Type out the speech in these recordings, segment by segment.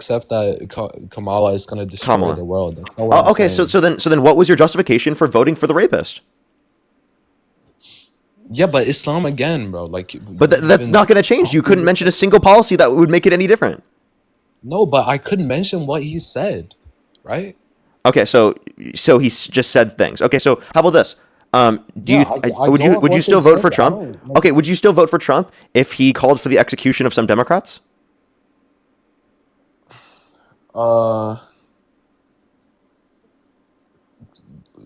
accept that Kamala is gonna destroy Kamala. the world. That's not what I'm Oh, okay. So saying. so then what was your justification for voting for the rapist? Yeah, but Islam again, bro. Like But you've that's been not going to change. You couldn't talking. mention a single policy that would make it any different. No, but I couldn't mention what he said, right? Okay, so just said things. Okay, so how about this? Do Yeah, you I go off would you what they still vote said. for I Trump? don't like. Okay, would you still vote for Trump if he called for the execution of some Democrats? Uh,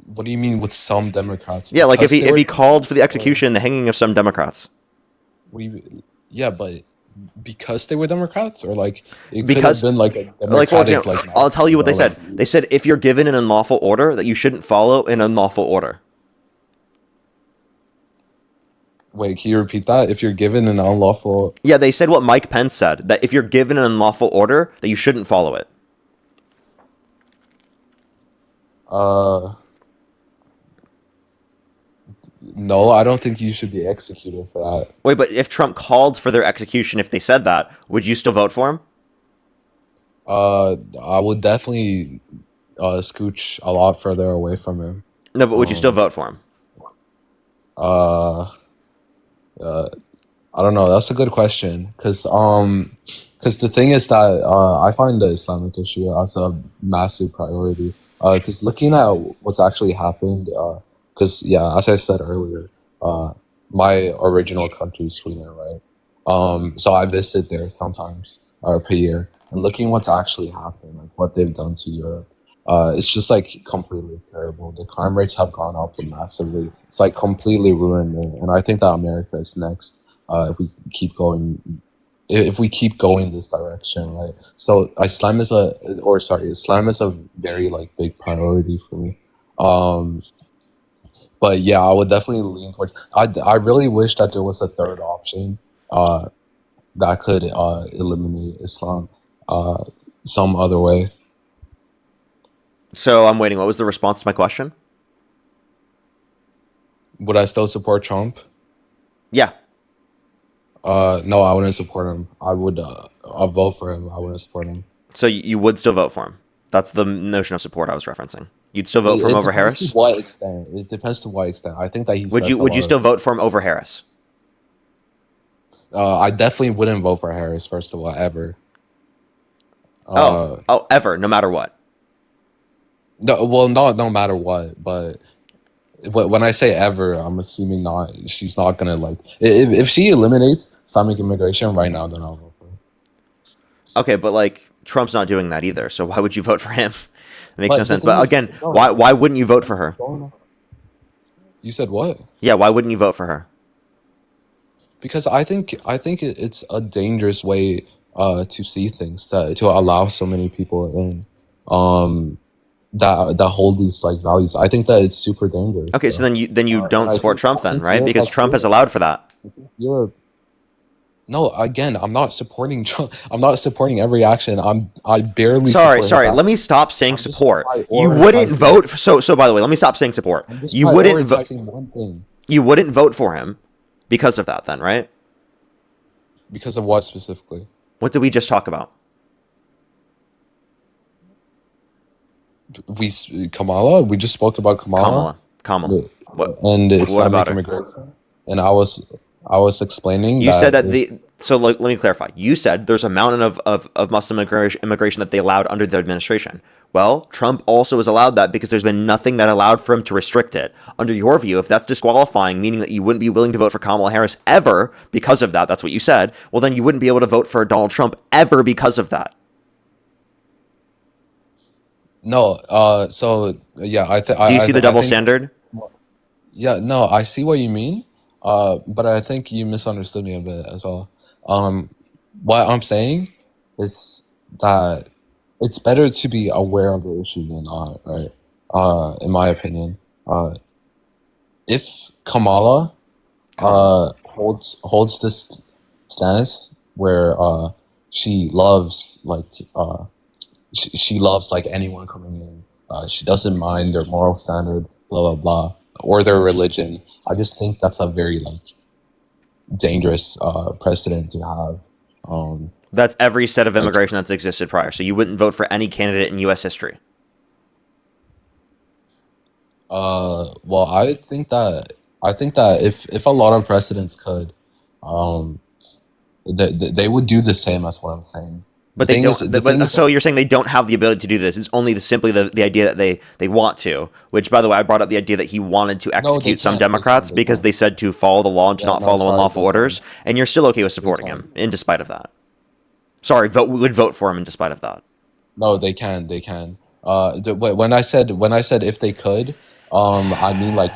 what do you mean with some Democrats? Yeah, like Because they if were he called for the or execution, the hanging of some Democrats. we, yeah, but because they were Democrats, or like it could have Because, been like a like, for Democratic example, like I'll tell Nazi, you what they bro. Like, said. They said if you're given an unlawful order, that you shouldn't follow an unlawful order. wait, can you repeat that? If you're given an unlawful, Yeah, they said what Mike Pence said, that if you're given an unlawful order, that you shouldn't follow it. uh, no, I don't think you should be executed for that. Wait, but if Trump called for their execution, if they said that, would you still vote for him? I would definitely scooch a lot further away from him. No, but would you still Um, vote for him? uh, uh, I don't know. That's a good question, because the thing is that I find the Islamic issue as a massive priority. Because looking at what's actually happened, because yeah, as I said earlier, uh, my original country is Sweden, right? So I visit there sometimes per year, and looking what's actually happened, like what they've done to Europe, it's just like completely terrible. The crime rates have gone up massively. It's like completely ruined it, and I think that America is next if we keep going if we keep going this direction, right? So Islam is a very like big priority for me. Um, but yeah, I would definitely lean towards. I really wish that there was a third option uh, that could eliminate Islam uh, some other way. So I'm waiting. What was the response to my question? Would I still support Trump? Yeah. No, I wouldn't support him. I'll vote for him. I wouldn't support him. So you would still vote for him. That's the notion of support I was referencing. You'd still vote for him It over depends to Harris? what extent. It depends to what extent. I think that he Would you says a would you lot still of. vote for him over Harris? I definitely wouldn't vote for Harris. First of all, ever. Oh, Uh, oh, ever, no matter what. no, well, no matter what. But when I say ever, I'm assuming not. She's not gonna like. If she eliminates Islamic immigration right now, then I'll vote for her. Okay, but like Trump's not doing that either. So why would you vote for him? It makes no But the sense. thing But is, again, no, why wouldn't you vote for her? you said what? Yeah, why wouldn't you vote for her? Because I think it's a dangerous way to see things, that to allow so many people in um that hold these like values. I think that it's super dangerous, Okay, so bro. then you And don't support Trump I then, think right? Europe Because has Trump has failed. allowed for that. I think Europe. No, again, I'm not supporting Trump. I'm not supporting every action. I barely Sorry, support his sorry. Let me action. stop saying I'm just support. You wouldn't prioritizing. vote. So by the way, let me stop saying support. I'm just You wouldn't vote. prioritizing one thing. You wouldn't vote for him because of that, then, right? Because of what specifically? What did we just talk about? Kamala. We just spoke about Kamala Kamala. Kamala. the- What? and the What about Islamic her? immigration, and I was explaining You said that that if the. So let me clarify. You said there's a mountain of Muslim immigration that they allowed under the administration. Well, Trump also has allowed that because there's been nothing that allowed for him to restrict it. Under your view, if that's disqualifying, meaning that you wouldn't be willing to vote for Kamala Harris ever because of that, that's what you said, well, then you wouldn't be able to vote for Donald Trump ever because of that. no, so yeah, Do you see the I double think standard? yeah, no, I see what you mean, but I think you misunderstood me a bit as well. Um, what I'm saying is that it's better to be aware of the issue than not, right? In my opinion, if Kamala Kamala. holds this stance where she loves like she loves like anyone coming in. She doesn't mind their moral standard, blah blah blah, or their religion. I just think that's a very like dangerous precedent to have. That's every set of Like, immigration that's existed prior. So you wouldn't vote for any candidate in U.S. history. well, I think that if a lot of presidents could, um, they would do the same as what I'm saying. The But they thing is, don't. the thing is, So you're saying they don't have the ability to do this? It's only simply the idea that they want to. Which, by the way, I brought up the idea that he wanted to no, they execute some can't. They Democrats can't. They because can't. they said to follow the law and to Yeah, not no, follow sorry, unlawful they can't. orders. And you're still okay with They supporting can't. him in despite of that. Sorry, we would vote for him in despite of that. No, they can. They can. When I said if they could, I mean like,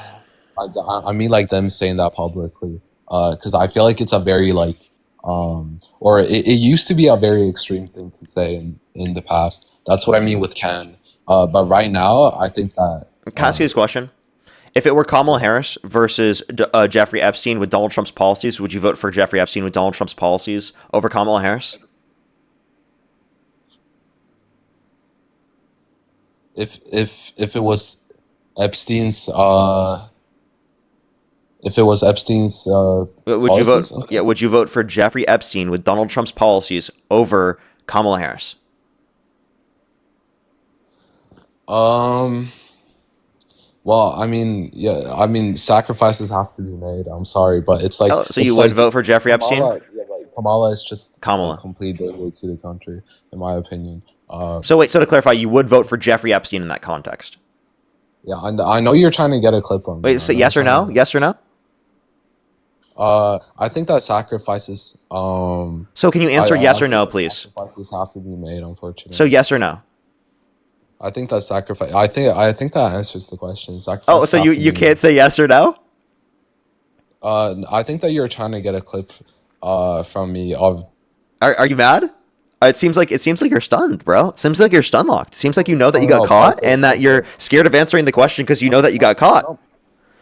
I mean like them saying that publicly. Because I feel like it's a very like, or it used to be a very extreme thing to say in the past. That's what I mean with can. But right now, I think that. Can I ask you this question? If it were Kamala Harris versus Jeffrey Epstein with Donald Trump's policies, would you vote for Jeffrey Epstein with Donald Trump's policies over Kamala Harris? If it was Epstein's if it was Epstein's Would you vote? policies, okay. Yeah, would you vote for Jeffrey Epstein with Donald Trump's policies over Kamala Harris? Um. Well, I mean, yeah, I mean, sacrifices have to be made. I'm sorry, but Oh, so you it's would like vote for Jeffrey Epstein? Kamala. Yeah, like Kamala is just a Kamala. complete danger to the country, in my opinion. So wait, so to clarify, you would vote for Jeffrey Epstein in that context? Yeah, I know you're trying to get a clip on me. Wait, so yes or no? Yes or no? I think that sacrifices. So can you answer I yes or think no, that please? sacrifices have to be made. So Unfortunately, yes or no? I think that sacrifice. I think that answers the question. Oh, Sacrifices so have you to you be can't made. say yes or no? I think that you're trying to get a clip from me of. Are you mad? It seems like you're stunned, bro. It seems like you're stun locked. It seems like you know that No, you got no, caught okay, and that you're okay. scared of answering the question because you know that you got caught. No,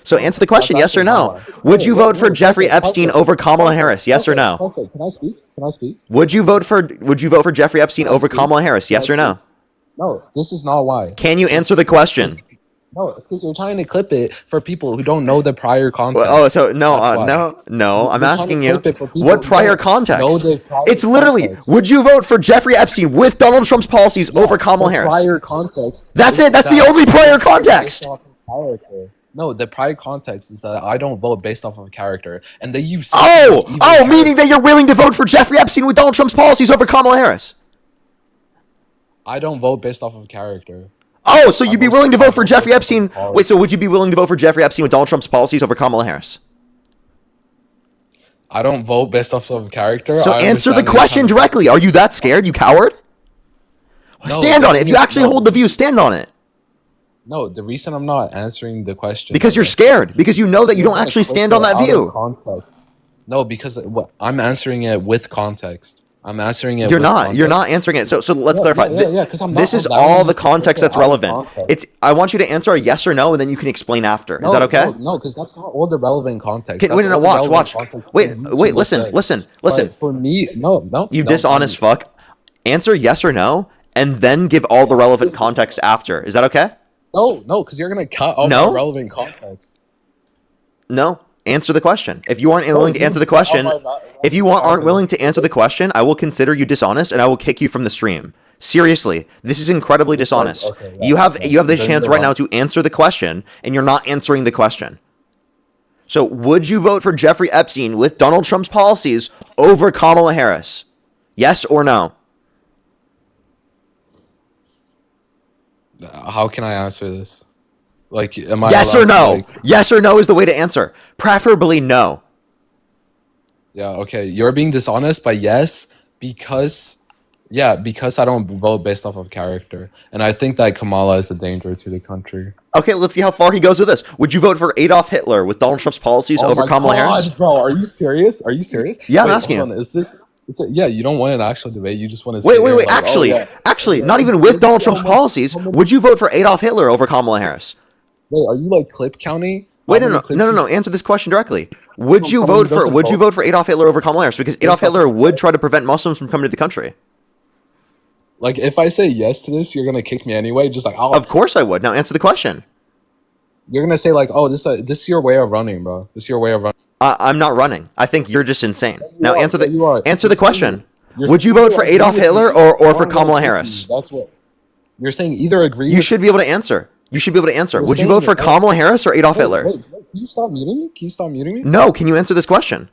So no, answer the that's question, yes or actually not no. why. Would you vote for Wait, Jeffrey Epstein over Kamala Harris? Yes or no? perfect. Can I speak? Can I speak? Would you vote for Jeffrey Epstein Can I over speak? Kamala Harris? Can I Yes or speak? no? No, this is not why. Can you answer the question? No, it's because you're trying to clip it for people who don't know the prior Oh, context. so no, That's why. no. I'm You're trying to asking you, clip it for people what who prior don't know context? the prior It's literally, context. would you vote for Jeffrey Epstein with Donald Trump's policies over Kamala The Harris? prior context. That's is it. That's the that only prior based context. off of character. No, the prior context is that I don't vote based off of character, and they use Meaning that you're willing to vote for Jeffrey Epstein with Donald Trump's policies over Kamala Harris. I don't vote based off of character. Oh, so I you'd be vote willing to I vote for vote Jeffrey based off of Epstein? policy. Wait, so would you be willing to vote for Jeffrey Epstein with Donald Trump's policies over Kamala Harris? I don't vote based off of character. So I answer the understand you're question trying to. directly. Are you that scared, you coward? No, Stand the on it. If thing you is, actually hold the view, stand on it. no. The reason I'm not answering the question Because you're scared. Because you know that you don't actually stand on that view. Context. No, because I'm answering it with context. I'm answering it. You're with not. Context. You're not answering it. So let's clarify. Yeah. Because I'm not. This is allowing all you the to context take it that's out of relevant. context. I want you to answer a yes or no, and then you can explain after. Is that okay? No, because that's not all the relevant context. Wait, no, That's all the watch. relevant context Wait, for you to wait, look listen. But for me, no. You dishonest fuck. Answer yes or no, and then give all the relevant context after. Is that okay? No, because you're gonna cut all No? the relevant context. No. Answer the question. If you aren't willing to answer the question, aren't willing to answer the question, I will consider you dishonest and I will kick you from the stream. Seriously, this is incredibly dishonest. okay, yeah, You have the then chance you're right wrong. now to answer the question, and you're not answering the question. So, would you vote for Jeffrey Epstein with Donald Trump's policies over Kamala Harris? Yes or no? How can I answer this? Like, am I Yes allowed or to, no? like, Yes or no is the way to answer. Preferably no. yeah, okay, you're being dishonest, but yes, because I don't vote based off of character, and I think that Kamala is a danger to the country. Okay, let's see how far he goes with this. Would you vote for Adolf Hitler with Donald Trump's policies over my Kamala God, Harris? bro, are you serious? Are you serious? Yeah, I'm Wait, asking hold you. on, is it, yeah, you don't want an actual debate. You just want to Wait. Actually, not even with Donald Trump's policies, would you vote for Adolf Hitler over Kamala Harris? Wait, are you like clip counting? Wait, How no. many clips you- Answer this question directly. Would you someone who vote for doesn't Would you vote? vote for Adolf Hitler over Kamala Harris? Because Adolf Hitler would try to prevent Muslims from coming to the country. Like, if I say yes to this, you're gonna kick me anyway. Just like, oh, Of course I would. Now answer the question. you're gonna say like, oh, this is your way of running, bro. This is your way of running. I'm not running. I think you're just insane. Now are, answer you are. the question. Would you vote for agree Adolf with Hitler me or for not Kamala agree with Harris? you. That's what you're saying. Either agree You with should be able to answer. You should be able to answer. you're Would you saying vote for Kamala Harris or Adolf Hitler? wait, can you stop muting me? Can you stop muting me? No. Can you answer this question?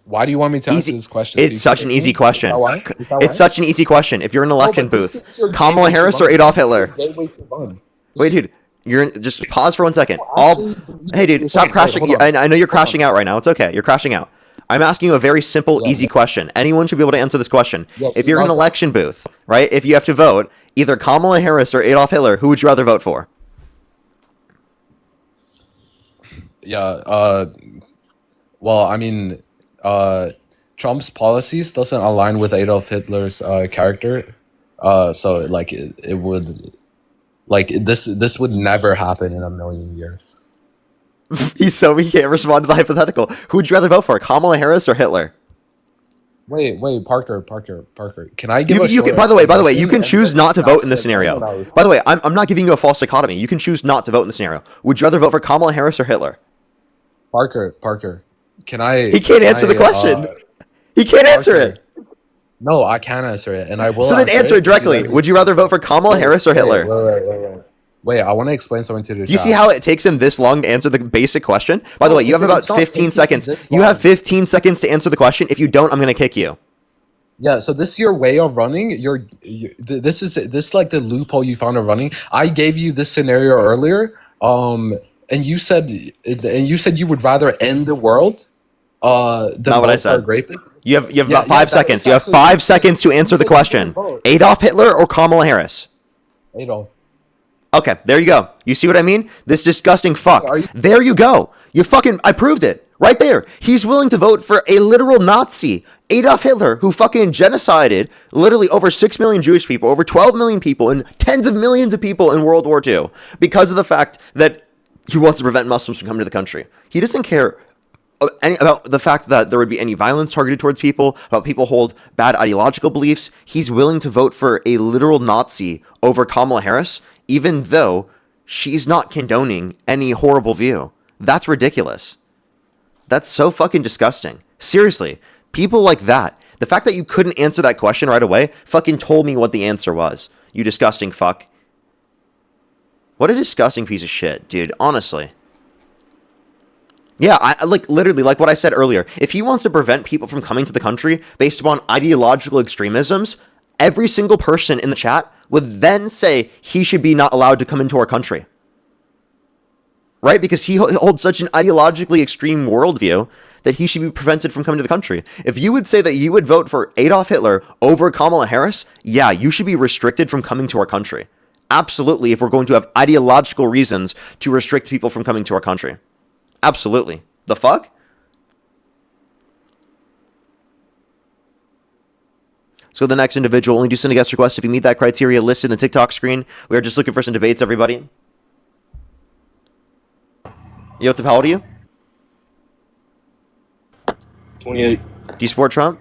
Why do you want me to answer Easy. this question? So It's such an easy question. Is that why? Is that It's why? such an easy question. If you're in an No, election but this booth, is your Kamala gateway to Harris or run. Adolf This is your Hitler? gateway to run. Wait, dude. You're just pause for 1 second. Actually, Hey, dude, stop crashing. Wait, hold on. I know you're crashing out right now. It's okay. You're crashing out. I'm asking you a very simple, Yeah, easy yeah. question. Anyone should be able to answer this question. Yes, If you're in an okay. election booth, right? If you have to vote, either Kamala Harris or Adolf Hitler, who would you rather vote for? Yeah. Well, I mean, Trump's policies doesn't align with Adolf Hitler's character. So like it would like this would never happen in a million years. He can't respond to the hypothetical. Who would you rather vote for, Kamala Harris or Hitler? Wait, Parker. Can I give a You short can, by the way, you explanation can and choose then not to you vote ask in this me again scenario. when I was- By the way, I'm not giving you a false dichotomy. You can choose not to vote in the scenario. Would you rather vote for Kamala Harris or Hitler? Parker. Can I? He can't answer the question. He can't answer Parker. it. No, I can answer it, and I will. So then answer it directly. Would you rather vote for Kamala Harris or Hitler? Wait, I want to explain something to the. Do you see how it takes him this long to answer the basic question? By the way, you have about 15 seconds. You have 15 seconds to answer the question. If you don't, I'm going to kick you. Yeah, so this is your way of running. This is like the loophole you found of running. I gave you this scenario earlier, and you said you would rather end the world, than Not what I vote for a said. rapist. You have Yeah, about 5 that seconds. is You have actually- 5 seconds to answer the said you question. couldn't vote. Adolf Hitler or Kamala Harris? Adolf. Okay, there you go. You see what I mean? This disgusting fuck. Are you- There you go. I proved it. Right there. He's willing to vote for a literal Nazi, Adolf Hitler, who fucking genocided literally over 6 million Jewish people, over 12 million people, and tens of millions of people in World War II because of the fact that he wants to prevent Muslims from coming to the country. He doesn't care about the fact that there would be any violence targeted towards people, about people hold bad ideological beliefs. He's willing to vote for a literal Nazi over Kamala Harris, even though she's not condoning any horrible view. That's ridiculous. That's so fucking disgusting. Seriously, people like that. The fact that you couldn't answer that question right away fucking told me what the answer was. You disgusting fuck. What a disgusting piece of shit, dude. Honestly. Yeah, I like literally like what I said earlier. If he wants to prevent people from coming to the country based upon ideological extremisms, every single person in the chat would then say he should be not allowed to come into our country. Right? Because he holds such an ideologically extreme worldview that he should be prevented from coming to the country. If you would say that you would vote for Adolf Hitler over Kamala Harris, yeah, you should be restricted from coming to our country. Absolutely, if we're going to have ideological reasons to restrict people from coming to our country. Absolutely. The fuck? Let's go to the next individual. Only do send a guest request if you meet that criteria listed in the TikTok screen. We are just looking for some debates, everybody. Yo, what's up? How old are you? 28. Do you support Trump?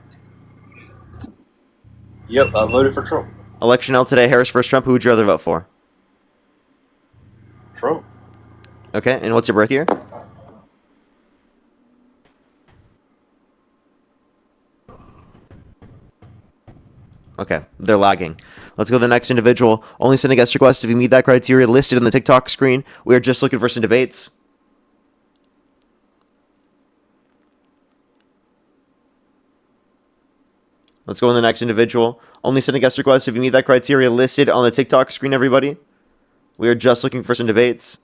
Yep, I voted for Trump. Election held today. Harris versus Trump. Who would you rather vote for? Trump. Okay, and what's your birth year? Okay, they're lagging. Let's go to the next individual. Only send a guest request if you meet that criteria listed on the TikTok screen. We are just looking for some debates. Let's go to the next individual. Only send a guest request if you meet that criteria listed on the TikTok screen, everybody. We are just looking for some debates.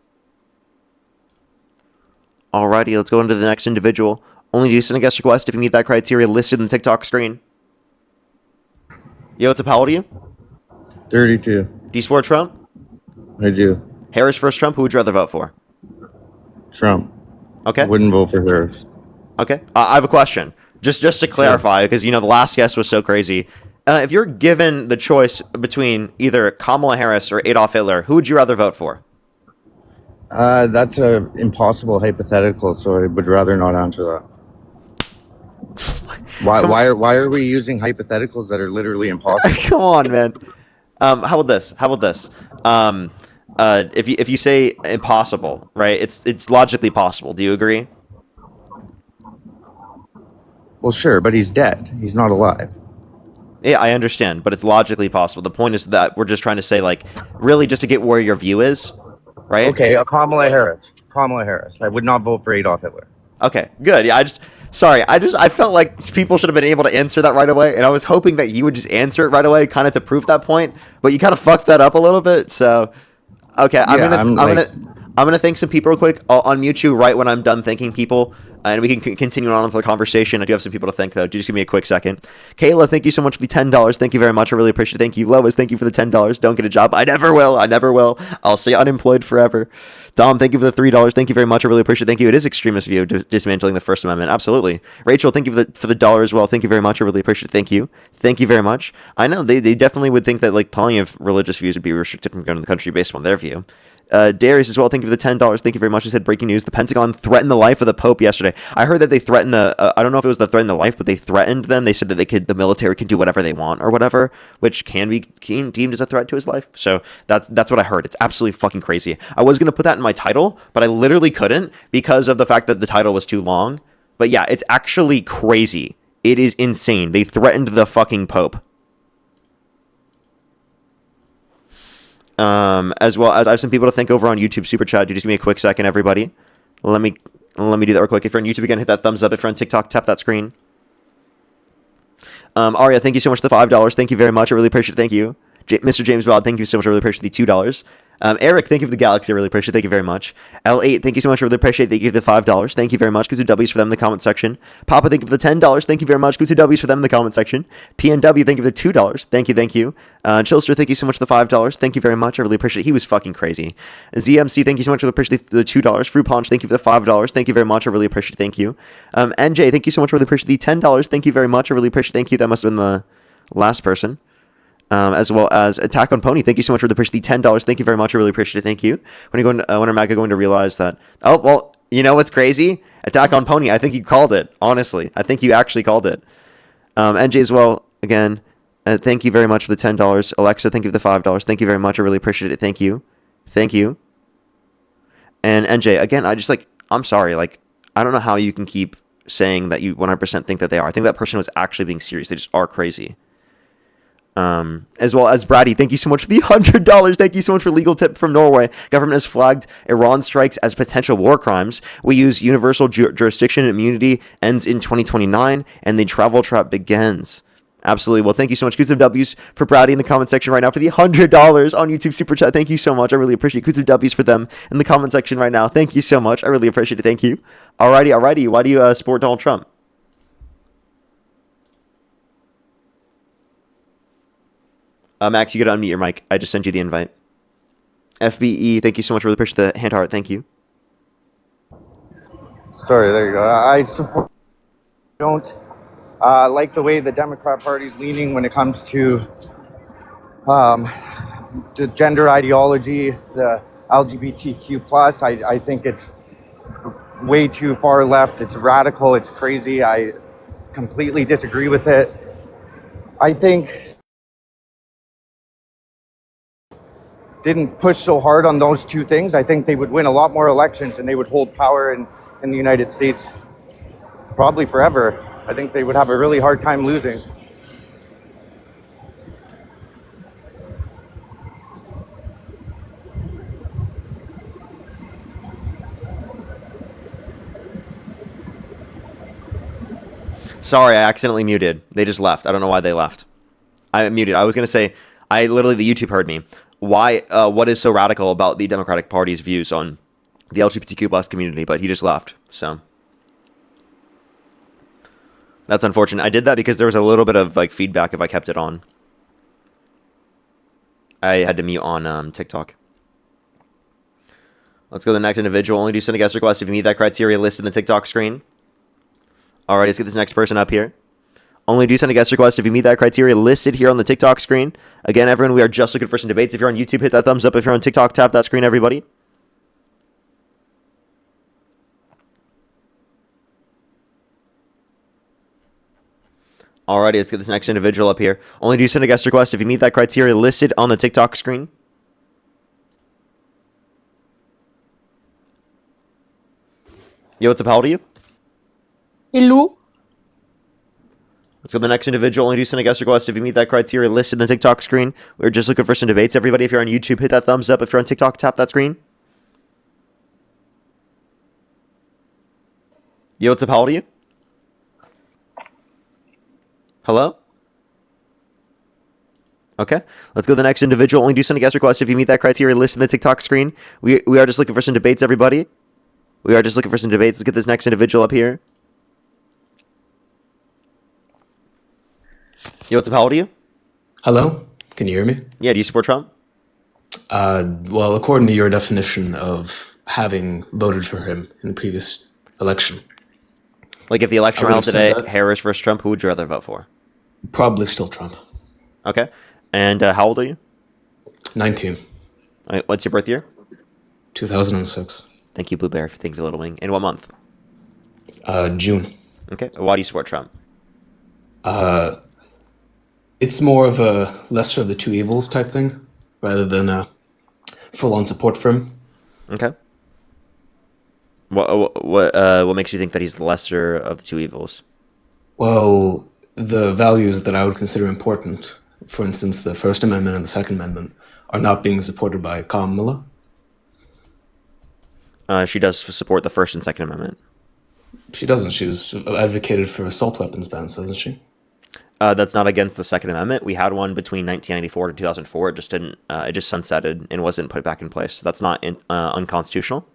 Alrighty, let's go into the next individual. Only do send a guest request if you meet that criteria listed in the TikTok screen. Yo, what's up? How old are you? 32. Do you support Trump? I do. Harris versus Trump. Who would you rather vote for? Trump. Okay. Wouldn't vote for Harris. Okay. I have a question. Just to clarify, because, the last guest was so crazy. If you're given the choice between either Kamala Harris or Adolf Hitler, who would you rather vote for? That's a impossible hypothetical, so I would rather not answer that. Why are we using hypotheticals that are literally impossible? Come on, man. How about this? If you say impossible, right? It's logically possible. Do you agree? Well, sure, but he's dead. He's not alive. Yeah, I understand, but it's logically possible. The point is that we're just trying to say, like, really just to get where your view is, right? Okay, Kamala Harris. Kamala Harris. I would not vote for Adolf Hitler. Okay, good. Yeah, I felt like people should have been able to answer that right away, and I was hoping that you would just answer it right away, kind of to prove that point, but you kind of fucked that up a little bit, so... Okay, Yeah, I'm gonna thank some people real quick. I'll unmute you right when I'm done thanking people, and we can continue on with the conversation. I do have some people to thank though. Just give me a quick second. Kayla, thank you so much for the $10. Thank you very much. I really appreciate it. Thank you, Lois. Thank you for the $10. Don't get a job. I never will. I never will. I'll stay unemployed forever. Dom, thank you for the $3. Thank you very much. I really appreciate it. Thank you. It is extremist of you dismantling the First Amendment. Absolutely. Rachel, thank you for the dollar as well. Thank you very much. I really appreciate it. Thank you. Thank you very much. I know they definitely would think that like plenty of religious views would be restricted from going to the country based on their view. Darius as well, thank you for the $10. Thank you very much. He said, breaking news, the Pentagon threatened the life of the Pope yesterday. I heard that they threatened I don't know if it was the threaten the life, but they threatened them. They said that the military could do whatever they want or whatever, which can be deemed as a threat to his life. So that's what I heard. It's absolutely fucking crazy. I was going to put that in my title, but I literally couldn't because of the fact that the title was too long. But yeah, it's actually crazy. It is insane. They threatened the fucking Pope. As well as I have some people to thank over on YouTube Super Chat. Just give me a quick second, everybody. Let me do that real quick. If you're on YouTube again, hit that thumbs up. If you're on TikTok, tap that screen. Arya, thank you so much for the $5. Thank you very much. I really appreciate it. Thank you. Mr. James Bob, thank you so much. I really appreciate the $2. Eric, thank you for the Galaxy. I really appreciate it. Thank you very much. L8, thank you so much. I really appreciate it. Thank you for the $5. Thank you very much. Go to W's for them in the comment section. Papa, thank you for the $10. Thank you very much. Go to W's for them in the comment section. PNW, thank you for the $2. Thank you. Thank you. Chilster, thank you so much for the $5. Thank you very much. I really appreciate it. He was fucking crazy. ZMC, thank you so much. I really appreciate the $2. Fruit Punch, thank you for the $5. Thank you very much. I really appreciate it. Thank you. NJ, thank you so much. I really appreciate the $10. Thank you very much. I really appreciate it. Thank you. That must have been the last person. As well as Attack on Pony. Thank you so much for the $10. Thank you very much. I really appreciate it. Thank you. When are Maga going to realize that? Oh, well, you know what's crazy? Attack on Pony. I think you called it. Honestly, I think you actually called it. NJ as well. Again, thank you very much for the $10. Alexa, thank you for the $5. Thank you very much. I really appreciate it. Thank you. Thank you. And NJ, again, I'm sorry. Like, I don't know how you can keep saying that you 100% think that they are. I think that person was actually being serious. They just are crazy. As well as Brady, thank you so much for the $100. Thank you so much for legal tip from Norway. Government has flagged Iran strikes as potential war crimes. We use universal jurisdiction. Immunity ends in 2029, and the travel trap begins. Absolutely. Well, thank you so much. Goods of W's for Brady in the comment section right now for the $100 on YouTube Super Chat. Thank you so much. I really appreciate it. Goods of W's for them in the comment section right now. Thank you so much. I really appreciate it. Thank you. Alrighty. Why do you support Donald Trump? Max, you gotta unmute your mic. I just sent you the invite. FBE, thank you so much. Really appreciate the hand heart. Thank you. Sorry, there you go. Don't like the way the Democrat Party's leaning when it comes to the gender ideology, the LGBTQ plus. I think it's way too far left. It's radical. It's crazy. I completely disagree with it. I think didn't push so hard on those two things, I think they would win a lot more elections and they would hold power in the United States probably forever. I think they would have a really hard time losing. Sorry, I accidentally muted. They just left. I don't know why they left. I muted. I was going to say, the YouTube heard me. Why, what is so radical about the Democratic Party's views on the LGBTQ plus community, but he just left. So that's unfortunate. I did that because there was a little bit of like feedback if I kept it on. I had to mute on TikTok. Let's go to the next individual. Only do send a guest request if you meet that criteria listed in the TikTok screen. All right, let's get this next person up here. Only do send a guest request if you meet that criteria listed here on the TikTok screen. Again, everyone, we are just looking for some debates. If you're on YouTube, hit that thumbs up. If you're on TikTok, tap that screen, everybody. Alrighty, let's get this next individual up here. Only do send a guest request if you meet that criteria listed on the TikTok screen. Yo, what's up? How old are you? Hello. Let's go to the next individual. Only do send a guest request if you meet that criteria listed in the TikTok screen. We're just looking for some debates. Everybody, if you're on YouTube, hit that thumbs up. If you're on TikTok, tap that screen. Yo, what's up? How old are you? Hello? Okay, let's go to the next individual. Only do send a guest request if you meet that criteria listed in the TikTok screen. We are just looking for some debates, everybody. We are just looking for some debates. Let's get this next individual up here. Yo, what's up? How old are you? Hello? Can you hear me? Yeah, do you support Trump? Well, according to your definition of having voted for him in the previous election, Like, if the election I were would held have said today, that. Harris versus Trump, who would you rather vote for? Probably still Trump. Okay, and how old are you? 19, All right, what's your birth year? 2006, Thank you, Blue Bear. Thank you, Little Wing. In what month? June. Okay, why do you support Trump? It's more of a lesser of the two evils type thing, rather than full-on support for him. Okay. What makes you think that he's the lesser of the two evils? Well, the values that I would consider important, for instance, the First Amendment and the Second Amendment, are not being supported by Kamala. She does support the First and Second Amendment. She doesn't. She's advocated for assault weapons bans, doesn't she? That's not against the Second Amendment. We had one between 1994 to 2004. It just didn't. It just sunsetted and wasn't put back in place. That's not unconstitutional.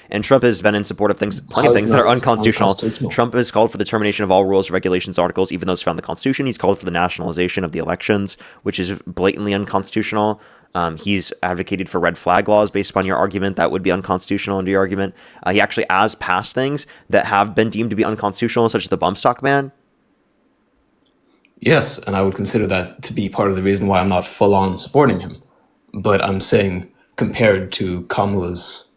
And Trump has been in support of things, plenty of How is things that are that unconstitutional. unconstitutional? Trump has called for the termination of all rules, regulations, articles, even those found in the Constitution. He's called for the nationalization of the elections, which is blatantly unconstitutional. He's advocated for red flag laws based upon your argument that would be unconstitutional under your argument. He actually has passed things that have been deemed to be unconstitutional, such as the bump stock ban. Yes, and I would consider that to be part of the reason why I'm not full-on supporting him. But I'm saying, compared to Kamala's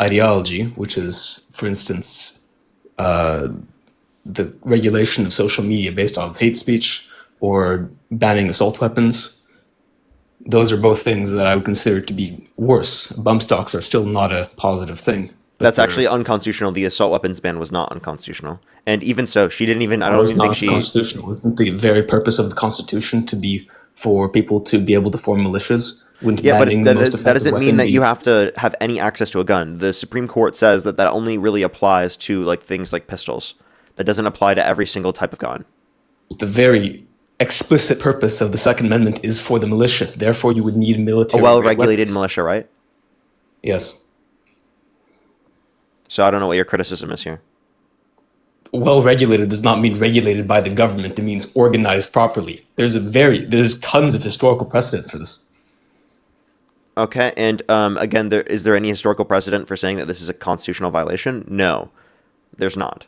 ideology, which is, for instance, the regulation of social media based off of hate speech or banning assault weapons, those are both things that I would consider to be worse. Bump stocks are still not a positive thing. but That's they're- actually unconstitutional. The assault weapons ban was not unconstitutional. And even so, she didn't even, I don't it's even think not she, constitutional. Isn't the very purpose of the Constitution to be for people to be able to form militias? Wouldn't yeah, but banning the most that effective doesn't mean weapon that be- you have to have any access to a gun. The Supreme Court says that that only really applies to like things like pistols. That doesn't apply to every single type of gun. The very explicit purpose of the Second Amendment is for the militia. Therefore, you would need A military. well-regulated weapons. militia, right? Yes. So I don't know what your criticism is here. Well-regulated does not mean regulated by the government. It means organized properly. There's tons of historical precedent for this. Okay, and again, is there any historical precedent for saying that this is a constitutional violation? No, there's not.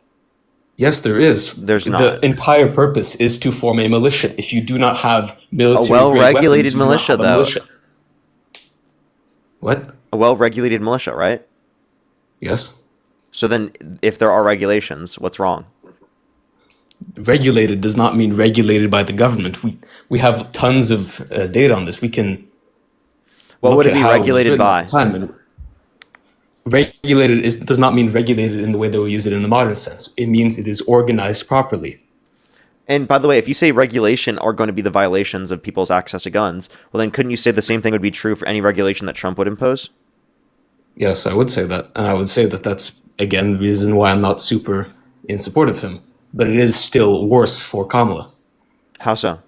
Yes, there is. There's The not. entire purpose is to form a militia. If you do not have military, well-regulated militia, though. What? A well-regulated militia, right? Yes. So then, if there are regulations, what's wrong? Regulated does not mean regulated by the government. We have tons of data on this. We can. What look would it at be how was regulated written by? at the time, and regulated does not mean regulated in the way that we use it in the modern sense. It means it is organized properly. And by the way, if you say regulation are going to be the violations of people's access to guns, well then couldn't you say the same thing would be true for any regulation that Trump would impose? Yes, I would say that. And I would say that that's, again, the reason why I'm not super in support of him. But it is still worse for Kamala, How so?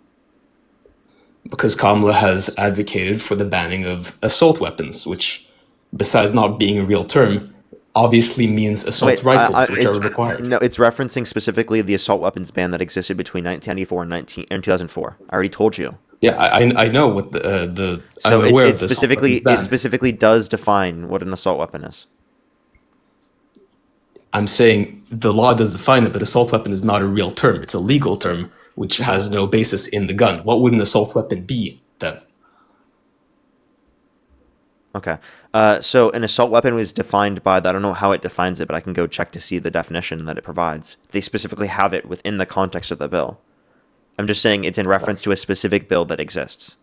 because Kamala has advocated for the banning of assault weapons, which, besides not being a real term, obviously means assault rifles, which are required. No, it's referencing specifically the assault weapons ban that existed between 1994 and 2004. I already told you. Yeah, I know what the So I'm aware it of the assault specifically weapons ban. it specifically does define what an assault weapon is. I'm saying the law does define it, but assault weapon is not a real term. It's a legal term, which has no basis in the gun. What would an assault weapon be then? Okay. So an assault weapon was defined by, I don't know how it defines it, but I can go check to see the definition that it provides. They specifically have it within the context of the bill. I'm just saying it's in reference to a specific bill that exists.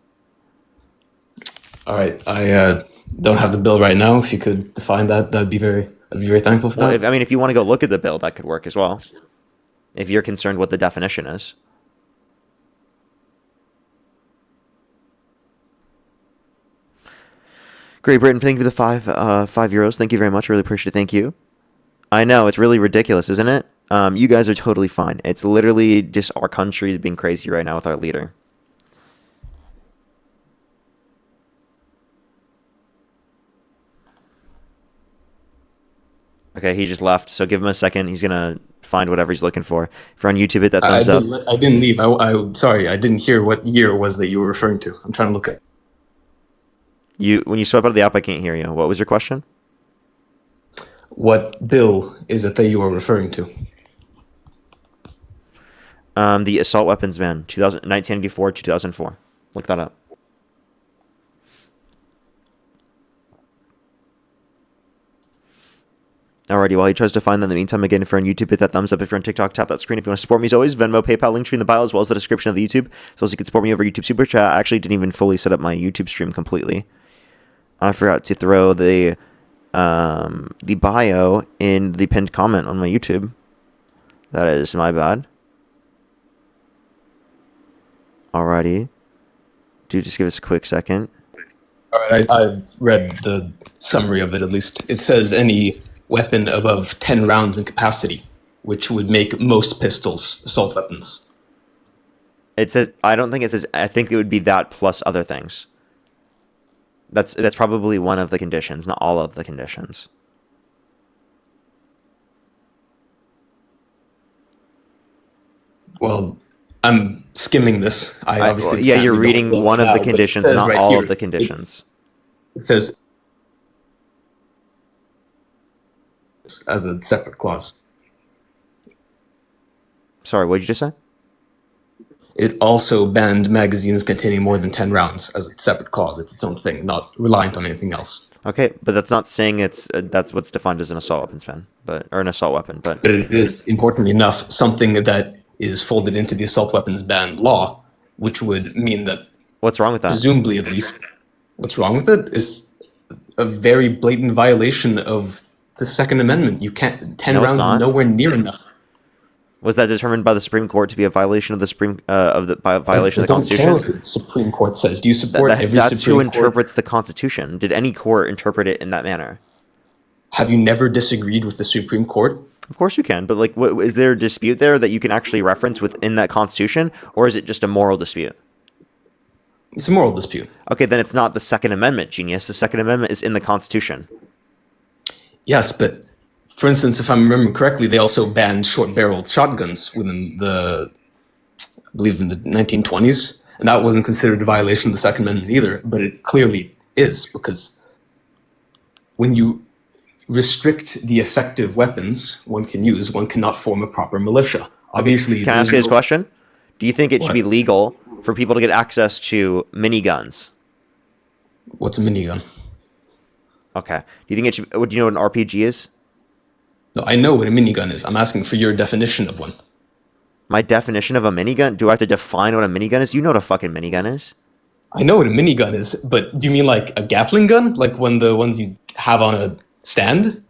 All right, I don't have the bill right now. If you could define that, I'd be very thankful for Well, that. if you want to go look at the bill, that could work as well. If you're concerned what the definition is. Great Britain, thank you for the €5. Thank you very much. I really appreciate it. Thank you. I know, it's really ridiculous, isn't it? You guys are totally fine. It's literally just our country being crazy right now with our leader. Okay, he just left, so give him a second. He's gonna find whatever he's looking for. If you're on YouTube, hit that thumbs up. I didn't leave. Sorry, I didn't hear what year it was that you were referring to. I'm trying to look at. When you swipe out of the app, I can't hear you. What was your question? What bill is it that you are referring to? The assault weapons ban, 1984 to 2004. Look that up. Alrighty, while he tries to find that in the meantime, again, if you're on YouTube, hit that thumbs up. If you're on TikTok, tap that screen. If you want to support me, as always, Venmo, PayPal, link tree in the bio, as well as the description of the YouTube. So you can support me over YouTube Super Chat. I actually didn't even fully set up my YouTube stream completely. I forgot to throw the bio in the pinned comment on my YouTube. That is my bad. Alrighty. Just give us a quick second. All right, I've read the summary of it, at least. It says any weapon above 10 rounds in capacity, which would make most pistols assault weapons. It says, I don't think it says, I think it would be that plus other things. That's probably one of the conditions, not all of the conditions. Well, I'm skimming this. I obviously yeah, can't you're read reading the whole one thing of the now, but it conditions, says not right all here, of the conditions. It says as a separate clause. Sorry, what did you just say? It also banned magazines containing more than 10 rounds as a separate clause. It's its own thing, not reliant on anything else. Okay, but that's not saying that's what's defined as an assault weapons ban, or an assault weapon. But it is, importantly enough, something that is folded into the assault weapons ban law, which would mean that what's wrong with that? Presumably, at least, what's wrong with it is a very blatant violation of the Second Amendment. You can't. 10 rounds is nowhere near enough. Was that determined by the Supreme Court to be a violation of the violation of the Constitution? I don't care what the Supreme Court says. Do you support every Supreme Court? That's who interprets the Constitution. Did any court interpret it in that manner? Have you never disagreed with the Supreme Court? Of course you can, but like, is there a dispute there that you can actually reference within that Constitution, or is it just a moral dispute? It's a moral dispute. Okay, then it's not the Second Amendment, genius. The Second Amendment is in the Constitution. Yes, but for instance, if I'm remembering correctly, they also banned short-barreled shotguns within I believe in the 1920s, and that wasn't considered a violation of the Second Amendment either, but it clearly is, because when you restrict the effective weapons one can use, one cannot form a proper militia. Obviously, can I ask you this question? Do you think it should be legal for people to get access to miniguns? What's a minigun? Okay. Do you think it should? Do you know what an RPG is? No, I know what a minigun is. I'm asking for your definition of one. My definition of a minigun? Do I have to define what a minigun is? You know what a fucking minigun is? I know what a minigun is, but do you mean like a Gatling gun? Like one of the ones you have on a stand?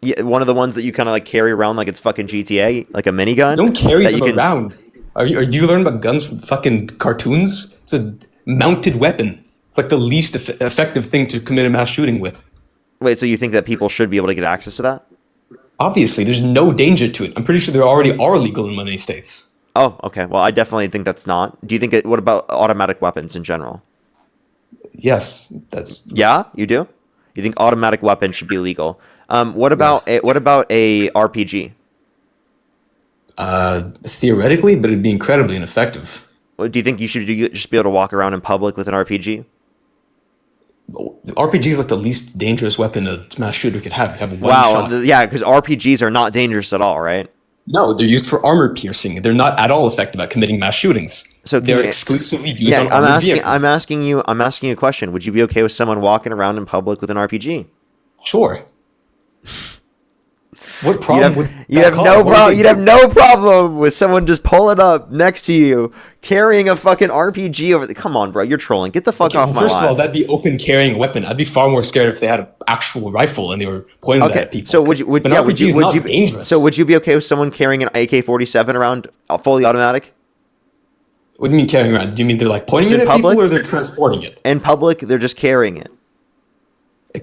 Yeah, one of the ones that you kind of like carry around like it's fucking GTA, like a minigun. Don't carry them around. Or do you learn about guns from fucking cartoons? It's a mounted weapon. It's like the least effective thing to commit a mass shooting with. Wait, so you think that people should be able to get access to that? Obviously, there's no danger to it. I'm pretty sure they already are legal in many states. Oh, okay. Well, I definitely think that's not. Do you think what about automatic weapons in general? Yes, that's. Yeah, you do? You think automatic weapons should be legal? What about a RPG? Theoretically, but it'd be incredibly ineffective. Do you think you should just be able to walk around in public with an RPG? RPG is like the least dangerous weapon a mass shooter could have. You have one shot. Yeah, because RPGs are not dangerous at all, right? No, they're used for armor piercing. They're not at all effective at committing mass shootings. So they're exclusively used on armored vehicles. I'm asking you a question. Would you be okay with someone walking around in public with an RPG? Sure. What problem you'd have no problem with someone just pulling up next to you, carrying a fucking RPG over. Come on, bro, you're trolling. Get the fuck off my life. First of all, that'd be open carrying a weapon. I'd be far more scared if they had an actual rifle and they were pointing that at people. So would you dangerous. So would you be okay with someone carrying an AK-47 around, fully automatic? What do you mean carrying around? Do you mean they're like pointing it at people or they're transporting it? In public, they're just carrying it.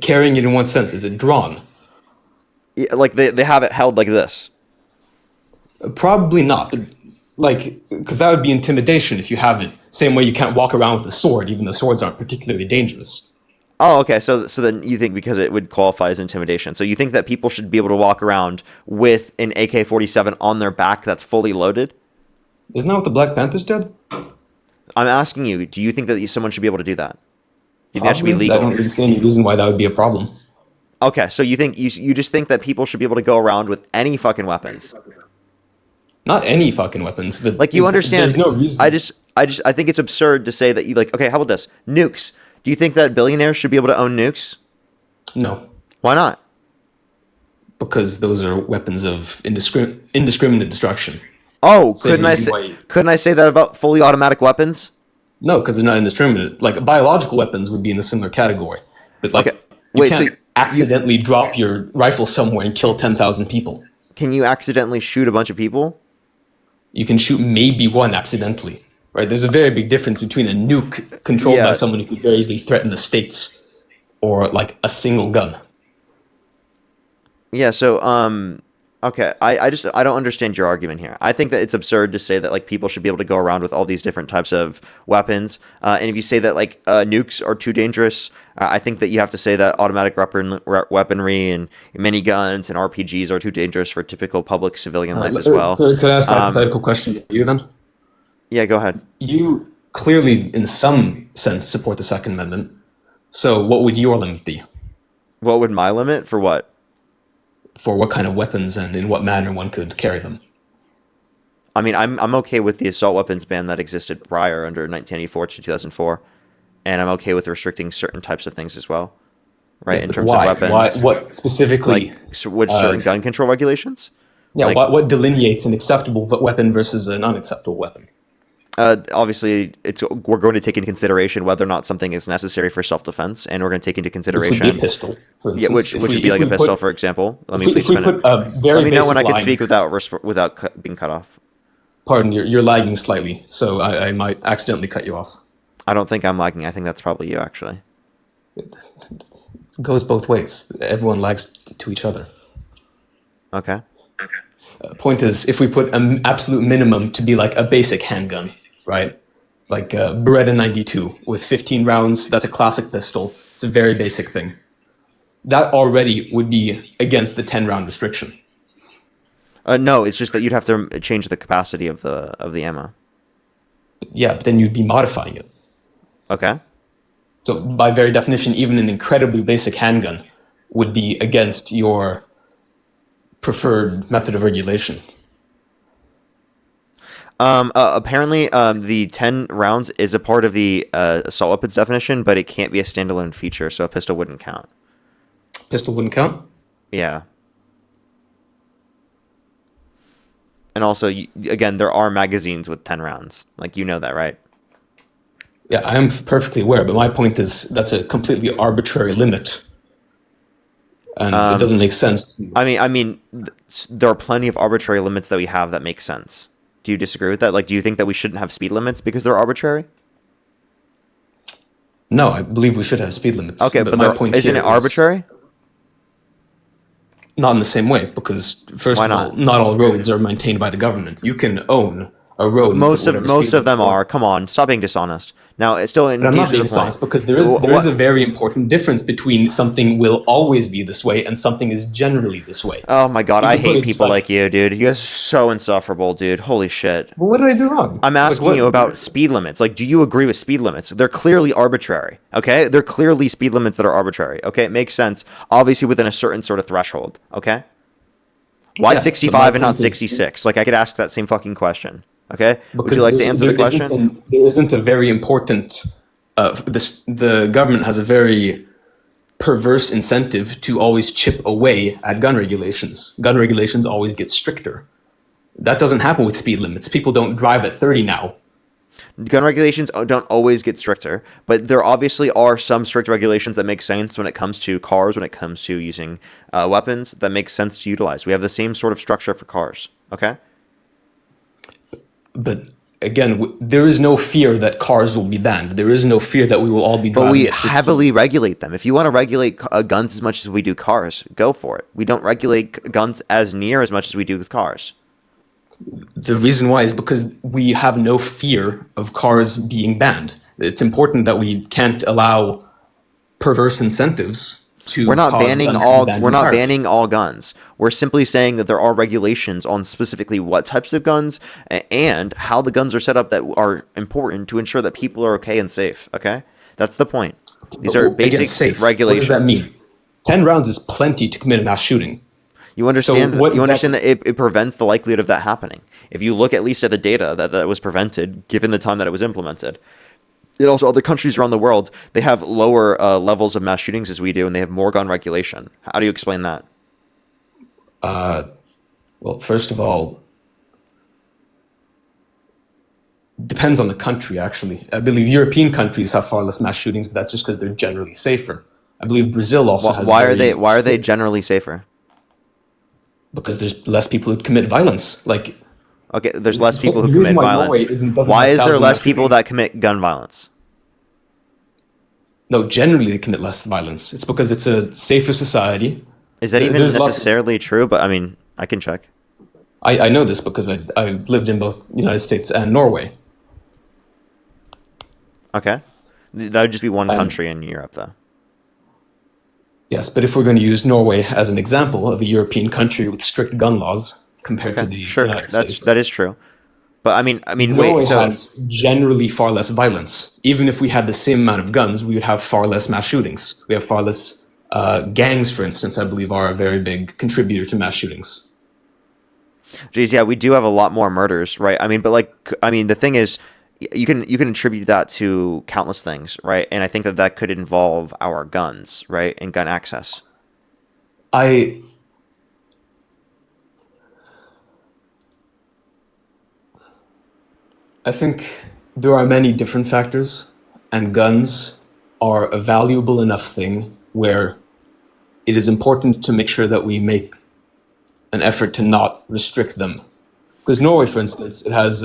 Carrying it in what sense? Is it drawn? Yeah, like they have it held like this. Probably not. But because that would be intimidation if you have it. Same way you can't walk around with a sword, even though swords aren't particularly dangerous. Oh, okay. So then you think because it would qualify as intimidation. So you think that people should be able to walk around with an AK-47 on their back that's fully loaded? Isn't that what the Black Panthers did? I'm asking you, do you think that someone should be able to do that? You think that should be Probably. I legal? don't really see any reason why that would be a problem. Okay, so you think you just think that people should be able to go around with any fucking weapons? Not any fucking weapons, but Like you understand? There's no reason. I think it's absurd to say that you like. Okay, how about this? Nukes. Do you think that billionaires should be able to own nukes? No, Why not? because those are weapons of indiscriminate destruction. Oh, Same couldn't I reason say? why- Couldn't I say that about fully automatic weapons? No, because they're not indiscriminate. Like biological weapons would be in a similar category, but like Okay. you Wait, so can't you- accidentally drop your rifle somewhere and kill 10,000 people. Can you accidentally shoot a bunch of people? You can shoot maybe one accidentally, right? There's a very big difference between a nuke controlled Yeah. by someone who could very easily threaten the states, or like a single gun. Yeah. So okay. I don't understand your argument here. I think that it's absurd to say that like people should be able to go around with all these different types of weapons. And if you say that like nukes are too dangerous, I think that you have to say that automatic weaponry and miniguns and RPGs are too dangerous for typical public civilian life as well. Could I ask a hypothetical question to you then? Yeah, go ahead. You clearly, in some sense, support the Second Amendment. So what would your limit be What would my limit for what? for what kind of weapons and in what manner one could carry them? I mean, I'm okay with the assault weapons ban that existed prior under 1984 to 2004, and I'm okay with restricting certain types of things as well, right? In terms Why? of weapons, Why? What specifically? which certain gun control regulations? Yeah. like- what delineates an acceptable weapon versus an unacceptable weapon? Obviously, we're going to take into consideration whether or not something is necessary for self-defense, and we're going to take into Which would consideration, be a pistol, for yeah, instance. which would be like a pistol, for example. Let me If we put a very let me know when I basic can speak line- without being cut off. Pardon, you're lagging slightly, so I might accidentally cut you off. I don't think I'm lagging. I think that's probably you, actually. It goes both ways. Everyone lags to each other. Okay. Point is, if we put an absolute minimum to be like a basic handgun, right? Like a Beretta 92 with 15 rounds, that's a classic pistol. It's a very basic thing. That already would be against the 10-round restriction. No, it's just that you'd have to change the capacity of the ammo. Yeah, but then you'd be modifying it. Okay. So by very definition, even an incredibly basic handgun would be against your preferred method of regulation. Apparently, the 10 rounds is a part of the assault weapons definition, but it can't be a standalone feature, so a pistol wouldn't count. Pistol wouldn't count? Yeah. And also, again, there are magazines with 10 rounds. Like, you know that, right? Yeah, I am perfectly aware, but my point is that's a completely arbitrary limit. And it doesn't make sense. I mean, there are plenty of arbitrary limits that we have that make sense. Do you disagree with that? Like, do you think that we shouldn't have speed limits because they're arbitrary? No, I believe we should have speed limits. Okay, but my point isn't here it arbitrary? Not in the same way, because first Why of all, not? not all roads are maintained by the government. You can own a road. Most of them are. Come on, stop being dishonest. Now, it's still But I'm not engaged being in the point. dishonest because there is a very important difference between something will always be this way and something is generally this way. Oh my god, You I can put hate it people like- like you, dude. You guys are so insufferable, dude. Holy shit. Well, what did I do wrong? I'm asking Like, you about speed limits. Like, do you agree with speed limits? They're clearly arbitrary, okay? They're clearly speed limits that are arbitrary, okay? It makes sense, obviously within a certain sort of threshold, okay? Why Yeah, but 65 and my not point is- 66? Like, I could ask that same fucking question, okay? Would Because you like to there's- answer the there isn't question? there isn't a very important. The government has a very perverse incentive to always chip away at gun regulations. Gun regulations always get stricter. That doesn't happen with speed limits. People don't drive at 30 now. Gun regulations don't always get stricter, but there obviously are some strict regulations that make sense when it comes to cars, when it comes to using weapons, that make sense to utilize. We have the same sort of structure for cars, okay? But again, there is no fear that cars will be banned. There is no fear that we will all be driving But we at 15. heavily regulate them. If you want to regulate guns as much as we do cars, go for it. We don't regulate guns as near as much as we do with cars. The reason why is because we have no fear of cars being banned. It's important that we can't allow perverse incentives to We're not cause banning guns to be all. banned We're not entirely. banning all guns. We're simply saying that there are regulations on specifically what types of guns and how the guns are set up that are important to ensure that people are okay and safe. Okay, that's the point. These are Again, basic safe. regulations. What does that mean? 10 rounds is plenty to commit a mass shooting. You understand? So what You understand exactly- that it prevents the likelihood of that happening. If you look at least at the data that was prevented, given the time that it was implemented. And also, other countries around the world, they have lower levels of mass shootings as we do, and they have more gun regulation. How do you explain that? Well, first of all, depends on the country, actually. I believe European countries have far less mass shootings, but that's just because they're generally safer. I believe Brazil also has Why very are they strict- generally safer? Because there's less people who commit violence. Like, Okay, there's less So people who the reason commit why violence. Norway doesn't Why have is there 1,000 less mass people shootings? that commit gun violence? no, generally they commit less violence. It's because it's a safer society. Is that even There's lots- necessarily true? But I mean, I can check. I know this because I lived in both United States and Norway. Okay, that would just be one And- country in Europe, though. Yes, but if we're going to use Norway as an example of a European country with strict gun laws compared to Okay, the sure, United States, that is true. But I mean, Norway wait. So has generally far less violence. Even if we had the same amount of guns, we would have far less mass shootings. We have far less gangs, for instance, I believe are a very big contributor to mass shootings. geez, yeah, we do have a lot more murders, right? I mean, but the thing is, you can attribute that to countless things, right? And I think that could involve our guns, right, and gun access. I think there are many different factors, and guns are a valuable enough thing where it is important to make sure that we make an effort to not restrict them. Because Norway, for instance, it has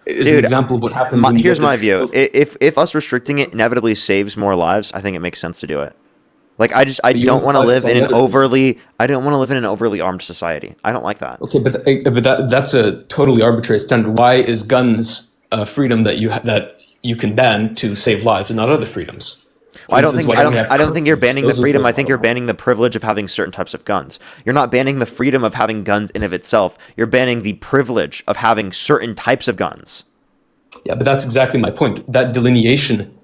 is an Dude, example of what happens. When you Here's get my this- view. If us restricting it inevitably saves more lives, I think it makes sense to do it. Like I you don't want to imply live it's all in the an other thing. overly armed society. I don't like that. Okay, but that's a totally arbitrary standard. Why is guns freedom that you can ban to save lives and not other freedoms? For I don't instance, think why do we have I don't think you're curfews? banning the Those are freedom. for- I think you're banning the privilege of having certain types of guns. You're not banning the freedom of having guns in of itself. You're banning the privilege of having certain types of guns. Yeah, but that's exactly my point. That delineation,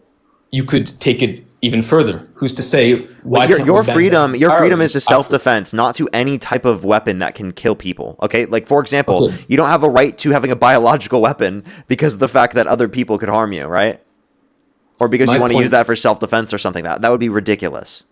you could take it even further. Who's to say why can't we Your ban freedom guns your freedom entirely? is to self-defense, not to any type of weapon that can kill people. Okay, like for example, Okay. you don't have a right to having a biological weapon because of the fact that other people could harm you, right? Or because My you want to use point- that for self-defense or something. That would be ridiculous.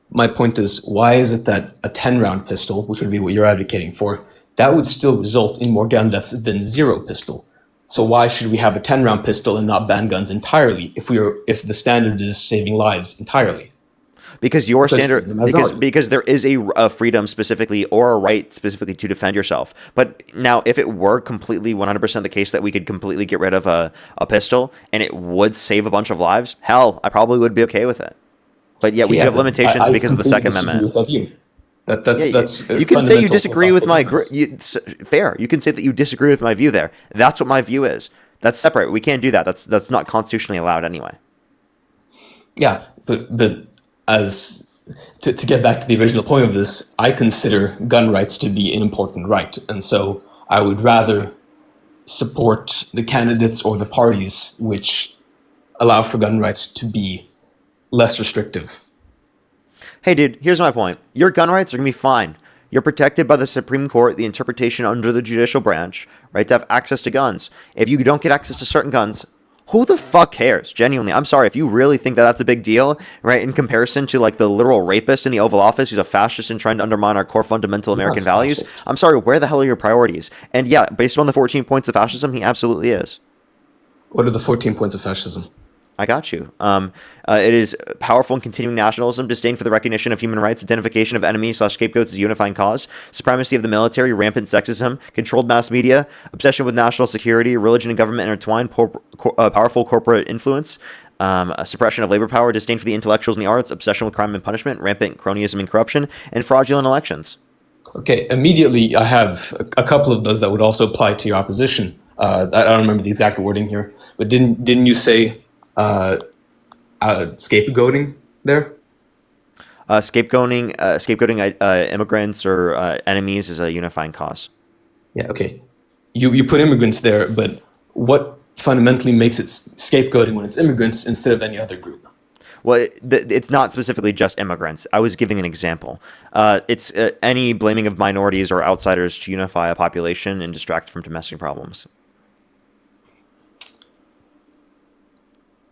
My point is, why is it that a 10-round pistol, which would be what you're advocating for, that would still result in more gun deaths than zero pistol? So why should we have a 10-round pistol and not ban guns entirely if the standard is saving lives entirely? Because your Because standard, freedom has value. because there is a freedom specifically or a right specifically to defend yourself. But now, if it were completely 100% the case that we could completely get rid of a pistol and it would save a bunch of lives, hell, I probably would be okay with it. But yet we Yeah, have but limitations I because of the completely Second disagree Amendment. with that view. That's You can say you fundamental disagree with my philosophical fair. You can say that you disagree with my view there. That's what my view is. That's separate. We can't do that. That's not constitutionally allowed anyway. Yeah, but as to get back to the original point of this, I consider gun rights to be an important right, and so I would rather support the candidates or the parties which allow for gun rights to be less restrictive. Hey, dude, here's my point. Your gun rights are going to be fine. You're protected by the Supreme Court, the interpretation under the judicial branch, right, to have access to guns. If you don't get access to certain guns, who the fuck cares? Genuinely, I'm sorry. If you really think that that's a big deal, right, in comparison to like the literal rapist in the Oval Office who's a fascist and trying to undermine our core fundamental American values, fascist. I'm sorry, where the hell are your priorities? And yeah, based on the 14 points of fascism, he absolutely is. What are the 14 points of fascism? I got you. It is powerful and continuing nationalism, disdain for the recognition of human rights, identification of enemies / scapegoats as a unifying cause, supremacy of the military, rampant sexism, controlled mass media, obsession with national security, religion and government intertwined, powerful corporate influence, a suppression of labor power, disdain for the intellectuals and the arts, obsession with crime and punishment, rampant cronyism and corruption, and fraudulent elections. Okay, immediately I have a couple of those that would also apply to your opposition. I don't remember the exact wording here, but didn't you say scapegoating there? Scapegoating immigrants or enemies is a unifying cause. Yeah, okay. You put immigrants there, but what fundamentally makes it scapegoating when it's immigrants instead of any other group? Well, it's not specifically just immigrants. I was giving an example. It's any blaming of minorities or outsiders to unify a population and distract from domestic problems.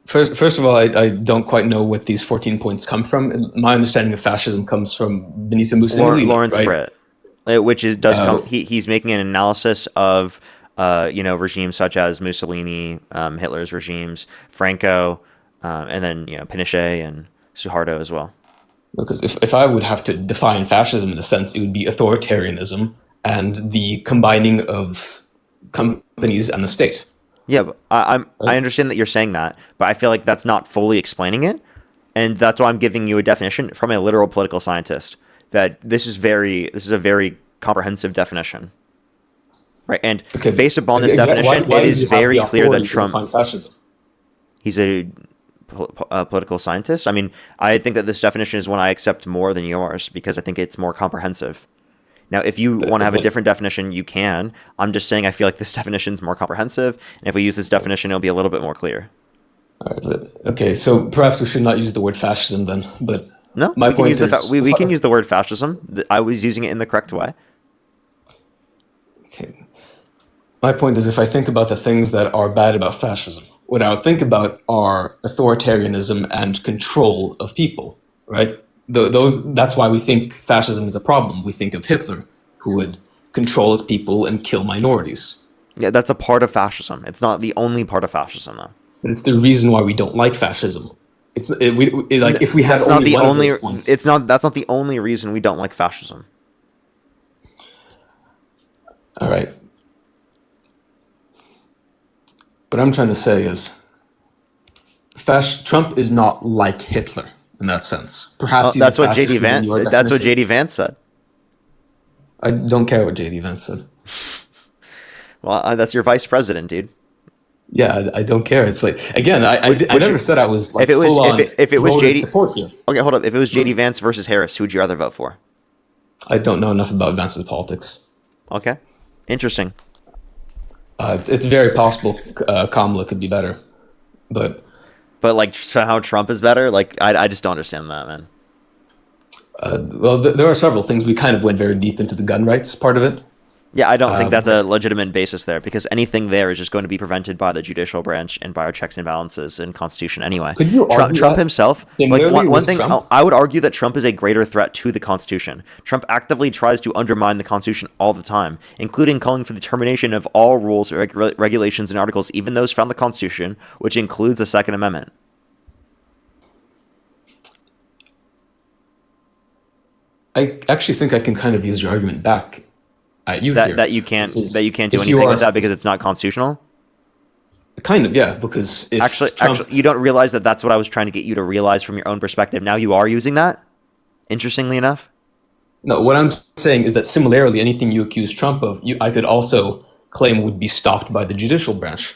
First of all, I don't quite know what these 14 points come from. My understanding of fascism comes from Benito Mussolini, Lawrence right? Britt, which does come. He's making an analysis of regimes such as Mussolini, Hitler's regimes, Franco, and then Pinochet and Suharto as well. Because if I would have to define fascism in a sense, it would be authoritarianism and the combining of companies and the state. Yeah, but I understand that you're saying that, but I feel like that's not fully explaining it, and that's why I'm giving you a definition from a literal political scientist. That this is a very comprehensive definition, right? And based upon this definition, why it is very clear that Trump. Define fascism? He's a political scientist. I mean, I think that this definition is one I accept more than yours because I think it's more comprehensive. Now, if you want to have a different definition, you can. I'm just saying I feel like this definition is more comprehensive, and if we use this definition, it'll be a little bit more clear. All right, okay, so perhaps we should not use the word fascism then. But no, my point is, we can use the word fascism. I was using it in the correct way. Okay, my point is, if I think about the things that are bad about fascism, what I would think about are authoritarianism and control of people, right? That's why we think fascism is a problem. We think of Hitler, who would control his people and kill minorities. Yeah, that's a part of fascism. It's not the only part of fascism, though. But it's the reason why we don't like fascism. If we had only one of those points. That's not the only reason we don't like fascism. All right. What I'm trying to say is, Trump is not like Hitler. In that sense, perhaps that's what JD Vance. That's what JD Vance said. I don't care what JD Vance said. Well, that's your vice president, dude. Yeah, I don't care. It's like again, I never said I was like if it was JD support here. Okay, hold up. If it was JD Vance versus Harris, who would you rather vote for? I don't know enough about Vance's politics. Okay, interesting. It's very possible Kamala could be better, but like somehow Trump is better. Like I just don't understand that, man. Well, there are several things. We kind of went very deep into the gun rights part of it. Yeah, I don't think that's a legitimate basis there because anything there is just going to be prevented by the judicial branch and by our checks and balances and Constitution anyway. Could you argue Trump himself, like one thing, Trump? I would argue that Trump is a greater threat to the Constitution. Trump actively tries to undermine the Constitution all the time, including calling for the termination of all rules, regulations, and articles, even those found in the Constitution, which includes the Second Amendment. I actually think I can kind of use your argument back at you here. That you can't do anything with that because it's not constitutional. Kind of, yeah. Because if actually, you don't realize that that's what I was trying to get you to realize from your own perspective. Now you are using that. Interestingly enough. No, what I'm saying is that similarly, anything you accuse Trump of, I could also claim would be stopped by the judicial branch.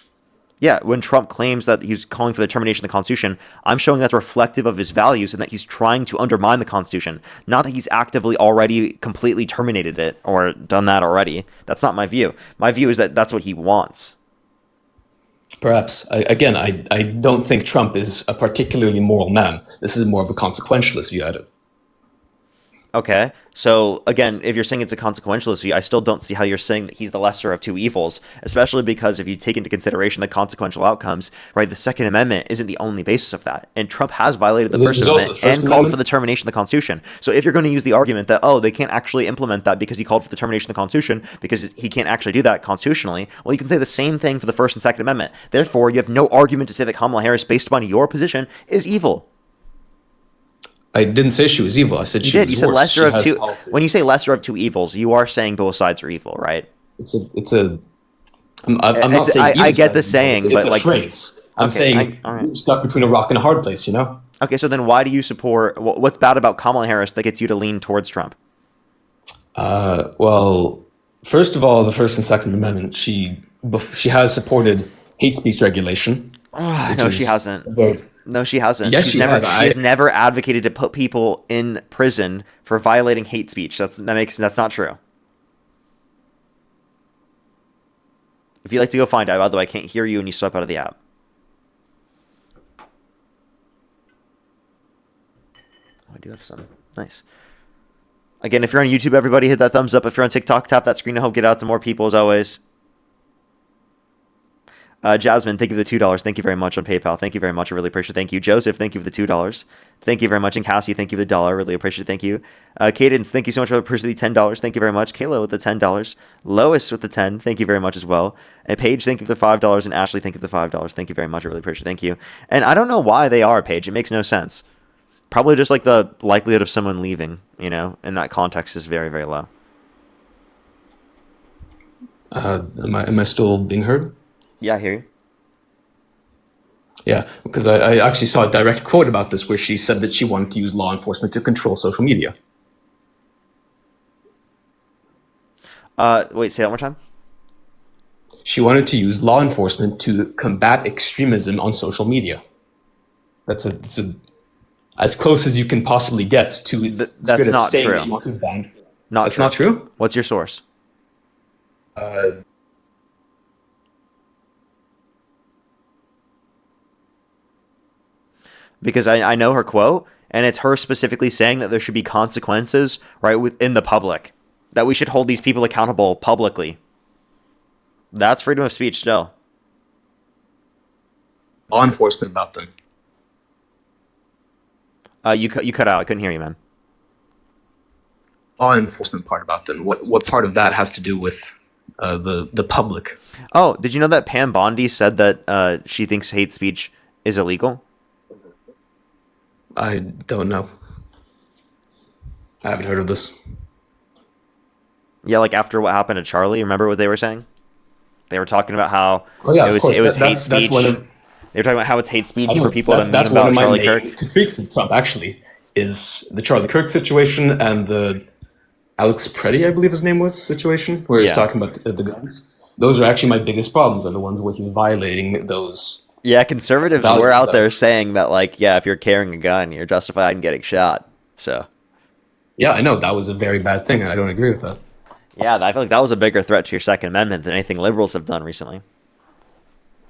Yeah, when Trump claims that he's calling for the termination of the Constitution, I'm showing that's reflective of his values and that he's trying to undermine the Constitution, not that he's actively already completely terminated it or done that already. That's not my view. My view is that that's what he wants. Perhaps. I don't think Trump is a particularly moral man. This is more of a consequentialist view at it. Okay. So again, if you're saying it's a consequential issue, I still don't see how you're saying that he's the lesser of two evils, especially because if you take into consideration the consequential outcomes, right, the Second Amendment isn't the only basis of that. And Trump has violated the First There's also Amendment the First and called for Amendment. the termination of the Constitution. So if you're going to use the argument that, oh, they can't actually implement that because he called for the termination of the Constitution because he can't actually do that constitutionally, well, you can say the same thing for the First and Second Amendment. Therefore, you have no argument to say that Kamala Harris, based upon your position, is evil. I didn't say she was evil. I said You she did. was You said worse. lesser She of has two. policies. When you say lesser of two evils, you are saying both sides are evil, right? I'm not saying I either get side the is evil. saying, It's but a like, phrase. I'm okay, saying all right. you're stuck between a rock and a hard place, you know? Okay, so then why do you support? What's bad about Kamala Harris that gets you to lean towards Trump? Well, first of all, the First and Second Amendment, she has supported hate speech regulation. which No, is she hasn't. very- No, she hasn't. Yes, She's she never. has. She has never advocated to put people in prison for violating hate speech. That's not true. If you'd like to go find out, by the way, I can't hear you and you swipe out of the app. Oh, I do have some. Nice. Again, if you're on YouTube, everybody hit that thumbs up. If you're on TikTok, tap that screen to help get out to more people as always. Jasmine, thank you for the $2. Thank you very much on PayPal. Thank you very much. I really appreciate it. Thank you. Joseph, thank you for the $2. Thank you very much. And Cassie, thank you for the $1. Really appreciate it. Thank you. Cadence, thank you so much. I appreciate the $10. Thank you very much. Kayla with the $10. Lois with the 10. Thank you very much as well. And Paige, thank you for the $5. And Ashley, thank you for the $5. Thank you very much. I really appreciate it. Thank you. And I don't know why they are, Paige. It makes no sense. Probably just like the likelihood of someone leaving, in that context is very, very low. Am I still being heard? Yeah, I hear you. Yeah, because I actually saw a direct quote about this where she said that she wanted to use law enforcement to control social media. Wait, say that one more time. She wanted to use law enforcement to combat extremism on social media. It's as close as you can possibly get to That's not saying true. that you want to ban. Not That's true. not true? What's your source? Because I know her quote, and it's her specifically saying that there should be consequences, right, within the public. That we should hold these people accountable publicly. That's freedom of speech still. Law enforcement about them. You cut out. I couldn't hear you, man. Law enforcement part about them. What part of that has to do with the public? Oh, did you know that Pam Bondi said that she thinks hate speech is illegal? I don't know. I haven't heard of this. Yeah, like after what happened to Charlie, remember what they were saying? They were talking about how Oh yeah, it of was course. hate That's speech. one of They were talking about how it's hate speech I know, for people to meme that's one about of my Charlie main Kirk. critiques of Trump. Actually, is the Charlie Kirk situation and the Alex Preddy, I believe his name was, situation where he's Yeah. talking about the guns. Those are actually my biggest problems. Are the ones where he's violating those. Yeah, conservatives Values were out that- there saying that, like, yeah, if you're carrying a gun, you're justified in getting shot. So, Yeah, I know that was a very bad thing, and I don't agree with that. yeah, I feel like that was a bigger threat to your Second Amendment than anything liberals have done recently.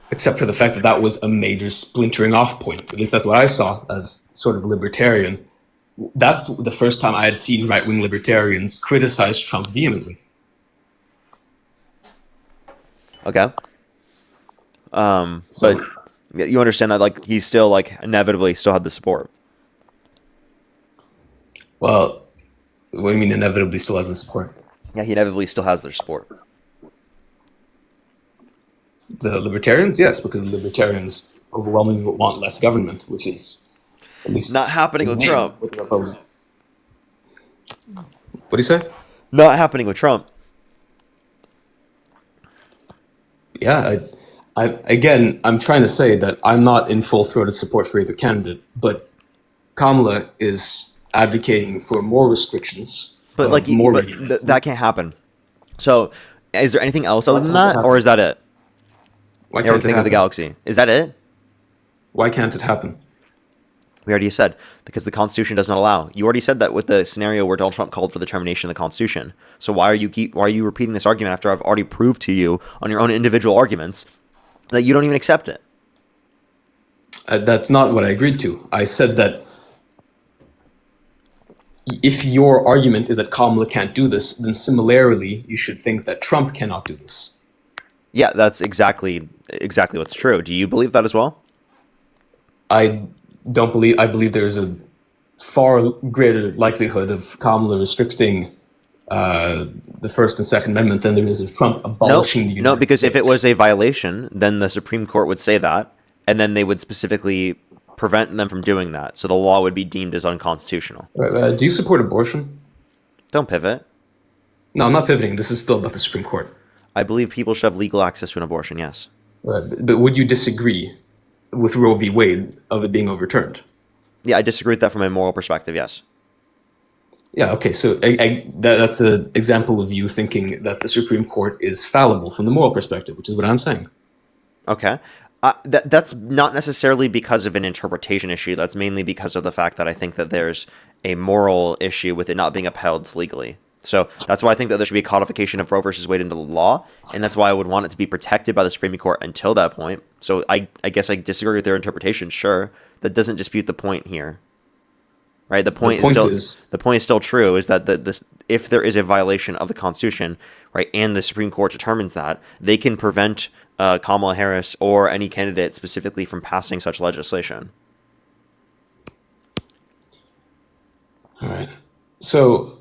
Except for the fact that that was a major splintering off point. At least that's what I saw as sort of libertarian. That's the first time I had seen right-wing libertarians criticize Trump vehemently. Okay. So- But you understand that, like, he still, like, inevitably still had the support. Well, what do you mean inevitably still has the support? Yeah, he inevitably still has their support. The libertarians, yes, because the libertarians overwhelmingly want less government, which is at least Not happening with in name Trump. with the Republicans. What do you say? Not happening with Trump. Yeah, again, I'm trying to say that I'm not in full-throated support for either candidate, but Kamala is advocating for more restrictions. But, of like, more but regulation. that can't happen. So, is there anything else other than can't it that, or is that it? Why can't it Everything of the happen? galaxy. Is that it? Why can't it happen? We already said, because the Constitution does not allow. You already said that with the scenario where Donald Trump called for the termination of the Constitution. So why are you repeating this argument after I've already proved to you on your own individual arguments that you don't even accept it? That's not what I agreed to. I said that if your argument is that Kamala can't do this, then similarly, you should think that Trump cannot do this. Yeah, that's exactly what's true. Do you believe that as well? I believe there's a far greater likelihood of Kamala restricting the First and Second Amendment than there is of Trump abolishing the United No, because States. if it was a violation, then the Supreme Court would say that, and then they would specifically prevent them from doing that. So the law would be deemed as unconstitutional. Do you support abortion? Don't pivot. No, I'm not pivoting. This is still about the Supreme Court. I believe people should have legal access to an abortion, yes. But would you disagree with Roe v. Wade of it being overturned? Yeah, I disagree with that from a moral perspective, yes. Yeah, okay, so that's an example of you thinking that the Supreme Court is fallible from the moral perspective, which is what I'm saying. Okay. That's not necessarily because of an interpretation issue. That's mainly because of the fact that I think that there's a moral issue with it not being upheld legally. So that's why I think that there should be a codification of Roe versus Wade into the law, and that's why I would want it to be protected by the Supreme Court until that point. So I guess I disagree with their interpretation, sure. That doesn't dispute the point here. Right? The point is still true, is that if there is a violation of the Constitution, right, and the Supreme Court determines that, they can prevent Kamala Harris or any candidate specifically from passing such legislation. All right. So,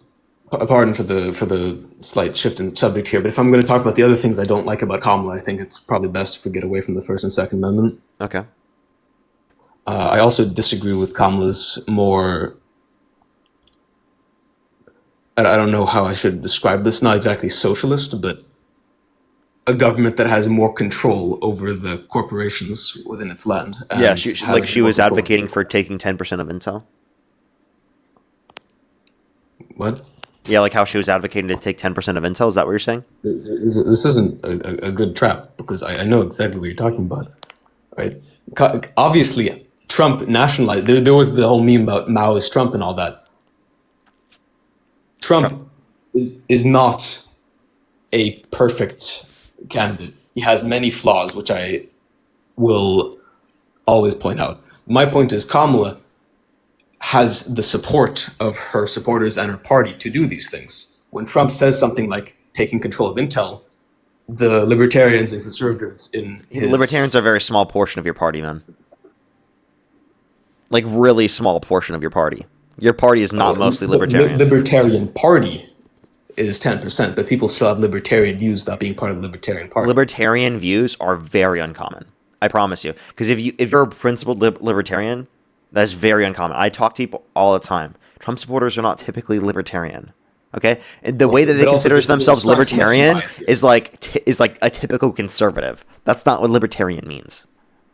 pardon for the slight shift in subject here, but if I'm going to talk about the other things I don't like about Kamala, I think it's probably best if we get away from the First and Second Amendment. Okay. I also disagree with Kamala's more... I don't know how I should describe this, not exactly socialist, but a government that has more control over the corporations within its land. Yeah, she was advocating for taking 10% of Intel. What? Yeah, like how she was advocating to take 10% of Intel. Is that what you're saying? This isn't a good trap, because I know exactly what you're talking about, right? Obviously, Trump nationalized. There was the whole meme about Maoist Trump and all that. Trump is not a perfect candidate. He has many flaws, which I will always point out. My point is Kamala has the support of her supporters and her party to do these things. When Trump says something like taking control of Intel, the libertarians and conservatives in his... Libertarians are a very small portion of your party, man. Like, really small portion of your party. Your party is not mostly libertarian. The Libertarian Party is 10%, but people still have libertarian views without being part of the Libertarian Party. Libertarian views are very uncommon. I promise you. Because if you're a principled libertarian, that's very uncommon. I talk to people all the time. Trump supporters are not typically libertarian. Okay? And the way that they consider themselves libertarian is like a typical conservative. That's not what libertarian means.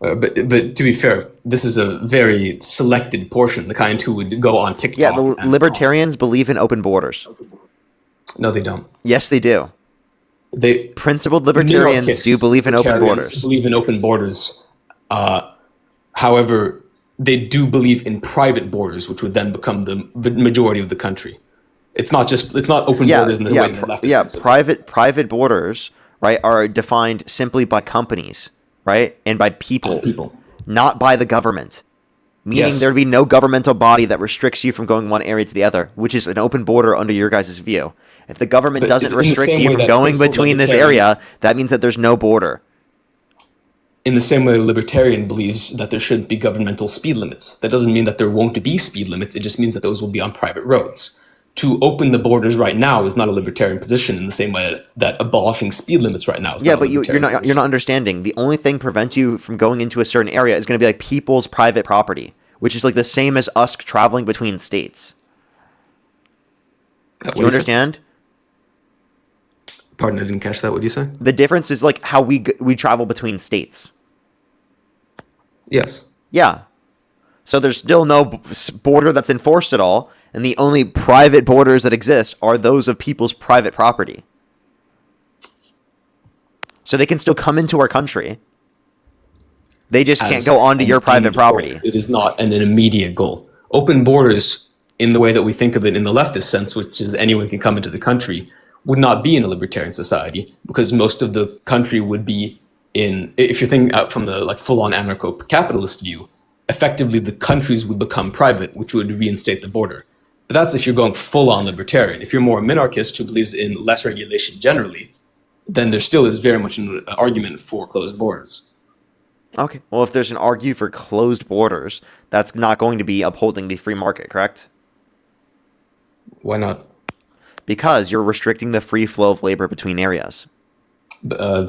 But to be fair, this is a very selected portion, the kind who would go on TikTok. Yeah, the libertarians believe in open borders. No, they don't. Yes, they do. Principled libertarians do believe in open borders. Believe in open borders. However, they do believe in private borders, which would then become the majority of the country. It's not open borders in the way the left is. Private borders, right, are defined simply by companies. Right? And by people, not by the government. Meaning there'd be no governmental body that restricts you from going one area to the other, which is an open border under your guys' view. If the government doesn't restrict you from going between this area, that means that there's no border. In the same way a libertarian believes that there shouldn't be governmental speed limits. That doesn't mean that there won't be speed limits, it just means that those will be on private roads. To open the borders right now is not a libertarian position in the same way that abolishing speed limits right now is not a libertarian position. You're not understanding. The only thing prevents you from going into a certain area is going to be like people's private property, which is like the same as us traveling between states. Do you understand? Pardon, I didn't catch that. What did you say? The difference is like how we travel between states. Yes. Yeah. So there's still no border that's enforced at all. And the only private borders that exist are those of people's private property. So they can still come into our country. They just can't go onto your private property. It is not an immediate goal. Open borders, in the way that we think of it in the leftist sense, which is anyone can come into the country, would not be in a libertarian society, because most of the country would be in, if you're thinking out from the like full-on anarcho-capitalist view, effectively the countries would become private, which would reinstate the border. But that's if you're going full-on libertarian. If you're more a minarchist who believes in less regulation generally, then there still is very much an argument for closed borders. Okay. Well, if there's an argue for closed borders, that's not going to be upholding the free market, correct? Why not? Because you're restricting the free flow of labor between areas.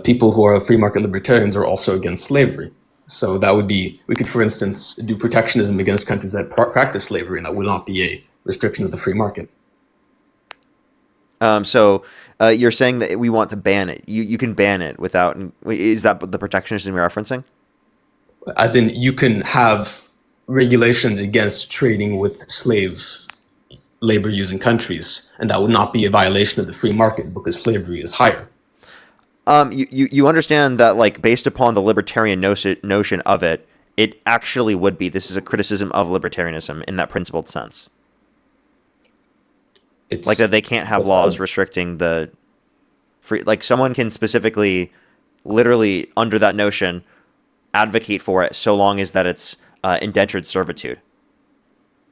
People who are free market libertarians are also against slavery. So that would be, we could, for instance, do protectionism against countries that practice slavery, and that would not be a restriction of the free market. So you're saying that we want to ban it. You can ban it without... Is that the protectionism you're referencing? As in, you can have regulations against trading with slave labor-using countries, and that would not be a violation of the free market because slavery is higher. You understand that, like, based upon the libertarian notion of it, it actually would be. This is a criticism of libertarianism in that principled sense. It's like that they can't have laws restricting the free. Like, someone can specifically, literally, under that notion, advocate for it so long as that it's indentured servitude,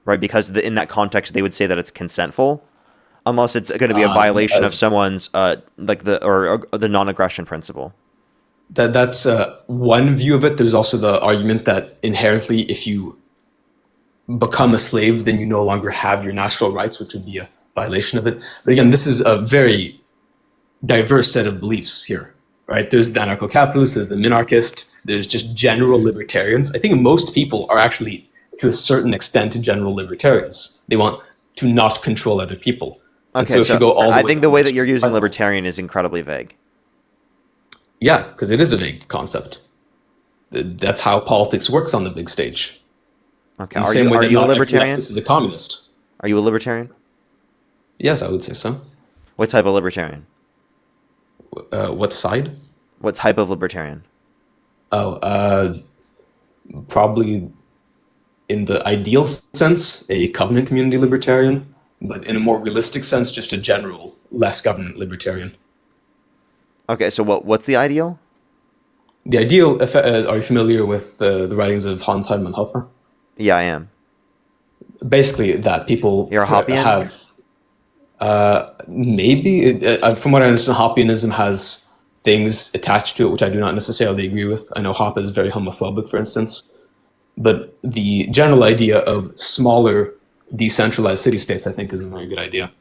right? Because in that context, they would say that it's consentful. Unless it's going to be a violation of someone's like the non-aggression principle. That's one view of it. There's also the argument that inherently, if you become a slave, then you no longer have your natural rights, which would be a violation of it. But again, this is a very diverse set of beliefs here, right? There's the anarcho-capitalist, there's the minarchist, there's just general libertarians. I think most people are actually, to a certain extent, general libertarians. They want to not control other people. Okay, so if you go all I think the way that you're using libertarian is incredibly vague. Yeah, because it is a vague concept. That's how politics works on the big stage. Okay, are you a libertarian? This is a communist. Are you a libertarian? Yes, I would say so. What type of libertarian? What side? What type of libertarian? Oh, probably in the ideal sense, a covenant community libertarian. But in a more realistic sense, just a general, less government libertarian. Okay, so what's the ideal? The ideal, are you familiar with the writings of Hans Hermann Hoppe? Yeah, I am. Basically, that people You're a Hoppian? Have, maybe, from what I understand, Hoppianism has things attached to it which I do not necessarily agree with. I know Hoppe is very homophobic, for instance. But the general idea of smaller, decentralized city-states, I think, is a very good idea.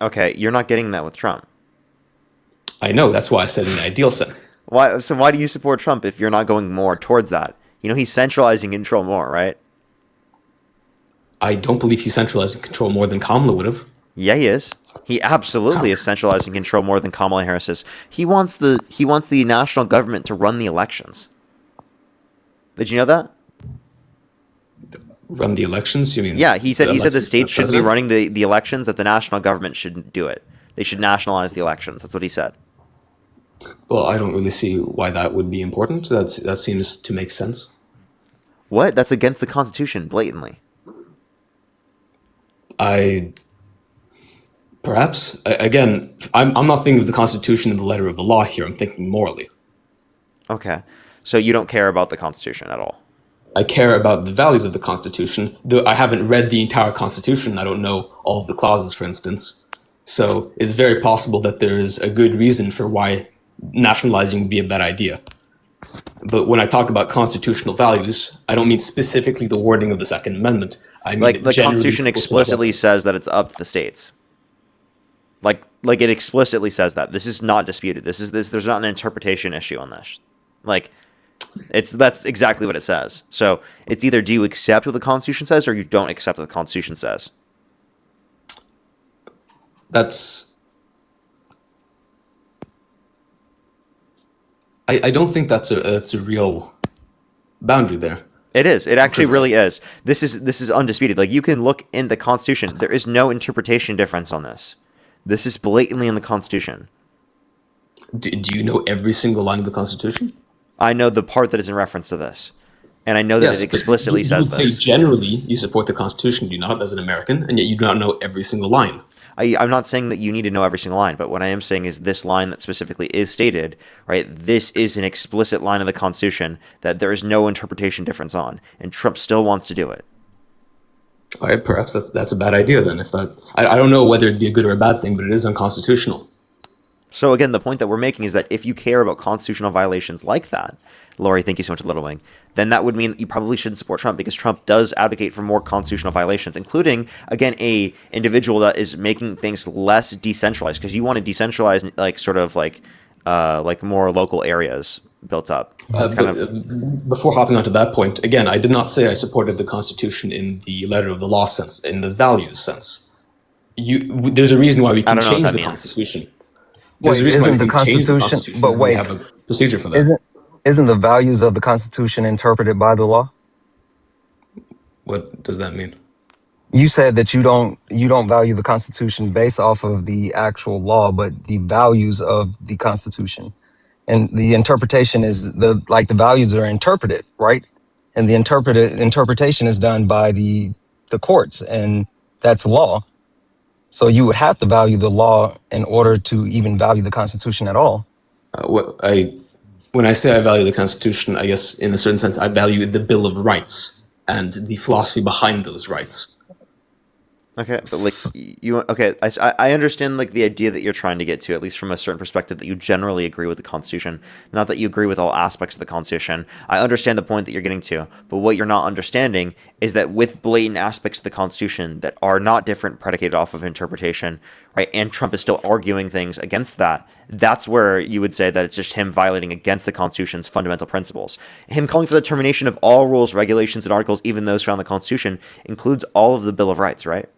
Okay, you're not getting that with Trump. I know, that's why I said in the ideal sense. Why do you support Trump if you're not going more towards that? You know, he's centralizing control more, right? I don't believe he's centralizing control more than Kamala would have. Yeah, he is. He absolutely is centralizing control more than Kamala Harris is. He wants the national government to run the elections. Did you know that? Run the elections? You mean? Yeah, he said the states should be running the elections, that the national government shouldn't do it. They should nationalize the elections. That's what he said. Well, I don't really see why that would be important. That seems to make sense. What? That's against the Constitution, blatantly. Perhaps. Again, I'm not thinking of the Constitution in the letter of the law here. I'm thinking morally. Okay. So you don't care about the Constitution at all? I care about the values of the Constitution. Though I haven't read the entire Constitution. I don't know all of the clauses, for instance. So it's very possible that there is a good reason for why nationalizing would be a bad idea. But when I talk about constitutional values, I don't mean specifically the wording of the Second Amendment. I mean like the Constitution explicitly says that it's up to the states. Like it explicitly says that. This is not disputed. There's not an interpretation issue on this. Like, that's exactly what it says. So it's either do you accept what the Constitution says or you don't accept what the Constitution says. I don't think that's a real boundary there. It is. It actually really is. This is undisputed. Like, you can look in the Constitution. There is no interpretation difference on this. This is blatantly in the Constitution. Do you know every single line of the Constitution? I know the part that is in reference to this. And I know that it explicitly says this. You would say generally you support the Constitution, do you not, as an American, and yet you do not know every single line. I'm not saying that you need to know every single line, but what I am saying is this line that specifically is stated, right? This is an explicit line of the Constitution that there is no interpretation difference on, and Trump still wants to do it. All right, perhaps that's a bad idea then. If that, I don't know whether it'd be a good or a bad thing, but it is unconstitutional. So again, the point that we're making is that if you care about constitutional violations like that, Lori, thank you so much, Little Wing, then that would mean that you probably shouldn't support Trump, because Trump does advocate for more constitutional violations, including, again, a individual that is making things less decentralized, because you want to decentralize like more local areas built up. That's Before hopping onto that point, again, I did not say I supported the Constitution in the letter of the law sense, in the values sense. There's a reason why we can change the Constitution. There's a reason why we can change the Constitution, but wait, we have a procedure for that. Isn't the values of the Constitution interpreted by the law? What does that mean? You said that you don't value the Constitution based off of the actual law, but the values of the Constitution. And the interpretation is the values are interpreted, right? And the interpretation is done by the courts, and that's law. So you would have to value the law in order to even value the Constitution at all. When I say I value the Constitution, I guess in a certain sense I value the Bill of Rights and the philosophy behind those rights. Okay, but I understand like the idea that you're trying to get to, at least from a certain perspective, that you generally agree with the Constitution. Not that you agree with all aspects of the Constitution. I understand the point that you're getting to, but what you're not understanding is that with blatant aspects of the Constitution that are not different, predicated off of interpretation, right? And Trump is still arguing things against that. That's where you would say that it's just him violating against the Constitution's fundamental principles. Him calling for the termination of all rules, regulations, and articles, even those found in the Constitution, includes all of the Bill of Rights, right?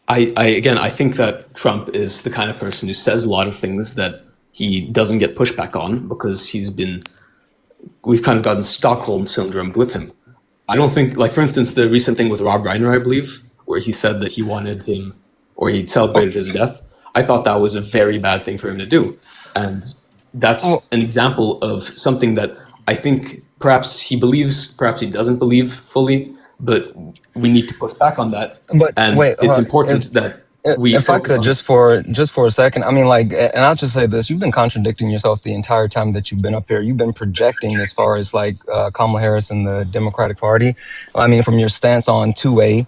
I think that Trump is the kind of person who says a lot of things that he doesn't get pushback on because we've kind of gotten Stockholm syndrome with him. I don't think, like, for instance, the recent thing with Rob Reiner, I believe, where he said that he wanted him, or he celebrated his death. I thought that was a very bad thing for him to do. And that's an example of something that I think perhaps he believes, perhaps he doesn't believe fully, but we need to push back on that. But and wait, it's important that we if I could just for a second, I mean, like, and I'll just say this: you've been contradicting yourself the entire time that you've been up here. You've been projecting as far as like Kamala Harris and the Democratic Party. I mean, from your stance on 2A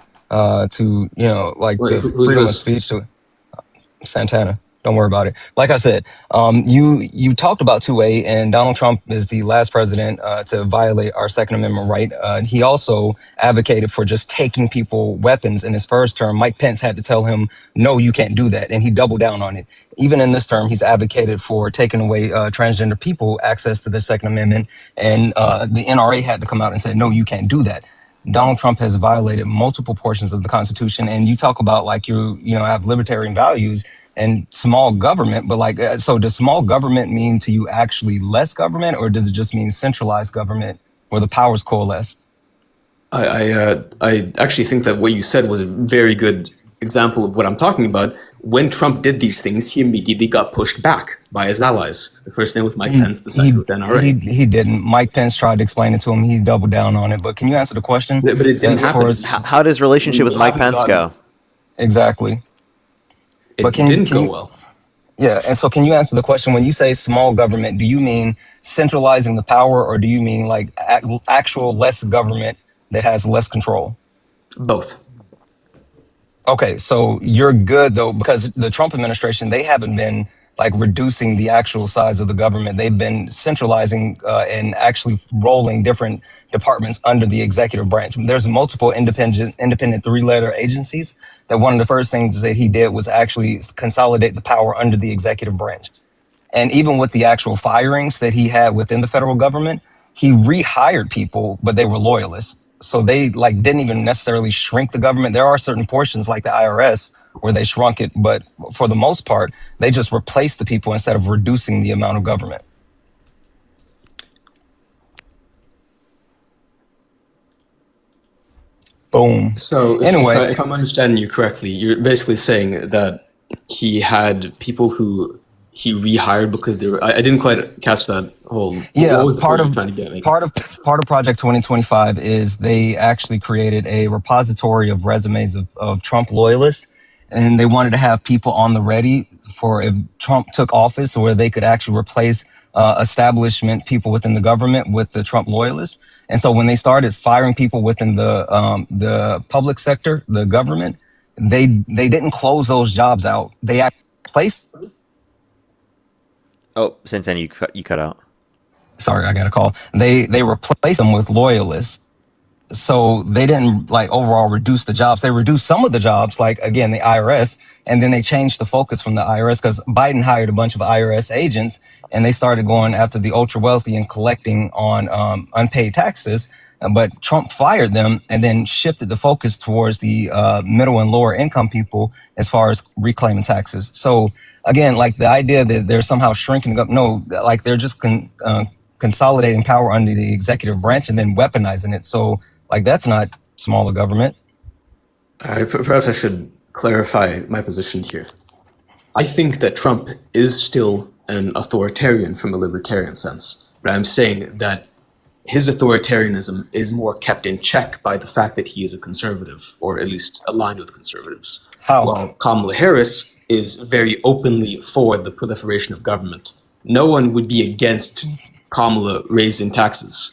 to the freedom of speech to Santana. Don't worry about it. Like I said, you talked about 2A, and Donald Trump is the last president to violate our Second Amendment right. He also advocated for just taking people weapons in his first term. Mike Pence had to tell him, no, you can't do that. And he doubled down on it. Even in this term, he's advocated for taking away transgender people access to the Second Amendment. And the NRA had to come out and say, no, you can't do that. Donald Trump has violated multiple portions of the Constitution. And you talk about like you have libertarian values and small government, but like, so does small government mean to you actually less government, or does it just mean centralized government where the powers coalesce? I actually think that what you said was a very good example of what I'm talking about. When Trump did these things, he immediately got pushed back by his allies. The first thing with Mike Pence, the second with NRA. He didn't. Mike Pence tried to explain it to him. He doubled down on it. But can you answer the question? But it didn't happen. How does relationship with Mike Pence go? Exactly. It didn't go well. Yeah, and so can you answer the question, when you say small government, do you mean centralizing the power, or do you mean like actual less government that has less control? Both. Okay, so you're good though, because the Trump administration, they haven't been like reducing the actual size of the government. They've been centralizing and actually rolling different departments under the executive branch. There's multiple independent 3-letter agencies that one of the first things that he did was actually consolidate the power under the executive branch. And even with the actual firings that he had within the federal government, he rehired people, but they were loyalists. So they like didn't even necessarily shrink the government. There are certain portions like the IRS where they shrunk it, but for the most part, they just replaced the people instead of reducing the amount of government. Boom. So anyway, if I'm understanding you correctly, you're basically saying that he had people who he rehired because they were. I didn't quite catch that whole. Yeah, what was the part point of you're trying to get? part of Project 2025 is they actually created a repository of resumes of Trump loyalists, and they wanted to have people on the ready for if Trump took office, where they could actually replace establishment people within the government with the Trump loyalists. And so when they started firing people within the public sector, the government, they didn't close those jobs out. They actually placed. Oh, Santana, you cut out. Sorry, I got a call. They replaced them with loyalists. So they didn't like overall reduce the jobs. They reduced some of the jobs, like again, the IRS, and then they changed the focus from the IRS because Biden hired a bunch of IRS agents and they started going after the ultra wealthy and collecting on unpaid taxes. But Trump fired them and then shifted the focus towards the middle and lower income people as far as reclaiming taxes. So again, like the idea that they're somehow shrinking up, no, like they're just consolidating power under the executive branch and then weaponizing it. So like that's not smaller government. Perhaps I should clarify my position here. I think that Trump is still an authoritarian from a libertarian sense, but I'm saying that his authoritarianism is more kept in check by the fact that he is a conservative, or at least aligned with conservatives. How? While Kamala Harris is very openly for the proliferation of government. No one would be against Kamala raising taxes.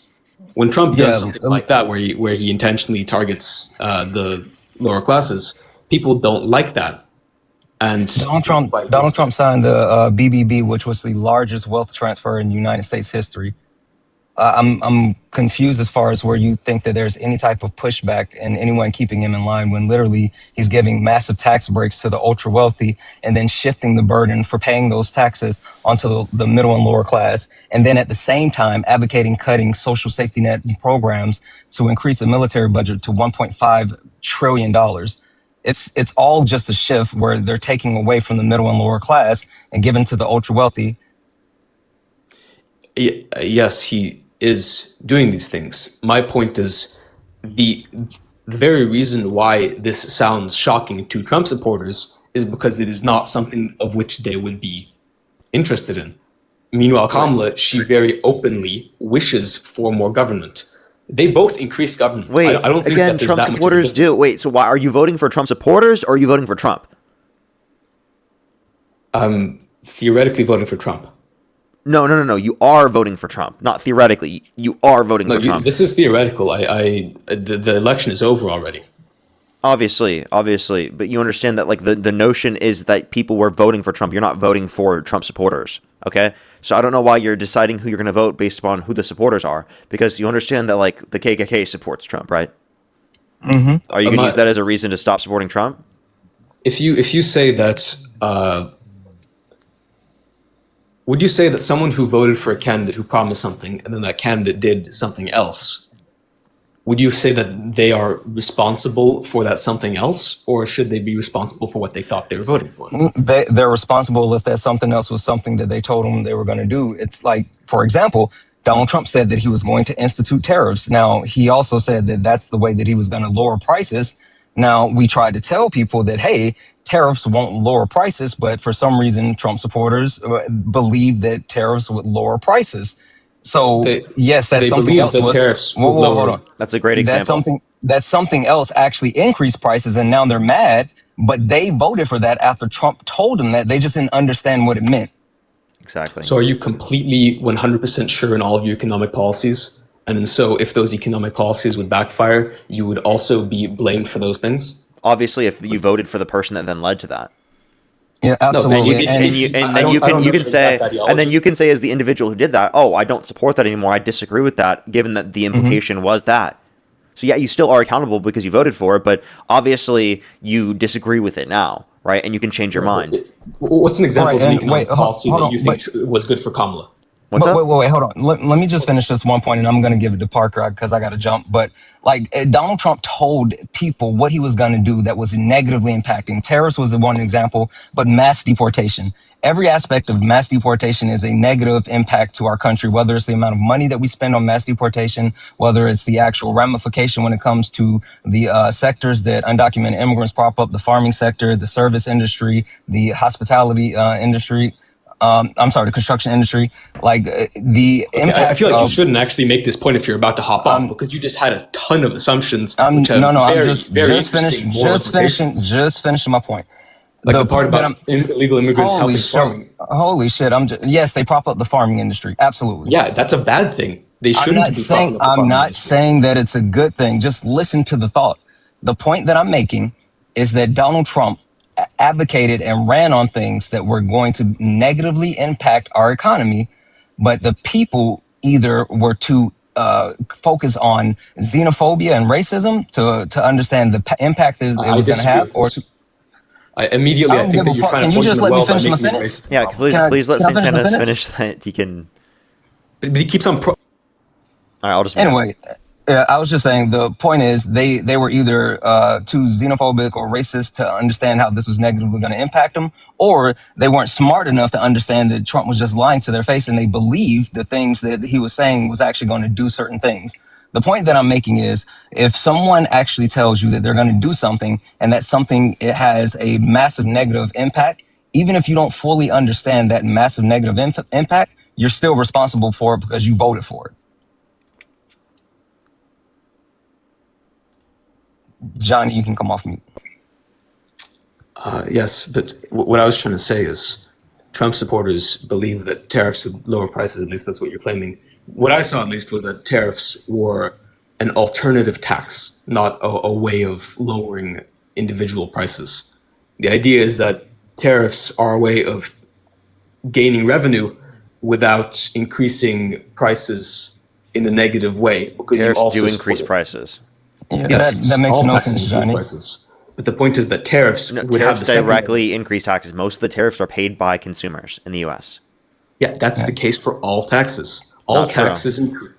When Trump does something like that, where he intentionally targets the lower classes, people don't like that. And Donald Trump signed the BBB, which was the largest wealth transfer in United States history. I'm confused as far as where you think that there's any type of pushback and anyone keeping him in line when literally he's giving massive tax breaks to the ultra wealthy and then shifting the burden for paying those taxes onto the middle and lower class. And then at the same time advocating cutting social safety net programs to increase the military budget to $1.5 trillion. It's all just a shift where they're taking away from the middle and lower class and giving to the ultra wealthy. Yes, he is doing these things. My point is the very reason why this sounds shocking to Trump supporters is because it is not something of which they would be interested in. Meanwhile, Kamala, she very openly wishes for more government. They both increase government. Wait, I don't think again, that there's Trump that much supporters of a difference. do. Wait, so why are you voting for Trump supporters or are you voting for Trump? Theoretically voting for Trump. No. You are voting for Trump. Not theoretically. You are voting for Trump. This is theoretical. The election is over already. Obviously. But you understand that like the notion is that people were voting for Trump. You're not voting for Trump supporters. Okay? So I don't know why you're deciding who you're going to vote based upon who the supporters are. Because you understand that like the KKK supports Trump, right? Mm-hmm. Are you going to use that as a reason to stop supporting Trump? If you say that... would you say that someone who voted for a candidate who promised something and then that candidate did something else, would you say that they are responsible for that something else, or should they be responsible for what they thought they were voting for? They're responsible if that something else was something that they told them they were going to do. It's like, for example, Donald Trump said that he was going to institute tariffs. Now, he also said that that's the way that he was going to lower prices. Now, we tried to tell people that, hey, tariffs won't lower prices, but for some reason, Trump supporters believe that tariffs would lower prices. So yes, that's something else. Tariffs hold on. That's a great example. That's something else actually increased prices, and now they're mad. But they voted for that after Trump told them that. They just didn't understand what it meant. Exactly. So are you completely 100% sure in all of your economic policies? And so if those economic policies would backfire, you would also be blamed for those things? Obviously, if you voted for the person that then led to that. Yeah, absolutely. And then you can say as the individual who did that, oh, I don't support that anymore. I disagree with that, given that the implication was that. So yeah, you still are accountable because you voted for it, but obviously you disagree with it now, right? And you can change your mind. What's an example of an economic policy that you think was good for Kamala? Wait, hold on. Let me just finish this one point, and I'm going to give it to Parker because I got to jump. But like Donald Trump told people what he was going to do that was negatively impacting. Tariffs was the one example, but mass deportation. Every aspect of mass deportation is a negative impact to our country, whether it's the amount of money that we spend on mass deportation, whether it's the actual ramification when it comes to the sectors that undocumented immigrants prop up, the farming sector, the service industry, the hospitality industry. The construction industry, like the impact. I feel like you shouldn't actually make this point if you're about to hop off, because you just had a ton of assumptions. I'm just finishing my point. Like the part point that about illegal immigrants helping farming. holy shit, yes, they prop up the farming industry. Absolutely. Yeah, that's a bad thing. They shouldn't be propping up the I'm farming not industry. saying that it's a good thing. Just listen to the thought. The point that I'm making is that Donald Trump advocated and ran on things that were going to negatively impact our economy, but the people either were too focus on xenophobia and racism to understand the impact that it I was going to disagree have, with or this. Immediately, I don't think give that a you're fuck. trying Can to you poison just the let me well by finish my making it a sentence? racist Yeah, problem. please let Can I finish my Santana sentence? finish that. He can. But he keeps on. All right, I'll just. Anyway, I was just saying the point is they were either too xenophobic or racist to understand how this was negatively going to impact them, or they weren't smart enough to understand that Trump was just lying to their face, and they believed the things that he was saying was actually going to do certain things. The point that I'm making is if someone actually tells you that they're going to do something and that something it has a massive negative impact, even if you don't fully understand that massive negative impact, you're still responsible for it because you voted for it. Johnny, you can come off mute. Yes, but what I was trying to say is Trump supporters believe that tariffs would lower prices. At least that's what you're claiming. What I saw, at least, was that tariffs were an alternative tax, not a way of lowering individual prices. The idea is that tariffs are a way of gaining revenue without increasing prices in a negative way, because you Tariffs also do increase support. prices. Yeah, Yes, that makes all no taxes sense, increase Johnny. prices. But the point is that tariffs No, would have tariffs the second. directly increase taxes. Most of the tariffs are paid by consumers in the U.S. Yeah, that's Yeah. the case for all taxes. All Not true. taxes increase.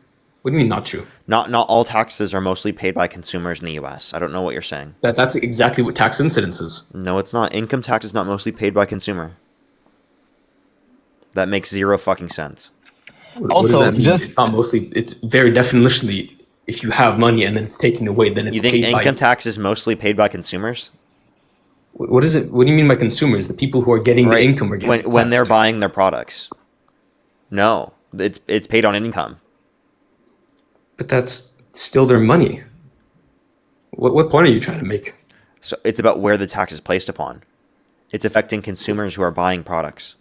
What do you mean not true? Not all taxes are mostly paid by consumers in the U.S. I don't know what you're saying. That's exactly what tax incidence is. No, it's not. Income tax is not mostly paid by consumer. That makes zero fucking sense. What does Also, that mean? It's not mostly. It's very definitionally. If you have money and then it's taken away, then it's You think paid by. income tax is mostly paid by consumers? What is it? What do you mean by consumers? The people who are getting the income are getting when they're taxed. buying their products. No, it's paid on income. But that's still their money. What point are you trying to make? So it's about where the tax is placed upon. It's affecting consumers who are buying products.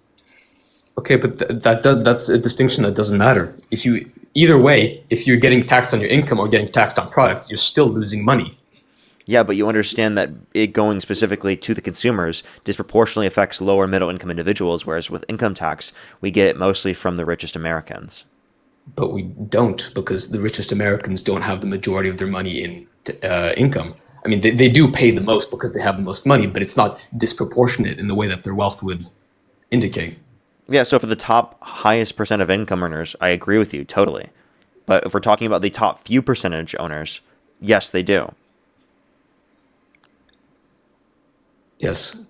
Okay, but that's a distinction that doesn't matter. If you either way, if you're getting taxed on your income or getting taxed on products, you're still losing money. Yeah, but you understand that it going specifically to the consumers disproportionately affects lower middle income individuals, whereas with income tax, we get it mostly from the richest Americans. But we don't, because the richest Americans don't have the majority of their money in income. I mean, they do pay the most because they have the most money, but it's not disproportionate in the way that their wealth would indicate. Yeah, so for the top highest percent of income earners, I agree with you totally. But if we're talking about the top few percentage owners, yes, they do. Yes.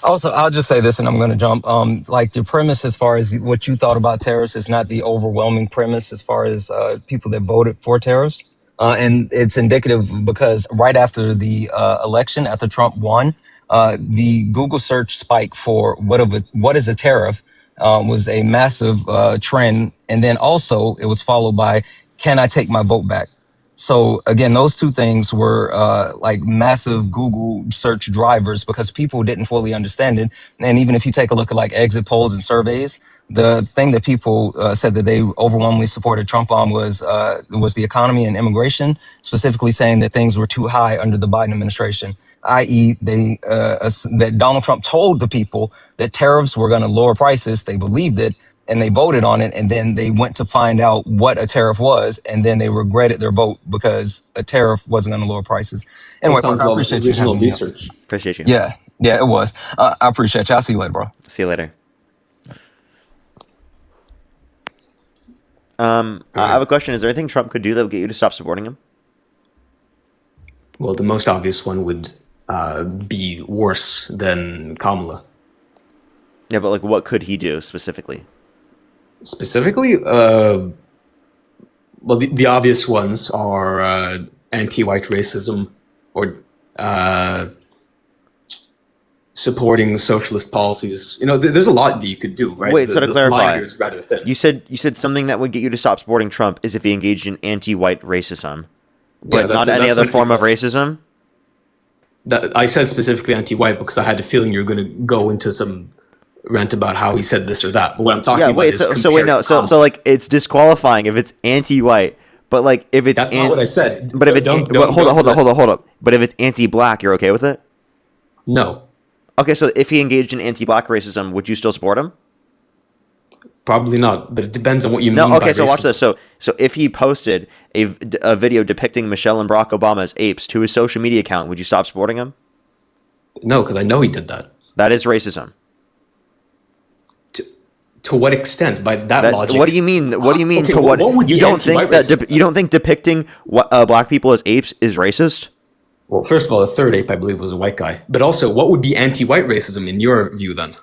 Also, I'll just say this, and I'm going to jump. Like your premise, as far as what you thought about tariffs, is not the overwhelming premise as far as people that voted for tariffs, and it's indicative because right after the election, after Trump won, the Google search spike for what is a tariff was a massive trend, and then also it was followed by "Can I take my vote back?" So again, those two things were like massive Google search drivers because people didn't fully understand it. And even if you take a look at like exit polls and surveys, the thing that people said that they overwhelmingly supported Trump on was the economy and immigration, specifically saying that things were too high under the Biden administration, i.e., that Donald Trump told the people that tariffs were going to lower prices. They believed it, and they voted on it, and then they went to find out what a tariff was, and then they regretted their vote because a tariff wasn't going to lower prices. Anyway, That sounds Parker, I like appreciate you original having me up. research. Appreciate you. Yeah, it was. I appreciate you. I'll see you later, bro. See you later. I have a question. Is there anything Trump could do that would get you to stop supporting him? Well, the most obvious one would be worse than Kamala. Yeah, but like, what could he do specifically? Specifically, well, the obvious ones are anti-white racism or supporting socialist policies. You know, there's a lot that you could do, right? Wait, so to the clarify, line here is rather thin. you said something that would get you to stop supporting Trump is if he engaged in anti-white racism, but Yeah, not any that's other form of something racism. That I said specifically anti-white because I had a feeling you're going to go into some rant about how he said this or that. But what I'm talking Yeah, about wait. is So wait, no. compared to So like it's disqualifying if it's anti-white, but like if it's that's not what I said. but if it's hold up. But if it's anti-black, you're okay with it? No, Okay, so if he engaged in anti-black racism, would you still support him? probably not. But it depends on what you mean. No. Okay, by so watch racism. this. So if he posted a video depicting Michelle and Barack Obama as apes to his social media account, would you stop supporting him? No, because I know he did that. That is racism. To what extent? By that logic. What do you mean? What do you mean Okay, to what? what would You be don't think anti-white that racism? you don't think depicting black people as apes is racist? Well, first of all, the third ape, I believe, was a white guy. But also, what would be anti-white racism in your view then?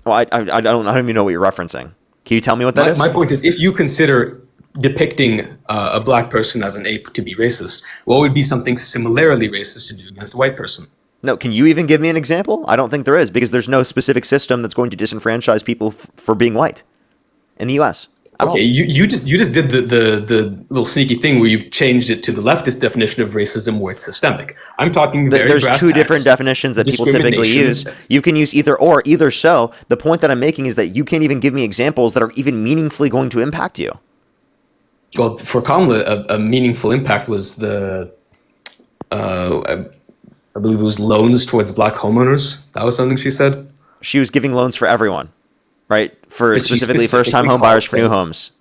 Well, I don't even know what you're referencing. Can you tell me what that is? My point is, if you consider depicting a black person as an ape to be racist, what would be something similarly racist to do against a white person? No, can you even give me an example? I don't think there is, because there's no specific system that's going to disenfranchise people for being white in the U.S. at all. Okay, you just did the little sneaky thing where you changed it to the leftist definition of racism where it's systemic. I'm talking very There's brass two tacks. different definitions that people typically use. You can use either or, either so. The point that I'm making is that you can't even give me examples that are even meaningfully going to impact you. Well, for Kamala, a meaningful impact was I believe it was loans towards black homeowners. That was something she said. She was giving loans for everyone, right? For But she specifically first-time specifically home buyers for called new for- homes.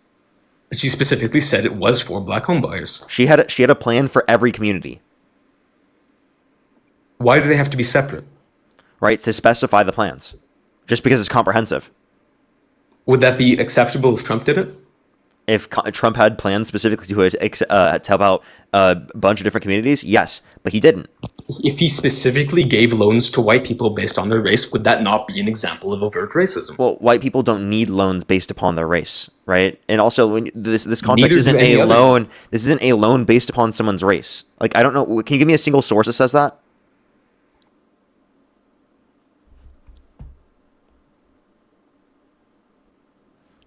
But she specifically said it was for black home buyers. She had a plan for every community, Why do they have to be separate? right? To specify the plans, just because it's comprehensive. Would that be acceptable if Trump did it? If Trump had plans specifically to help out a bunch of different communities, yes, but he didn't. If he specifically gave loans to white people based on their race, would that not be an example of overt racism? Well, white people don't need loans based upon their race, right? And also, when this context Neither isn't do any a other. loan. This isn't a loan based upon someone's race. Like, I don't know. Can you give me a single source that says that?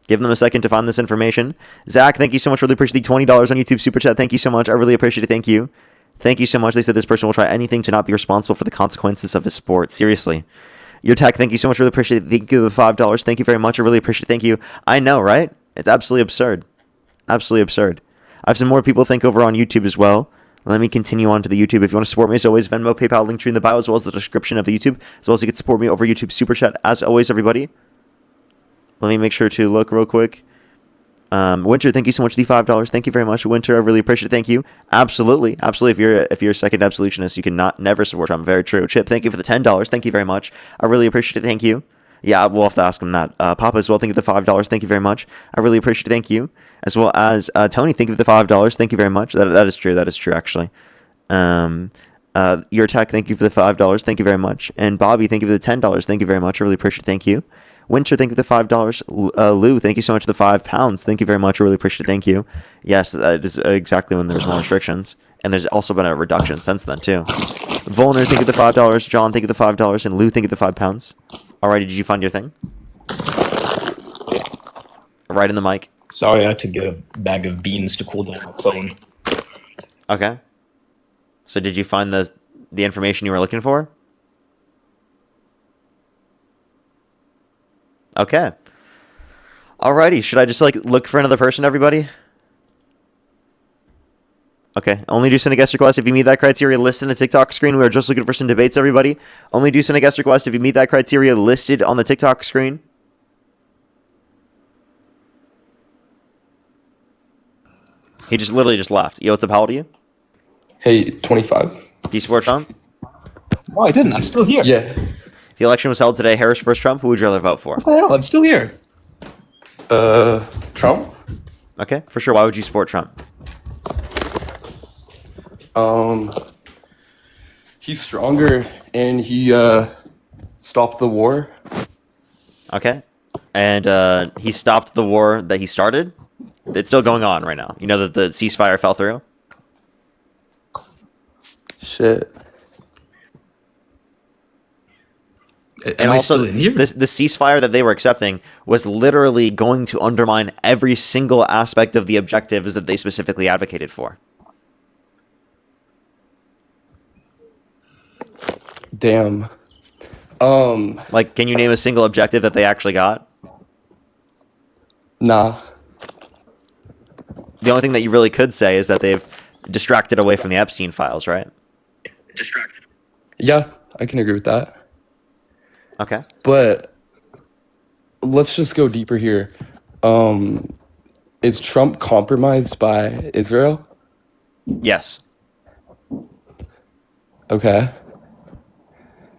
Give them a second to find this information. Zach, thank you so much. Really appreciate the $20 on YouTube Super Chat. Thank you so much. I really appreciate it. Thank you. Thank you so much. They said this person will try anything to not be responsible for the consequences of his sport. Seriously. Your tech, thank you so much. Really appreciate it. Thank you for the $5. Thank you very much. I really appreciate it. Thank you. I know, right? It's absolutely absurd. Absolutely absurd. I have some more people think over on YouTube as well. Let me continue on to the YouTube. If you want to support me, as always, Venmo, PayPal, link tree in the bio, as well as the description of the YouTube. As well as you can support me over YouTube Super Chat. As always, everybody. Let me make sure to look real quick. Winter, thank you so much for the $5. Thank you very much, Winter. I really appreciate it. Thank you. Absolutely. If you're a second absolutionist, you can never support Trump. Very true. Chip, thank you for the $10. Thank you very much. I really appreciate it. Thank you. Yeah, we'll have to ask him that. Papa as well, thank you for the $5. Thank you very much. I really appreciate it. Thank you. As well as Tony, thank you for the $5. Thank you very much. That is true. That is true, actually. Your tech, thank you for the $5. Thank you very much. And Bobby, thank you for the $10. Thank you very much. I really appreciate it. Thank you. Winter, thank you for the $5. Lou, thank you so much for the £5. Thank you very much. I really appreciate it. Thank you. Yes, that is exactly when there's more restrictions. And there's also been a reduction since then, too. Volner, thank you for the $5. John, thank you for the $5. And Lou, thank you for the £5. Alrighty, did you find your thing? Right in the mic. Sorry, I had to get a bag of beans to cool down my phone. Okay. So did you find the information you were looking for? Okay. Alrighty, should I just look for another person, everybody? Okay, only do send a guest request if you meet that criteria listed on the TikTok screen. We are just looking for some debates, everybody. Only do send a guest request if you meet that criteria listed on the TikTok screen. He just literally just left. Yo, what's up? How old are you? Hey, 25. Do you support Trump? No, I didn't. I'm still here. Yeah. If the election was held today, Harris versus Trump, who would you rather vote for? What the hell? I'm still here. Trump? Okay, for sure. Why would you support Trump? He's stronger and he stopped the war. Okay. And he stopped the war that he started? It's still going on right now. You know that the ceasefire fell through? Shit. And also, the ceasefire that they were accepting was literally going to undermine every single aspect of the objectives that they specifically advocated for. Damn. Like, can you name a single objective that they actually got? Nah. The only thing that you really could say is that they've distracted away from the Epstein files, right? Yeah, I can agree with that. Okay. But let's just go deeper here. Is Trump compromised by Israel? Yes. Okay.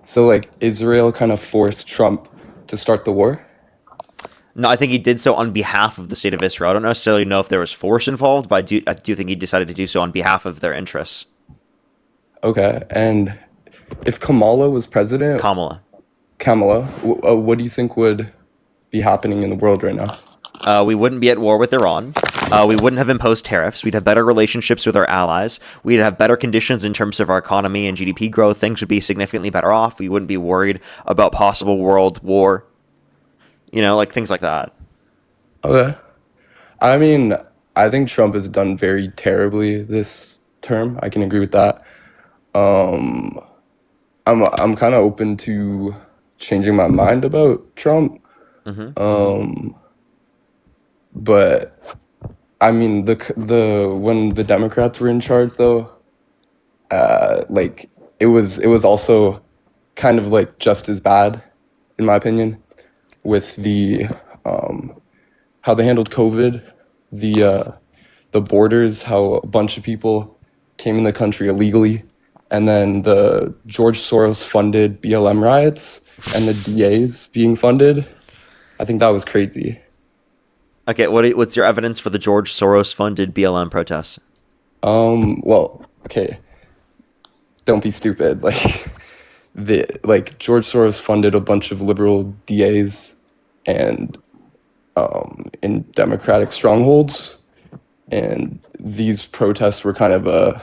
So, like, Israel kind of forced Trump to start the war? No, I think he did so on behalf of the state of Israel. I don't necessarily know if there was force involved, but I do think he decided to do so on behalf of their interests. Okay. And if Kamala was president, Kamala, what do you think would be happening in the world right now? We wouldn't be at war with Iran. We wouldn't have imposed tariffs. We'd have better relationships with our allies. We'd have better conditions in terms of our economy and GDP growth. Things would be significantly better off. We wouldn't be worried about possible world war. You know, like things like that. Okay. I mean, I think Trump has done very terribly this term. I can agree with that. I'm kind of open to changing my mind about Trump. But I mean, the when the Democrats were in charge, though, like it was also kind of like just as bad, in my opinion, with the how they handled COVID, the borders, how a bunch of people came in the country illegally, and then the George Soros funded BLM riots and the DAs being funded. I think that was crazy. Okay, what's your evidence for the George Soros funded BLM protests? Well, okay. Don't be stupid. Like George Soros funded a bunch of liberal DAs and in Democratic strongholds, and these protests were kind of a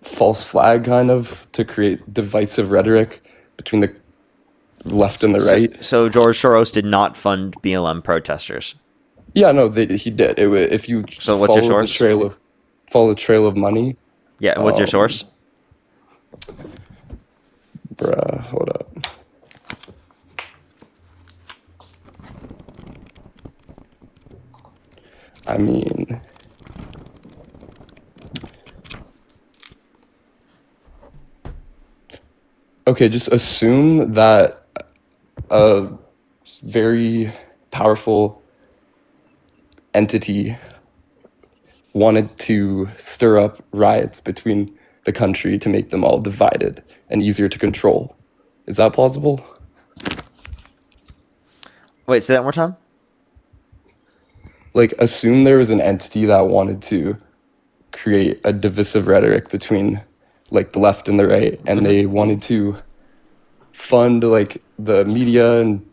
false flag, kind of, to create divisive rhetoric between the left and the right. So George Soros did not fund BLM protesters. Yeah, no, he did. If you So what's your source? Follow the trail of money. Yeah, and what's your source? Bruh, hold up. I mean, okay, just assume that a very powerful entity wanted to stir up riots between the country to make them all divided and easier to control. Is that plausible? Wait, say that one more time? Like, assume there was an entity that wanted to create a divisive rhetoric between, like, the left and the right, and they wanted to fund, like, the media and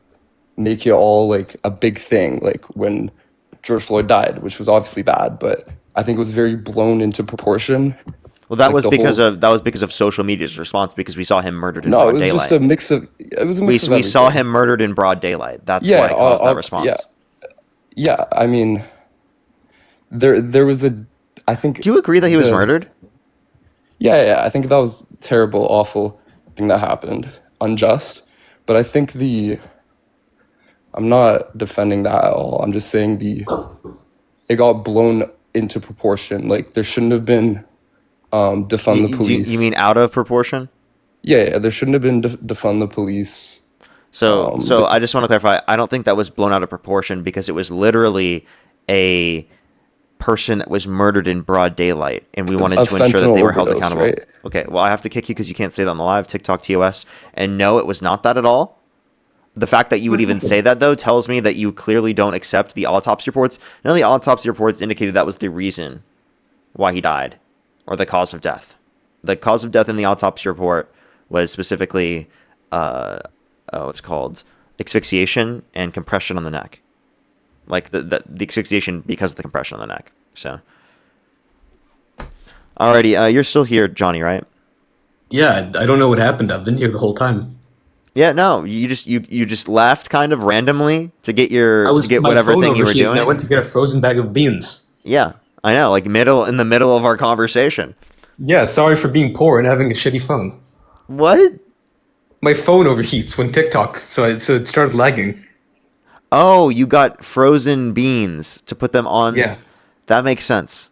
make it all, like, a big thing, like when George Floyd died, which was obviously bad, but I think it was very blown into proportion. Well, that Like, was the because whole- of social media's response, because we saw him murdered in No, it broad was daylight. just a mix of. It was a mix of We saw everything. him murdered in broad daylight. That's Yeah, why it caused that response. Yeah. I mean, there was a. I think. Do you agree that he was murdered? Yeah. I think that was terrible, awful thing that happened, unjust. But I think I'm not defending that at all. I'm just saying it got blown into proportion. Like, there shouldn't have been defund the police. You mean out of proportion? Yeah, there shouldn't have been defund the police. So I just want to clarify. I don't think that was blown out of proportion, because it was literally a person that was murdered in broad daylight, and we wanted to ensure that they were held overdose, accountable. right? Okay, well, I have to kick you because you can't say that on the live TikTok TOS. And no, it was not that at all. The fact that you would even say that, though, tells me that you clearly don't accept the autopsy reports. None of the autopsy reports indicated that was the reason why he died, or the cause of death. The cause of death in the autopsy report was specifically, what's called asphyxiation and compression on the neck. Like the asphyxiation because of the compression on the neck. So, alrighty, you're still here, Johnny, right? Yeah, I don't know what happened. I've been here the whole time. Yeah, no, you just left kind of randomly to get My whatever phone thing you were overheated, and doing. I went to get a frozen bag of beans. Yeah, I know, like in the middle of our conversation. Yeah, sorry for being poor and having a shitty phone. What? My phone overheats when TikTok, so it started lagging. Oh, you got frozen beans to put them on. Yeah. That makes sense.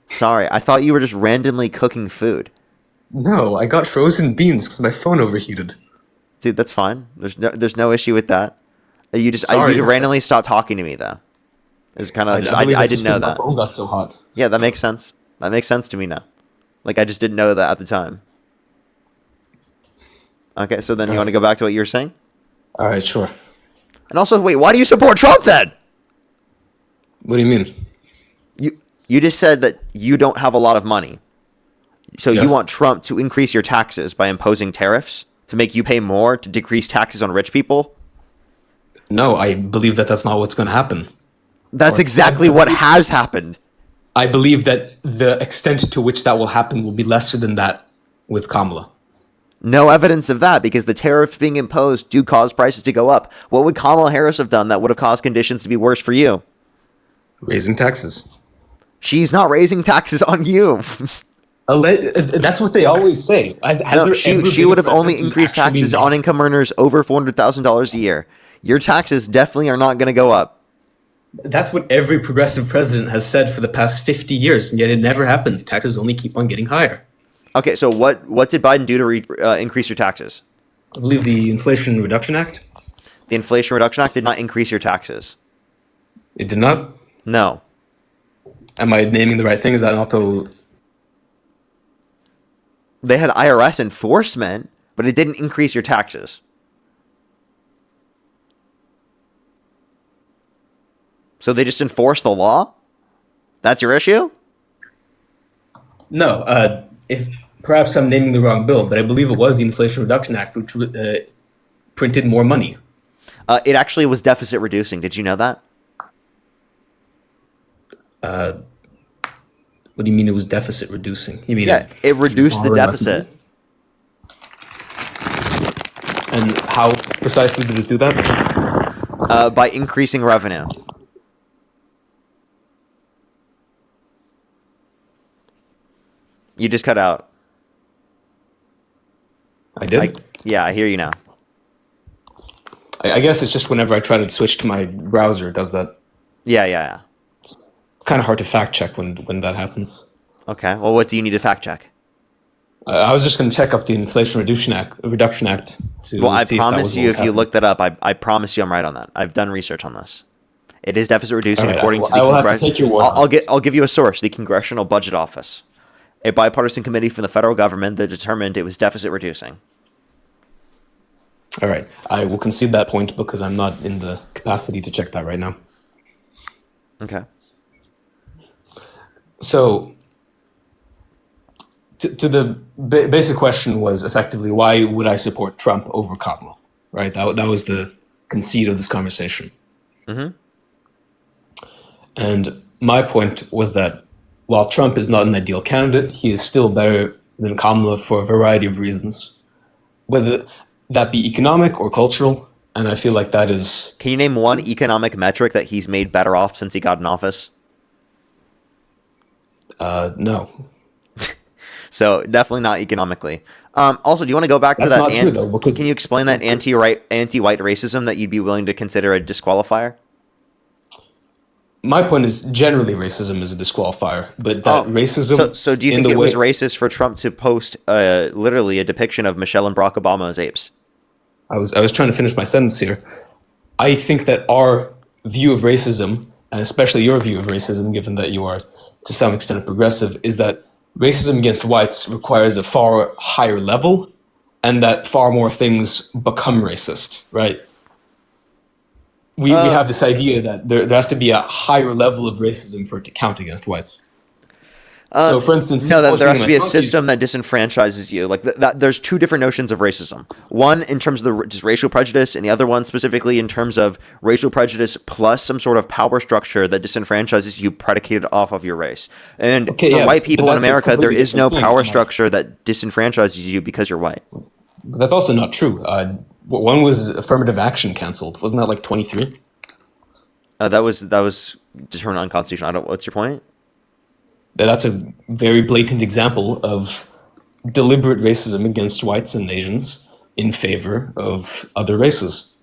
Sorry, I thought you were just randomly cooking food. No, I got frozen beans because my phone overheated. Dude, that's fine. There's no issue with that. You just Sorry. you randomly stopped talking to me though. It's kind of I believe I that's didn't just know 'cause my that. phone got so hot. Yeah, that makes sense. That makes sense to me now. Like I just didn't know that at the time. Okay, so then you want to go back to what you were saying? All right, sure. And also, wait, why do you support Trump then? What do you mean? You just said that you don't have a lot of money. So Yes. you want Trump to increase your taxes by imposing tariffs to make you pay more to decrease taxes on rich people? No, I believe that that's not what's going to happen. That's Or- exactly what has happened. I believe that the extent to which that will happen will be lesser than that with Kamala. No evidence of that because the tariffs being imposed do cause prices to go up. What would Kamala Harris have done that would have caused conditions to be worse for you? Raising taxes. She's not raising taxes on you. That's what they always say. No, she would have only increased taxes on income earners over $400,000 a year. Your taxes definitely are not going to go up. That's what every progressive president has said for the past 50 years, and yet it never happens. Taxes only keep on getting higher. Okay, so what did Biden do to increase your taxes? I believe the Inflation Reduction Act. The Inflation Reduction Act did not increase your taxes. It did not. No. Am I naming the right thing? Is that not the? They had IRS enforcement, but it didn't increase your taxes. So they just enforced the law? That's your issue? No. If perhaps I'm naming the wrong bill, but I believe it was the Inflation Reduction Act, which printed more money. It actually was deficit reducing. Did you know that? What do you mean it was deficit reducing? You mean Yeah, it reduced the borrowing less deficit. money? And how precisely did it do that? By increasing revenue. You just cut out. I did. Yeah, I hear you now. I guess it's just whenever I try to switch to my browser, it does that. Yeah. It's kind of hard to fact check when that happens. Okay, well, what do you need to fact check? I was just going to check up the Inflation Reduction Act to Well, I see if that promise was you, what if was you happening. look that up, I promise you I'm right on that. I've done research on this. It is deficit reducing All right, according to the I will have to take your word on I'll give you a source, the Congressional Budget Office. A bipartisan committee from the federal government that determined it was deficit reducing. All right, I will concede that point because I'm not in the capacity to check that right now. Okay. So, to the basic question was effectively, why would I support Trump over Kamala? Right, that was the conceit of this conversation. Mm-hmm. And my point was that while Trump is not an ideal candidate, he is still better than Kamala for a variety of reasons, whether that be economic or cultural. And I feel like that is... Can you name one economic metric that he's made better off since he got in office? No. So definitely not economically. Also, do you want to go back to That's that? not true, though, because- Can you explain that anti-white racism that you'd be willing to consider a disqualifier? My point is generally racism is a disqualifier, but that racism... So do you think it was racist for Trump to post literally a depiction of Michelle and Barack Obama as apes? I was trying to finish my sentence here. I think that our view of racism, and especially your view of racism, given that you are to some extent a progressive, is that racism against whites requires a far higher level, and that far more things become racist, right? We have this idea that there has to be a higher level of racism for it to count against whites. So, for instance, no, that there has to be a system that disenfranchises you. Like that, there's two different notions of racism. One in terms of just racial prejudice, and the other one specifically in terms of racial prejudice plus some sort of power structure that disenfranchises you predicated off of your race. And for white people in America, there is no power structure that disenfranchises you because you're white. But that's also not true. One was affirmative action canceled. Wasn't that like 23? That was determined unconstitutional. What's your point? That's a very blatant example of deliberate racism against whites and Asians in favor of other races.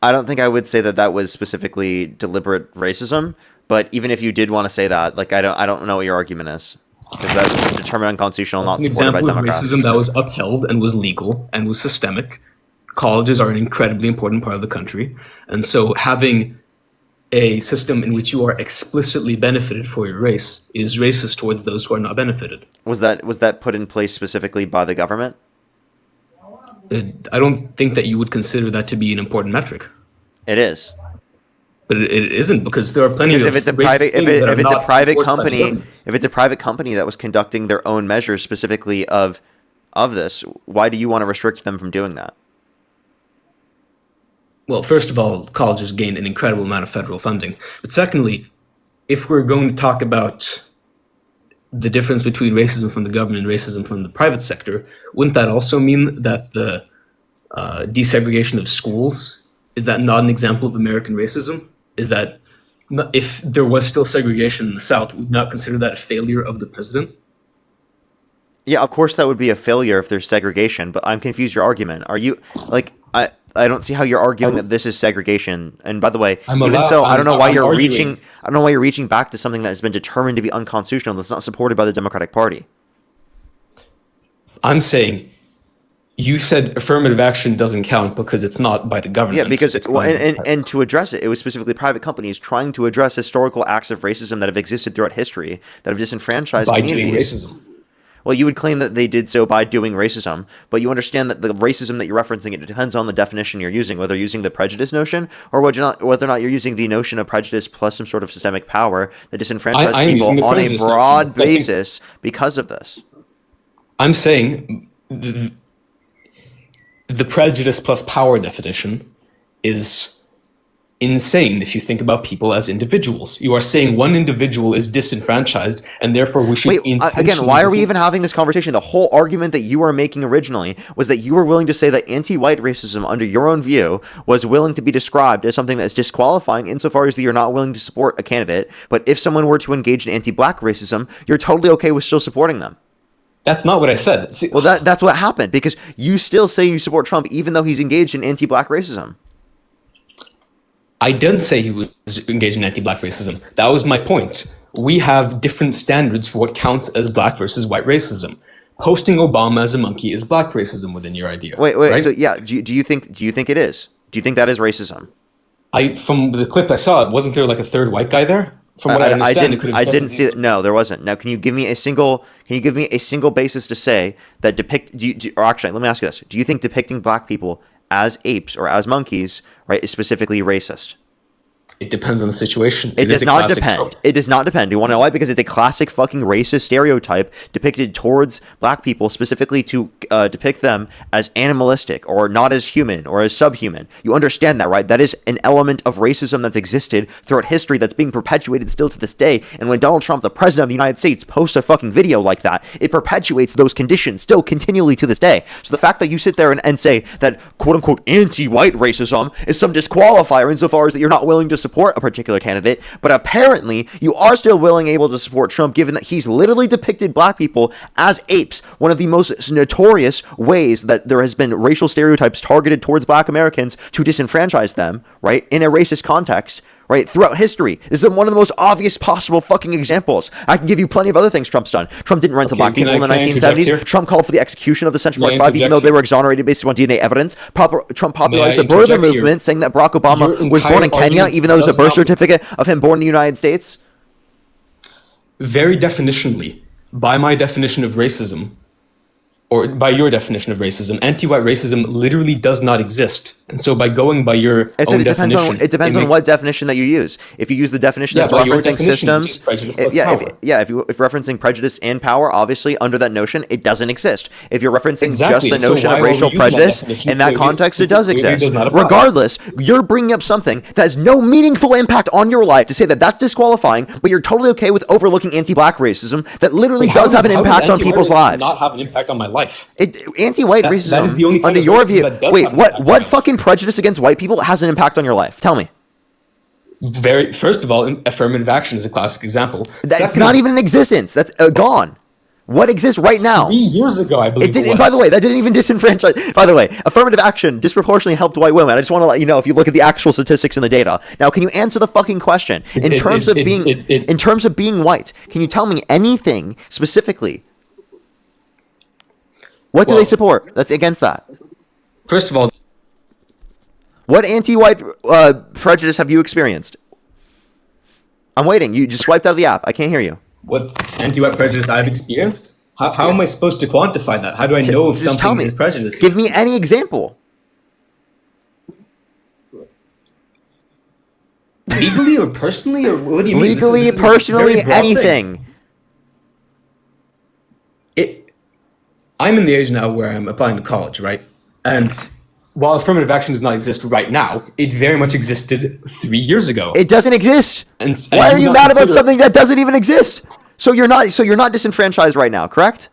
I don't think I would say that that was specifically deliberate racism, but even if you did want to say that, like, I don't know what your argument is, because that's determined unconstitutional, That's not an supported by example of Democrats. racism that was upheld and was legal and was systemic. Colleges are an incredibly important part of the country, and so having a system in which you are explicitly benefited for your race is racist towards those who are not benefited. Was that put in place specifically by the government? I don't think that you would consider that to be an important metric, It is. but it isn't, because there are plenty Because of if it's a racist private, things that are if it's a not private enforced by the company, government. if it's a private company that was conducting their own measures specifically of this, why do you want to restrict them from doing that? Well, first of all, colleges gain an incredible amount of federal funding. But secondly, if we're going to talk about the difference between racism from the government and racism from the private sector, wouldn't that also mean that the desegregation of schools, is that not an example of American racism? Is that, if there was still segregation in the South, would not consider that a failure of the president? Yeah, of course that would be a failure if there's segregation, but I'm confused your argument. Are you, like, I don't see how you're arguing that this is segregation. And by the way, I don't know why you're reaching back to something that has been determined to be unconstitutional that's not supported by the Democratic Party. I'm saying, you said affirmative action doesn't count because it's not by the government. Yeah, because it's by and to address it, it was specifically private companies trying to address historical acts of racism that have existed throughout history that have disenfranchised by communities. doing racism. Well, you would claim that they did so by doing racism, but you understand that the racism that you're referencing, it depends on the definition you're using, whether you're using the prejudice notion or whether or not you're using the notion of prejudice plus some sort of systemic power that disenfranchises people on a broad basis because of this. I'm saying the prejudice plus power definition is insane if you think about people as individuals. You are saying one individual is disenfranchised, and therefore we should again, why are we even having this conversation? The whole argument that you were making originally was that you were willing to say that anti-white racism, under your own view, was willing to be described as something that is disqualifying insofar as that you're not willing to support a candidate, but if someone were to engage in anti-black racism, you're totally okay with still supporting them. That's not what I said. See, well, that's what happened, because you still say you support Trump even though he's engaged in anti-black racism. I didn't say he was engaged in anti-black racism. That was my point. We have different standards for what counts as black versus white racism. Posting Obama as a monkey is black racism within your idea. Wait. Right? So yeah, do you think it is? Do you think that is racism? From the clip I saw, wasn't there like a third white guy there? From what I understand, I didn't see it. No, there wasn't. Now, can you give me a single basis to say that or actually, let me ask you this: do you think depicting black people as apes or as monkeys, right, is specifically racist? It depends on the situation. It does not depend. It does not depend. Do you want to know why? Because it's a classic fucking racist stereotype depicted towards black people, specifically to depict them as animalistic or not as human or as subhuman. You understand that, right? That is an element of racism that's existed throughout history that's being perpetuated still to this day. And when Donald Trump, the president of the United States, posts a fucking video like that, it perpetuates those conditions still continually to this day. So the fact that you sit there and say that quote-unquote anti-white racism is some disqualifier insofar as that you're not willing to support a particular candidate, but apparently you are still able to support Trump given that he's literally depicted black people as apes, one of the most notorious ways that there has been racial stereotypes targeted towards black Americans to disenfranchise them, right, in a racist context, right, throughout history. This is one of the most obvious possible fucking examples. I can give you plenty of other things Trump's done. Trump didn't rent to black people in the 1970s. Trump called for the execution of the Central Park Five, even though they were exonerated based on DNA evidence. Trump popularized the birther movement, saying that Barack Obama was born in Kenya, even though there's a birth certificate of him born in the United States. Very definitionally, by my definition of racism, or by your definition of racism, anti-white racism literally does not exist. And so by going by your own definition... It depends on what definition that you use. If you use the definition that's referencing systems... If referencing prejudice and power, obviously, under that notion, it doesn't exist. If you're referencing just the notion of racial prejudice, in that context, it does exist. Regardless, you're bringing up something that has no meaningful impact on your life to say that that's disqualifying, but you're totally okay with overlooking anti-black racism that literally does have an impact on people's lives. Not have an impact on my life. Anti-white racism, under your view, what fucking prejudice against white people has an impact on your life? Tell me. First of all, affirmative action is a classic example. That's not even in existence. That's gone. What exists right now? 3 years ago, I believe It did. it And was. by the way, that didn't even disenfranchise. By the way, affirmative action disproportionately helped white women. I just want to let you know if you look at the actual statistics in the data. Now, can you answer the fucking question in terms of being white? Can you tell me anything specifically? What do they support that's against that? First of all, What anti-white prejudice have you experienced? I'm waiting. You just swiped out of the app. I can't hear you. what anti-white prejudice I've experienced? How am I supposed to quantify that? How do I know if Just tell something me. is prejudice? Give me any example. Legally or personally, or what do you mean? Legally, This is a personally, very broad thing. anything. I'm in the age now where I'm applying to college, right? And while affirmative action does not exist right now, it very much existed 3 years ago. It doesn't exist. And Why I are do you not mad about consider- something that doesn't even exist? So you're not disenfranchised right now, correct?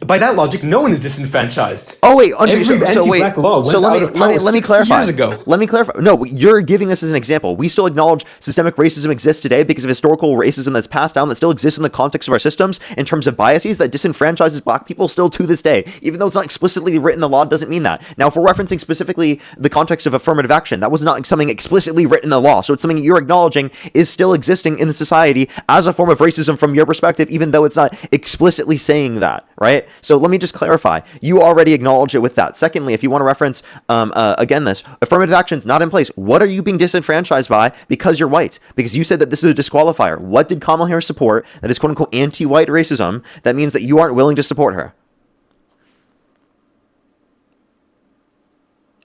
By that logic, no one is disenfranchised. Oh wait, Every anti-black law went So out of power let me 60 clarify. years ago. Let me clarify. No, you're giving this as an example. We still acknowledge systemic racism exists today because of historical racism that's passed down that still exists in the context of our systems in terms of biases that disenfranchises black people still to this day. Even though it's not explicitly written in the law, doesn't mean that. Now, if we're referencing specifically the context of affirmative action, that was not something explicitly written in the law. So it's something you're acknowledging is still existing in the society as a form of racism from your perspective, even though it's not explicitly saying that, right? So let me just clarify. You already acknowledge it with that. Secondly, if you want to reference, again, this, affirmative action's not in place. What are you being disenfranchised by because you're white? Because you said that this is a disqualifier. What did Kamala Harris support that is quote-unquote anti-white racism that means that you aren't willing to support her?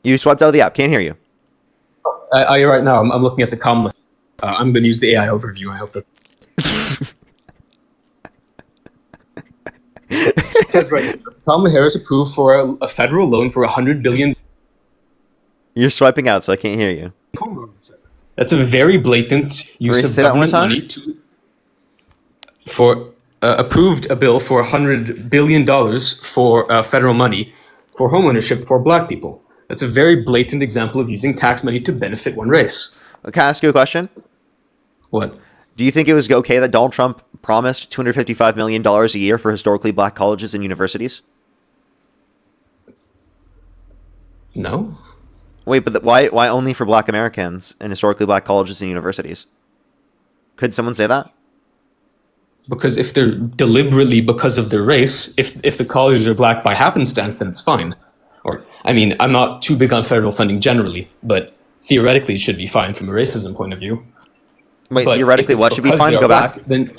You swiped out of the app. Can't hear you. Right now, I'm looking at the Kamala. I'm going to use the AI overview. I hope that. It says right here, Kamala Harris approved for a federal loan for $100 billion. You're swiping out, so I can't hear you. That's a very blatant use of Say that one more government time? money approved a bill for $100 billion for federal money for homeownership for black people. That's a very blatant example of using tax money to benefit one race. Can I ask you a question? What? Do you think it was okay that Donald Trump promised $255 million a year for historically black colleges and universities? No. Wait, but why only for black Americans and historically black colleges and universities? Could someone say that? Because if they're deliberately because of their race, if the colleges are black by happenstance, then it's fine. Or, I mean, I'm not too big on federal funding generally, but theoretically it should be fine from a racism point of view. Wait, But theoretically, if it's what should be because fine? they are Go back. black, then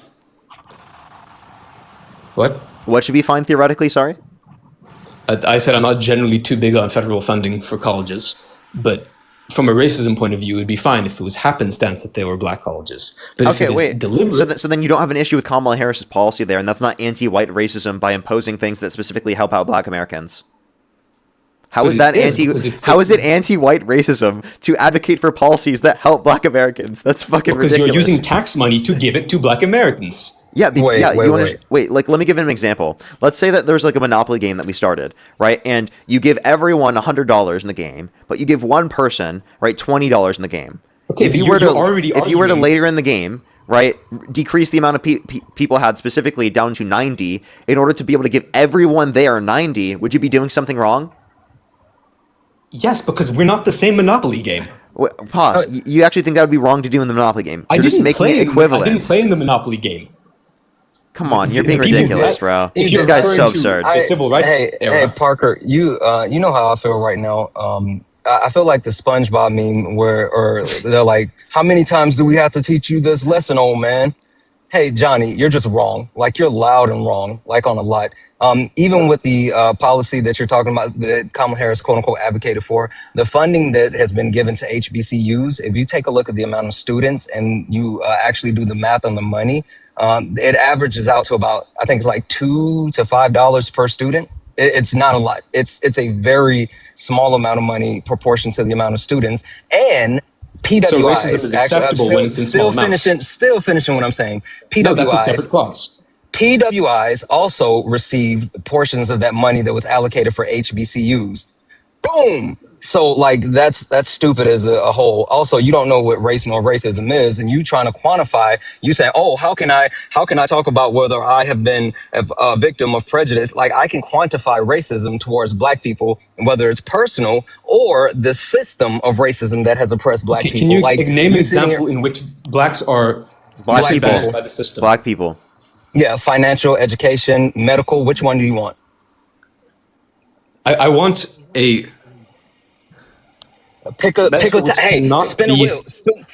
what? What should be fine theoretically? Sorry. I said I'm not generally too big on federal funding for colleges, but from a racism point of view, it would be fine if it was happenstance that they were black colleges. But if Okay, it is wait. deliberate, So then you don't have an issue with Kamala Harris's policy there, and that's not anti-white racism by imposing things that specifically help out black Americans. How But is it that is, because How is it it's- anti-white racism to advocate for policies that help black Americans? That's fucking because ridiculous. you're using tax money to give it to black Americans. Yeah, Wait, yeah. wait. Wait, like, let me give an example. Let's say that there's like a Monopoly game that we started, right? And you give everyone $100 in the game, but you give one person, right, $20 in the game. Okay, if but you you're were to already if you were to arguing- later in the game, right, decrease the amount of people had specifically down to 90 in order to be able to give everyone there 90, would you be doing something wrong? Yes, because we're not the same Monopoly game. Wait, pause. You actually think that would be wrong to do in the Monopoly game? You're just making it equivalent. I didn't play in the Monopoly game. Come on, you're being The people ridiculous, that- bro. if This you're guy's so referring to- absurd. The civil rights Hey, era. Parker, you know how I feel right now. I feel like the SpongeBob meme or they're like, how many times do we have to teach you this lesson, old man? Hey, Johnny, you're just wrong. Like, you're loud and wrong, like on a lot. Even with the policy that you're talking about that Kamala Harris, quote unquote, advocated for, the funding that has been given to HBCUs, if you take a look at the amount of students and you actually do the math on the money, it averages out to about, I think it's like $2 to $5 per student. It's not a lot. It's a very small amount of money proportion to the amount of students. And PWIs. So racism is acceptable when it's in small amounts. Still finishing what I'm saying. PWIs. No, that's a separate clause. PWIs also received portions of that money that was allocated for HBCUs. Boom! So like that's stupid as a whole. Also, you don't know what race nor racism is, and you trying to quantify. You say, "Oh, how can I talk about whether I have been a victim of prejudice?" Like I can quantify racism towards Black people, whether it's personal or the system of racism that has oppressed Black Can people. you Like name an you sitting here, example in which blacks are Black disadvantaged people. by the system? Black people. yeah, financial, education, medical. Which one do you want? I want a medicine which Hey, cannot spin a be. wheel.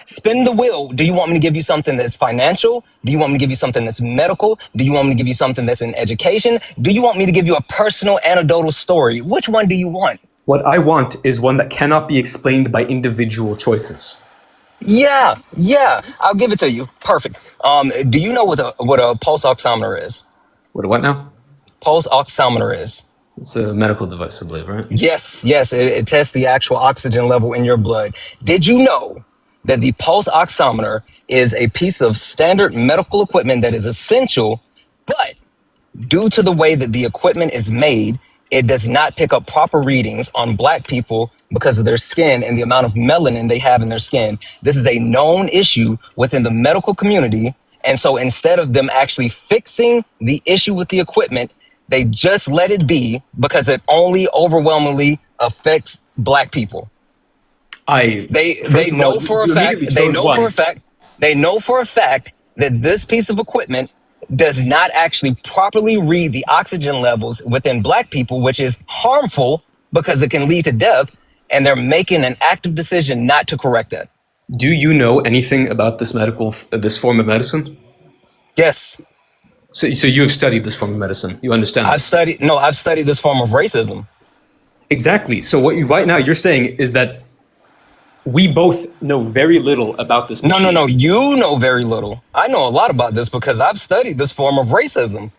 Spin the wheel. Do you want me to give you something that's financial? Do you want me to give you something that's medical? Do you want me to give you something that's in education? Do you want me to give you a personal anecdotal story? Which one do you want? What I want is one that cannot be explained by individual choices. Yeah, I'll give it to you. Perfect. Do you know what a pulse oximeter is? What now? Pulse oximeter is. It's a medical device, I believe, right? Yes, it tests the actual oxygen level in your blood. Did you know that the pulse oximeter is a piece of standard medical equipment that is essential, but due to the way that the equipment is made, it does not pick up proper readings on Black people because of their skin and the amount of melanin they have in their skin. This is a known issue within the medical community. And so instead of them actually fixing the issue with the equipment, they just let it be because it only overwhelmingly affects Black people. They First of all, know for a you fact immediately chose one. they know for a fact that this piece of equipment does not actually properly read the oxygen levels within Black people, which is harmful because it can lead to death, and they're making an active decision not to correct that. Do you know anything about this form of medicine? Yes, So you have studied this form of medicine. You understand I've this. studied this form of racism. Exactly. So right now you're saying is that we both know very little about this machine. No. You know very little. I know a lot about this because I've studied this form of racism.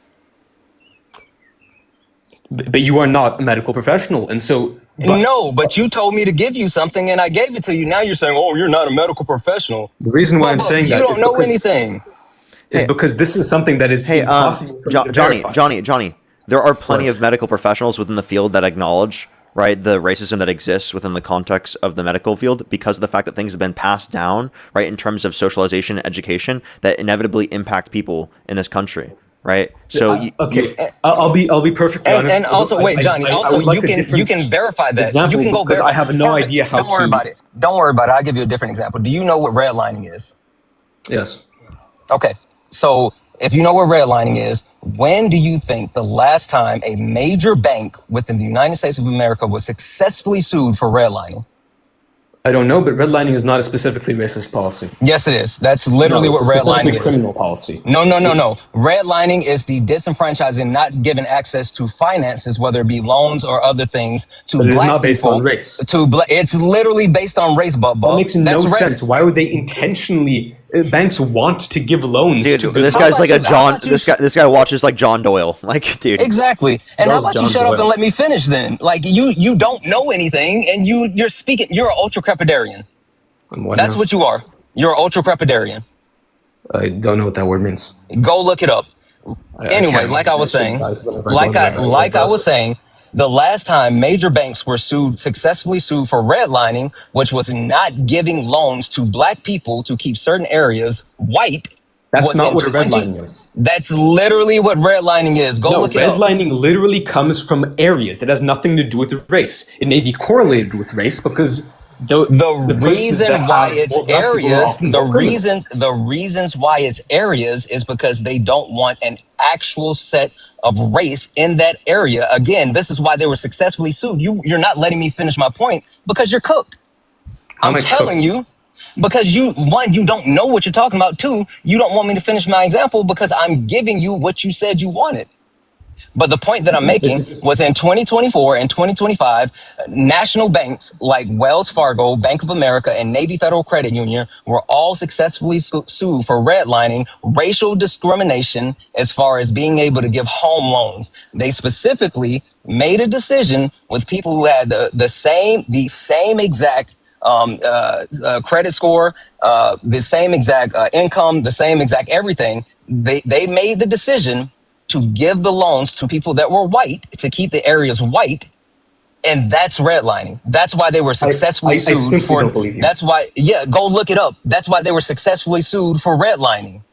But you are not a medical professional, and so. No, but you told me to give you something and I gave it to you. Now you're saying, oh, you're not a medical professional. The reason why I'm Bubba, saying you that don't is know because, anything. because this is something that is Hey, impossible for me to verify. Johnny, there are plenty What? of medical professionals within the field that acknowledge, right, the racism that exists within the context of the medical field because of the fact that things have been passed down, right, in terms of socialization and education that inevitably impact people in this country, right? So, I'll be perfectly honest. And also, wait, Johnny. I Also, would like a you different can verify that. example You can go because verify. I have no Perfect. idea how Don't worry to. about it. Don't worry about it. I'll give you a different example. Do you know what redlining is? Yes. Okay. So if you know what redlining is, when do you think the last time a major bank within the United States of America was successfully sued for redlining? I don't know, but redlining is not a specifically racist policy. Yes, it is. That's literally No, it's what a specifically redlining is. criminal policy. No. Redlining is the disenfranchising, not giving access to finances, whether it be loans or other things, to But it is Black not based people. on race. It's literally based on race, Bubba. That makes no sense. Why would they intentionally? Banks want to give loans dude, to this the. guy's about like a you- how John. about you- This guy watches like John Doyle. Like, dude. Exactly. And how That was about you John shut up Doyle. and let me finish then? Like you don't know anything, and you're speaking. You're an ultra crepidarian. That's Now? what you are. You're an ultra crepidarian. I don't know what that word means. Go look it up. Anyway, can't like I was saying, sympathize whenever I go on that. saying, the last time major banks were successfully sued for redlining, which was not giving loans to Black people to keep certain areas white. That's was not in what redlining is. That's literally what redlining is. Go No, look it up. redlining literally comes from areas. It has nothing to do with race. It may be correlated with race because the places reason that why have it's more Black people are areas, often more criminal. the reasons why it's areas is because they don't want an actual set of race in that area. Again, this is why they were successfully sued. You're not letting me finish my point because you're cooked. How am I'm I telling cooked? you, because one, you don't know what you're talking about. Two, you don't want me to finish my example because I'm giving you what you said you wanted. But the point that I'm making was in 2024 and 2025, national banks like Wells Fargo, Bank of America, and Navy Federal Credit Union were all successfully sued for redlining, racial discrimination as far as being able to give home loans. They specifically made a decision with people who had the same exact credit score, the same exact income, the same exact everything. They made the decision to give the loans to people that were white to keep the areas white And that's redlining. That's why they were successfully I sued simply for. don't believe you. That's why. Yeah, go look it up. That's why they were successfully sued for redlining.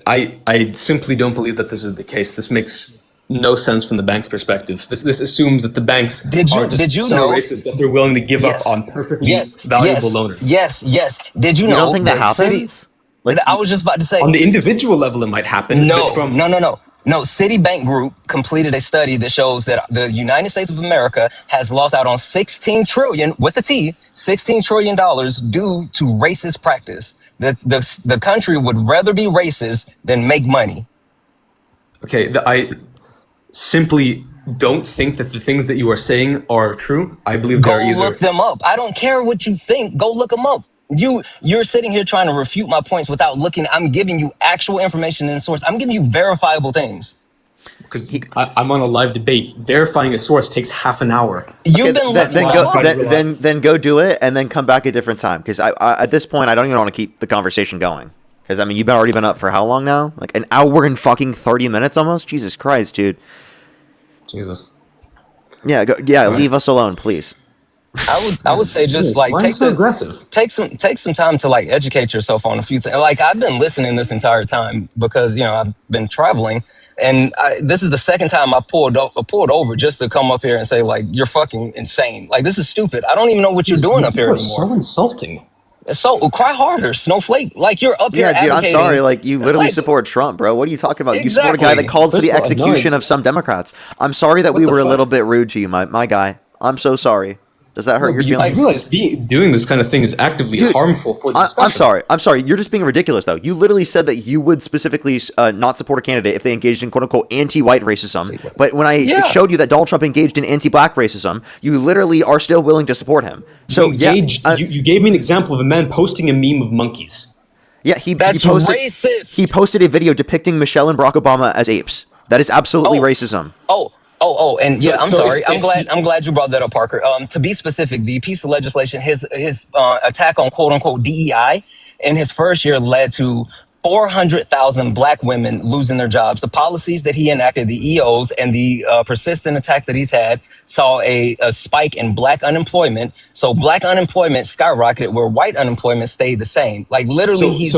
I simply don't believe that this is the case. This makes no sense from the bank's perspective. This assumes that the banks are just so know? racist that they're willing to give up on perfectly valuable loaners. Yes. Did you know? You don't think that happens? Like, I was just about to say. On the individual level, it might happen. No, but from no. Citibank Group completed a study that shows that the United States of America has lost out on 16 trillion with a T, $16 trillion due to racist practice. The country would rather be racist than make money. Okay, I simply don't think that the things that you are saying are true. I believe they're either. Go look them up. I don't care what you think. Go look them up. You're sitting here trying to refute my points without looking. I'm giving you actual information and source. I'm giving you verifiable things. Because I'm on a live debate. Verifying a source takes half an hour. You've been then go do it and then come back a different time. Because I at this point I don't even want to keep the conversation going. Because I mean you've already been up for how long now? Like an hour and fucking 30 minutes almost. Jesus Christ, dude. Jesus. Yeah, leave us alone, please. I would say just like take some time to like educate yourself on a few things. Like I've been listening this entire time because I've been traveling, and this is the second time I pulled over just to come up here and say like you're fucking insane. Like this is stupid. I don't even know what you're doing up here anymore. So insulting. So cry harder, snowflake. Like you're up here. Yeah, dude. I'm sorry. Like you literally support Trump, bro. What are you talking about? You support a guy that called for the execution of some Democrats. I'm sorry that we were a little bit rude to you, my guy. I'm so sorry. Does that hurt your feelings? I realize doing this kind of thing is actively harmful for the discussion. I'm sorry. You're just being ridiculous, though. You literally said that you would specifically not support a candidate if they engaged in quote-unquote anti-white racism. But when I showed you that Donald Trump engaged in anti-black racism, you literally are still willing to support him. So you gave me an example of a man posting a meme of monkeys. Yeah, that's racist. He posted a video depicting Michelle and Barack Obama as apes. That is absolutely racism. And I'm sorry. I'm glad you brought that up, Parker. To be specific, the piece of legislation, his attack on quote unquote DEI in his first year led to 400,000 black women losing their jobs. The policies that he enacted, the EOs, and the persistent attack that he's had saw a spike in black unemployment. So black unemployment skyrocketed where white unemployment stayed the same. Like literally, he's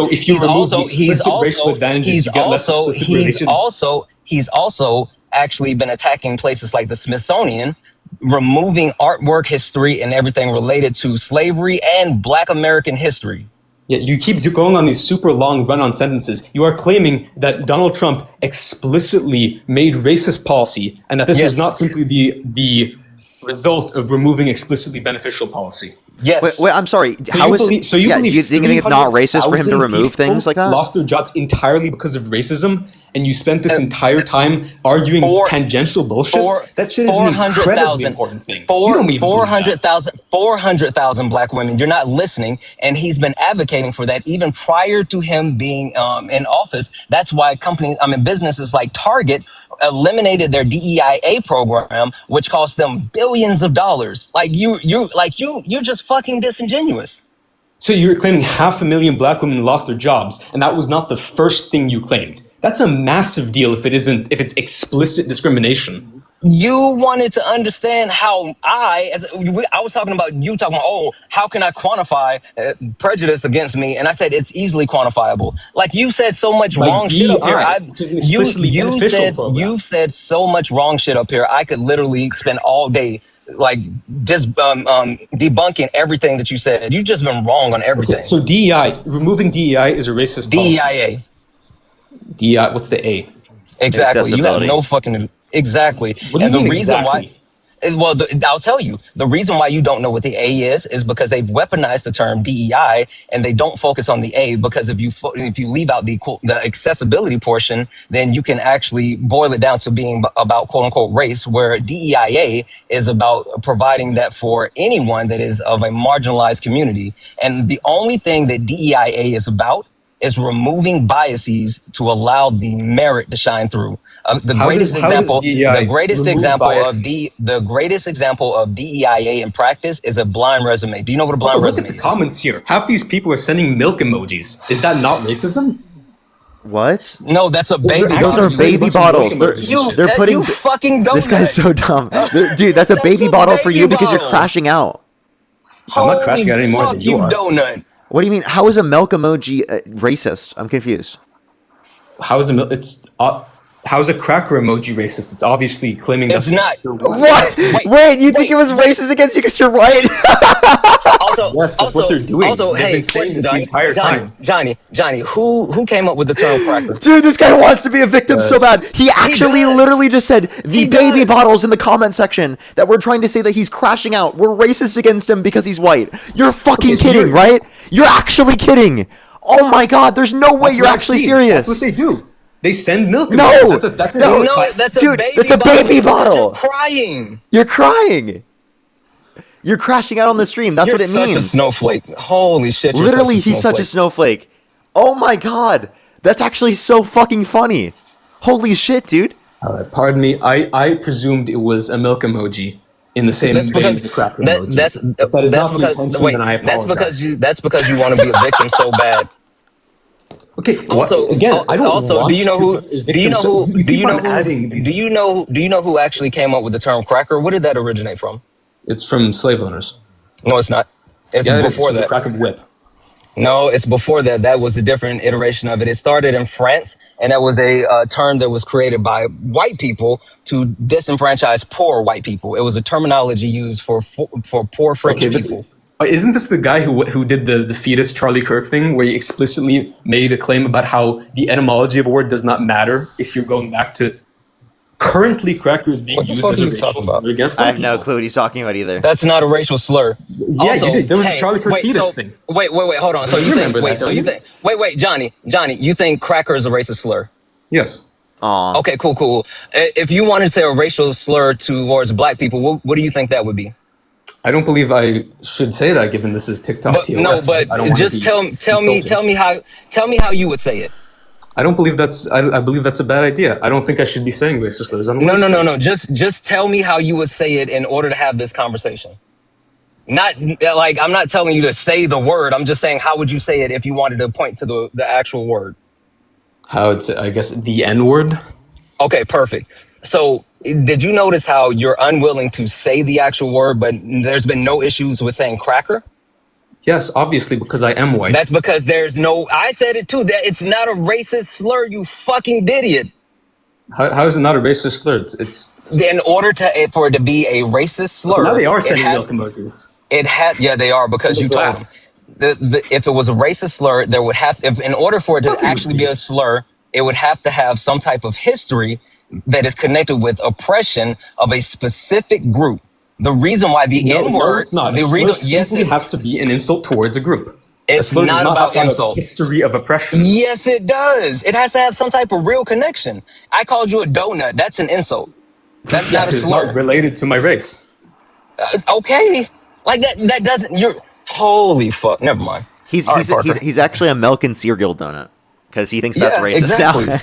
also actually been attacking places like the Smithsonian, removing artwork, history, and everything related to slavery and Black American history. Yeah, you keep going on these super long run-on sentences. You are claiming that Donald Trump explicitly made racist policy and that this was not simply the result of removing explicitly beneficial policy. Yes. Wait, I'm sorry. Do you think it's not racist for him to remove things like that? Lost their jobs entirely because of racism, and you spent this entire time arguing tangential bullshit? That shit is an incredibly important thing. 400,000 black women. You're not listening, and he's been advocating for that even prior to him being in office. That's why businesses like Target eliminated their DEIA program, which cost them billions of dollars. You're just fucking disingenuous. So you're claiming 500,000 black women lost their jobs, and that was not the first thing you claimed. That's a massive deal if it's explicit discrimination. You wanted to understand how I was talking about how can I quantify prejudice against me? And I said, it's easily quantifiable. Like you said so much wrong shit up here. You've said so much wrong shit up here. I could literally spend all day like just debunking everything that you said. You've just been wrong on everything. Okay, so DEI, removing DEI is a racist policy. DEIA. DEI, what's the A? Exactly. You have no fucking... Exactly. What do you mean exactly? I'll tell you. The reason why you don't know what the A is because they've weaponized the term DEI and they don't focus on the A, because if you leave out the accessibility portion, then you can actually boil it down to being about quote unquote race, where DEIA is about providing that for anyone that is of a marginalized community. And the only thing that DEIA is about is removing biases to allow the merit to shine through. The greatest example of DEIA in practice is a blind resume. Do you know what a blind resume is? Look at the comments here. Half these people are sending milk emojis. Is that not racism? What? No, that's a Those are baby actually Those bottle. are just like a baby bunch of bottles. milk They're emojis and You, shit. they're putting. you fucking donut. This guy's so dumb, dude. That's a That's baby a bottle for baby you because you're bottle. crashing out. I'm not Holy crashing out any more fuck, than you you are. donut. What do you mean? How is a milk emoji racist? I'm confused. How is how is a cracker emoji racist? It's obviously claiming It's that's not. you're white. What? Wait, you think it was wait. racist against you because you're white? Also, Yes, that's what they're doing. Also, They've hey, been saying question, this the Johnny, entire time. Johnny, who came up with the term cracker? Dude, this guy wants to be a victim so bad. He actually does. literally just said the He baby does. bottles in the comment section that we're trying to say that he's crashing out. We're racist against him because he's white. You're fucking Okay, so kidding, you're- right? You're actually kidding. Oh my god, there's no way That's you're what I've actually seen. serious. That's what they do. They send milk. No! emojis. That's a No! No, that's a Dude, baby that's a bottle. baby bottle. You're crying. You're crying. You're crashing out on the stream. That's You're what it such means. a snowflake. Holy shit, you're Literally, such a he's such a snowflake. snowflake. Oh my god. That's actually so fucking funny. Holy shit, dude. Pardon me. I presumed it was a milk emoji in the same That's vein because as the cracker that, emoji. that's If that is that's not the because intention, wait, then I apologize. that's because you want to be a victim so bad. Okay. Also, again, I don't also, want do you know who? to Do you know who? victim, so Do you know keep on adding who? these. Do you know who actually came up with the term cracker? Where did that originate from? It's from slave owners. No, it's not. It's Yeah, it is. before From the that. cracker whip. No, it's before that. That was a different iteration of it. It started in France, and that was a term that was created by white people to disenfranchise poor white people. It was a terminology used for poor French Okay, people. isn't this the guy who did the fetus Charlie Kirk thing, where he explicitly made a claim about how the etymology of a word does not matter if you're going back to currently crackers being What the used fuck as are a you racial talking about? slur against I black have no people? clue what he's talking about either. That's not a racial slur. Yeah, you did. There was a Charlie Kirk fetus thing. Wait, hold on. So You you think? remember Wait, that, so don't you you? think? Wait, Johnny, you think cracker is a racist slur? Yes. Aw. Okay, cool. If you wanted to say a racial slur towards black people, what do you think that would be? I don't believe I should say that, given this is TikTok But TOS. no, but I don't wanna just be tell me insulting. tell me how you would say it. I don't believe that's. I believe that's a bad idea. I don't think I should be saying racist slurs. No. Just tell me how you would say it in order to have this conversation. Not like I'm not telling you to say the word. I'm just saying how would you say it if you wanted to point to the actual word. How it's, I guess, the N word. Okay, perfect. So did you notice how you're unwilling to say the actual word, but there's been no issues with saying cracker? Yes, obviously, because I am white. That's because there's no. I said it too. That it's not a racist slur. You fucking idiot. How is it not a racist slur? It's In order for it to be a racist slur, now they are sending it has, milk emojis. It had, yeah, they are because you told them. Class. If it was a racist slur, there would have, if in order for it to Nothing would actually be. be a slur, it would have to have some type of history that is connected with oppression of a specific group. The reason why the No, N-word, it's not. the A slur reason, yes, simply has to be an insult towards a group. A it's slur does not have about to have a insult. history of oppression. Yes, it does. It has to have some type of real connection. I called you a donut. That's an insult. That's Yeah, not a it's not slur. related to my race. Okay, like that doesn't. You're holy fuck. Never mind. He's All right, Parker. he's actually a milk and cereal donut because he thinks that's Yeah, racist exactly. now.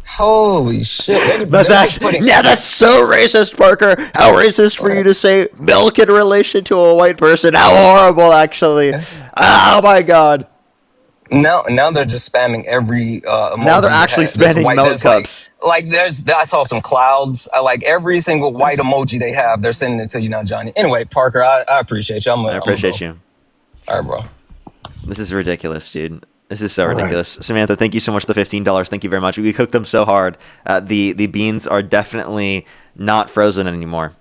Holy shit. That's actually that's so racist, Parker. How racist for you to say milk in relation to a white person. How horrible, actually. Oh my god. Now they're just spamming every emoji. Now they're actually that has- spamming white- milk there's cups. Like I saw some clouds. Like every single white emoji they have, they're sending it to you now, Johnny. Anyway, Parker, I appreciate you. I appreciate you. All right, bro. This is ridiculous, dude. This is so ridiculous. Samantha, thank you so much for the $15. Thank you very much. We cooked them so hard. The beans are definitely not frozen anymore.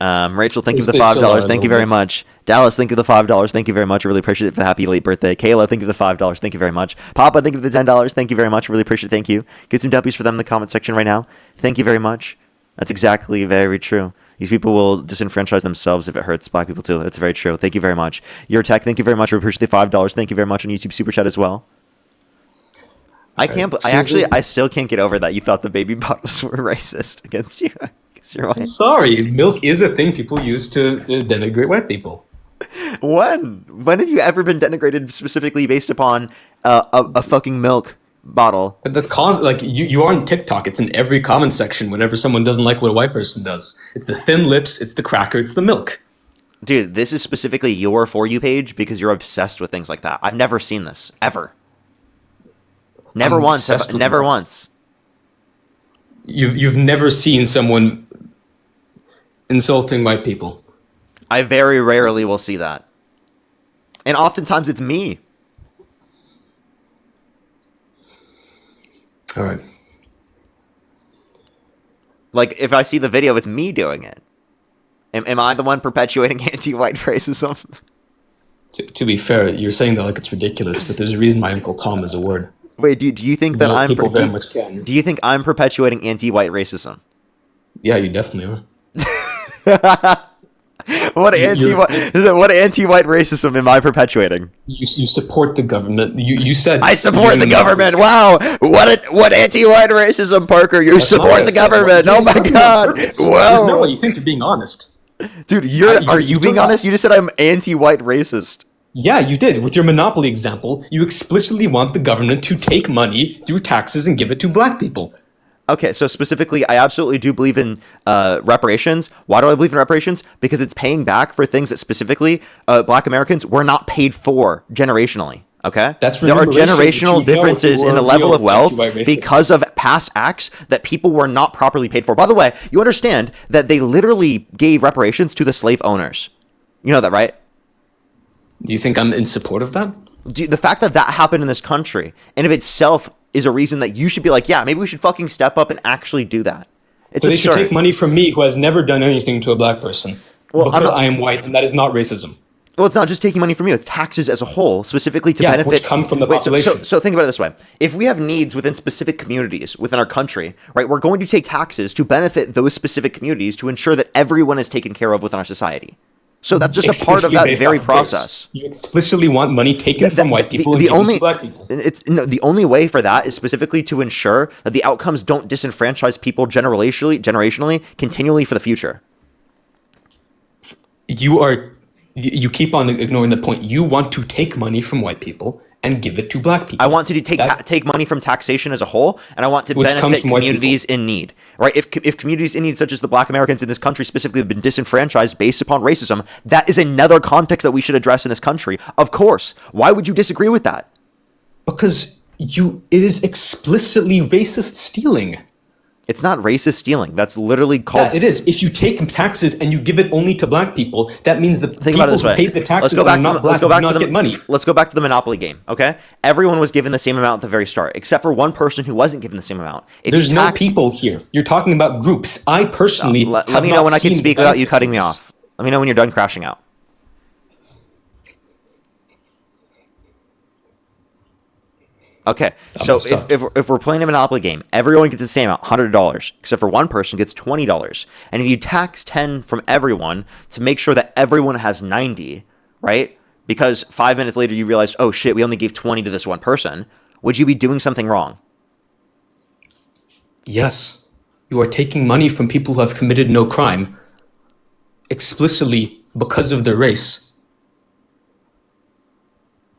Rachel, thank you for the They still are $5. a Thank you little very bit. much. Dallas, thank you for the $5. Thank you very much. I really appreciate it. For the happy late birthday. Kayla, thank you for the $5. Thank you very much. Papa, thank you for the $10. Thank you very much. Really appreciate it. Thank you. Get some W's for them in the comment section right now. Thank you very much. That's exactly very true. These people will disenfranchise themselves if it hurts black people too. That's very true. Thank you very much. Your Tech, thank you very much. We appreciate the $5. Thank you very much on YouTube Super Chat as well. I still can't get over that you thought the baby bottles were racist against you. Because you're white. Sorry, milk is a thing people use to denigrate white people. When have you ever been denigrated specifically based upon a fucking milk bottle? But that's like you are on TikTok. It's in every comment section whenever someone doesn't like what a white person does. It's the thin lips, it's the cracker, it's the milk. Dude, this is specifically your For You page because you're obsessed with things like that. I've never seen this, ever. Never I'm once. obsessed with Never Mars. once. You've never seen someone insulting white people. I very rarely will see that. And oftentimes it's me. All right. Like, if I see the video, it's me doing it. Am I the one perpetuating anti-white racism? To be fair, you're saying that like it's ridiculous, but there's a reason my Uncle Tom is a word. Wait, do you think that People very much can. do you think I'm perpetuating anti-white racism? Yeah, you definitely are. What anti-white racism am I perpetuating? You support the government. You said I support the government. Wow, what anti-white racism, Parker? You That's not what support I the said. government. Oh my god! There's Wow, no way you think you're being honest. dude, are you being don't- honest? You just said I'm anti-white racist. Yeah, you did. With your monopoly example, you explicitly want the government to take money through taxes and give it to black people. Okay, so specifically, I absolutely do believe in reparations. Why do I believe in reparations? Because it's paying back for things that specifically Black Americans were not paid for generationally. Okay, That's there are remuneration, which you know generational differences if you in the were level real of wealth anti-white racist. because of past acts that people were not properly paid for. By the way, you understand that they literally gave reparations to the slave owners. You know that, right? Do you think I'm in support of that? The fact that that happened in this country in of itself is a reason that you should be like, yeah, maybe we should fucking step up and actually do that. It's So they should absurd. take money from me who has never done anything to a black person Well, because I I am white, and that is not racism. Well, it's not just taking money from you; it's taxes as a whole, specifically to Yeah, benefit. which come from the Wait, population. So think about it this way: if we have needs within specific communities within our country, right, we're going to take taxes to benefit those specific communities to ensure that everyone is taken care of within our society. So that's just a part of Explicitly that based very off of process. race. You explicitly want money taken from white people and given to black people. The only way for that is specifically to ensure that the outcomes don't disenfranchise people generationally, continually for the future. You keep on ignoring the point. You want to take money from white people and give it to black people. I want to take money from taxation as a whole, and I want to Which comes benefit from white communities in need. Right? If communities in need, such as the Black Americans in this country, specifically have been disenfranchised based upon racism, that is another context that we should address in this country. Of course. Why would you disagree with that? Because it is explicitly racist stealing. It's not racist stealing. That's literally called. Yeah, it is. If you take taxes and you give it only to black people, that means the Think about it people this who way. paid the taxes Let's go back and are to not black do not get money. Let's go back to the Monopoly game. Okay, everyone was given the same amount at the very start, except for one person who wasn't given the same amount. If There's you no tax- people here. You're talking about groups. I personally Let have me not know when I can seen speak the without you benefits cutting of me this. off. Let me know when you're done crashing out. Okay, so messed up. if we're playing a Monopoly game, everyone gets the same amount, $100, except for one person gets $20. And if you tax 10 from everyone to make sure that everyone has 90, right? Because 5 minutes later you realize, oh shit, we only gave 20 to this one person. Would you be doing something wrong? Yes. You are taking money from people who have committed no crime explicitly because of their race.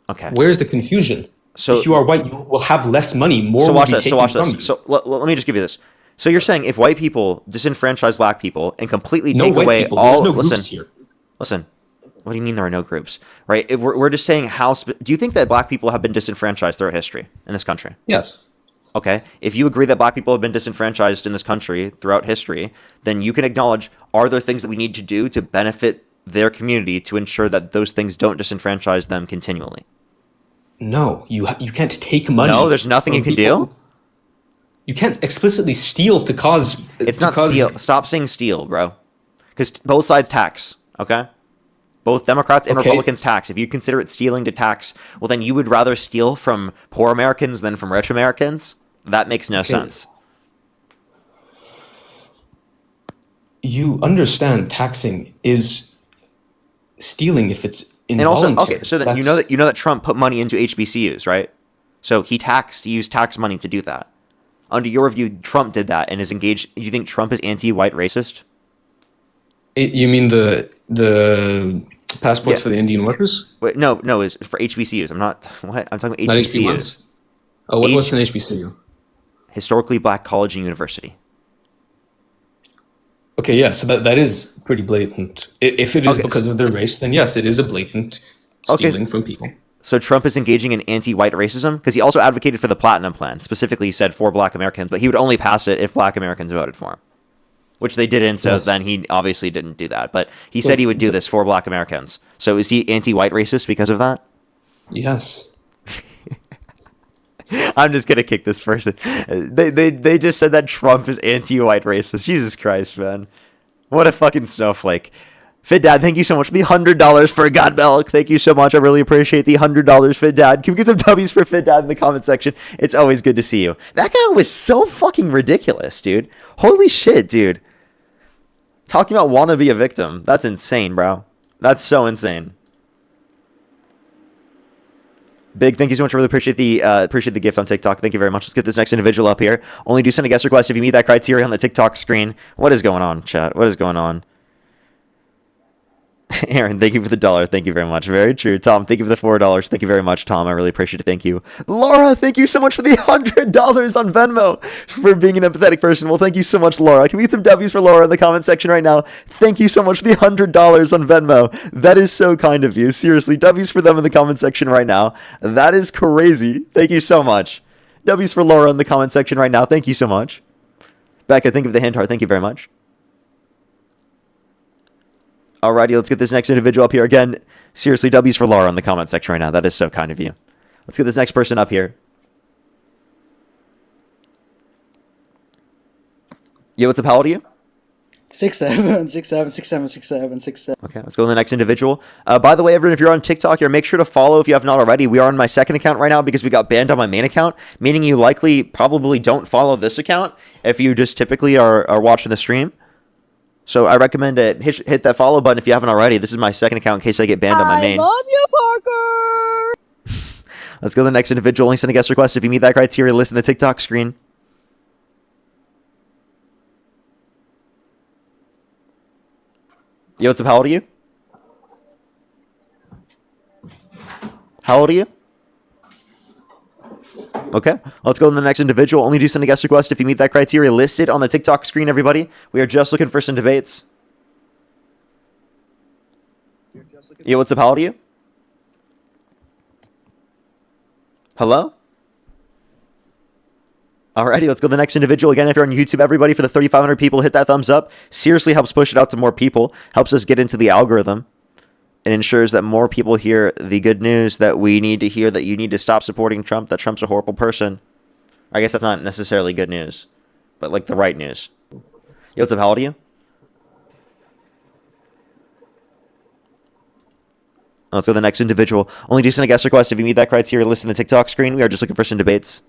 Okay. Where's the confusion? So- if you are white, you will have less money. More So will watch be this. taken So watch from this. you. So let me just give you this. So you're saying if white people disenfranchise black people and completely no take white away people. all, There's no listen, groups here. listen. What do you mean there are no groups? Right? If we're just saying do you think that black people have been disenfranchised throughout history in this country? Yes. Okay. If you agree that black people have been disenfranchised in this country throughout history, then you can acknowledge, are there things that we need to do to benefit their community to ensure that those things don't disenfranchise them continually? No, you can't take money. No, there's nothing from you can people. do? You can't explicitly steal to cause. It's to not cause- steal. Stop saying steal, bro. Because both sides tax, okay? Both Democrats and Okay. Republicans tax. If you consider it stealing to tax, well, then you would rather steal from poor Americans than from rich Americans? That makes no sense. You understand taxing is stealing if it's And also, involuntary. okay, so then That's- you know that Trump put money into HBCUs, right? So he used tax money to do that. Under your view, Trump did that and is engaged. You think Trump is anti-white racist? You mean the passports Yeah. for the Indian workers? Wait, no, it's for HBCUs. I'm not. What? I'm talking about Not HBCUs. HB1s? Oh, what's an HBCU? Historically Black College and University. Okay, yeah, so that is pretty blatant. If it is Okay, because of their race, then yes, it is a blatant Okay. stealing from people. So Trump is engaging in anti-white racism because he also advocated for the Platinum Plan. Specifically, he said for Black Americans, but he would only pass it if Black Americans voted for him, which they didn't. So Yes. then he obviously didn't do that. But he said he would do this for Black Americans. So is he anti-white racist because of that? Yes. I'm just gonna kick this person. They just said that Trump is anti-white racist. Jesus Christ, man! What a fucking snowflake. Fit Dad, thank you so much for the $100 for God Milk. Thank you so much. I really appreciate the $100, Fit Dad. Can we get some W's for Fit Dad in the comment section? It's always good to see you. That guy was so fucking ridiculous, dude. Holy shit, dude. Talking about wanna be a victim. That's insane, bro. That's so insane. Big, thank you so much. I really appreciate the gift on TikTok. Thank you very much. Let's get this next individual up here. Only do send a guest request if you meet that criteria on the TikTok screen. What is going on, chat? What is going on? Aaron, thank you for the $1. Thank you very much. Very true. Tom, thank you for the $4. Thank you very much, Tom. I really appreciate it. Thank you. Laura, thank you so much for the $100 on Venmo for being an empathetic person. Well, thank you so much, Laura. Can we get some W's for Laura in the comment section right now? Thank you so much for the $100 on Venmo. That is so kind of you. Seriously, W's for them in the comment section right now. That is crazy. Thank you so much. W's for Laura in the comment section right now. Thank you so much. Becca, think of the hand heart. Thank you very much. Alrighty, let's get this next individual up here. Again, seriously, W's for Laura in the comment section right now. That is so kind of you. Let's get this next person up here. Yo, what's up? How old are you? 6'7", 6'7", 6'7", 6'7", 6'7". Okay, let's go to the next individual. By the way, everyone, if you're on TikTok here, make sure to follow if you have not already. We are on my second account right now because we got banned on my main account, meaning you likely probably don't follow this account if you just typically are watching the stream. So I recommend hit that follow button if you haven't already. This is my second account in case I get banned on my main. I love you, Parker! Let's go to the next individual. Only send a guest request if you meet that criteria. List in the TikTok screen. Yo, what's up? How old are you? How old are you? Okay, let's go to the next individual. Only do send a guest request if you meet that criteria listed on the TikTok screen, everybody. We are just looking for some debates. Yo, what's up? How old are you? Hello? Alrighty, let's go to the next individual. Again, if you're on YouTube, everybody, for the 3,500 people, hit that thumbs up. Seriously helps push it out to more people. Helps us get into the algorithm. It ensures that more people hear the good news that we need to hear, that you need to stop supporting Trump, that Trump's a horrible person. I guess that's not necessarily good news, but like the right news. Yo, what's up? How old are you? Let's go to the next individual. Only do send a guest request if you meet that criteria. List in the TikTok screen. We are just looking for some debates.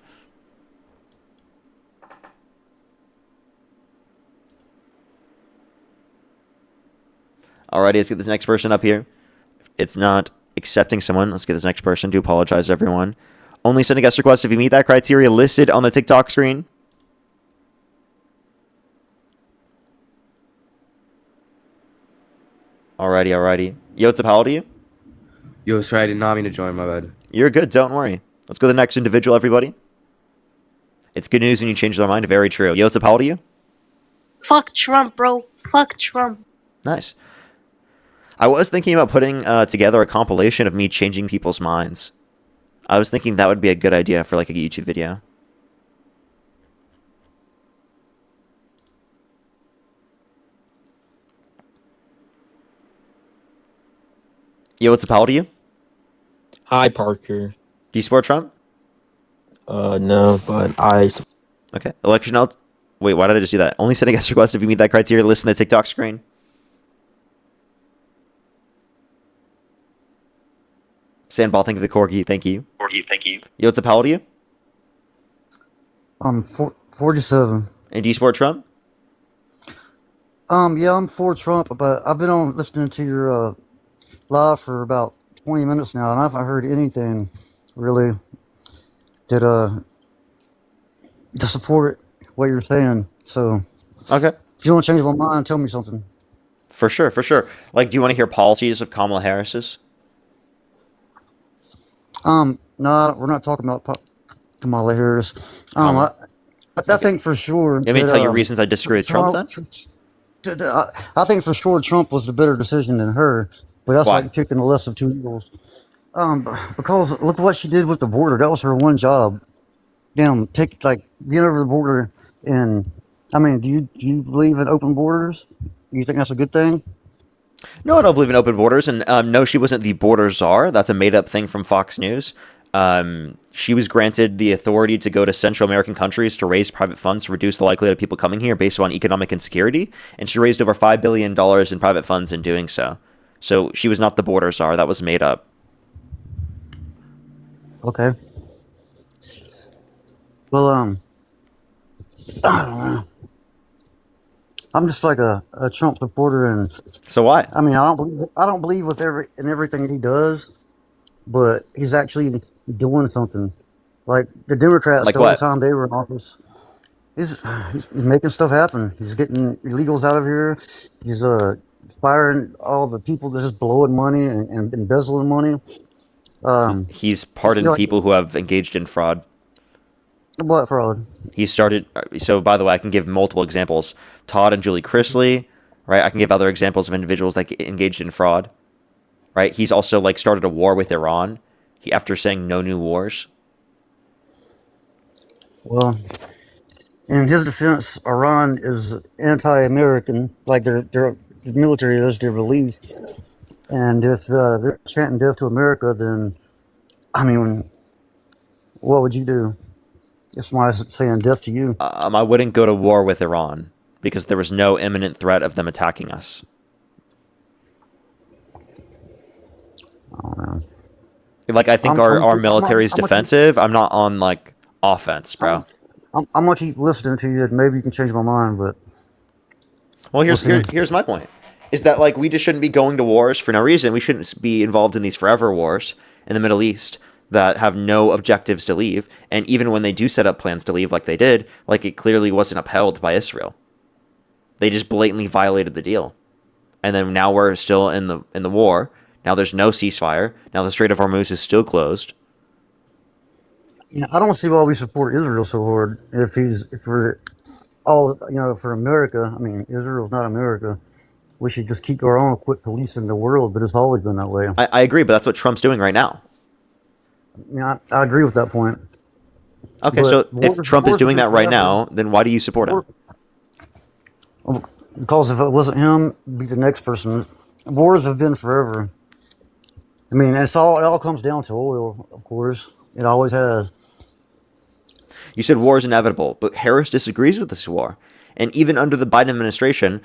Alrighty, let's get this next person up here. It's not accepting someone. Let's get this next person. Do apologize, everyone. Only send a guest request if you meet that criteria listed on the TikTok screen. Alrighty. Yo, what's up? How old are you? Yo, sorry, I did not mean to join, my bad. You're good. Don't worry. Let's go to the next individual, everybody. It's good news when you change their mind. Very true. Yo, what's up? How old are you? Fuck Trump, bro. Fuck Trump. Nice. I was thinking about putting together a compilation of me changing people's minds. I was thinking that would be a good idea for like a YouTube video. Yo, what's up? How old are you? Hi, Parker. Do you support Trump? No, but I... Okay. Election out. Wait, why did I just do that? Only send a guest request if you meet that criteria. Listen to the TikTok screen. Sandball, thank you for the corgi. Thank you. Yo, what's up? How old are you? I'm 47. And do you support Trump? Yeah, I'm for Trump, but I've been on listening to your live for about 20 minutes now, and I haven't heard anything really that to support what you're saying. So, okay, if you want to change my mind, tell me something. For sure. Like, do you want to hear policies of Kamala Harris's? No, we're not talking about Kamala Harris. I think for sure. Let me tell you reasons I disagree with Trump then? I think for sure Trump was the better decision than her, but that's Why? like picking the less of two evils. Because look what she did with the border. That was her one job. Damn, take like being over the border, and I mean, do you believe in open borders? Do you think that's a good thing? No, I don't believe in open borders, and no, she wasn't the border czar. That's a made-up thing from Fox News. She was granted the authority to go to Central American countries to raise private funds to reduce the likelihood of people coming here based on economic insecurity, and she raised over $5 billion in private funds in doing so. So she was not the border czar. That was made up. Okay. Well, I don't know. I'm just like a Trump supporter, and So why? I mean, I don't believe with everything he does, but he's actually doing something. Like the Democrats, Like the whole what? time they were in office, he's he's making stuff happen. He's getting illegals out of here. He's firing all the people that just blowing money and embezzling money. He's You know, pardoned like people who have engaged in fraud. what fraud? He started. So, by the way, I can give multiple examples. Todd and Julie Chrisley, right? I can give other examples of individuals that engaged in fraud, right? He's also like started a war with Iran. After saying no new wars. Well, in his defense, Iran is anti-American, like their military is their belief. And if they're chanting death to America, then I mean, what would you do if somebody's saying death to you? I wouldn't go to war with Iran because there was no imminent threat of them attacking us. I don't know. Like I think I'm I'm our I'm military is I'm gonna keep defensive. I'm not on like offense, I'm, bro. I'm gonna keep listening to you. And maybe you can change my mind, but Well, we'll here's see. here's my point: is that like we just shouldn't be going to wars for no reason. We shouldn't be involved in these forever wars in the Middle East that have no objectives to leave. And even when they do set up plans to leave, like they did, like it clearly wasn't upheld by Israel. They just blatantly violated the deal. And then now we're still in the war. Now there's no ceasefire. Now the Strait of Hormuz is still closed. I don't see why we support Israel so hard. If we're all for America. I mean, Israel's not America. We should just keep our own, quit policing the world. But it's always been that way. I agree, but that's what Trump's doing right now. I agree with that point. Okay, But so if Trump is wars have doing been that right forever. now, then why do you support him? Because if it wasn't him, it'd be the next person. Wars have been forever. I mean, it all comes down to oil, of course. It always has. You said war is inevitable, but Harris disagrees with this war. And even under the Biden administration,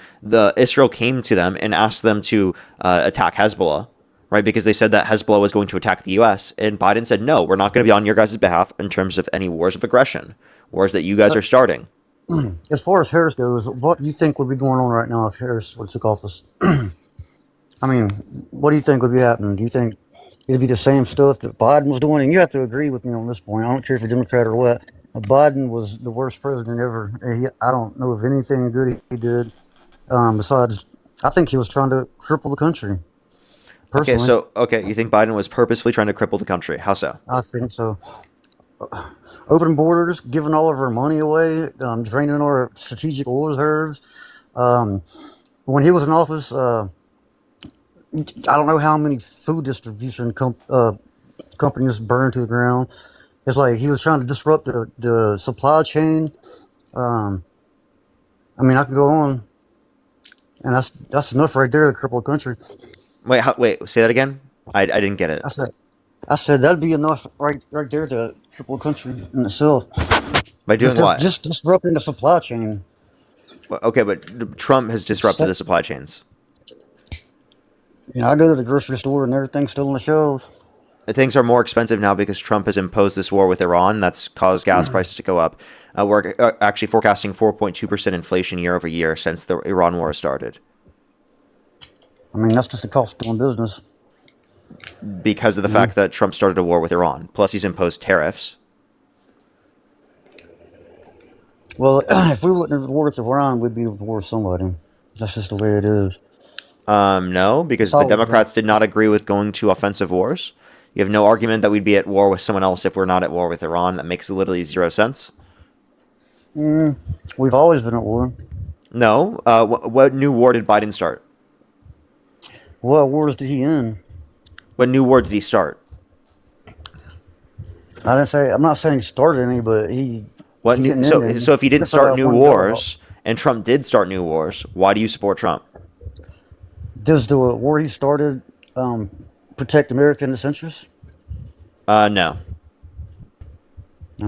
Israel came to them and asked them to attack Hezbollah, right? Because they said that Hezbollah was going to attack the U.S. And Biden said, no, we're not going to be on your guys' behalf in terms of any wars of aggression, wars that you guys are starting. As far as Harris goes, what do you think would be going on right now if Harris would took office? I mean, what do you think would be happening? Do you think it'd be the same stuff that Biden was doing? And you have to agree with me on this point. I don't care if you're Democrat or what. Biden was the worst president ever. I don't know of anything good he did. Besides, I think he was trying to cripple the country. Personally, You think Biden was purposefully trying to cripple the country? How so? I think so. Open borders, giving all of our money away, draining our strategic oil reserves. When he was in office, I don't know how many food distribution companies burned to the ground. It's like he was trying to disrupt the supply chain. Um, I mean, I can go on, and that's enough right there to cripple a country. Wait, say that again? I didn't get it. I said that'd be enough right there to cripple a country in itself. By doing what? Just disrupting the supply chain. Okay, but Trump has disrupted the supply chains. I go to the grocery store and everything's still on the shelves. Things are more expensive now because Trump has imposed this war with Iran. That's caused gas prices to go up. We're actually forecasting 4.2% inflation year over year since the Iran war started. I mean, that's just the cost of doing business. Because of the fact that Trump started a war with Iran. Plus, he's imposed tariffs. Well, if we wouldn't have war with Iran, we'd be at war with somebody. That's just the way it is. No, because the Democrats did not agree with going to offensive wars. You have no argument that we'd be at war with someone else if we're not at war with Iran. That makes literally zero sense. We've always been at war. No. What new war did Biden start? What wars did he end? What new war did he start? I didn't say. I'm not saying he started any, but he getting in there. So if he didn't That's all I start new wanted to go about. wars and Trump did start new wars, why do you support Trump? Does the war he started protect American interests? No.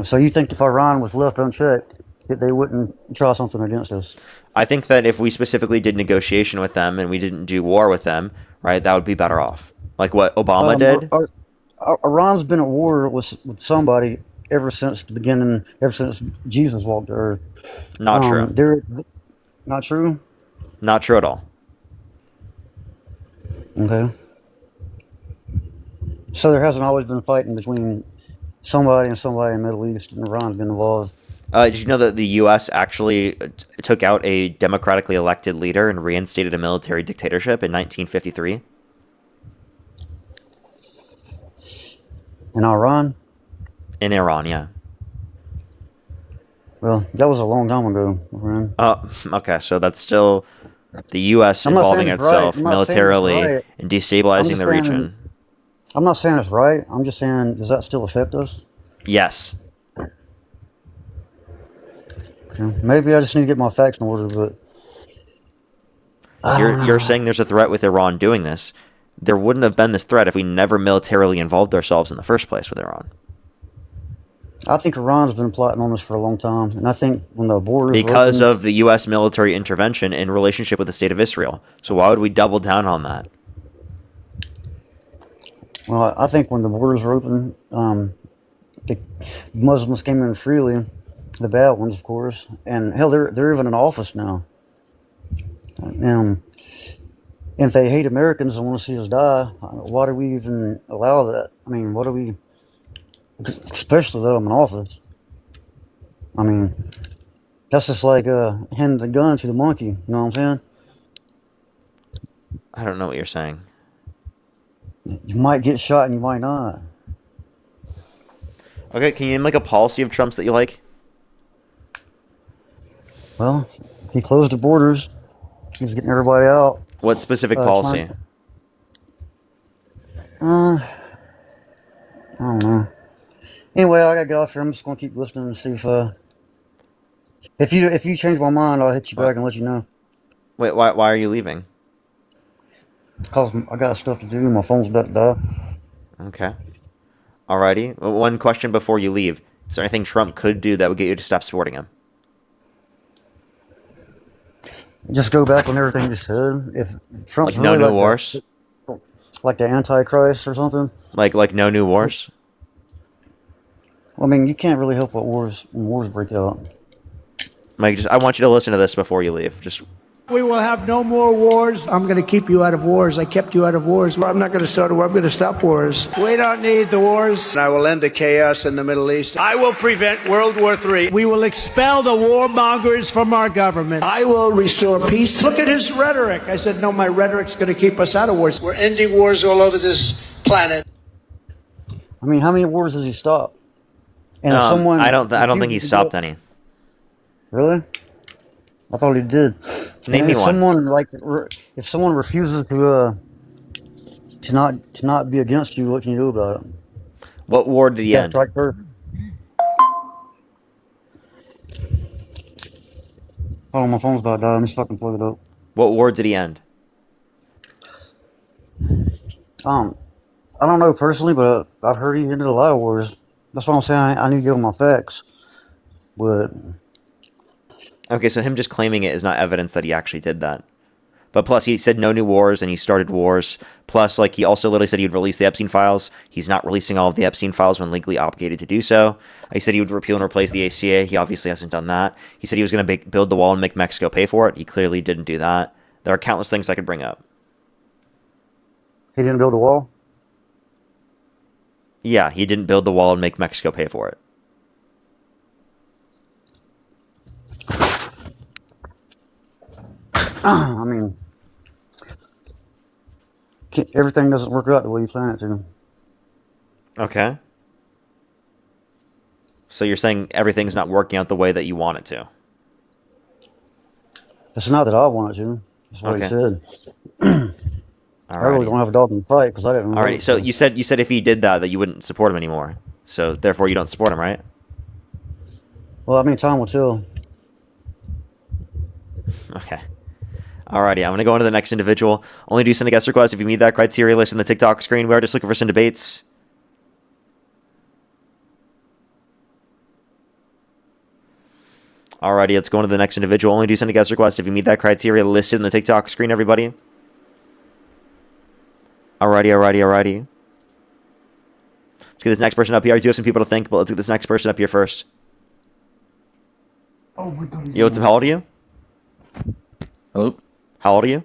So you think if Iran was left unchecked, that they wouldn't try something against us? I think that if we specifically did negotiation with them and we didn't do war with them, right, that would be better off. Like what Obama did. Iran's been at war with somebody ever since the beginning, ever since Jesus walked the earth. Not true. They're not true. Not true at all. Okay. So there hasn't always been fighting between somebody and somebody in the Middle East, and Iran's been involved. Did you know that the U.S. actually took out a democratically elected leader and reinstated a military dictatorship in 1953? In Iran? In Iran, yeah. Well, that was a long time ago, Iran. Okay, so that's still the U.S. involving itself militarily and destabilizing the region. I'm not saying it's right. I'm just saying, does that still affect us? Yes. Okay. Maybe I just need to get my facts in order, but... You're saying there's a threat with Iran doing this. There wouldn't have been this threat if we never militarily involved ourselves in the first place with Iran. I think Iran's been plotting on this for a long time, and I think when the borders because of the U.S. military intervention in relationship with the state of Israel. So why would we double down on that? Well, I think when the borders were open, the Muslims came in freely, the bad ones, of course, and hell, they're even in office now. And if they hate Americans and want to see us die, why do we even allow that? I mean, what do we? Especially though I'm in office. I mean, that's just like handing the gun to the monkey. You know what I'm saying? I don't know what you're saying. You might get shot and you might not. Okay, can you make a policy of Trump's that you like? Well, he closed the borders. He's getting everybody out. What specific policy? I don't know. Anyway, I gotta get off here. I'm just gonna keep listening and see if you change my mind, I'll hit you back and let you know. Wait, why are you leaving? Because I got stuff to do. My phone's about to die. Okay. Alrighty. One question before you leave. Is there anything Trump could do that would get you to stop supporting him? Just go back on everything you said. If Trump's like no really new wars, like the Antichrist or something. Like no new wars. Well, I mean, you can't really help when wars break out. Mike, I want you to listen to this before you leave. We will have no more wars. I'm going to keep you out of wars. I kept you out of wars. I'm not going to start a war. I'm going to stop wars. We don't need the wars. I will end the chaos in the Middle East. I will prevent World War III. We will expel the warmongers from our government. I will restore peace. Look at his rhetoric. I said, no, my rhetoric's going to keep us out of wars. We're ending wars all over this planet. I mean, how many wars has he stopped? And I don't think he stopped any. Really? I thought he did. Name me one. If someone refuses to not be against you, what can you do about it? What war did he end? Strike first. Hold on, my phone's about to die. Let me just fucking plug it up. What war did he end? I don't know personally, but I've heard he ended a lot of wars. That's what I'm saying. I need to give him my facts. But okay, so him just claiming it is not evidence that he actually did that. But plus, he said no new wars, and he started wars. Plus, like, he also literally said he would release the Epstein files. He's not releasing all of the Epstein files when legally obligated to do so. He said he would repeal and replace the ACA. He obviously hasn't done that. He said he was going to build the wall and make Mexico pay for it. He clearly didn't do that. There are countless things I could bring up. He didn't build a wall? Yeah, he didn't build the wall and make Mexico pay for it. I mean, everything doesn't work out the way you plan it to. Okay. So you're saying everything's not working out the way that you want it to? It's not that I want it to. That's what he said. I really don't have a dog in the fight because I didn't. Alrighty. So you said if he did that you wouldn't support him anymore. So therefore, you don't support him, right? Well, I mean, time will tell. Okay. Alrighty, I'm going to go on to the next individual. Only do send a guest request if you meet that criteria list in the TikTok screen. We are just looking for some debates. Alrighty, let's go on to the next individual. Only do send a guest request if you meet that criteria listed in the TikTok screen, everybody. Alrighty. Let's get this next person up here. I do have some people to thank, but let's get this next person up here first. Oh my god. Yo, how old are you? Hello? How old are you?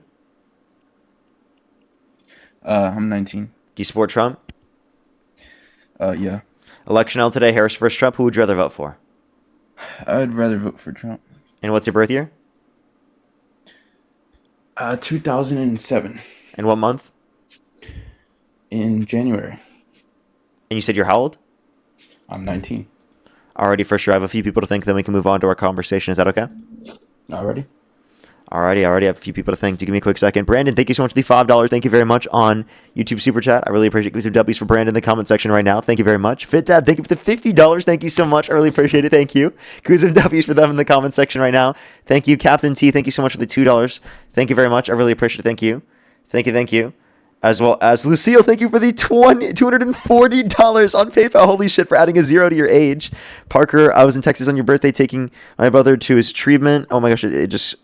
I'm 19. Do you support Trump? Yeah. Election held today, Harris versus Trump. Who would you rather vote for? I'd rather vote for Trump. And what's your birth year? 2007. And what month? In January. And you said you're how old? I'm 19. Alrighty, for sure. I have a few people to thank, then we can move on to our conversation. Is that okay? Already? Alrighty. I have a few people to thank. Do give me a quick second. Brandon, thank you so much for the $5. Thank you very much on YouTube Super Chat. I really appreciate it. Give some W's for Brandon in the comment section right now. Thank you very much. Fit Dad, thank you for the $50. Thank you so much. I really appreciate it. Thank you. Give some W's for them in the comment section right now. Thank you. Captain T, thank you so much for the $2. Thank you very much. I really appreciate it. Thank you. Thank you. As well as Lucille, thank you for the $240 on PayPal. Holy shit, for adding a 0 to your age. Parker, I was in Texas on your birthday taking my brother to his treatment. Oh my gosh, it just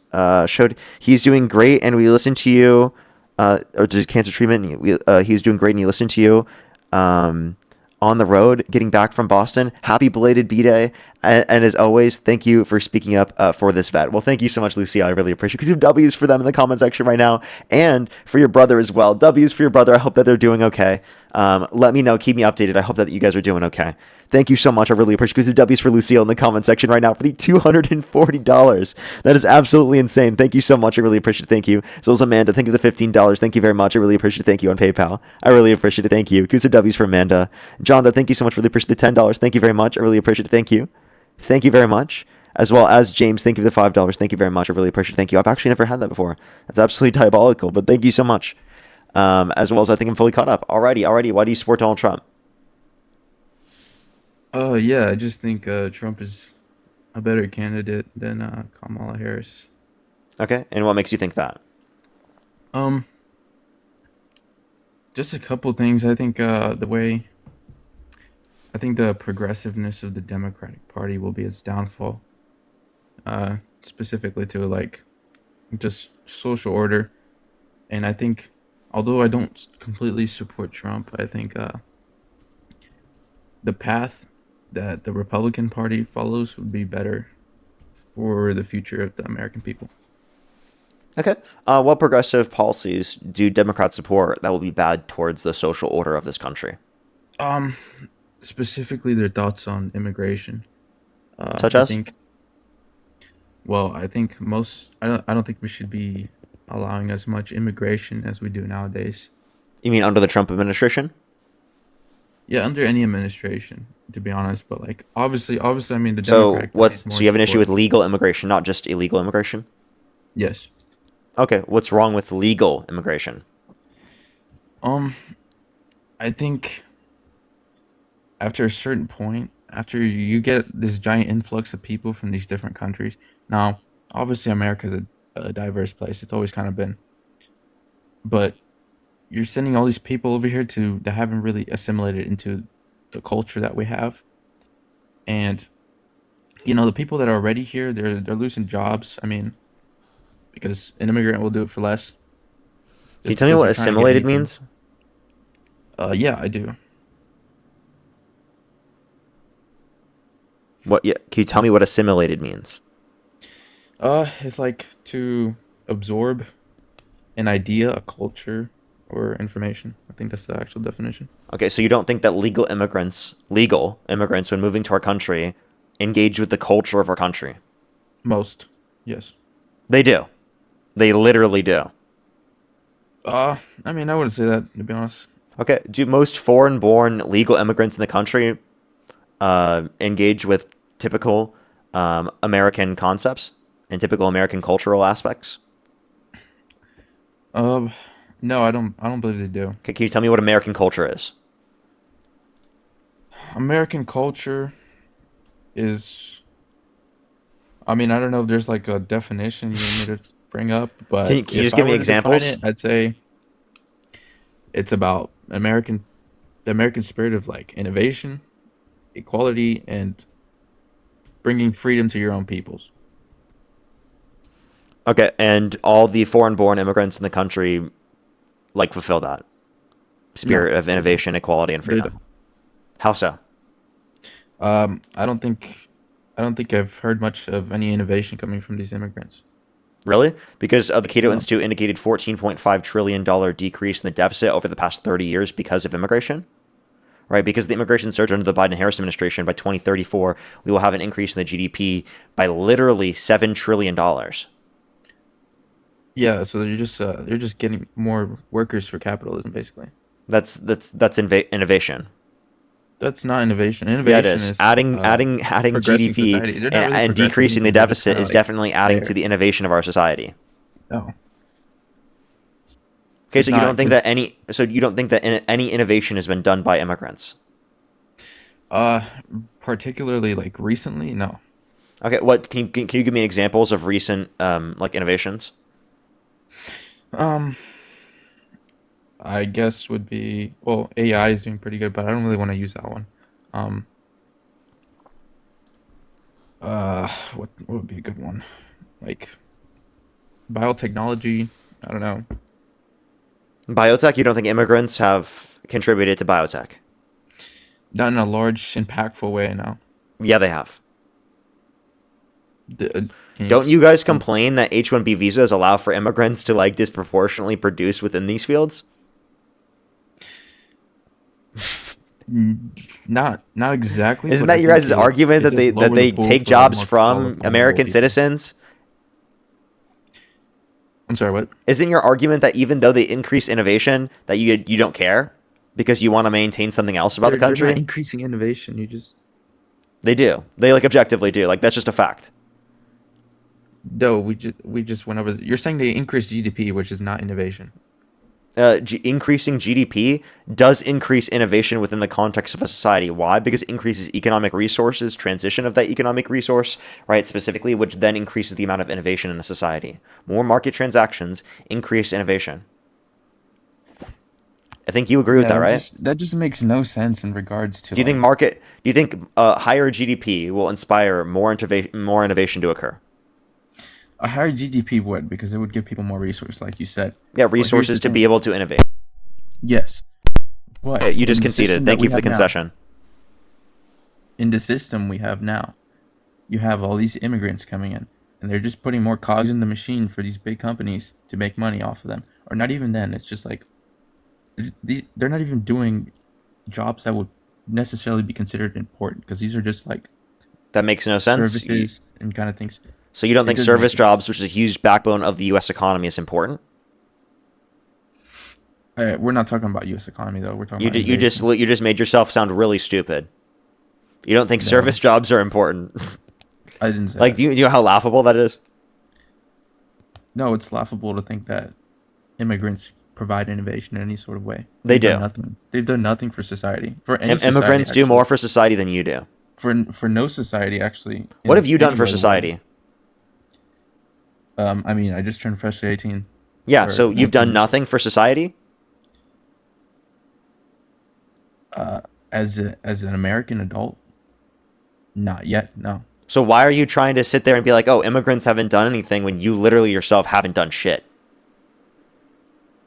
showed he's doing great, and we listened to you, or to cancer treatment. He's doing great, and he listened to you on the road getting back from Boston. Happy belated B-Day. And as always, thank you for speaking up for this vet. Well, thank you so much, Lucia. I really appreciate it. Because you have W's for them in the comment section right now, and for your brother as well. W's for your brother. I hope that they're doing okay. Let me know. Keep me updated. I hope that you guys are doing okay. Thank you so much. I really appreciate it. Because you have W's for Lucille in the comment section right now for the $240. That is absolutely insane. Thank you so much. I really appreciate it. Thank you. So is Amanda. Thank you for the $15. Thank you very much. I really appreciate it. Thank you on PayPal. I really appreciate it. Thank you. Because W's for Amanda. Jonda, thank you so much. Really appreciate the $10. Thank you very much. I really appreciate it. Thank you. Thank you very much. As well as James, thank you for the $5. Thank you very much. I really appreciate it. Thank you. I've actually never had that before. That's absolutely diabolical, but thank you so much. As well as I think I'm fully caught up. Alrighty. Why do you support Donald Trump? Yeah, I just think Trump is a better candidate than Kamala Harris. Okay, and what makes you think that? Just a couple things. I think the progressiveness of the Democratic Party will be its downfall. Specifically to like just social order. And I think, although I don't completely support Trump, I think the path that the Republican Party follows would be better for the future of the American people. Okay. What progressive policies do Democrats support that will be bad towards the social order of this country? Specifically their thoughts on immigration. Such as? I think I don't think we should be allowing as much immigration as we do nowadays. You mean under the Trump administration? Yeah, under any administration, to be honest. But like, obviously, I mean, the Democratic Party so you have an issue with legal immigration, not just illegal immigration? Yes. Okay, what's wrong with legal immigration? I think after a certain point, after you get this giant influx of people from these different countries. Now, obviously, America is a diverse place. It's always kind of been. But you're sending all these people over here that haven't really assimilated into the culture that we have. And, the people that are already here, they're losing jobs. I mean, because an immigrant will do it for less. Can you tell me what assimilated means? Yeah, I do. What? Yeah, can you tell me what assimilated means? It's like to absorb an idea, a culture, or information. I think that's the actual definition. Okay, so you don't think that legal immigrants, when moving to our country, engage with the culture of our country? Most, yes. They do. They literally do. I mean, I wouldn't say that, to be honest. Okay, do most foreign-born legal immigrants in the country engage with typical American concepts and typical American cultural aspects? No, I don't believe they do. Okay, can you tell me what American culture is? American culture is. I mean, I don't know if there's like a definition you want me to bring up, but Can you if just I give me were to define examples? it, I'd say it's about the American spirit of like innovation, equality, and bringing freedom to your own peoples. Okay, and all the foreign-born immigrants in the country like fulfill that No, spirit of innovation, equality, and they freedom. don't. How so? I don't think I've heard much of any innovation coming from these immigrants. Really? Because the Cato No. Institute indicated $14.5 trillion decrease in the deficit over the past 30 years because of immigration. Right? Because the immigration surge under the Biden-Harris administration, by 2034, we will have an increase in the GDP by literally $7 trillion. Yeah, so you're just getting more workers for capitalism, basically. That's innovation. That's not innovation. Yeah, it Innovation is. is Adding progressing GDP society. They're not really and progressing decreasing the anything. They're just deficit kind of is like definitely adding to there. the innovation of our society. No, Okay, it's so you don't not think that because any innovation has been done by immigrants? uh, particularly like recently, no. Okay, what can you give me examples of recent like innovations? Um, I guess would be well, AI is doing pretty good, but I don't really want to use that one. Um, what would be a good one? Like biotechnology. I don't know. Biotech, you don't think immigrants have contributed to biotech? Not in a large, impactful way. No. Yeah, they have. Can Don't you guys complain that H-1B visas allow for immigrants to like disproportionately produce within these fields? Not exactly. Isn't but I that your think guys' argument it that does lower the they pool take for like jobs more from vulnerable American people. citizens? I'm sorry, what? Isn't your argument that even though they increase innovation, that you don't care because you want to maintain something else about the They're country? not increasing innovation. You just They do. They like objectively do. Like that's just a fact. no. We just went over. You're saying they increase GDP, which is not innovation. Increasing GDP does increase innovation within the context of a society. Why? Because it increases economic resources, transition of that economic resource, right, specifically, which then increases the amount of innovation in a society. More market transactions increase innovation. I think you agree with that, right? That just makes no sense in regards to. Do you think higher GDP will inspire more innovation to occur? A higher GDP would, because it would give people more resources, like you said. Yeah, resources to be able to innovate. Yes. But Okay, you just in the conceded. system Thank that you we for the have now- concession. In the system we have now, you have all these immigrants coming in, and they're just putting more cogs in the machine for these big companies to make money off of them. Or not even then. It's just like they're not even doing jobs that would necessarily be considered important, because these are just like That makes no sense. services and kind of things. So you don't It think doesn't make service sense. jobs, which is a huge backbone of the U.S. economy, is important? We're not talking about U.S. economy though. We're talking You about you just made yourself sound really stupid. You don't think No. service jobs are important? I didn't say Like, that. do you know how laughable that is? No, it's laughable to think that immigrants provide innovation in any sort of way. They They've done do. nothing. They've done nothing for society. For any society, Immigrants do actually. more for society than you do. For no society actually. What in have you done for anywhere in the society? world. I mean, I just turned freshly 18. Yeah, Or so you've done 19. nothing for society? As an American adult, not yet. No. So why are you trying to sit there and be like, oh, immigrants haven't done anything when you literally yourself haven't done shit?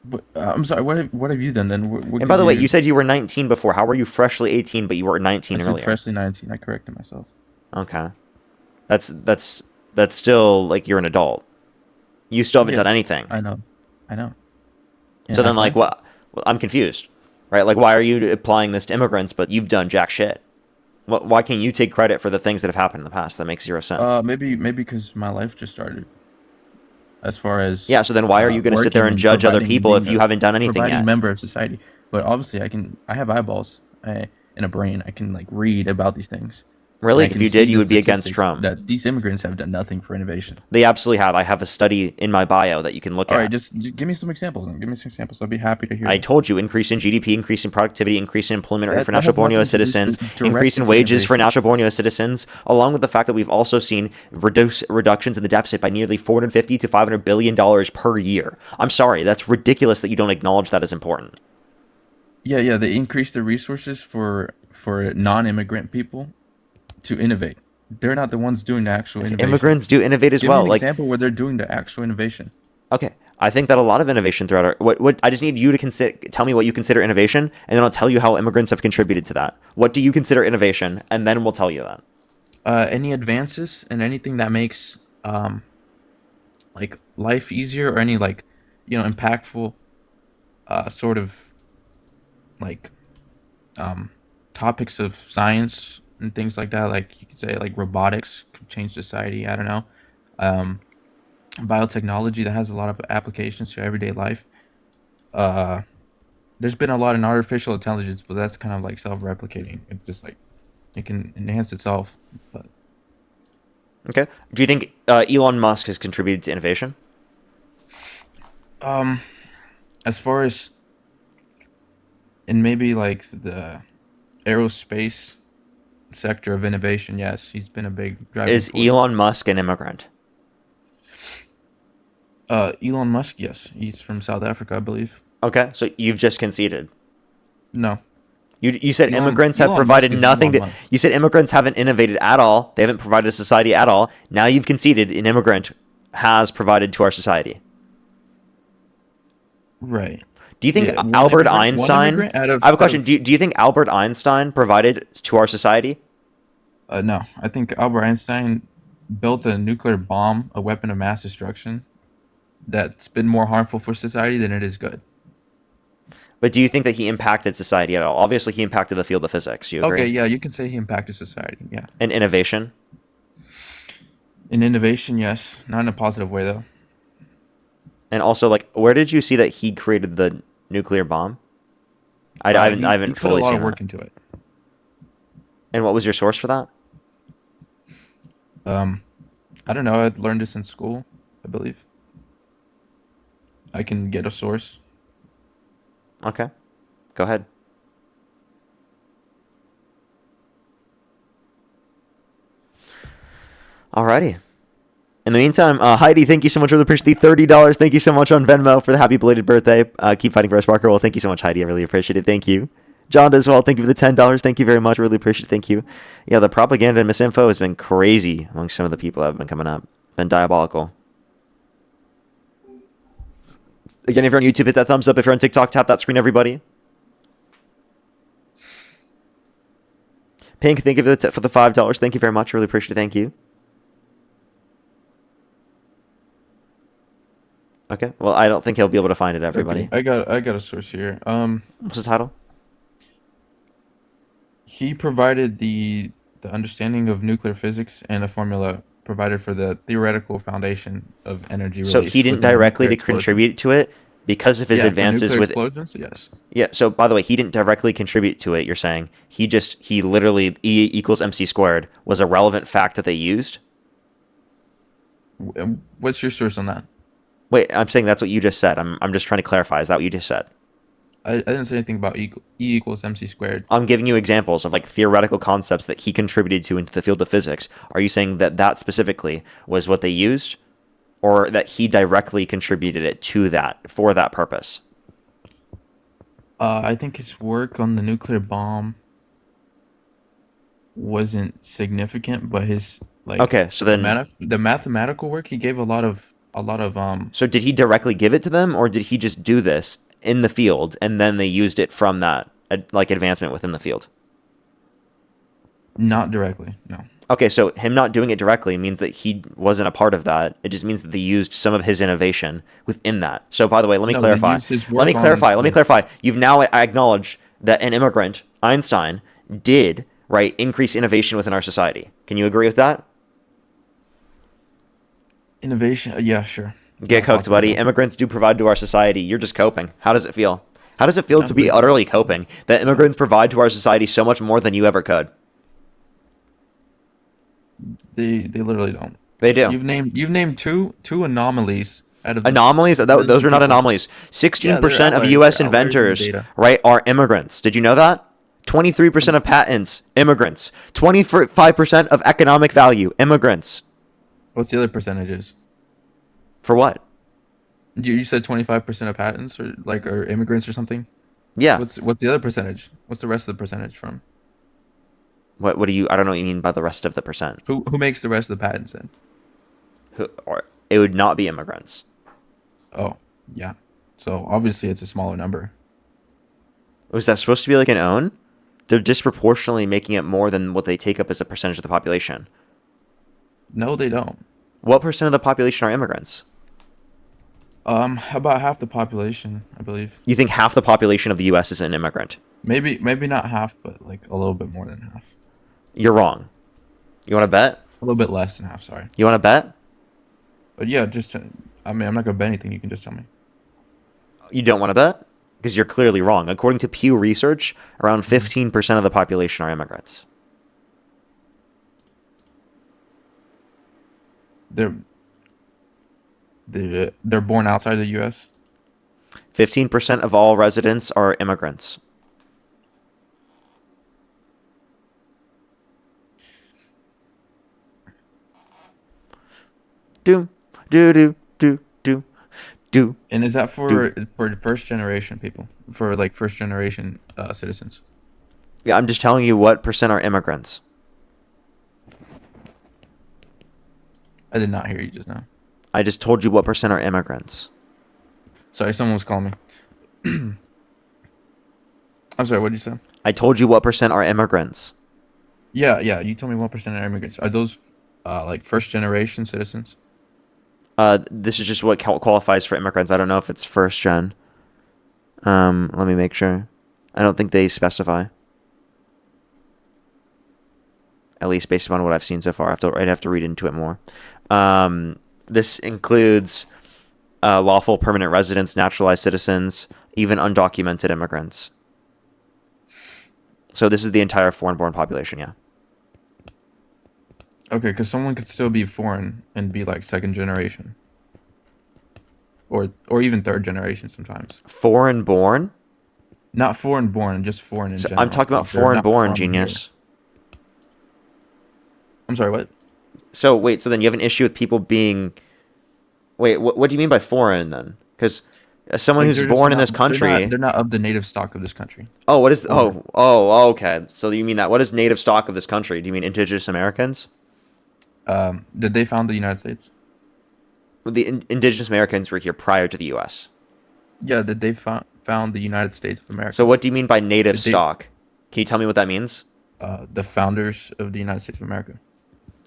But, I'm sorry. What have you done then? What And by the gives way, you said you were 19 before. How were you freshly 18, but you were 19 I said earlier? freshly 19. I corrected myself. Okay. That's still like you're an adult. You still haven't Yeah, done anything. I know. So And then I like plan to. what? Well, I'm confused. Right? Like why are you applying this to immigrants but you've done jack shit? Why can't you take credit for the things that have happened in the past? That makes zero sense. Maybe because my life just started. As far as Yeah, so then why are you going to sit there working and judge other providing people if being you a haven't done anything providing yet? member of society? But obviously, I have eyeballs and a brain. I can like read about these things. Really? And I If can you see did, you the would be against statistics Trump. that these immigrants have done nothing for innovation. They absolutely have. I have a study in my bio that you can look All at. right, just give me some examples. Give me some examples. I'll be happy to hear. I told you, increase in GDP, increase in productivity, increase in employment rate for That natural has born nothing US to do citizens, directly increase in to wages for innovation. natural born US citizens, along with the fact that we've also seen reductions in the deficit by nearly $450 to $500 billion per year. I'm sorry, that's ridiculous that you don't acknowledge that as important. Yeah, they increase the resources for non-immigrant people to innovate. They're not the ones doing the actual innovation. Immigrants do innovate as Give well. me an Like, example where they're doing the actual innovation. okay, I think that a lot of innovation throughout our what I just need you to tell me what you consider innovation, and then I'll tell you how immigrants have contributed to that. What do you consider innovation, and then we'll tell you that. Any advances and anything that makes like life easier, or any like impactful sort of like topics of science and things like that. Like you could say like robotics could change society. I don't know. Biotechnology that has a lot of applications to everyday life. There's been a lot in artificial intelligence, but that's kind of like self-replicating. It just like it can enhance itself. But Okay. Do you think Elon Musk has contributed to innovation? as far as in maybe like the aerospace sector of innovation, yes, he's been a big driver. Is Elon Musk an immigrant? Elon Musk, yes, he's from South Africa, I believe. Okay, so you've just conceded. No. You said Elon- immigrants have Elon provided Musk is nothing Elon to. Musk. You said immigrants haven't innovated at all. They haven't provided a society at all. Now you've conceded an immigrant has provided to our society. Right. Do you think Yeah, one Albert immigrant- one Einstein? immigrant out of- I have a question. out Do you think Albert Einstein provided to our society? No, I think Albert Einstein built a nuclear bomb, a weapon of mass destruction, that's been more harmful for society than it is good. But do you think that he impacted society at all? Obviously, he impacted the field of physics. You agree? Okay, yeah, you can say he impacted society, yeah. And innovation. In innovation, yes. Not in a positive way, though. And also, like, where did you see that he created the nuclear bomb? I haven't He put fully a lot seen of work that. into it. And what was your source for that? I don't know. I learned this in school, I believe. I can get a source. Okay, go ahead. Alrighty. In the meantime, Heidi, thank you so much. Really appreciate the $30. Thank you so much on Venmo for the happy belated birthday. Keep fighting for us, Parker. Well, thank you so much, Heidi. I really appreciate it. Thank you. John as well. Thank you for the $10. Thank you very much. Really appreciate it. Thank you. Yeah, the propaganda and misinfo has been crazy among some of the people that have been coming up. Been diabolical. Again, if you're on YouTube, hit that thumbs up. If you're on TikTok, tap that screen, everybody. Pink, thank you for the $5. Thank you very much. Really appreciate it. Thank you. Okay. Well, I don't think he'll be able to find it, everybody. Okay, I got a source here. What's the title? He provided the understanding of nuclear physics and a formula provided for the theoretical foundation of energy release. So he didn't within directly nuclear contribute to it because of his Yeah, for advances nuclear with explosions, yes. Yeah. So by the way, he didn't directly contribute to it. You're saying he literally E equals MC squared was a relevant fact that they used. What's your source on that? Wait, I'm saying that's what you just said. I'm just trying to clarify. Is that what you just said? I didn't say anything about E equals MC squared. I'm giving you examples of like theoretical concepts that he contributed to into the field of physics. Are you saying that specifically was what they used, or that he directly contributed it to that for that purpose? I think his work on the nuclear bomb wasn't significant, but his like Okay, so then the mathematical work, he gave a lot of So did he directly give it to them, or did he just do this in the field and then they used it from that like advancement within the field? Not directly, no. Okay, so him not doing it directly means that he wasn't a part of that. It just means that they used some of his innovation within that. So by the way, let me No, they clarify. used his Let me work clarify. on- Let me clarify. You've now acknowledged that an immigrant, Einstein, did, right, increase innovation within our society. Can you agree with that? Innovation, yeah, sure. Get cooked, buddy. Immigrants do provide to our society. You're just coping. How does it feel? How does it feel to be utterly coping that immigrants provide to our society so much more than you ever could? They literally don't. They do. You've named two anomalies out of the Anomalies? millions Those of are not people. anomalies. Yeah, 16% they're of outliers. U.S. They're outliers in the inventors, data. right, are immigrants. Did you know that? 23% of patents, immigrants. 25% of economic value, immigrants. What's the other percentages? For what? You said 25% of patents or immigrants or something? Yeah. What's the other percentage? What's the rest of the percentage from? What do you? I don't know what you mean by the rest of the percent. Who makes the rest of the patents then? Or it would not be immigrants. Oh, yeah. So obviously it's a smaller number. Was that supposed to be like an own? They're disproportionately making it more than what they take up as a percentage of the population. No, they don't. What percent of the population are immigrants? About half the population, I believe. You think half the population of the U.S. is an immigrant? Maybe not half, but like a little bit more than half. You're wrong. You want to bet? A little bit less than half, sorry. You want to bet? But yeah, I'm not gonna bet anything. You can just tell me. You don't want to bet? Because you're clearly wrong. According to Pew Research, around 15% of the population are immigrants. They're born outside the U.S. 15% of all residents are immigrants. Do. And is that for first generation people? For like first generation citizens? Yeah, I'm just telling you what percent are immigrants. I did not hear you just now. I just told you what percent are immigrants. Sorry, someone was calling me. I'm sorry, what did you say? I told you what percent are immigrants. Yeah, you told me 1% are immigrants. Are those like first generation citizens? This is just what qualifies for immigrants. I don't know if it's first gen. Let me make sure. I don't think they specify. At least based upon what I've seen so far. I'd have to read into it more. This includes lawful permanent residents, naturalized citizens, even undocumented immigrants. So this is the entire foreign-born population, yeah. Okay, because someone could still be foreign and be like second generation. Or even third generation sometimes. Foreign-born? Not foreign-born, just foreign in general. I'm talking about Like, they're not foreign-born, from genius. here. I'm sorry, what? So, wait, so then you have an issue with people being... Wait, what do you mean by foreign, then? Because someone Like, who's they're just born in not- this country... They're not of the native stock of this country. Oh, what is... Foreign. okay. So you mean that. What is native stock of this country? Do you mean indigenous Americans? Did they found the United States? The indigenous Americans were here prior to the U.S. Yeah, did they found the United States of America? So what do you mean by native Did they- stock? Can you tell me what that means? The founders of the United States of America.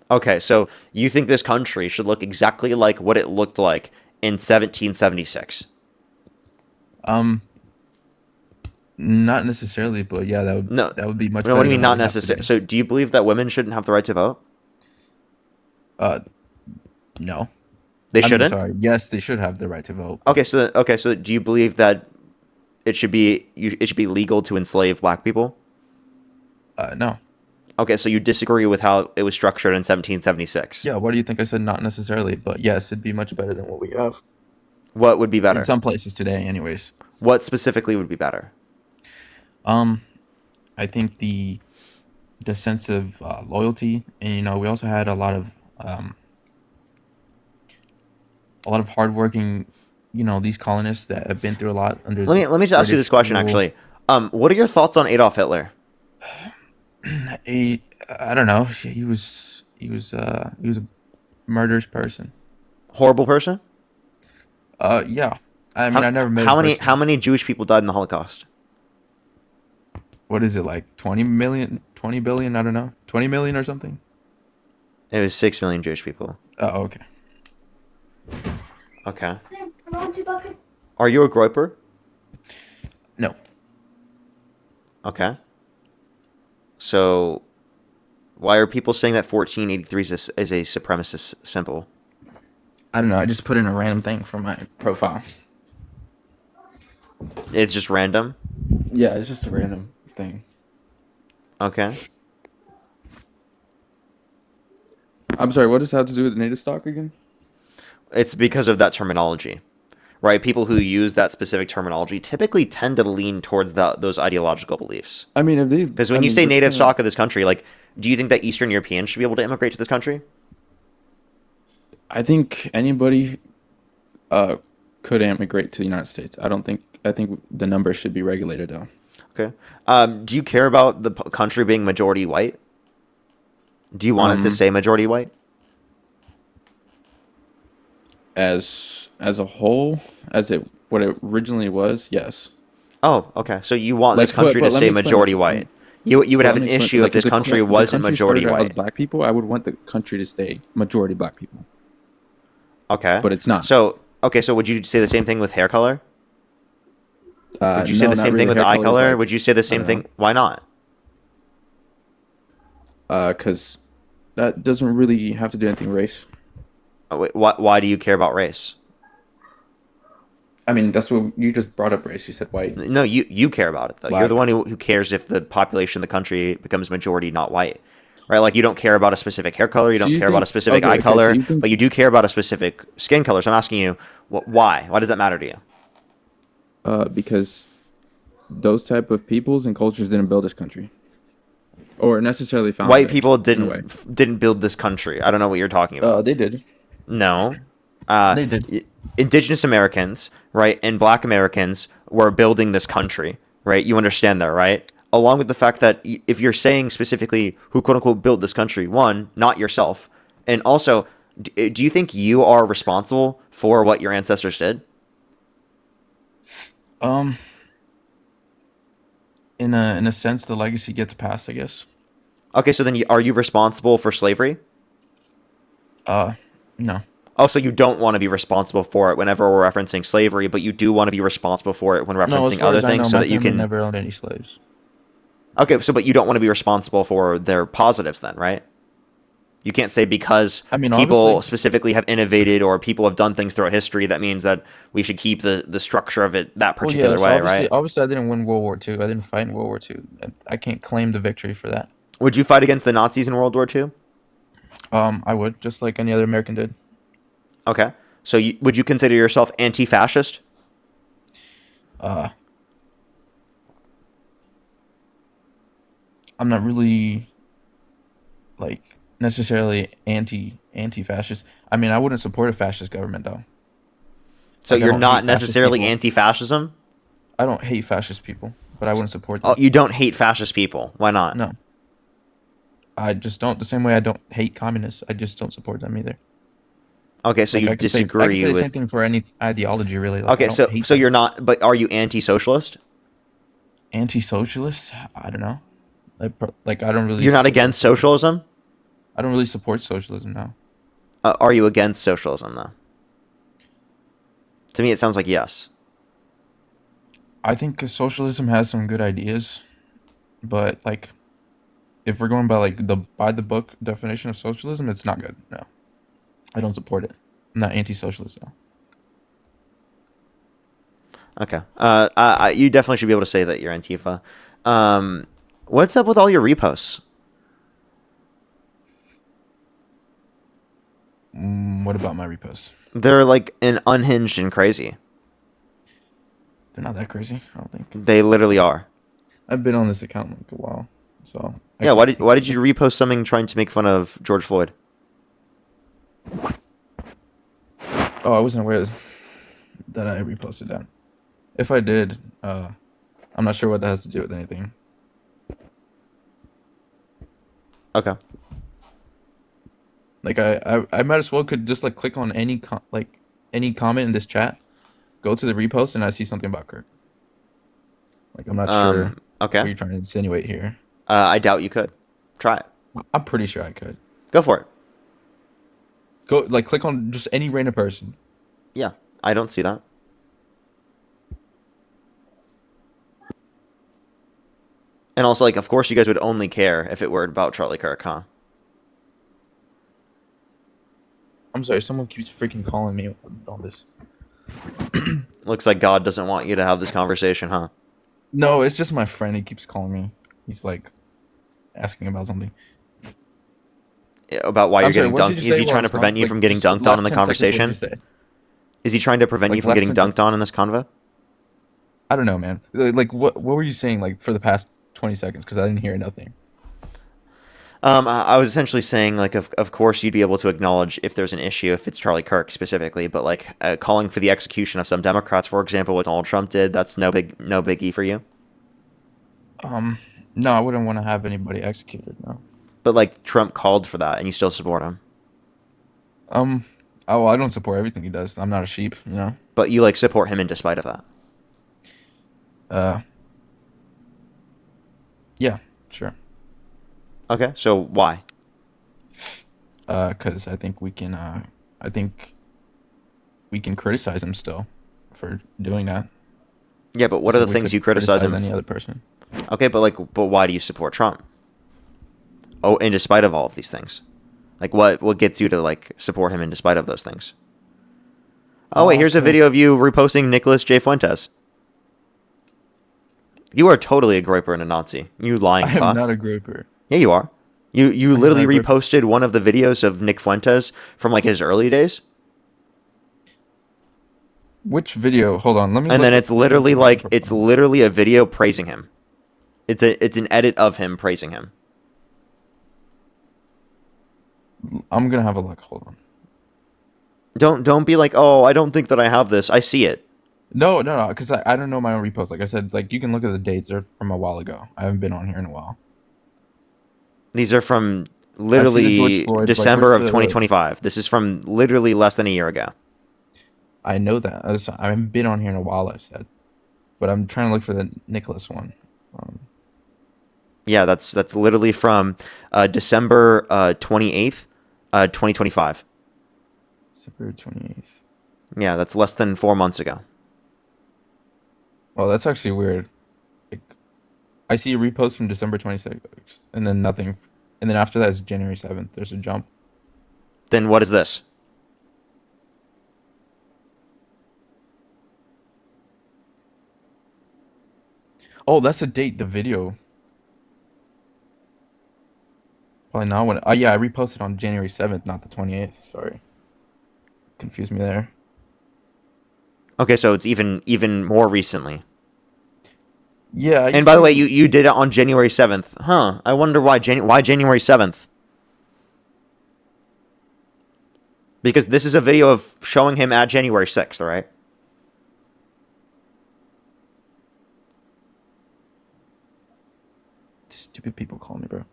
Okay, so you think this country should look exactly like what it looked like in 1776? Not necessarily, but yeah, that would be much better. No, what do you mean than not we have necessarily? today. So do you believe that women shouldn't have the right to vote? No. They I'm shouldn't? sorry. Yes, they should have the right to vote. Okay, so do you believe that it should be legal to enslave black people? No. Okay, so you disagree with how it was structured in 1776. Yeah, what do you think I said? Not necessarily, but yes, it'd be much better than what we have. What would be better? In some places today, anyways. What specifically would be better? I think the sense of loyalty, and we also had a lot of hardworking, these colonists that have been through a lot under. Let me just ask you this question actually. What are your thoughts on Adolf Hitler? I don't know. He was a murderous person. Horrible person? Yeah. I mean, I never met. How many Jewish people died in the Holocaust? What is it, like 20 million, 20 billion? I don't know, 20 million or something. It was 6 million Jewish people. Oh, okay. Okay. Are you a groyper? No. Okay. So, why are people saying that 1483 is a supremacist symbol? I don't know. I just put in a random thing for my profile. It's just random? Yeah, it's just a random thing. Okay. I'm sorry. What does that have to do with native stock again? It's because of that terminology, right? People who use that specific terminology typically tend to lean towards those ideological beliefs. I mean, if they, Because I when you mean, say just native stock of this country, like, do you think that Eastern Europeans should be able to immigrate to this country? I think anybody could immigrate to the United States. I don't think. I think the numbers should be regulated though. Okay. Do you care about the country being majority white? Do you want it to stay majority white? As a whole, as it what it originally was, yes. Oh, okay. So you want Like, this country but to let me stay explain majority this. white. You would But have let an me explain. issue if Like, this country the wasn't country majority started out as white. black people. I would want the country to stay majority black people. Okay. But it's not. So, okay, so would you say the same thing with hair color? Would you say No, the not same thing really. with Hair eye color is color? like, Would you say the I same don't thing? Why not? Because that doesn't really have to do anything with race. Oh, wait, why do you care about race? I mean, that's what you just brought up. Race. You said white. No, you care about it though. You're the Black. one who cares if the population of the country becomes majority not white, right? Like you don't care about a specific hair color, you So don't you care about a think? specific Okay. eye Okay. So color, you think? but you do care about a specific skin color. So I'm asking you, why? Why does that matter to you? Because those type of peoples and cultures didn't build this country, or necessarily found White it people in a way. didn't build this country. I don't know what you're talking about. They did. No. They did. Indigenous Americans, right, and Black Americans were building this country, right? You understand that, right? Along with the fact that if you're saying specifically who quote unquote built this country, one, not yourself, and also, do you think you are responsible for what your ancestors did? In a sense, the legacy gets passed, I guess. Okay, so then are you responsible for slavery? No. Oh, so you don't want to be responsible for it whenever we're referencing slavery, but you do want to be responsible for it when No, as referencing far other as I know, things so my that you family can. never owned any slaves. Okay, so but you don't want to be responsible for their positives then, right? You can't say because I mean, people obviously, specifically have innovated or people have done things throughout history, that means that we should keep the structure of it that well, yeah. particular So way, obviously, right? obviously, I didn't win World War II. I didn't fight in World War II. I can't claim the victory for that. Would you fight against the Nazis in World War II? I would, just like any other American did. Okay. So would you consider yourself anti-fascist? I'm not really like necessarily anti-fascist. I mean, I wouldn't support a fascist government though. So Like, I you're don't not hate fascist necessarily people. anti-fascism? I don't hate fascist people, but I wouldn't support Oh, them. you don't hate fascist people. Why not? No, I just don't. The same way I don't hate communists, I just don't support them either. Okay, so Like you I could say disagree the with. same thing for any ideology, really. Like, I Okay, don't so hate so them. you're not, but are you anti-socialist? Anti-socialist? I don't know. Like I don't really. You're not support against socialism. socialism? I don't really support socialism now. Are you against socialism though? To me, it sounds like yes. I think socialism has some good ideas, but like if we're going by like the book definition of socialism, it's not good. No, I don't support it. I'm not anti-socialist though. Okay. You definitely should be able to say that you're Antifa. What's up with all your reposts? What about my reposts? They're like unhinged and crazy. They're not that crazy. I don't think. They literally are. I've been on this account like a while, so Yeah. Why did you repost something trying to make fun of George Floyd? Oh, I wasn't aware that I reposted that. If I did, I'm not sure what that has to do with anything. Okay. Like I might as well could just like click on any any comment in this chat, go to the repost, and I see something about Kirk. Like I'm not sure Okay. what you're trying to insinuate here. I doubt you could. Try it. I'm pretty sure I could. Go for it. Go like click on just any random person. Yeah. I don't see that. And also, like, of course, you guys would only care if it were about Charlie Kirk, huh? I'm sorry, someone keeps freaking calling me on this. Looks like God doesn't want you to have this conversation, huh? No, it's just my friend. He keeps calling me. He's like asking about something. about why I'm you're sorry, getting what did dunked? you Is say he trying while to prevent you like, from getting just dunked on in last the 10 seconds, what did you conversation? say? Is he trying to prevent Like you from last getting 10 seconds. dunked on in this convo? I don't know, man. Like what were you saying like for the past 20 seconds? Because I didn't hear nothing. I was essentially saying, like, of course you'd be able to acknowledge if there's an issue, if it's Charlie Kirk specifically, but like calling for the execution of some Democrats, for example, what Donald Trump did, that's no biggie for you. No, I wouldn't want to have anybody executed. No. But like Trump called for that, and you still support him. Oh, well, I don't support everything he does. I'm not a sheep, you know. But you like support him in despite of that. Yeah, sure. Okay, so why? Because I think we can criticize him still for doing that. Yeah, but what are the things you criticize him? Any other person? Okay, but why do you support Trump? Oh, in despite of all of these things, like what gets you to like support him in despite of those things? Oh wait, here's a video of you reposting Nicholas J. Fuentes. You are totally a groyper and a Nazi. You lying fuck. I am not a groyper. Yeah, you are. You literally reposted one of the videos of Nick Fuentes from like his early days. Which video? Hold on, let me. And then it's literally a video praising him. It's an edit of him praising him. I'm gonna have a look. Hold on. Don't be like, oh, I don't think that I have this. I see it. No, because I don't know my own reposts. Like I said, like you can look at the dates. They're from a while ago. I haven't been on here in a while. These are from literally Floyd, December like, of 2025. This is from literally less than a year ago. I know that. I haven't been on here in a while, I've said. But I'm trying to look for the Nicholas one. Yeah, that's literally from December 28th, 2025. December 28th. Yeah, that's less than 4 months ago. Oh, that's actually weird. Like, I see a repost from December 26th, and then nothing. And then after that is January 7th. There's a jump. Then what is this? Oh, that's the date, the video. Probably not when. Oh, yeah, I reposted on January 7th, not the 28th. Sorry. Confused me there. Okay, so it's even more recently. Yeah. And by the way, you did it on January 7th. Huh. I wonder why January 7th? Because this is a video of showing him at January 6th, right? Stupid people call me, bro.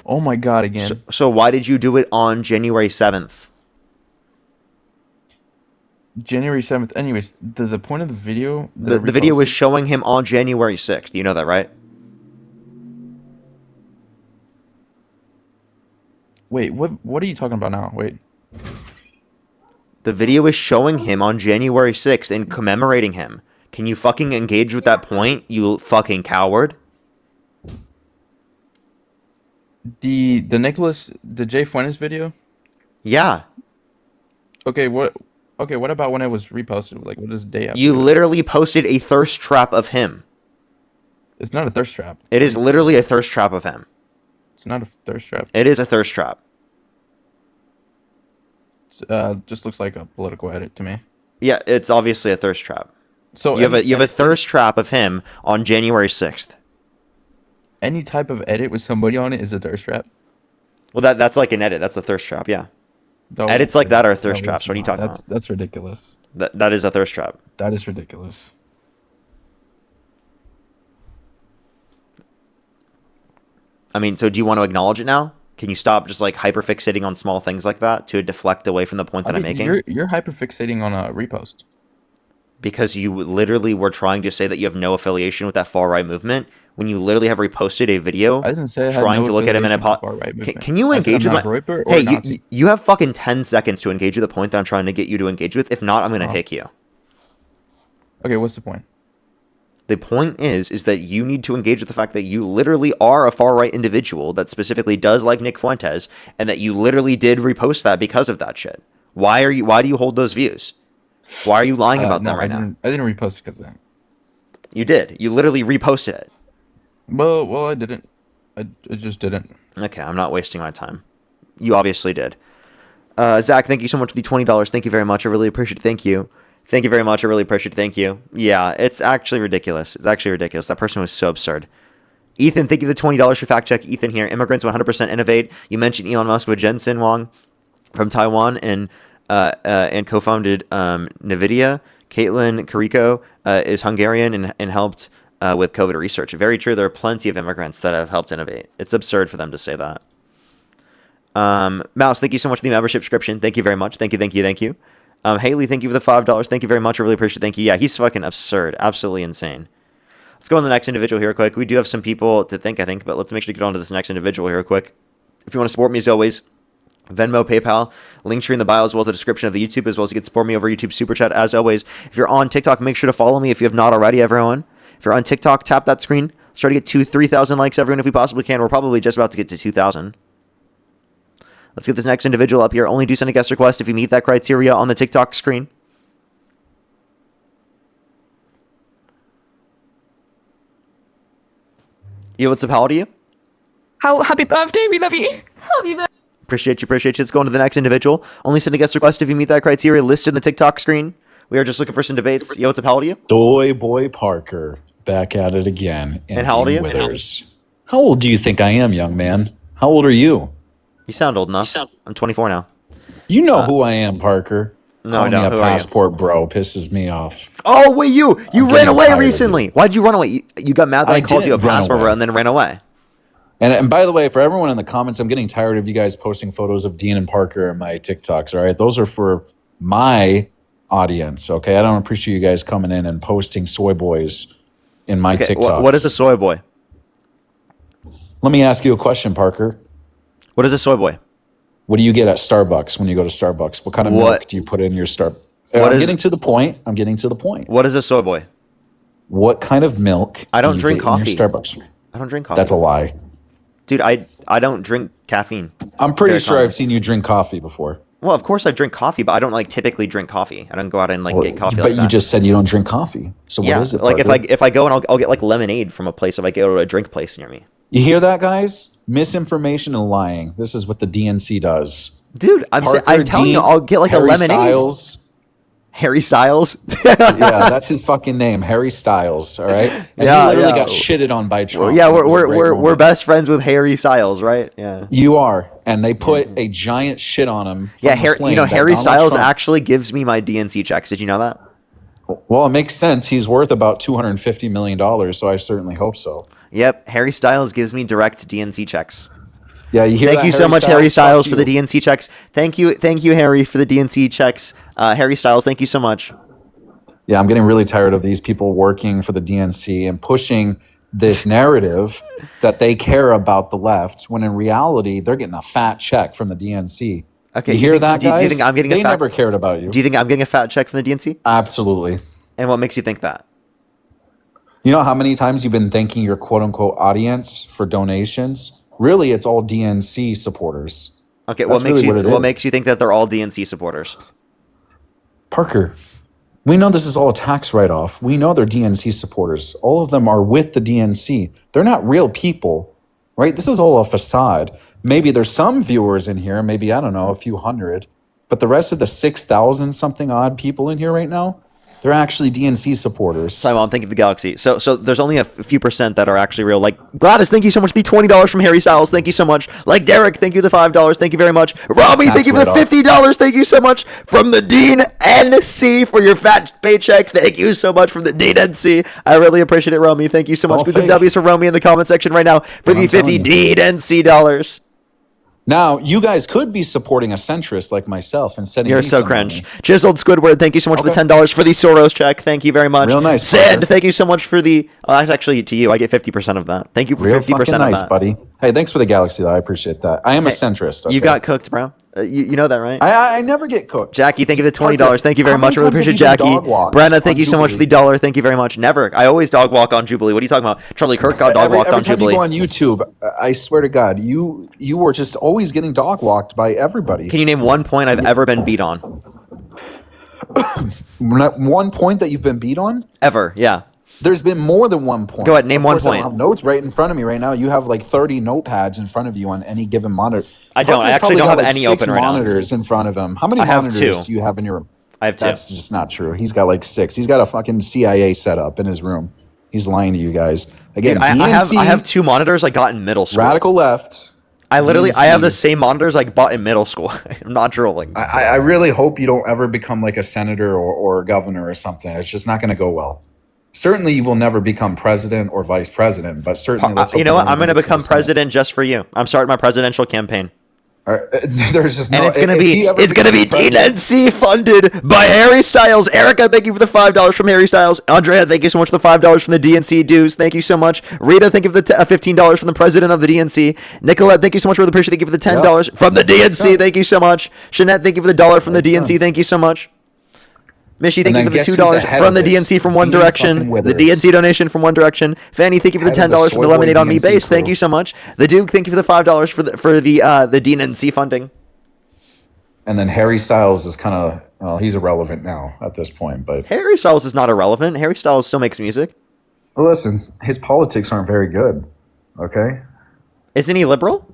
Oh my god, again. So why did you do it on January 7th? January 7th. Anyways, the point of the video... The video was showing him on January 6th. You know that, right? Wait, what are you talking about now? Wait. The video is showing him on January 6th and commemorating him. Can you fucking engage with that point, you fucking coward? The Jay Fuentes video? Yeah. Okay, what about when it was reposted? Like, what is the day after? You literally posted a thirst trap of him. It's not a thirst trap. It is literally a thirst trap of him. It's not a thirst trap. It is a thirst trap. Just looks like a political edit to me. Yeah, it's obviously a thirst trap. So you have a thirst trap of him on January 6th. Any type of edit with somebody on it is a thirst trap. Well, that's like an edit. That's a thirst trap. Yeah. No, Edits like that are thirst traps. What are you talking about? That's ridiculous. That is a thirst trap. That is ridiculous. I mean, so do you want to acknowledge it now? Can you stop just like hyperfixating on small things like that to deflect away from the point that I'm making? You're hyperfixating on a repost. Because you literally were trying to say that you have no affiliation with that far right movement when you literally have reposted a video. I didn't say I had trying no to look at him in a far right movement. Can you engage with my? Hey, you have fucking 10 seconds to engage with the point that I'm trying to get you to engage with. If not, I'm gonna kick you. Okay, what's the point? The point is that you need to engage with the fact that you literally are a far right individual that specifically does like Nick Fuentes, and that you literally did repost that because of that shit. Why do you hold those views? Why are you lying about them right now? I didn't repost it because of that. You did. You literally reposted it. Well, I didn't. I just didn't. Okay, I'm not wasting my time. You obviously did. Zach, thank you so much for the $20. Thank you very much. I really appreciate it. Thank you. Thank you very much. I really appreciate it. Thank you. Yeah, it's actually ridiculous. It's actually ridiculous. That person was so absurd. Ethan, thank you for the $20 for fact check. Ethan here. Immigrants 100% innovate. You mentioned Elon Musk with Jensen Huang from Taiwan and co-founded NVIDIA. Caitlin Carrico is Hungarian and helped with COVID research. Very true. There are plenty of immigrants that have helped innovate. It's absurd for them to say that. Mouse, thank you so much for the membership subscription. Thank you very much. Thank you. Haley, thank you for the $5. Thank you very much. I really appreciate it. Thank you. Yeah, he's fucking absurd. Absolutely insane. Let's go on to the next individual here quick. We do have some people to thank, I think, but let's make sure to get on to this next individual here quick. If you want to support me as always, Venmo, PayPal, link tree in the bio as well as the description of the YouTube, as well as you can support me over YouTube Super Chat as always. If you're on TikTok, make sure to follow me if you have not already, everyone. If you're on TikTok, tap that screen. Let's try to get 3,000 likes, everyone, if we possibly can. We're probably just about to get to 2,000. Let's get this next individual up here. Only do send a guest request if you meet that criteria on the TikTok screen. Yo, what's up? How old are you? Happy birthday, we love you. Happy birthday. Appreciate you. Let's go on to the next individual. Only send a guest request if you meet that criteria listed in the TikTok screen. We are just looking for some debates. Yo, what's up? How old are you? Soy Boy Parker, back at it again. And how old are you? Withers. How old do you think I am, young man? How old are you? You sound old enough. I'm 24 now. You know who I am, Parker. No, Calling I don't. me a passport bro pisses me off. Oh, wait, you I'm ran getting away tired of recently. Why'd you run away? You got mad that I called you a didn't run passport away. bro and then ran away. And by the way, for everyone in the comments, I'm getting tired of you guys posting photos of Dean and Parker in my TikToks, all right? Those are for my audience, okay? I don't appreciate you guys coming in and posting soy boys in my TikToks. What is a soy boy? Let me ask you a question, Parker. What is a soy boy? What do you get at Starbucks when you go to Starbucks? What kind of milk do you put in your I'm getting to the point. What is a soy boy? What kind of milk I don't do you drink get in your coffee. Starbucks? I don't drink coffee. That's a lie. Dude, I don't drink caffeine. I'm pretty Very sure common. I've seen you drink coffee before. Well, of course I drink coffee, but I don't typically drink coffee. I don't go out and get coffee But like you that. just said you don't drink coffee. So Yeah, what is it? like Parker? if I go and I'll get lemonade from a place if I go to a drink place near me. You hear that, guys? Misinformation and lying. This is what the DNC does. Dude, I'm telling you, I'll get Harry a lemonade. Styles. Harry Styles? Yeah, that's his fucking name, Harry Styles. All right. And he literally got shitted on by Trump. Yeah, It was a great we're moment. best friends with Harry Styles, right? Yeah. You are, and they put a giant shit on him. From Yeah, the plane that Harry Donald Styles Trump- actually gives me my DNC checks. Did you know that? Well, it makes sense. He's worth about $250 million, so I certainly hope so. Yep, Harry Styles gives me direct DNC checks. Yeah, you hear Thank that, you so much, Harry Fuck Styles, for the you. DNC checks. Thank you, Harry, for the DNC checks. Harry Styles, thank you so much. Yeah, I'm getting really tired of these people working for the DNC and pushing this narrative that they care about the left, when in reality, they're getting a fat check from the DNC. Okay, you hear that, do you guys? think I'm getting they a fat, never cared about you. Do you think I'm getting a fat check from the DNC? Absolutely. And what makes you think that? You know how many times you've been thanking your quote-unquote audience for donations? Really, it's all DNC supporters. Okay, That's what is. makes you think that they're all DNC supporters? Parker, we know this is all a tax write-off. We know they're DNC supporters. All of them are with the DNC. They're not real people, right? This is all a facade. Maybe there's some viewers in here, maybe, I don't know, a few hundred. But the rest of the 6,000 something odd people in here right now, they're actually DNC supporters. Simon, think of the galaxy. So there's only a few percent that are actually real. Like Gladys, thank you so much for the $20 from Harry Styles. Thank you so much. Like Derek, thank you for the $5. Thank you very much. Robbie, thank you for the $50. Thank you so much from the Dean NC for your fat paycheck. Thank you so much from the Dean NC. I really appreciate it, Romy. Thank you so much. Put some W's for Romy in the comment section right now for the 50 Dean NC dollars. Now, you guys could be supporting a centrist like myself and sending You're me so some cringe. money. Chiseled Squidward, thank you so much for the $10 for the Soros check. Thank you very much. Real nice, Sid, Parker. thank you so much for the. That's actually to you. I get 50% of that. Thank you for Real 50% fucking of nice, that. buddy. Hey, thanks for the galaxy, though. I appreciate that. I am a centrist. You okay? got cooked, bro. You know that, right? I never get cooked. Jackie, thank you for the $20. Parker, thank you very how many much. I really times have appreciate you been Jackie. dog walked Brenna, thank on you so much for the Jubilee? $1. Thank you very much. Never. I always dog walk on Jubilee. What are you talking about? Charlie Kirk got dog walked every on time Jubilee. you go on YouTube, I swear to God, you were just always getting dog walked by everybody. Can you name one point I've ever been beat on? Not one point that you've been beat on? Ever, yeah. There's been more than one point. Go ahead, name of one course, I point. don't have notes right in front of me right now. You have like 30 notepads in front of you on any given monitor. I don't. I Parker's actually probably don't got, have like, any 6 open right now. monitors in front of him. How many I have monitors 2. do you have in your room? I have 2. That's just not true. He's got like 6. He's got a fucking CIA setup in his room. He's lying to you guys. Again, Dude, DNC, I have 2 monitors I got in middle school. radical left. I DNC. have the same monitors I bought in middle school. I'm not trolling. I really hope you don't ever become like a senator or a governor or something. It's just not going to go well. Certainly, you will never become president or vice president, but certainly, let's hope You know you what? don't I'm even going to get the become Senate. president just for you. I'm starting my presidential campaign. There's just no. And it's gonna if be he ever becomes DNC funded by Harry Styles. Erica, thank you for the $5 from Harry Styles. Andrea, thank you so much for the $5 from the DNC dues. Thank you so much. Rita, thank you for the $15 from the president of the DNC. Nicolette, thank you so much for the appreciation. Thank you for the $10 from the DNC. Thank you so much. Jeanette, thank you for the $1 from the DNC. Thank you so much. Mishy, thank you for the $2 from the DNC from One Direction. The DNC donation from One Direction. Fanny, thank you for the $10 from the Lemonade on Me base. Thank you so much. The Duke, thank you for the $5 for the DNC funding. And then Harry Styles is kind of, well, he's irrelevant now at this point. But Harry Styles is not irrelevant. Harry Styles still makes music. listen, his politics aren't very good. Okay, isn't he liberal?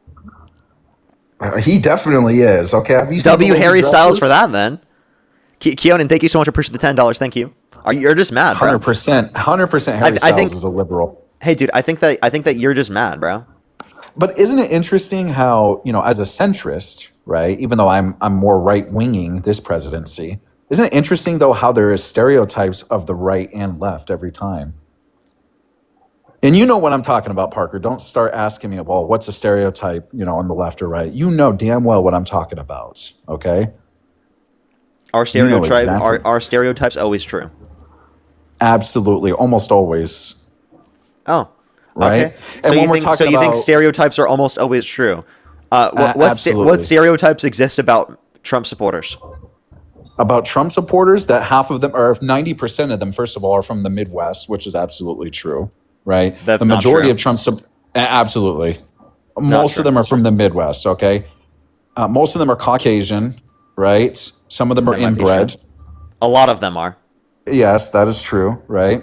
He definitely is. Okay, have you seen W the way he Harry Styles dresses? for that then. Keonan, thank you so much. I appreciate the $10. Thank you. You're just mad, bro. 100%. 100%. Harry Styles is a liberal. Hey, dude, I think that you're just mad, bro. But isn't it interesting how, as a centrist, right? Even though I'm more right winging this presidency, isn't it interesting though how there is stereotypes of the right and left every time? And you know what I'm talking about, Parker. Don't start asking me, well, what's a stereotype, on the left or right? You know damn well what I'm talking about. Okay. Our stereotypes always true. Absolutely, almost always. Oh, right. Okay. And when we're talking you think about stereotypes are almost always true? What stereotypes exist about Trump supporters? About Trump supporters, that half of them, or 90% of them, first of all, are from the Midwest, which is absolutely true, right? That's the not majority true. of Trump, absolutely. Most of them are from the Midwest, okay? Most of them are Caucasian, right? Some of them are inbred. A lot of them are. Yes, that is true, right?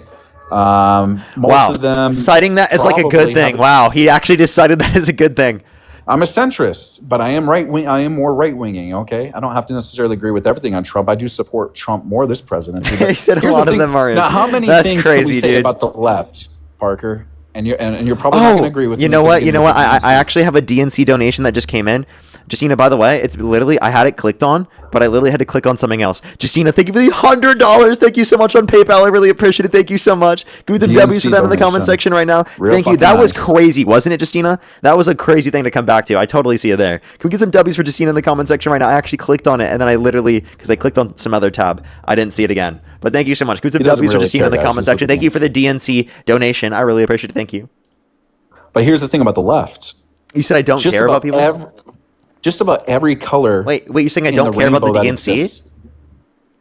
Most of them citing that as like a good probably thing. have Wow, he actually decided that as a good thing. I'm a centrist, but I am right wing. I am more right winging. Okay, I don't have to necessarily agree with everything on Trump. I do support Trump more this presidency. He said a here's the lot of thing. them are. Now, how many That's things crazy, can we say dude. about the left, Parker? And you're probably not going to agree with me. You know what? because I actually have a DNC donation that just came in. Justina, by the way, it's literally, I had it clicked on, but I literally had to click on something else. Justina, thank you for the $100. Thank you so much on PayPal. I really appreciate it. Thank you so much. Give me some W's for them in the comment section right now. Real Thank you. fucking That was nice. crazy, wasn't it, Justina? That was a crazy thing to come back to. I totally see it there. Can we get some W's for Justina in the comment section right now? I actually clicked on it, and then I literally, because I clicked on some other tab, I didn't see it again. But thank you so much. Give me some He doesn't W's for really Justina in the care, guys. comment He's section. with Thank the you for the DNC donation. I really appreciate it. Thank you. But here's the thing about the left. You said I don't care about people? Just about every color. Wait, you're saying I in don't care about the rainbow that DNC? exists.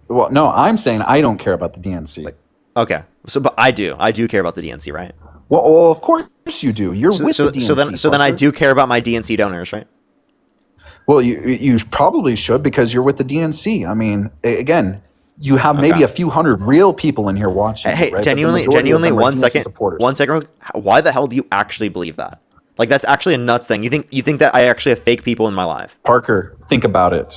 Well, no, I'm saying I don't care about the DNC. Okay, but I do care about the DNC, right? Well, of course you do. You're with the DNC. So then I do care about my DNC donors, right? Well, you probably should because you're with the DNC. I mean, again, you have maybe a few hundred real people in here watching. Hey, right? But the genuinely, majority of them are 1 DNC second. supporters. 1 second. Why the hell do you actually believe that? Like, that's actually a nuts thing. You think that I actually have fake people in my life? Parker, think about it,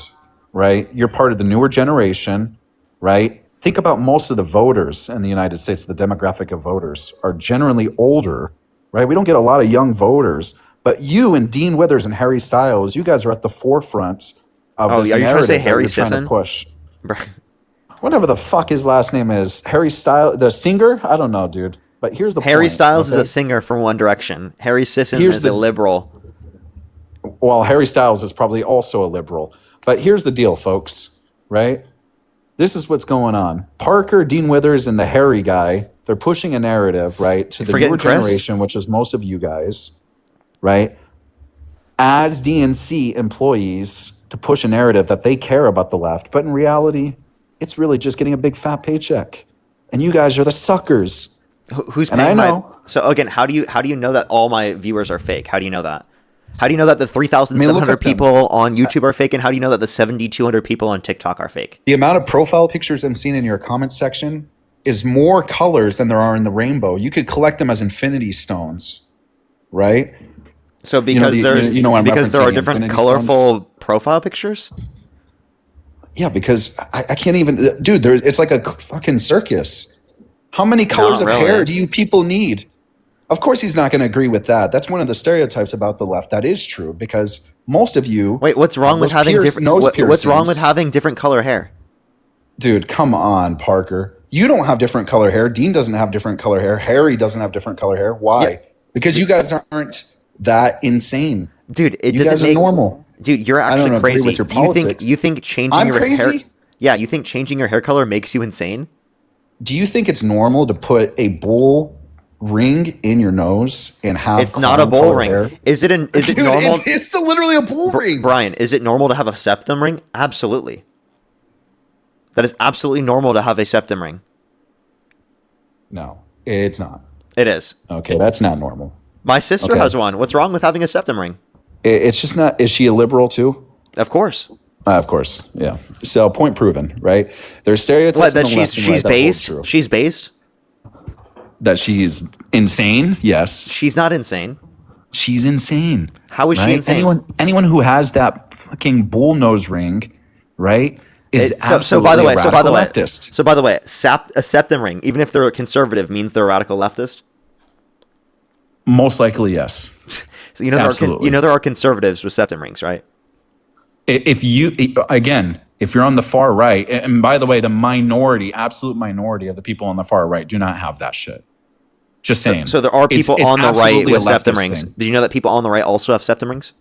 right? You're part of the newer generation, right? Think about most of the voters in the United States, the demographic of voters are generally older, right? We don't get a lot of young voters, but you and Dean Withers and Harry Styles, you guys are at the forefront of this are you trying to narrative say that Harry you're trying Sisson? to push. Whatever the fuck his last name is. Harry Styles, the singer? I don't know, dude. But here's the Harry point. Styles is okay? a singer from One Direction. Harry Sisson Here's is a liberal. Well, Harry Styles is probably also a liberal. But here's the deal, folks, right? This is what's going on. Parker, Dean Withers, and the Harry guy, they're pushing a narrative, right, to the Forgetting newer Chris? generation, which is most of you guys, right? As DNC employees to push a narrative that they care about the left. But in reality, it's really just getting a big fat paycheck. And you guys are the suckers. Who's and paying I know. So again, how do you know that all my viewers are fake? How do you know that? How do you know that the 3,700 people on YouTube are fake? And how do you know that the 7,200 people on TikTok are fake? The amount of profile pictures I'm seeing in your comment section is more colors than there are in the rainbow. You could collect them as infinity stones, right? So because I'm because there are referencing different infinity colorful stones? profile pictures. Yeah, because I can't even, dude. It's like a fucking circus. How many colors Not of really. hair do you people need? Of course, he's not going to agree with that. That's one of the stereotypes about the left. That is true because most of you. Wait, what's wrong with having different? What's wrong with having different color hair? Dude, come on, Parker. You don't have different color hair. Dean doesn't have different color hair. Harry doesn't have different color hair. Why? Yeah. Because you guys aren't that insane. Dude, it you doesn't guys make are normal. Dude, you're I don't actually agree crazy. with your politics. You think changing I'm your hair? crazy? Yeah, you think changing your hair color makes you insane? Do you think it's normal to put a bull ring in your nose and have It's not a bull ring. hair? Is it Dude, normal? It's literally a bull ring. Brian, is it normal to have a septum ring? Absolutely. That is absolutely normal to have a septum ring. No, it's not. It is. Okay, that's not normal. My sister has one. What's wrong with having a septum ring? It's just not. Is she a liberal too? Of course. Of course, yeah. So point proven, right? There's stereotypes. What, that on the left and she's right that hold based? true. She's based? That she's insane. Yes, She's not insane. she's insane. How is she right? insane? Anyone who has that fucking bull nose ring, right, is So by the way, leftist. So by the way, a septum ring, even if they're a conservative, means they're a radical leftist. Most likely, yes. So Absolutely. there are conservatives with septum rings, right? If you're on the far right, and by the way, the minority, absolute minority of the people on the far right do not have that shit. Just saying. So there are people It's on the right absolutely with a septum leftist rings. thing. Did you know that people on the right also have septum rings?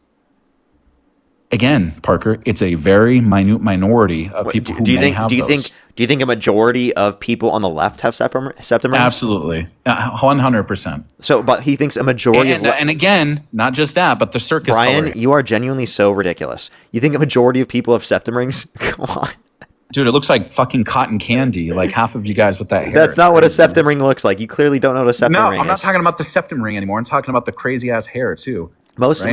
Again, Parker, it's a very minute minority of people who may have those. Do you think a majority of people on the left have septum rings? Absolutely, 100%. So, but he thinks a majority And again, not just that, but the circus. Brian, coloring. you are genuinely so ridiculous. You think a majority of people have septum rings? Come on. Dude, it looks like fucking cotton candy. Like half of you guys with that hair. That's not what a septum ring looks like. You clearly don't know what a septum ring is. No, I'm not talking about the septum ring anymore. I'm talking about the crazy ass hair too. Most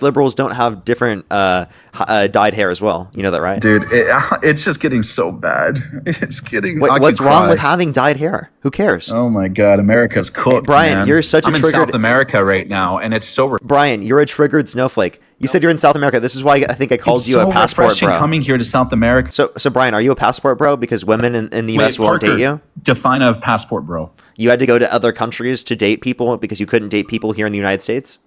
liberals don't have different dyed hair as well. You know that, right? Dude, it's just getting so bad. It's getting. Wait, what's wrong with having dyed hair? Who cares? Oh my god, America's cooked. Brian, man. you're such a I'm in triggered. South America right now, and it's so. Brian, you're a triggered snowflake. You said you're in South America. This is why I think I called It's you so a passport refreshing bro. coming here to South America. So Brian, are you a passport bro? Because women in the U.S. won't Parker, date you. Define a passport, bro. You had to go to other countries to date people because you couldn't date people here in the United States.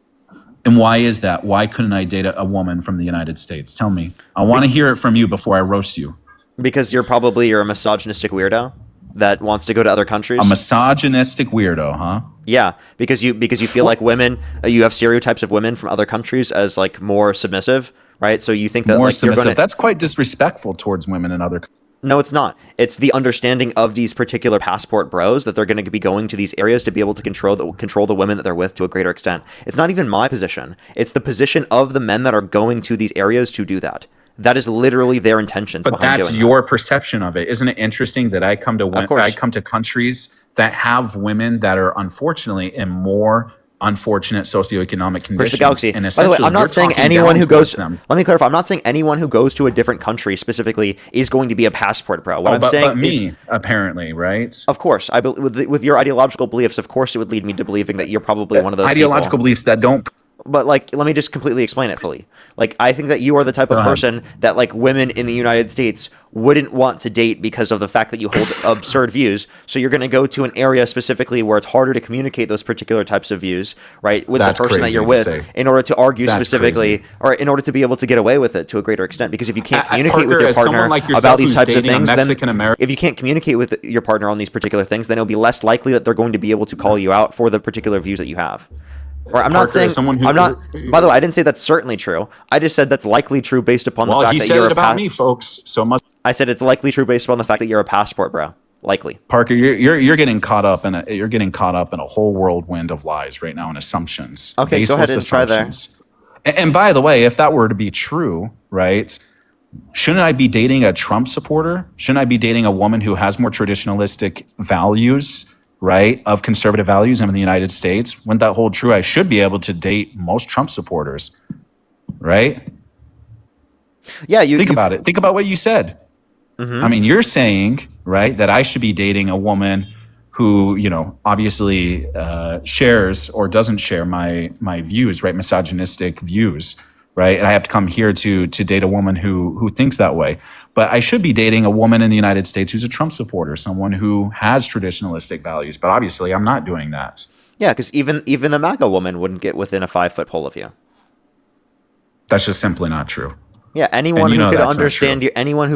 And why is that? Why couldn't I date a woman from the United States? Tell me. I want to hear it from you before I roast you. Because you're a misogynistic weirdo that wants to go to other countries. A misogynistic weirdo, huh? Yeah, because you feel like women, you have stereotypes of women from other countries as like more submissive, right? So you think that More like submissive. you're gonna. That's quite disrespectful towards women in other. No, it's not. It's the understanding of these particular passport bros that they're going to be going to these areas to be able to control the women that they're with to a greater extent. It's not even my position. It's the position of the men that are going to these areas to do that. That is literally their intentions. But behind that's doing your perception of it. Isn't it interesting that I come to countries that have women that are unfortunately in more unfortunate socioeconomic conditions? The galaxy. And By the way, I'm not saying anyone who goes. Them. Let me clarify. I'm not saying anyone who goes to a different country specifically is going to be a passport bro. What I'm saying but me, is, apparently, right? of course, with your ideological beliefs, of course, it would lead me to believing that you're probably one of those ideological people. beliefs that don't. But like, let me just completely explain it fully. Like, I think that you are the type of person that like women in the United States wouldn't want to date because of the fact that you hold absurd views. So you're going to go to an area specifically where it's harder to communicate those particular types of views, right? With the person that you're with, in order to argue specifically, or in order to be able to get away with it to a greater extent. Because if you can't communicate with your partner about these types of things, then if you can't communicate with your partner on these particular things, then it'll be less likely that they're going to be able to call you out for the particular views that you have. Or I'm not saying I'm not. By the way, I didn't say that's certainly true. I just said that's likely true based upon the fact that you're a about me, folks. So must. I said it's likely true based upon the fact that you're a passport bro. Likely. Parker, you're getting caught up in a whole whirlwind of lies right now and assumptions. Okay, go ahead and try there. And by the way, if that were to be true, right? Shouldn't I be dating a Trump supporter? Shouldn't I be dating a woman who has more traditionalistic values? Right, of conservative values in the United States? Wouldn't that hold true? I should be able to date most Trump supporters, right? Yeah, Think about it. Think about what you said. Mm-hmm. I mean, you're saying, right? That I should be dating a woman who, obviously shares or doesn't share my views, right? Misogynistic views, right? And I have to come here to date a woman who thinks that way. But I should be dating a woman in the United States who's a Trump supporter, someone who has traditionalistic values. But obviously, I'm not doing that. Yeah, because even the MAGA woman wouldn't get within a 5-foot pole of you. That's just simply not true. Yeah, anyone who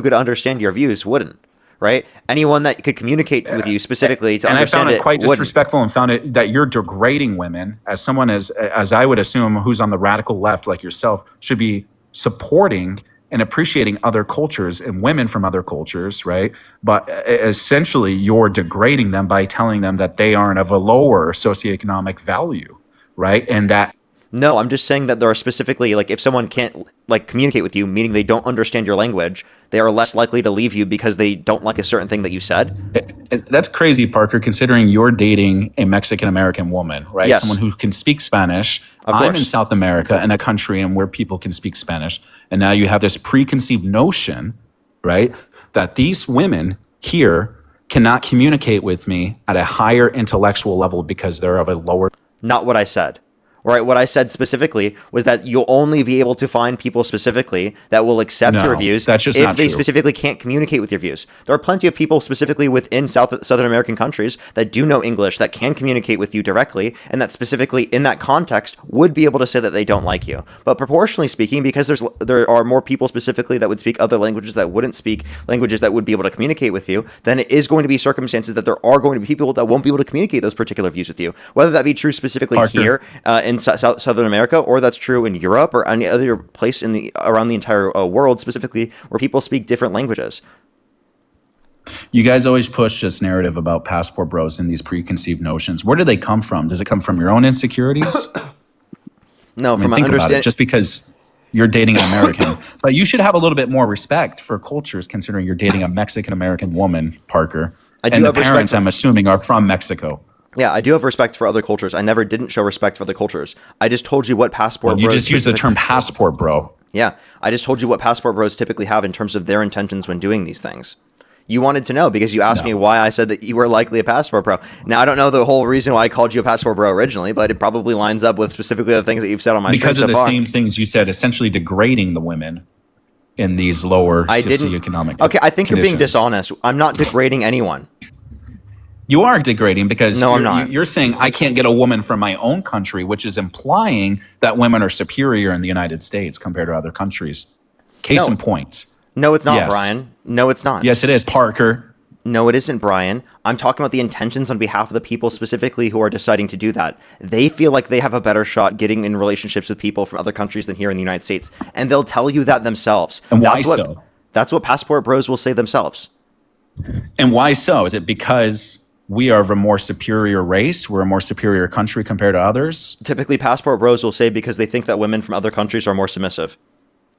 could understand your views wouldn't. Right? Anyone that could communicate with you specifically to understand it. And I found it quite wouldn't. disrespectful, and found it that you're degrading women as someone as I would assume who's on the radical left like yourself should be supporting and appreciating other cultures and women from other cultures, right? But essentially you're degrading them by telling them that they aren't of a lower socioeconomic value, right? And that No, I'm just saying that there are specifically, like, if someone can't, like, communicate with you, meaning they don't understand your language, they are less likely to leave you because they don't like a certain thing that you said. That's crazy, Parker, considering you're dating a Mexican-American woman, right? Yes. Someone who can speak Spanish. Of I'm course. in South America, in a country and where people can speak Spanish. And now you have this preconceived notion, right, that these women here cannot communicate with me at a higher intellectual level because they're of a lower... Not what I said. Right, what I said specifically was that you'll only be able to find people specifically that will accept your views that's just if not they true. specifically can't communicate with your views. There are plenty of people specifically within Southern American countries that do know English, that can communicate with you directly, and that specifically in that context would be able to say that they don't like you. But proportionally speaking, because there are more people specifically that would speak other languages that wouldn't speak languages that would be able to communicate with you, then it is going to be circumstances that there are going to be people that won't be able to communicate those particular views with you. Whether that be true specifically Parker. here in Southern America, or that's true in Europe or any other place around the entire world, specifically where people speak different languages. You guys always push this narrative about passport bros and these preconceived notions. Where do they come from? Does it come from your own insecurities? No, from think about understanding. it. Just because you're dating an American, but you should have a little bit more respect for cultures, considering you're dating a Mexican American woman, Parker. I do And the have respect parents, for- I'm assuming, are from Mexico. Yeah, I do have respect for other cultures. I never didn't show respect for other cultures. I just told you what passport Well, you bros just use the term passport bro. Yeah, I just told you what passport bros typically have in terms of their intentions when doing these things. You wanted to know because you asked me why I said that you were likely a passport bro. Now, I don't know the whole reason why I called you a passport bro originally, but it probably lines up with specifically the things that you've said on my Because stream of the so far. same things you said, essentially degrading the women in these lower socioeconomic Okay, I think you're being conditions. dishonest. I'm not degrading anyone. You are degrading because No, I'm you're, not. you're saying I can't get a woman from my own country, which is implying that women are superior in the United States compared to other countries. Case No. in point. No, it's not, Yes. Brian. No, it's not. Yes, it is, Parker. No, it isn't, Brian. I'm talking about the intentions on behalf of the people specifically who are deciding to do that. They feel like they have a better shot getting in relationships with people from other countries than here in the United States. And they'll tell you that themselves. And why That's what- so? That's what passport bros will say themselves. And why so? Is it because we are of a more superior race? We're a more superior country compared to others? Typically, passport bros will say because they think that women from other countries are more submissive.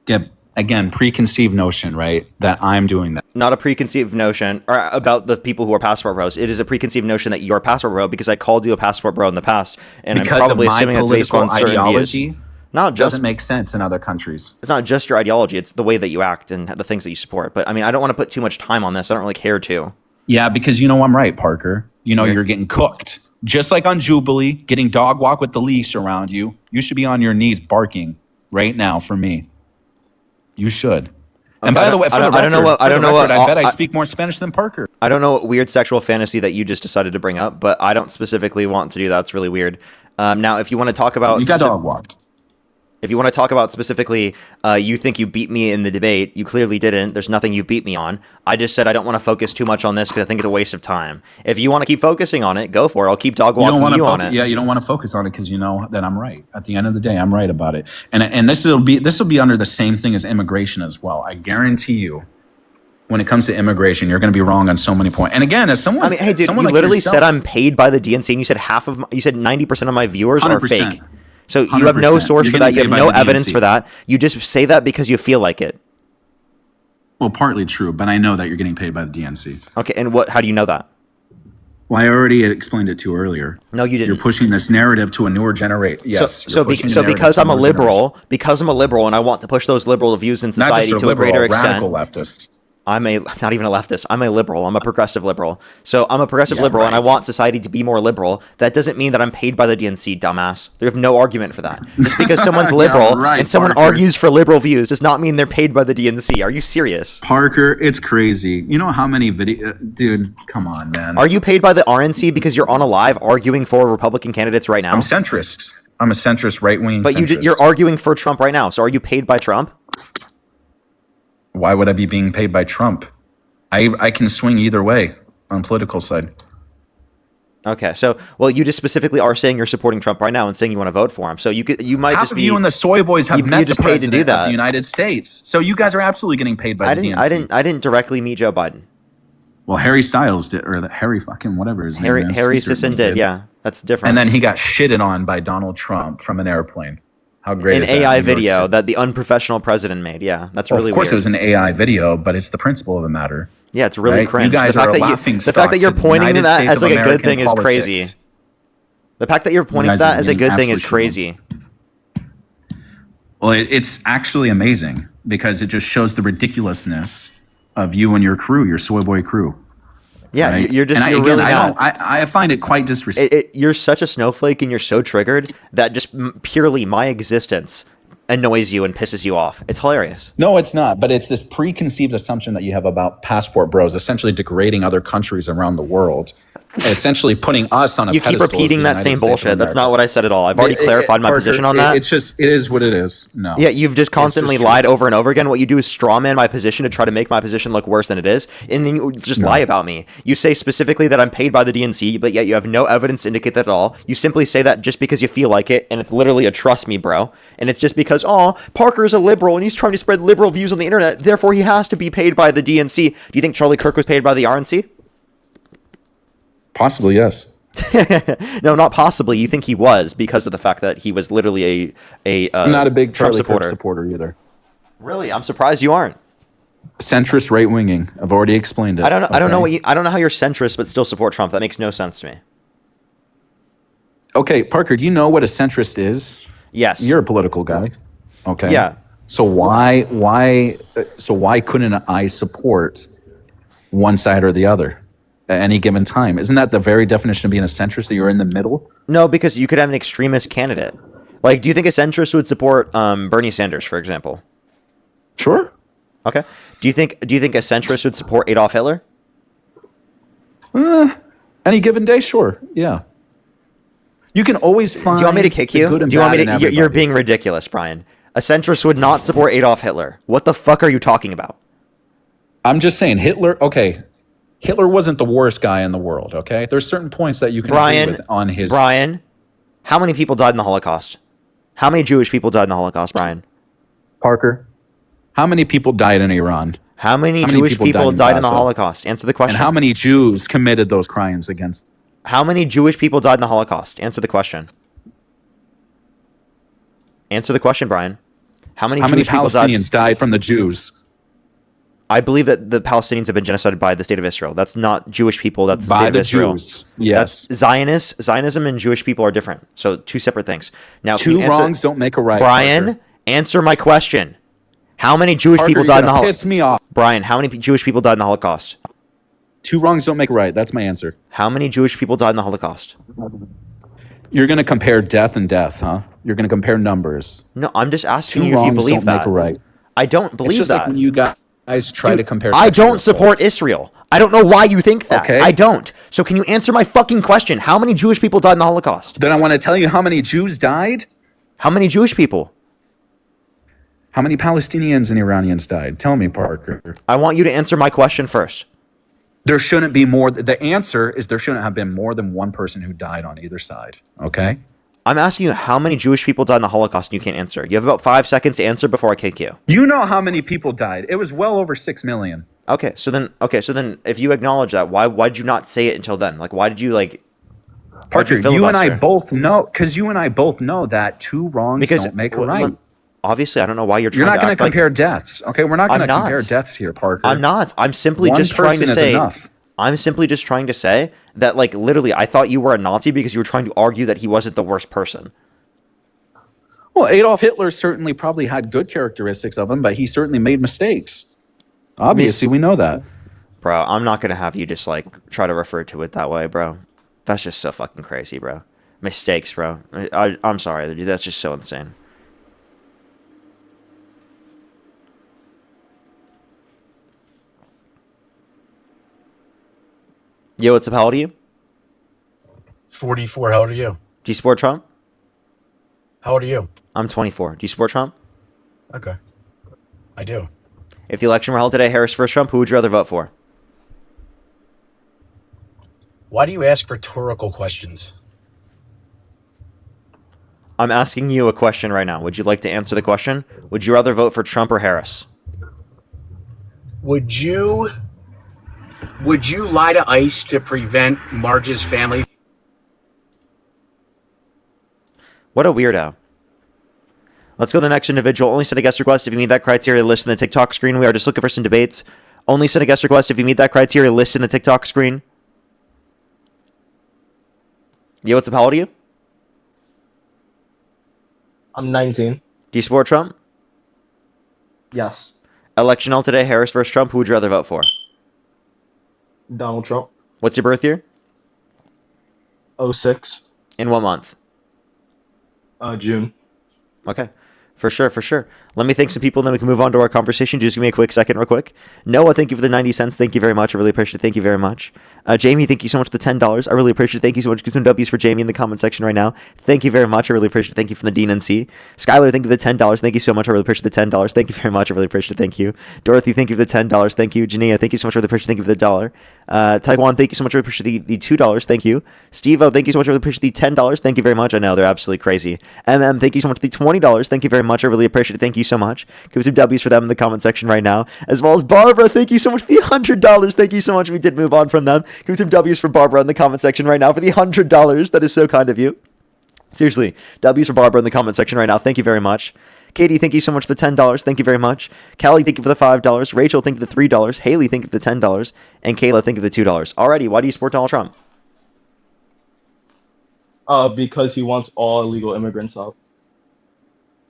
Yeah, again, preconceived notion, right? That I'm doing that. Not a preconceived notion or about the people who are passport bros. It is a preconceived notion that you're a passport bro because I called you a passport bro in the past. And Because I'm probably of my assuming that's based political on certain ideology? views. Not just Doesn't make sense in other countries. It's not just your ideology, it's the way that you act and the things that you support. But I mean, I don't want to put too much time on this. I don't really care to. Yeah, because you know I'm right, Parker. You know you're getting cooked. Just like on Jubilee, getting dog walk with the leash around you. You should be on your knees barking right now for me. You should. And by the way, for the record, I bet I speak more Spanish than Parker. I don't know what weird sexual fantasy that you just decided to bring up, but I don't specifically want to do that. It's really weird. Now, if you want to talk about... You got dog walked. If you want to talk about specifically, you think you beat me in the debate, you clearly didn't. There's nothing you beat me on. I just said I don't want to focus too much on this because I think it's a waste of time. If you want to keep focusing on it, go for it. I'll keep dog walking you on it. Yeah, you don't want to focus on it because you know that I'm right. At the end of the day, I'm right about it. And this will be under the same thing as immigration as well. I guarantee you. When it comes to immigration, you're going to be wrong on so many points. And again, as someone, I mean, hey, dude, you like literally yourself, said I'm paid by the DNC, and you said you said 90% of my viewers are 100%. fake. So you have no 100%. source You're for that. getting You have paid no by the evidence DNC. for that. You just say that because you feel like it. Well, partly true, but I know that you're getting paid by the DNC. Okay, and how do you know that? Well, I already explained it to you earlier. No, you didn't. You're pushing this narrative to a newer generation. Yes. So because I'm a liberal, and I want to push those liberal views in Not just society a to a liberal, greater a extent. radical leftist. I'm not even a leftist. I'm a liberal. I'm a progressive liberal. So I'm a progressive Yeah, liberal, and I right. want society to be more liberal. That doesn't mean that I'm paid by the DNC, dumbass. There's no argument for that. Just because someone's Yeah, liberal right, and someone Parker. argues for liberal views does not mean they're paid by the DNC. Are you serious? Parker, it's crazy. You know how many video, dude? Come on, man. Are you paid by the RNC because you're on a live arguing for Republican candidates right now? I'm centrist. I'm a centrist, right wing. But you're arguing for Trump right now. So are you paid by Trump? Why would I be being paid by Trump? I can swing either way on political side. Okay, so you just specifically are saying you're supporting Trump right now and saying you want to vote for him. So you might Half just of be you and the soy boys have met the just paid to president do of that. the United States. So you guys are absolutely getting paid by the DNC. I didn't directly meet Joe Biden. Well, Harry Styles did, or Harry fucking whatever his name is. Harry He certainly Sisson did. Yeah, that's different. And then he got shitted on by Donald Trump from an airplane. How great an is that? AI New York video City. that the unprofessional president made. Yeah, that's Well, really of course, weird. it was an AI video, but it's the principle of the matter. Yeah, it's really right? cringe. You guys the fact are a that laughing the fact that you're stock to pointing to United that States as like of a good American thing is politics. crazy. The fact that you're pointing to guys are that as a being good thing is absolutely crazy. Well, it's actually amazing because it just shows the ridiculousness of you and your crew, your soy boy crew. Yeah, right? you're just And you're again, really not. I find it quite disrespectful. You're such a snowflake and you're so triggered that just purely my existence annoys you and pisses you off. It's hilarious. No, it's not. But it's this preconceived assumption that you have about passport bros, essentially degrading other countries around the world, essentially putting us on a You keep pedestal as repeating the that United same States of bullshit. That's America. not what I said at all. I've already clarified my Parker, position on that. It's just, it is what it is. No. Yeah, you've just constantly It's just lied true. over and over again. What you do is strawman my position to try to make my position look worse than it is, and then you just lie about me. You say specifically that I'm paid by the DNC, but yet you have no evidence to indicate that at all. You simply say that just because you feel like it, and it's literally a trust me, bro. And it's just because, Parker's a liberal and he's trying to spread liberal views on the internet, therefore he has to be paid by the DNC. Do you think Charlie Kirk was paid by the RNC? Possibly, yes. No, not possibly. You think he was because of the fact that he was literally I'm not a big Trump Charlie supporter. Kirk supporter either. Really, I'm surprised you aren't. Centrist right winging. I've already explained it. I don't know. I don't know okay? I don't know how you're centrist but still support Trump. That makes no sense to me. Okay, Parker, do you know what a centrist is? Yes. You're a political guy. Okay. Yeah. So why couldn't I support one side or the other at any given time? Isn't that the very definition of being a centrist, that you're in the middle? No, because you could have an extremist candidate. Like, do you think a centrist would support Bernie Sanders, for example? Sure. Okay. Do you think a centrist would support Adolf Hitler? Any given day, sure. Yeah. You can always find. Do you want me to kick the you? good and Do you want bad me in to? You're everybody. being ridiculous, Brian. A centrist would not support Adolf Hitler. What the fuck are you talking about? I'm just saying, Hitler. Okay, Hitler wasn't the worst guy in the world. Okay, there's certain points that you can Brian, agree with on his. Brian, how many people died in the Holocaust? How many Jewish people died in the Holocaust, Brian? Parker, how many people died in Iran? How many Jewish people died in the Gaza? Holocaust? Answer the question. And how many Jews committed those crimes against? How many Jewish people died in the Holocaust? Answer the question. Answer the question, Brian. How many Jewish people died? Palestinians died from the Jews? I believe that the Palestinians have been genocided by the state of Israel. That's not Jewish people. That's the By state of the Israel. Jews. Yes. That's Zionism and Jewish people are different. So two separate things. Now, can Two you answer- wrongs don't make a right. Brian, Parker. answer my question. How many Jewish Parker, people you're died in the gonna Holocaust? piss me off. Brian, how many Jewish people died in the Holocaust? Two wrongs don't make a right. That's my answer. How many Jewish people died in the Holocaust? You're going to compare death and death, huh? You're going to compare numbers. No, I'm just asking Two you if you wrongs believe don't that. make a right. I don't believe It's just that. like when you guys try to compare. I sexual don't support assaults. Israel. I don't know why you think that. Okay. I don't. So can you answer my fucking question? How many Jewish people died in the Holocaust? Then I want to tell you how many Jews died. How many Jewish people? How many Palestinians and Iranians died? Tell me, Parker. I want you to answer my question first. There shouldn't be more. The answer is there shouldn't have been more than one person who died on either side. Okay. I'm asking you how many Jewish people died in the Holocaust and you can't answer. You have about 5 seconds to answer before I kick you. You know how many people died. It was well over 6 million. Okay, so then if you acknowledge that, why did you not say it until then? Like, why did you Parker, filibuster? you and I both know, because you and I both know that two wrongs don't make a right. Obviously, I don't know why you're trying You're not to going to compare deaths. Okay, we're not going to I'm not. compare deaths here, Parker. I'm not. I'm simply One just trying to person is say. enough. I'm simply just trying to say that, like, literally, I thought you were a Nazi because you were trying to argue that he wasn't the worst person. Well, Adolf Hitler certainly probably had good characteristics of him, but he certainly made mistakes. Obviously, we know that. Bro, I'm not gonna have you just like try to refer to it that way, bro. That's just so fucking crazy, bro. Mistakes, bro. I'm sorry, dude. That's just so insane. Yo, what's up? How old are you? 44. How old are you? Do you support Trump? How old are you? I'm 24. Do you support Trump? Okay. I do. If the election were held today, Harris versus Trump, who would you rather vote for? Why do you ask rhetorical questions? I'm asking you a question right now. Would you like to answer the question? Would you rather vote for Trump or Harris? Would you lie to ICE to prevent Marge's family? What a weirdo. Let's go to the next individual. Only send a guest request if you meet that criteria. List in the TikTok screen. We are just looking for some debates. Only send a guest request if you meet that criteria. List in the TikTok screen. Yo, what's up? How old are you? I'm 19. Do you support Trump? Yes. Election held today, Harris versus Trump. Who would you rather vote for? Donald Trump. What's your birth year? 06. In what month? June. Okay. For sure, for sure. Let me thank some people, and then we can move on to our conversation. Just give me a quick second real quick. Noah, thank you for the 90 cents. Thank you very much. I really appreciate it. Thank you very much. Jamie, thank you so much for the $10. I really appreciate it. Thank you so much. Get some W's for Jamie in the comment section right now. Thank you very much. I really appreciate it. Thank you from the Dean and C. Skylar, thank you for the $10. Thank you so much. I really appreciate the $10. Thank you very much. I really appreciate it. Thank you. Dorothy, thank you for the $10. Thank you. Jania, thank you so much. I really appreciate it. Thank you for the $1. Taiwan, thank you so much. I really appreciate the $2. Thank you. Steve-O, thank you so much. I really appreciate the $10. Thank you very much. I know they're absolutely crazy. Thank you so much for the $20. Thank you very much. I really appreciate it. Thank you so much. Give some W's for them in the comment section right now. As well as Barbara, thank you so much for the $100. Thank you so much. We did move on from them. Give some W's for Barbara in the comment section right now for the $100. That is so kind of you. Seriously, W's for Barbara in the comment section right now. Thank you very much. Katie, thank you so much for the $10. Thank you very much. Callie, thank you for the $5. Rachel, thank you for the $3. Haley, thank you for the $10. And Kayla, thank you for the $2. Alrighty, why do you support Donald Trump? Because he wants all illegal immigrants out.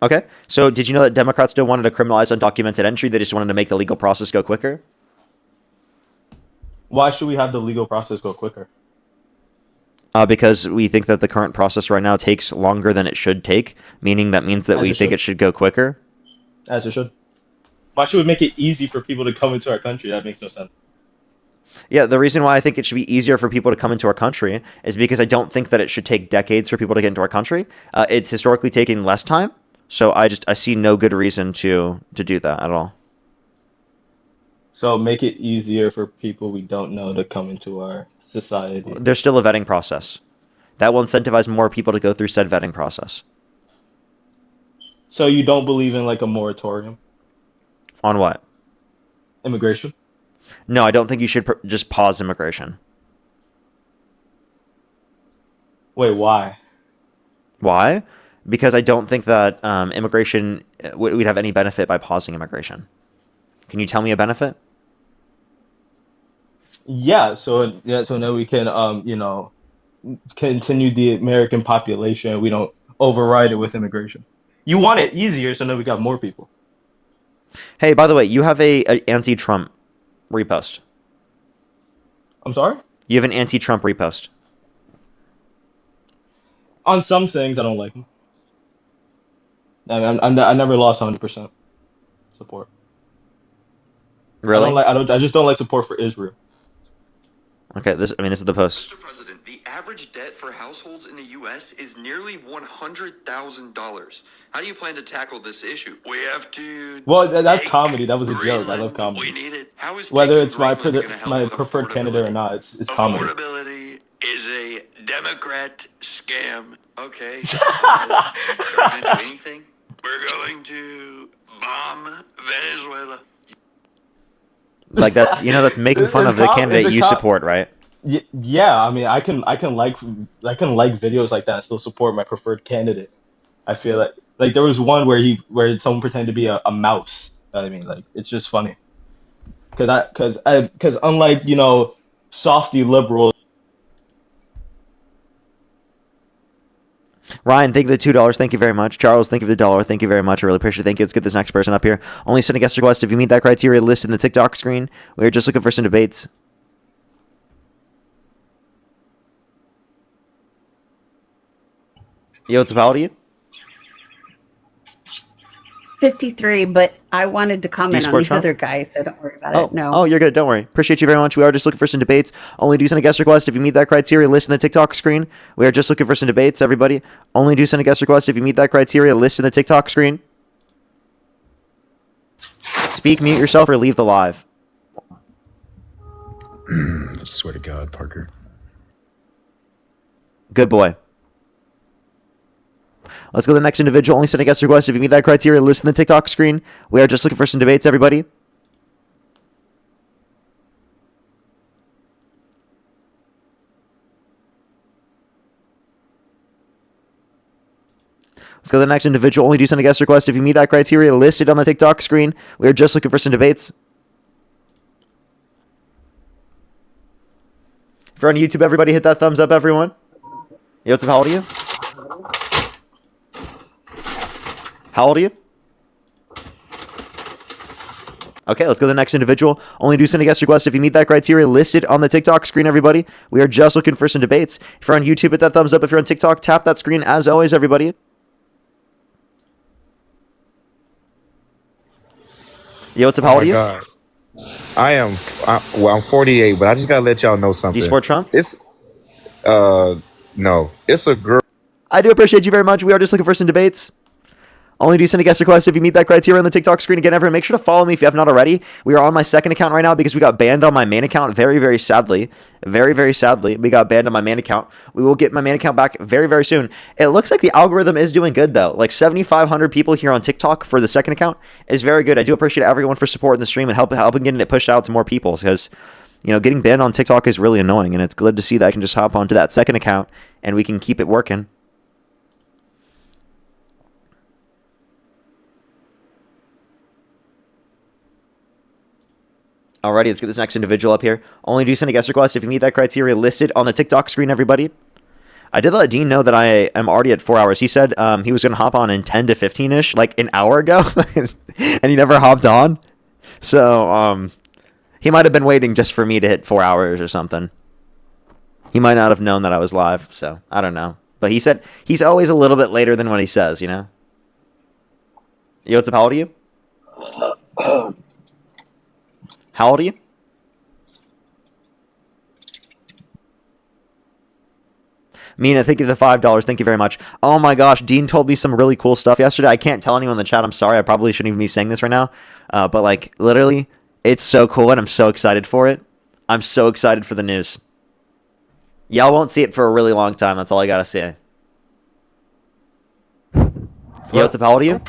Okay, so did you know that Democrats still wanted to criminalize undocumented entry? They just wanted to make the legal process go quicker? Why should we have the legal process go quicker? Because we think that the current process right now takes longer than it should take, meaning that means that we think it should go quicker. As it should. Why should we make it easy for people to come into our country? That makes no sense. Yeah, the reason why I think it should be easier for people to come into our country is because I don't think that it should take decades for people to get into our country. It's historically taken less time, so I see no good reason to do that at all. So make it easier for people we don't know to come into our society. There's still a vetting process. That will incentivize more people to go through said vetting process. So you don't believe in like a moratorium? On what? Immigration? No, I don't think you should just pause immigration. Wait, why? Why? Because I don't think that immigration, we'd have any benefit by pausing immigration. Can you tell me a benefit? Yeah, so now we can continue the American population. We don't override it with immigration. You want it easier, so now we got more people. Hey, by the way, you have a anti-Trump repost. I'm sorry? You have an anti-Trump repost. On some things, I don't like them. I never lost 100% support. Really? I just don't like support for Israel. Okay, this is the post. Mr. President, the average debt for households in the U.S. is nearly $100,000. How do you plan to tackle this issue? We have to. Well, that's comedy. That was a joke. I love comedy. We need it. How is Whether it's my my preferred candidate or not, it's comedy. Affordability is a Democrat scam. Okay. Are we going to do anything? We're going to bomb Venezuela. Like that's making fun of the candidate you support, right? Yeah, I mean, I can like videos like that and still support my preferred candidate. I feel like there was one where someone pretended to be a mouse. I mean, like it's just funny. Because unlike softy liberals. Ryan, thank you for the $2. Thank you very much. Charles, thank you for the $1. Thank you very much. I really appreciate it. Thank you. Let's get this next person up here. Only send a guest request if you meet that criteria listed in the TikTok screen. We are just looking for some debates. Yo, what's up? How old are you? 53, but I wanted to comment on support the Trump? other guy, so don't worry about it. No. Oh, you're good. Don't worry. Appreciate you very much. We are just looking for some debates. Only do send a guest request if you meet that criteria listed in the TikTok screen. We are just looking for some debates, everybody. Only do send a guest request if you meet that criteria listed in the TikTok screen. Speak, mute yourself, or leave the live. I swear to God, Parker. Good boy. Let's go to the next individual. Only send a guest request if you meet that criteria listed in the TikTok screen. We are just looking for some debates, everybody. Let's go to the next individual. Only do send a guest request if you meet that criteria listed on the TikTok screen. We are just looking for some debates. If you're on YouTube, everybody hit that thumbs up, everyone. Yo, what's up? How old are you? How old are you? Okay, let's go to the next individual. Only do send a guest request if you meet that criteria listed on the TikTok screen, everybody. We are just looking for some debates. If you're on YouTube, hit that thumbs up. If you're on TikTok, tap that screen as always, everybody. Yo, what's up? How old are you? God. I'm 48, but I just gotta let y'all know something. Do you support Trump? No. It's a girl. I do appreciate you very much. We are just looking for some debates. Only do send a guest request if you meet that criteria on the TikTok screen. Again, everyone, make sure to follow me if you have not already. We are on my second account right now because we got banned on my main account very, very sadly. Very, very sadly, we got banned on my main account. We will get my main account back very, very soon. It looks like the algorithm is doing good, though. Like 7,500 people here on TikTok for the second account is very good. I do appreciate everyone for supporting the stream and helping getting it pushed out to more people because, you know, getting banned on TikTok is really annoying, and it's good to see that I can just hop onto that second account and we can keep it working. Alrighty, let's get this next individual up here. Only do send a guest request if you meet that criteria listed on the TikTok screen, everybody. I did let Dean know that I am already at 4 hours. He said he was going to hop on in 10 to 15-ish, like an hour ago, and he never hopped on. So he might have been waiting just for me to hit 4 hours or something. He might not have known that I was live, so I don't know. But he said he's always a little bit later than what he says, you know? Yo, what's up? How old are you? How old are you? Mina, thank you for the $5. Thank you very much. Oh my gosh, Dean told me some really cool stuff yesterday. I can't tell anyone in the chat. I'm sorry. I probably shouldn't even be saying this right now. But like, literally, it's so cool and I'm so excited for it. I'm so excited for the news. Y'all won't see it for a really long time. That's all I gotta say. Yo, what's up? How old are you?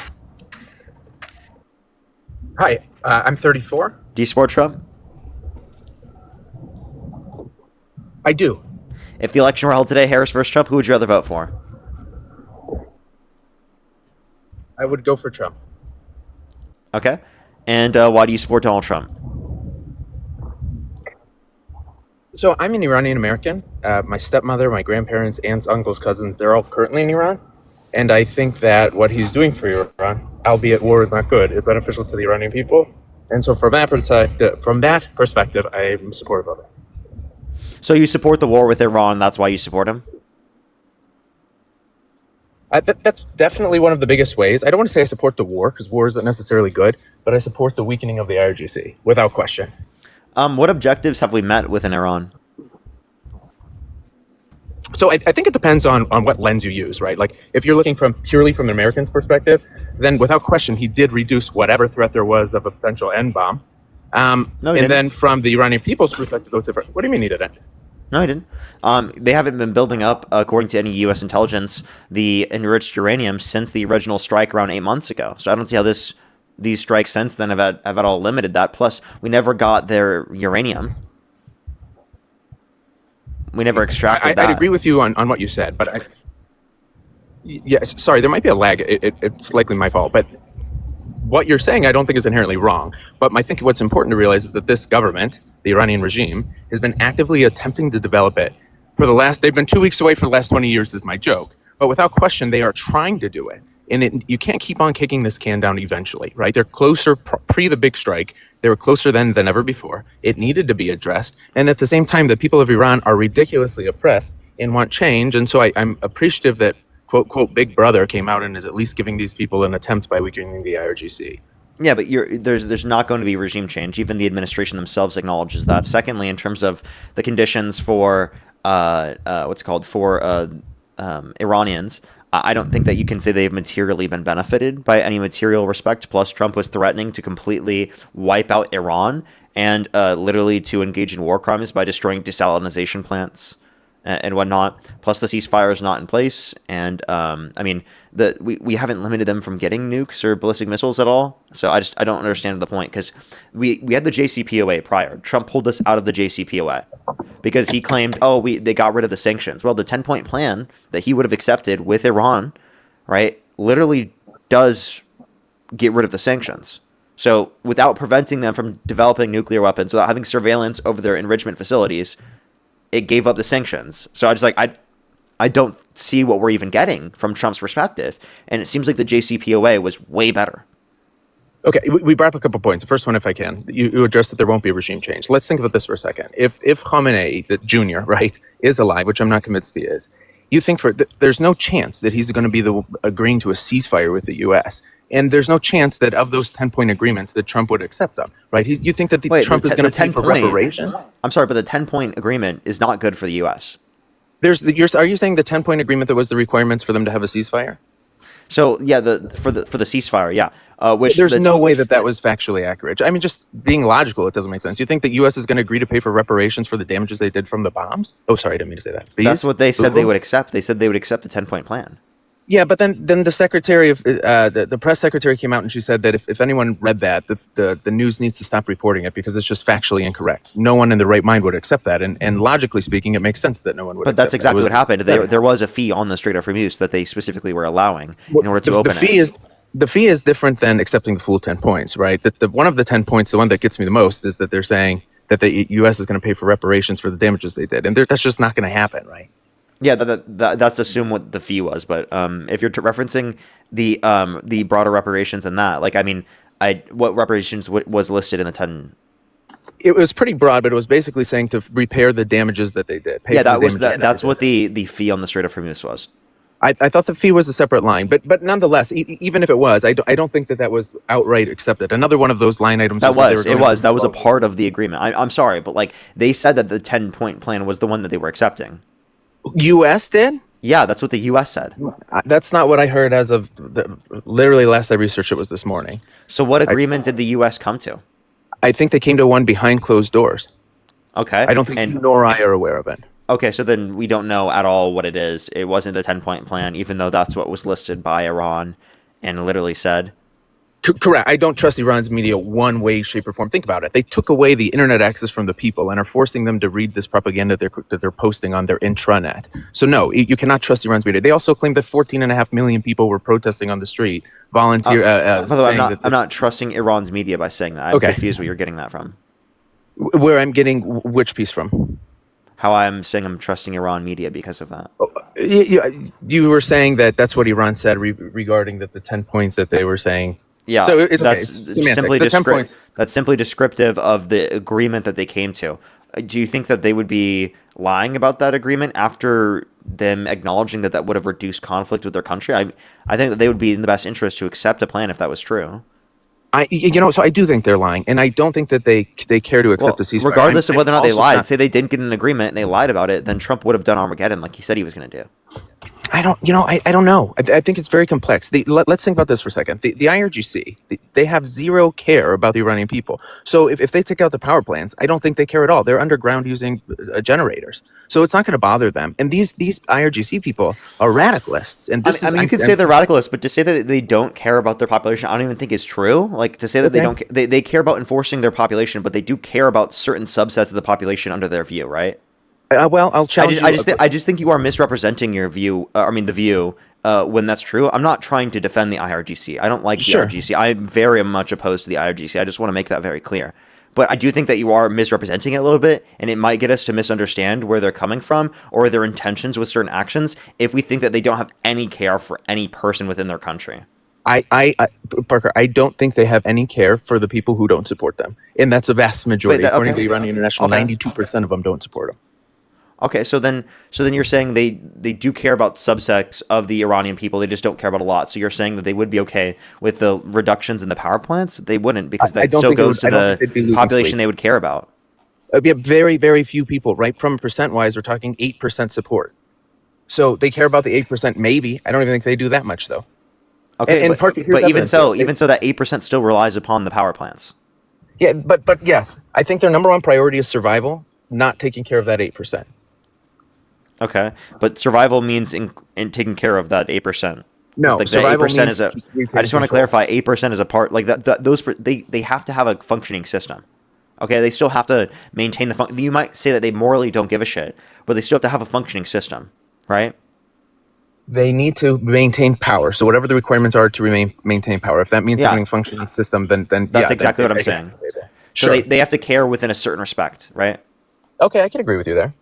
Hi, I'm 34. Do you support Trump? I do. If the election were held today, Harris versus Trump, who would you rather vote for? I would go for Trump. Okay. And why do you support Donald Trump? So I'm an Iranian American. My stepmother, my grandparents, aunts, uncles, cousins, they're all currently in Iran. And I think that what he's doing for Iran, albeit war is not good, is beneficial to the Iranian people. And so from that perspective, I'm supportive of it. So you support the war with Iran, that's why you support him? That's definitely one of the biggest ways. I don't want to say I support the war, because war isn't necessarily good, but I support the weakening of the IRGC, without question. What objectives have we met within Iran? So I think it depends on what lens you use, right? Like, if you're looking purely from an American's perspective, then without question, he did reduce whatever threat there was of a potential end bomb. Then from the Iranian people's perspective, it's different. What do you mean he didn't? No, he didn't. They haven't been building up, according to any U.S. intelligence, the enriched uranium since the original strike around 8 months ago. So I don't see how these strikes since then have at all limited that. Plus, we never got their uranium. We never extracted that. I'd agree with you on what you said, but yes, sorry, there might be a lag. It's likely my fault, but what you're saying I don't think is inherently wrong. But I think what's important to realize is that this government, the Iranian regime, has been actively attempting to develop it for they've been 2 weeks away for the last 20 years is my joke. but without question, they are trying to do it. And you can't keep on kicking this can down eventually, right? They're closer pre the big strike. They were closer then than ever before. It needed to be addressed. And at the same time, the people of Iran are ridiculously oppressed and want change. And so I'm appreciative that, quote, quote, Big Brother came out and is at least giving these people an attempt by weakening the IRGC. Yeah, but there's not going to be regime change. Even the administration themselves acknowledges that. Secondly, in terms of the conditions for what's it called for Iranians, I don't think that you can say they've materially been benefited by any material respect. Plus, Trump was threatening to completely wipe out Iran and literally to engage in war crimes by destroying desalinization plants and whatnot. Plus, the ceasefire is not in place, and I mean, we haven't limited them from getting nukes or ballistic missiles at all. So I don't understand the point, because we had the JCPOA prior. Trump pulled us out of the JCPOA because he claimed, they got rid of the sanctions. Well, the 10-point plan that he would have accepted with Iran, right, literally does get rid of the sanctions. So without preventing them from developing nuclear weapons, without having surveillance over their enrichment facilities, it gave up the sanctions. So I don't see what we're even getting from Trump's perspective. And it seems like the JCPOA was way better. Okay, we brought up a couple points. The first one, if I can, you addressed that there won't be a regime change. Let's think about this for a second. If Khamenei, the Jr., right, is alive, which I'm not convinced he is, you think there's no chance that he's going to be agreeing to a ceasefire with the U.S., and there's no chance that of those 10-point agreements that Trump would accept them, right? You think that Trump is going to pay for reparations? I'm sorry, but the 10-point agreement is not good for the U.S. Are you saying the 10-point agreement that was the requirements for them to have a ceasefire? So yeah, for the ceasefire, yeah. There's no way that was factually accurate. I mean, just being logical, it doesn't make sense. You think the U.S. is going to agree to pay for reparations for the damages they did from the bombs? Oh, sorry, I didn't mean to say that. That's what they said they would accept. They said they would accept the 10-point plan. Yeah, but then the secretary of the press secretary came out and she said that if anyone read that, the news needs to stop reporting it because it's just factually incorrect. No one in the right mind would accept that, and logically speaking, it makes sense that no one would. But that's exactly what happened. There was a fee on the Strait of Hormuz that they specifically were allowing in order to open it. The fee is different than accepting the full 10 points, right? One of the 10 points, the one that gets me the most, is that they're saying that the U.S. is going to pay for reparations for the damages they did, and that's just not going to happen, right? Yeah, that's assume what the fee was, but if you're referencing the broader reparations and that, like, I mean, what reparations was listed in the 10? It was pretty broad, but it was basically saying to repair the damages that they did. That's what the fee on the Strait of Hormuz was. I thought the fee was a separate line, but nonetheless, even if it was, I don't think that was outright accepted. Another one of those line items. That was a part of the agreement. I'm sorry, but like they said that the 10-point plan was the one that they were accepting. U.S. did? Yeah, that's what the U.S. said. That's not what I heard as of literally last I researched it was this morning. So what agreement did the U.S. come to? I think they came to one behind closed doors. Okay. I don't think you nor I are aware of it. Okay, so then we don't know at all what it is. It wasn't the 10-point plan, even though that's what was listed by Iran and literally said. Correct. I don't trust Iran's media one way, shape, or form. Think about it. They took away the internet access from the people and are forcing them to read this propaganda that they're posting on their intranet. So no, you cannot trust Iran's media. They also claim that 14.5 million people were protesting on the street, by the way, I'm not trusting Iran's media by saying that. I'm confused where you're getting that from. Where I'm getting which piece from? How I'm saying I'm trusting Iran media because of that. You were saying that that's what Iran said regarding the 10 points that they were saying. Yeah, so that's simply descriptive of the agreement that they came to. Do you think that they would be lying about that agreement after them acknowledging that would have reduced conflict with their country? I think that they would be in the best interest to accept a plan if that was true. So I do think they're lying, and I don't think that they care to accept the ceasefire. Regardless of whether or not they lied, say they didn't get an agreement and they lied about it, then Trump would have done Armageddon like he said he was going to do. I don't know. I think it's very complex. Let's think about this for a second. The IRGC, they have zero care about the Iranian people. So if they take out the power plants, I don't think they care at all. They're underground using generators. So it's not going to bother them. And these IRGC people are radicalists. And you could say they're radicalists, but to say that they don't care about their population, I don't even think is true. Like to say that they care about enforcing their population, but they do care about certain subsets of the population under their view, right? Well, I'll challenge you. I just think you are misrepresenting your view. The view when that's true. I'm not trying to defend the IRGC. I don't like the IRGC. I'm very much opposed to the IRGC. I just want to make that very clear. But I do think that you are misrepresenting it a little bit, and it might get us to misunderstand where they're coming from or their intentions with certain actions if we think that they don't have any care for any person within their country. Parker, I don't think they have any care for the people who don't support them, and that's a vast majority. According to Iranian International, 92% of them don't support them. Okay, so then you're saying they do care about subsects of the Iranian people. They just don't care about a lot. So you're saying that they would be okay with the reductions in the power plants? They wouldn't, because that still goes to the population they would care about. Yeah, very, very few people, right? From percent-wise, we're talking 8% support. So they care about the 8%, maybe. I don't even think they do that much, though. Okay, but even so, that 8% still relies upon the power plants. Yeah, but yes, I think their number one priority is survival, not taking care of that 8%. Okay, but survival means in taking care of that 8%. No, like survival 8% is a. I just want to clarify, 8% is a part like that. They have to have a functioning system. Okay, they still have to maintain the You might say that they morally don't give a shit, but they still have to have a functioning system, right? They need to maintain power. So whatever the requirements are to maintain power, if that means having a functioning system, then that's exactly what I'm saying. Sure. So they have to care within a certain respect, right? Okay, I can agree with you there.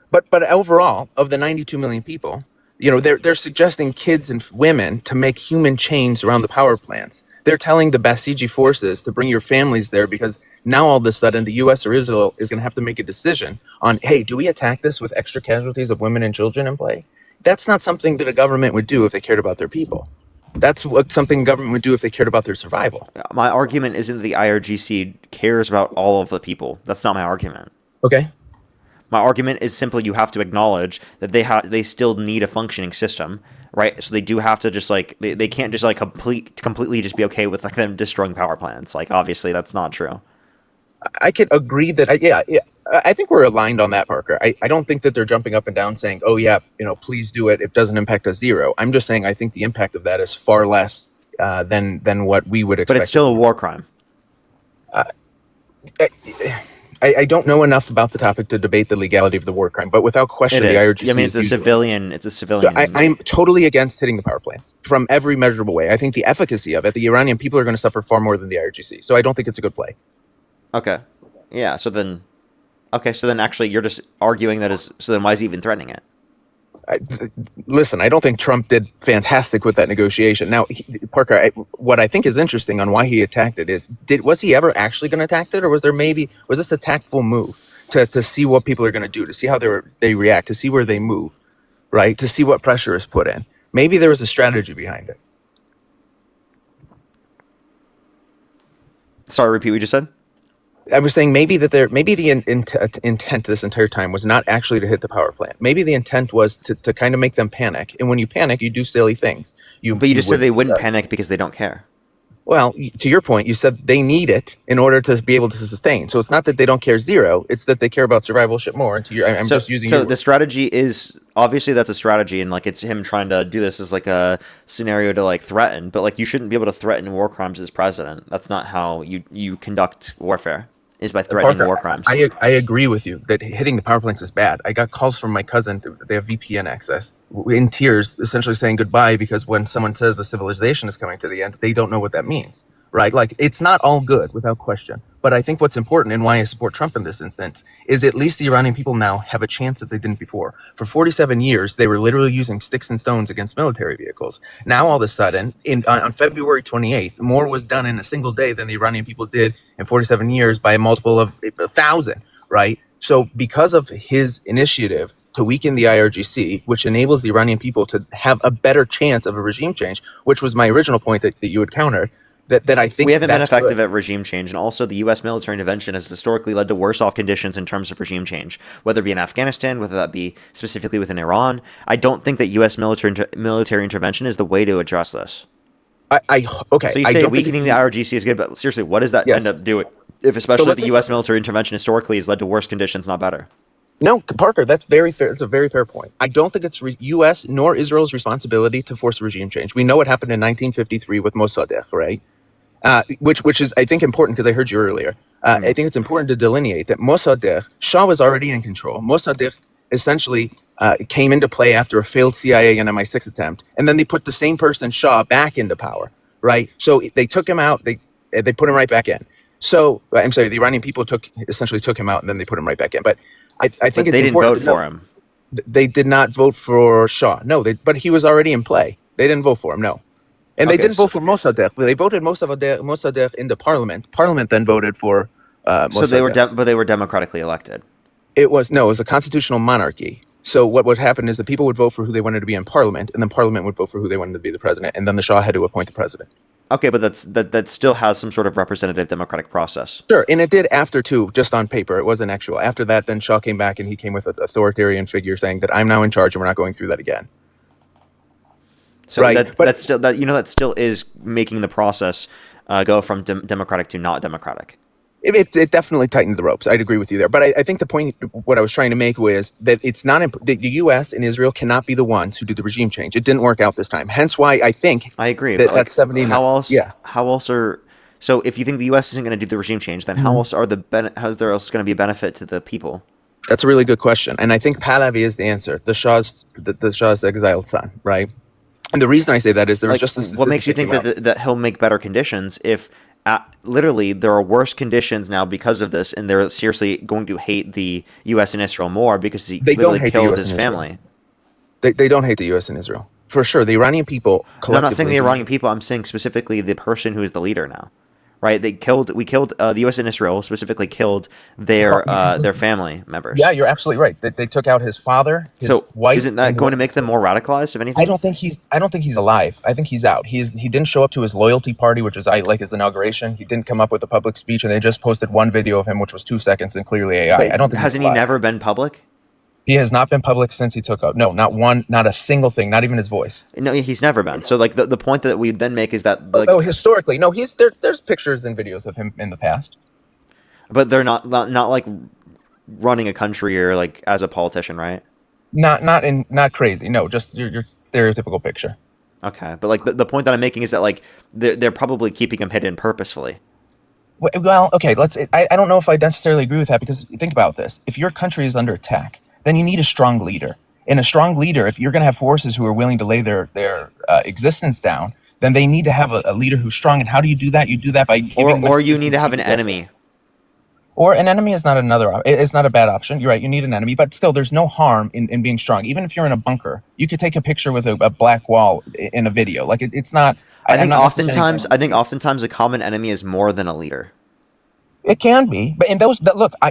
But overall, of the 92 million people, they're suggesting kids and women to make human chains around the power plants. They're telling the Basiji forces to bring your families there because now all of a sudden the U.S. or Israel is going to have to make a decision on, hey, do we attack this with extra casualties of women and children in play? That's not something that a government would do if they cared about their people. That's something a government would do if they cared about their survival. My argument isn't that the IRGC cares about all of the people. That's not my argument. Okay. My argument is simply you have to acknowledge that they still need a functioning system, right? So they do have to just they can't just completely just be okay with them destroying power plants. Like obviously that's not true. I could agree that I think we're aligned on that, Parker. I don't think that they're jumping up and down saying, oh yeah, please do it. It doesn't impact us zero. I'm just saying I think the impact of that is far less than what we would expect. But it's still a war crime. I don't know enough about the topic to debate the legality of the war crime, but without question, the IRGC. I mean, it's a civilian. So I'm totally against hitting the power plants from every measurable way. I think the efficacy of it, the Iranian people are going to suffer far more than the IRGC. So I don't think it's a good play. Okay. Yeah. So then actually you're just arguing that so then why is he even threatening it? Listen, I don't think Trump did fantastic with that negotiation. Now, Parker, what I think is interesting on why he attacked it is, was he ever actually going to attack it, or was this a tactful move to see what people are going to do, to see how they react, to see where they move, right? To see what pressure is put in. Maybe there was a strategy behind it. Sorry, repeat what you just said. I was saying maybe the intent this entire time was not actually to hit the power plant. Maybe the intent was to kind of make them panic. And when you panic, you do silly things. But you just said they wouldn't panic because they don't care. Well, to your point, you said they need it in order to be able to sustain. So it's not that they don't care zero; it's that they care about survivalship more. And I'm just using. So the strategy is obviously that's a strategy, and it's him trying to do this as a scenario to threaten. But you shouldn't be able to threaten war crimes as president. That's not how you conduct warfare. Is by threatening Parker, war crimes. I agree with you that hitting the power plants is bad. I got calls from my cousin. They have VPN access, in tears, essentially saying goodbye because when someone says the civilization is coming to the end, they don't know what that means, right? It's not all good, without question. But I think what's important and why I support Trump in this instance is at least the Iranian people now have a chance that they didn't before. For 47 years, they were literally using sticks and stones against military vehicles. Now, all of a sudden, on February 28th, more was done in a single day than the Iranian people did in 47 years by a multiple of 1,000, right? So because of his initiative to weaken the IRGC, which enables the Iranian people to have a better chance of a regime change, which was my original point that you had countered, that I think we haven't been effective at regime change, and also the U.S. military intervention has historically led to worse off conditions in terms of regime change, whether it be in Afghanistan, whether that be specifically within Iran. I don't think that U.S. military intervention is the way to address this. Okay. So you say weakening the IRGC is good, but seriously, what does that end up doing? If especially the U.S. military intervention historically has led to worse conditions, not better. No, Parker, that's very fair. It's a very fair point. I don't think it's U.S. nor Israel's responsibility to force regime change. We know what happened in 1953 with Mossadegh, right? Which is, I think, important because I heard you earlier. I think it's important to delineate that Mossadegh, Shah was already in control. Mossadegh essentially came into play after a failed CIA and MI6 attempt, and then they put the same person, Shah, back into power, right? So they took him out, they put him right back in. So I'm sorry, the Iranian people essentially took him out, and then they put him right back in. But I think But it's they didn't important vote to know- for him. They did not vote for Shah. No, but he was already in play. They didn't vote for him. No. And they Okay, didn't vote for Mossadegh. They voted Mossadegh into parliament. Parliament then voted for So they were, Mossadegh. but they were democratically elected. It was a constitutional monarchy. So what would happen is the people would vote for who they wanted to be in parliament, and then parliament would vote for who they wanted to be the president, and then the Shah had to appoint the president. Okay, but that still has some sort of representative democratic process. Sure, and it did after too, just on paper. It wasn't actual. After that, then Shah came back and he came with an authoritarian figure saying that I'm now in charge and we're not going through that again. So Right, that still is making the process go from democratic to not democratic. It definitely tightened the ropes. I'd agree with you there. But I think the point, what I was trying to make was that it's not the U.S. and Israel cannot be the ones who do the regime change. It didn't work out this time. Hence why I think I agree. that But like, that's 79. how else? Yeah. How else are? So if you think the U.S. isn't going to do the regime change, then how else are how's there else going to be a benefit to the people? That's a really good question, and I think Pahlavi is the answer. The Shah's exiled son, right? And the reason I say that is there's just this. What makes you think that he'll make better conditions if literally there are worse conditions now because of this, and they're seriously going to hate the U.S. and Israel more because he literally killed his family. They don't hate the U.S. and Israel for sure. The Iranian people. No, I'm not saying the Iranian people. I'm saying specifically the person who is the leader now. Right? We killed the U.S. and Israel specifically killed their family members. Yeah, you're absolutely right. They took out his father, his wife. Isn't that going to make them more radicalized? If anything, I don't think he's alive. I think he's out. He didn't show up to his loyalty party, which was his inauguration. He didn't come up with a public speech, and they just posted one video of him, which was 2 seconds and clearly AI. But I don't think hasn't he never been public? He has not been public since he took out. No, not a single thing, not even his voice. No, he's never been. So like the point that we then make is that historically, no, there's pictures and videos of him in the past. But they're not like running a country or like as a politician, right? Not crazy. No, just your stereotypical picture. Okay, but like the point that I'm making is that like they're probably keeping him hidden purposefully. Well, okay, I don't know if I necessarily agree with that because think about this. If your country is under attack, then you need a strong leader. And a strong leader, if you're going to have forces who are willing to lay their existence down, then they need to have a leader who's strong. And how do you do that? You do that by giving or you need to have an enemy. Or an enemy is not it's not a bad option. You're right. You need an enemy, but still, there's no harm in being strong. Even if you're in a bunker, you could take a picture with a black wall in a video. Like it's not. I think oftentimes a common enemy is more than a leader. It can be, but in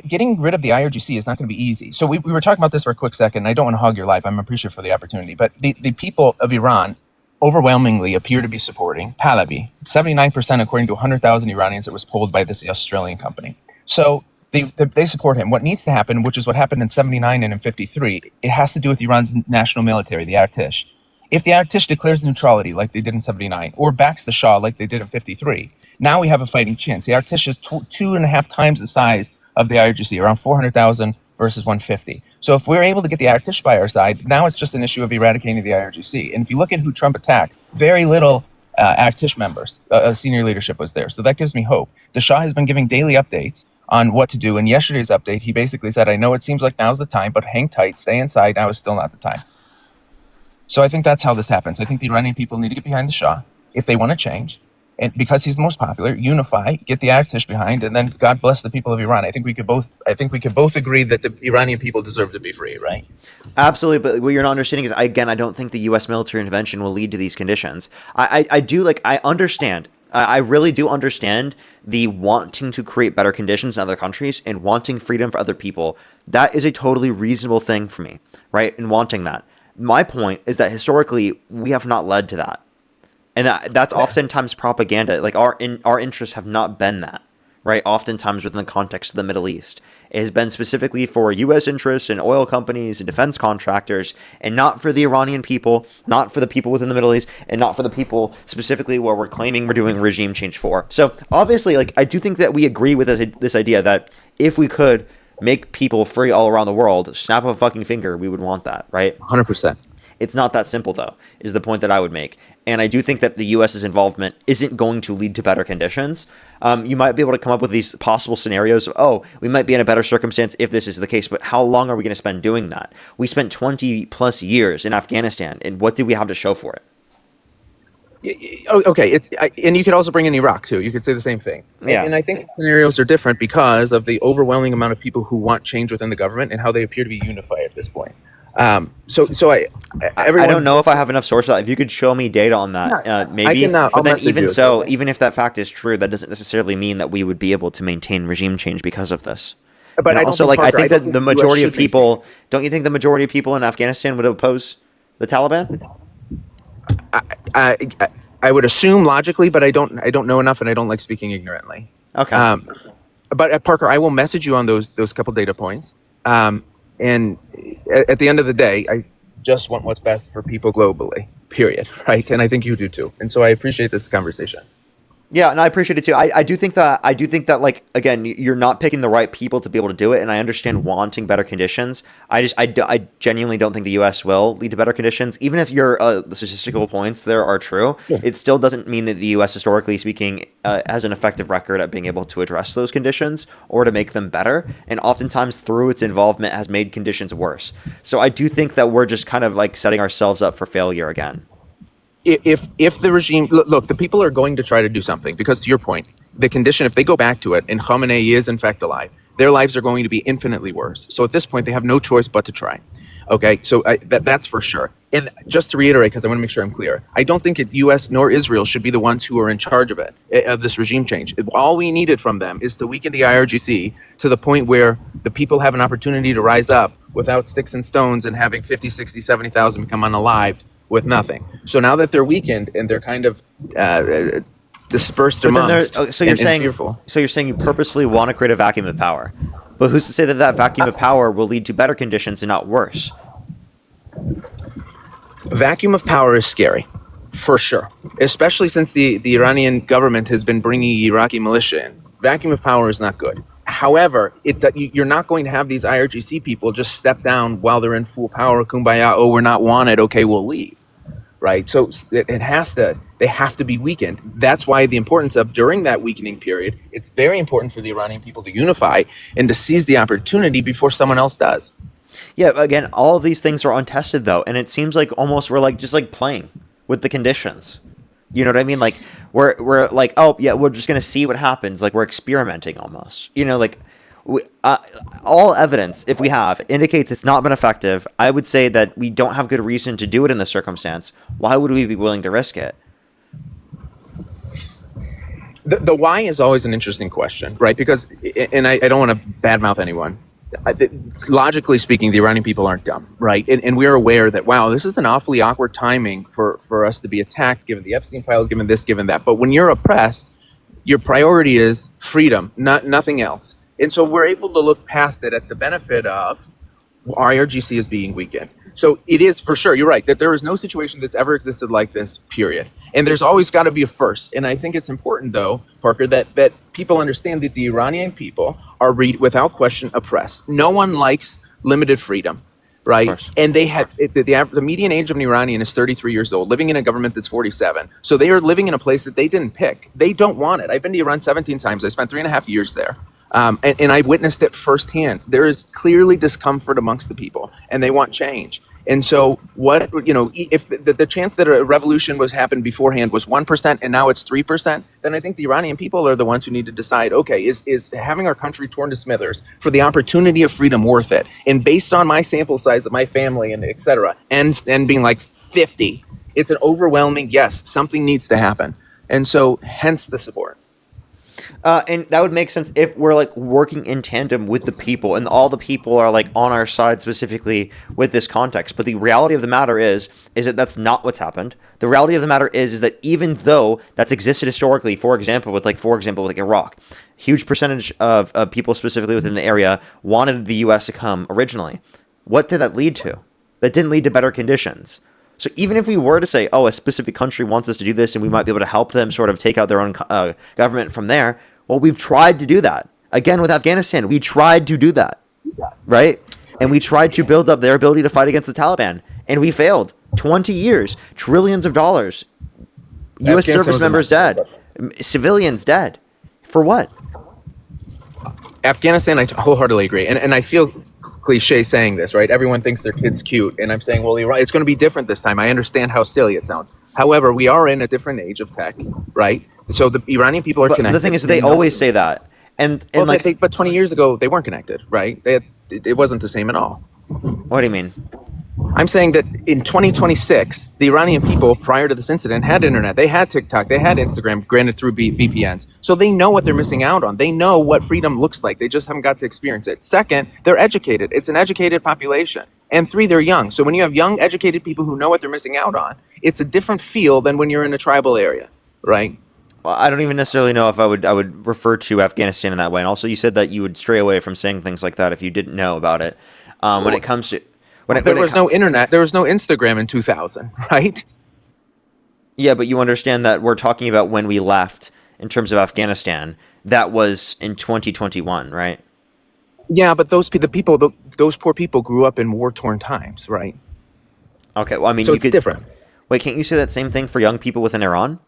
getting rid of the IRGC is not going to be easy. So we were talking about this for a quick second. I don't want to hog your life. I'm appreciative for the opportunity, but the people of Iran overwhelmingly appear to be supporting Pahlavi. 79%, according to 100,000 Iranians, it was polled by this Australian company. So they support him. What needs to happen, which is what happened in 79 and in 53, it has to do with Iran's national military, the Artish. If the Artish declares neutrality like they did in 79 or backs the Shah like they did in 53, now we have a fighting chance. The Artish is 2.5 times the size of the IRGC, around 400,000 versus 150. So if we're able to get the Artish by our side, now it's just an issue of eradicating the IRGC. And if you look at who Trump attacked, very little Artish members, senior leadership was there. So that gives me hope. The Shah has been giving daily updates on what to do. In yesterday's update, he basically said, I know it seems like now's the time, but hang tight, stay inside. Now is still not the time. So I think that's how this happens. I think the Iranian people need to get behind the Shah if they want to change. And because he's the most popular, unify, get the Artish behind, and then God bless the people of Iran. I think we could both agree that the Iranian people deserve to be free, right? Absolutely, but what you're not understanding is, again, I don't think the U.S. military intervention will lead to these conditions. I understand. I really do understand the wanting to create better conditions in other countries and wanting freedom for other people. That is a totally reasonable thing for me, right? And wanting that. My point is that historically, we have not led to that. And that's oftentimes propaganda. Like our interests have not been that, right? Oftentimes within the context of the Middle East. It has been specifically for U.S. interests and oil companies and defense contractors, and not for the Iranian people, not for the people within the Middle East, and not for the people specifically where we're claiming we're doing regime change for. So obviously, like, I do think that we agree with this idea that if we could make people free all around the world, snap of a fucking finger, we would want that, right? 100%. It's not that simple, though, is the point that I would make. And I do think that the U.S.'s involvement isn't going to lead to better conditions. You might be able to come up with these possible scenarios of, we might be in a better circumstance if this is the case, but how long are we going to spend doing that? We spent 20 plus years in Afghanistan, and what did we have to show for it? Okay, and you could also bring in Iraq too. You could say the same thing. Yeah. And I think scenarios are different because of the overwhelming amount of people who want change within the government and how they appear to be unified at this point. I don't know if I have enough sources for that. If you could show me data on that, maybe. I'll But then message even you. so, even if that fact is true, that doesn't necessarily mean that we would be able to maintain regime change because of this. But And I don't also, think, like, I Parker, think don't that the the US majority of should maintain people, don't you think the majority of people in Afghanistan would oppose the Taliban? I would assume logically, but I don't know enough, and I don't like speaking ignorantly. Okay. But Parker, I will message you on those couple data points. And at the end of the day, I just want what's best for people globally. Period. Right. And I think you do too. And so I appreciate this conversation. Yeah, and I appreciate it too. I do think that like, again, you're not picking the right people to be able to do it, and I understand wanting better conditions. I genuinely don't think the U.S. will lead to better conditions, even if the statistical points there are true. Yeah. It still doesn't mean that the U.S. historically speaking has an effective record at being able to address those conditions or to make them better, and oftentimes through its involvement has made conditions worse. So I do think that we're just kind of like setting ourselves up for failure again. If the regime look, the people are going to try to do something because, to your point, the condition, if they go back to it and Khamenei is in fact alive, their lives are going to be infinitely worse. So at this point, they have no choice but to try. Okay, so that's for sure. And just to reiterate, because I want to make sure I'm clear, I don't think the U.S. nor Israel should be the ones who are in charge of this regime change. All we needed from them is to weaken the IRGC to the point where the people have an opportunity to rise up without sticks and stones and having 50, 60, 70,000 become unalived with nothing. So now that they're weakened and they're kind of dispersed amongst fearful. So you're saying you purposefully want to create a vacuum of power, but who's to say that that vacuum of power will lead to better conditions and not worse? Vacuum of power is scary, for sure, especially since the Iranian government has been bringing Iraqi militia in. Vacuum of power is not good. However, you're not going to have these IRGC people just step down while they're in full power, kumbaya, oh, we're not wanted, okay, we'll leave. Right? So they have to be weakened. That's why the importance of, during that weakening period, it's very important for the Iranian people to unify and to seize the opportunity before someone else does. Yeah, again, all of these things are untested though, and it seems like almost we're like just like playing with the conditions. You know what I mean? Like we're like, oh yeah, we're just gonna see what happens. Like we're experimenting almost. You know, like all evidence, if we have, indicates it's not been effective. I would say that we don't have good reason to do it in this circumstance. Why would we be willing to risk it? The why is always an interesting question, right? Because, and I don't want to badmouth anyone. Logically speaking, the Iranian people aren't dumb, right? And we're aware that, wow, this is an awfully awkward timing for us to be attacked, given the Epstein files, given this, given that. But when you're oppressed, your priority is freedom, nothing else. And so we're able to look past it at the benefit of IRGC is being weakened. So it is for sure, you're right, that there is no situation that's ever existed like this, period. And there's always got to be a first. And I think it's important, though, Parker, that people understand that the Iranian people are, without question, oppressed. No one likes limited freedom, right? And they have the median age of an Iranian is 33 years old, living in a government that's 47. So they are living in a place that they didn't pick. They don't want it. I've been to Iran 17 times. I spent 3.5 years there. And I've witnessed it firsthand. There is clearly discomfort amongst the people, and they want change. And so, if the chance that a revolution happened beforehand was 1%, and now it's 3%, then I think the Iranian people are the ones who need to decide: okay, is having our country torn to smithers for the opportunity of freedom worth it? And based on my sample size of my family and et cetera, and being like 50, it's an overwhelming yes. Something needs to happen, and so hence the support. And that would make sense if we're like working in tandem with the people and all the people are like on our side specifically with this context. But the reality of the matter is that that's not what's happened. The reality of the matter is that even though that's existed historically, for example, with Iraq, huge percentage of people specifically within the area wanted the U.S. to come originally. What did that lead to? That didn't lead to better conditions. So even if we were to say, oh, a specific country wants us to do this and we might be able to help them sort of take out their own government from there, well, we've tried to do that. Again, with Afghanistan, we tried to do that, right? And we tried to build up their ability to fight against the Taliban, and we failed. 20 years, trillions of dollars, U.S. service members dead, civilians dead. For what? Afghanistan, I wholeheartedly agree. And I feel cliche saying this, right? Everyone thinks their kid's cute, and I'm saying, well, it's going to be different this time. I understand how silly it sounds. However, we are in a different age of tech, right? So the Iranian people are But connected. the thing is, they always say that, and well, like, but 20 years ago they weren't connected, right? It wasn't the same at all. what do you mean? I'm saying that in 2026, the Iranian people, prior to this incident, had internet. They had TikTok. They had Instagram, granted through VPNs. So they know what they're missing out on. They know what freedom looks like. They just haven't got to experience it. Second, they're educated. It's an educated population. And three, they're young. So when you have young, educated people who know what they're missing out on, it's a different feel than when you're in a tribal area, right? Well, I don't even necessarily know if I would refer to Afghanistan in that way. And also, you said that you would stray away from saying things like that if you didn't know about it. When it comes to there was no internet, there was no Instagram in 2000, right? Yeah, but you understand that we're talking about when we left in terms of Afghanistan. That was in 2021, right? Yeah, but those poor people grew up in war-torn times, right? Okay, well, I mean, so you it's could different. Wait, can't you say that same thing for young people within Iran?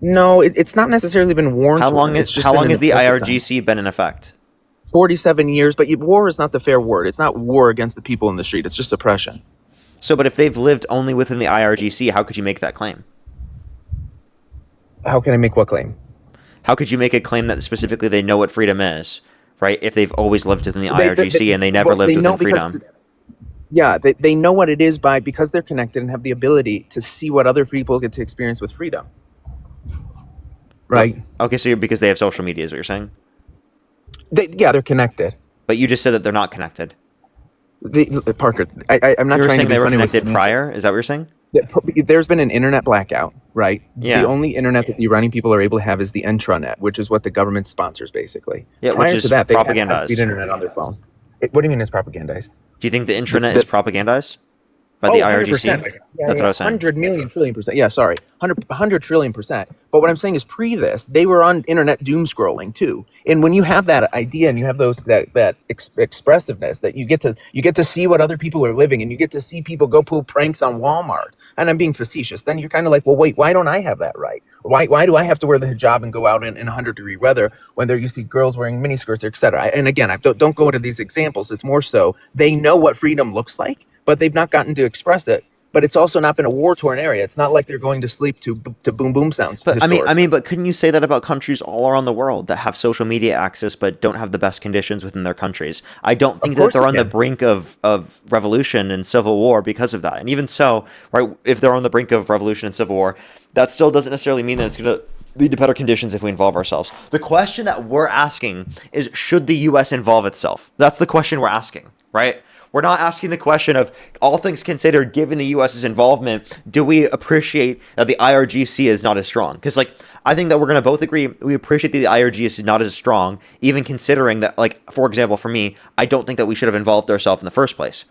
No, it's not necessarily been war-torn. How long has the IRGC been in effect? 47 years, but war is not the fair word. It's not war against the people in the street. It's just oppression. So, but if they've lived only within the IRGC, how could you make that claim? How can I make what claim? How could you make a claim that specifically they know what freedom is, right? If they've always lived within the IRGC and they never lived within freedom. Yeah, they know what it is because they're connected and have the ability to see what other people get to experience with freedom. Right? Okay, so because they have social media is what you're saying? They're connected. But you just said that they're not connected. Parker, I'm not trying to be they were funny connected prior? Is that what you're saying? There's been an internet blackout, right? Yeah. The only internet that the Iranian people are able to have is the intranet, which is what the government sponsors, basically. Yeah, prior which is to that, they propagandized. had the internet on their phone. What do you mean it's propagandized? Do you think the intranet is propagandized by the IRGC? 100%. That's what I was saying. 100 million trillion percent. Yeah, sorry. 100 trillion percent. But what I'm saying is pre this, they were on internet doom scrolling too. And when you have that idea and you have that expressiveness that you get to see what other people are living and you get to see people go pull pranks on Walmart, and I'm being facetious, then you're kind of like, well, wait, why don't I have that right? Why do I have to wear the hijab and go out in 100-degree weather when there you see girls wearing miniskirts, etc.? And again, don't go into these examples. It's more so they know what freedom looks like, but they've not gotten to express it. But it's also not been a war-torn area. It's not like they're going to sleep to boom boom sounds. But I mean, but couldn't you say that about countries all around the world that have social media access but don't have the best conditions within their countries? I don't think that they're on the brink of revolution and civil war because of that. And even so, right, if they're on the brink of revolution and civil war, that still doesn't necessarily mean that it's going to lead to better conditions if we involve ourselves. The question that we're asking is, should the U.S. involve itself? That's the question we're asking, right? We're not asking the question of, all things considered, given the U.S.'s involvement, do we appreciate that the IRGC is not as strong? Because, like, I think that we're going to both agree we appreciate that the IRGC is not as strong, even considering that, like, for example, for me, I don't think that we should have involved ourselves in the first place.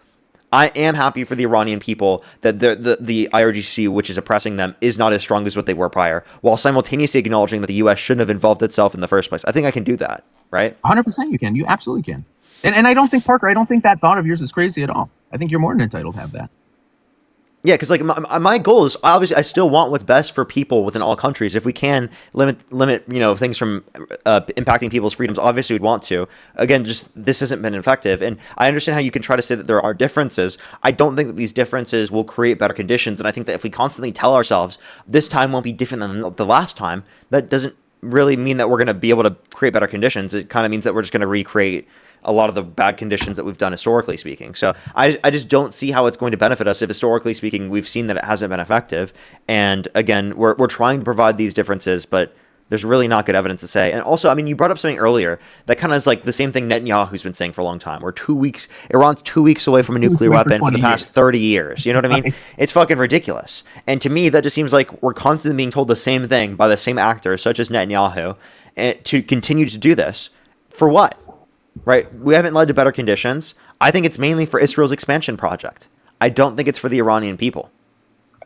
I am happy for the Iranian people that the IRGC, which is oppressing them, is not as strong as what they were prior, while simultaneously acknowledging that the U.S. shouldn't have involved itself in the first place. I think I can do that, right? 100% you can. You absolutely can. And I don't think, Parker, I don't think that thought of yours is crazy at all. I think you're more than entitled to have that. Yeah, because like my goal is, obviously I still want what's best for people within all countries. If we can limit things from impacting people's freedoms, obviously we'd want to. Again, just this hasn't been effective, and I understand how you can try to say that there are differences. I don't think that these differences will create better conditions, and I think that if we constantly tell ourselves this time won't be different than the last time, that doesn't really mean that we're going to be able to create better conditions. It kind of means that we're just going to recreate a lot of the bad conditions that we've done historically speaking. So I just don't see how it's going to benefit us if historically speaking we've seen that it hasn't been effective. And again, we're trying to provide these differences, but there's really not good evidence to say. And also, I mean, you brought up something earlier that kind of is like the same thing Netanyahu's been saying for a long time. Iran's 2 weeks away from a nuclear weapon for the past 30 years. You know what I mean? It's fucking ridiculous. And to me, that just seems like we're constantly being told the same thing by the same actors, such as Netanyahu, to continue to do this. For what? Right? We haven't led to better conditions. I think it's mainly for Israel's expansion project. I don't think it's for the Iranian people.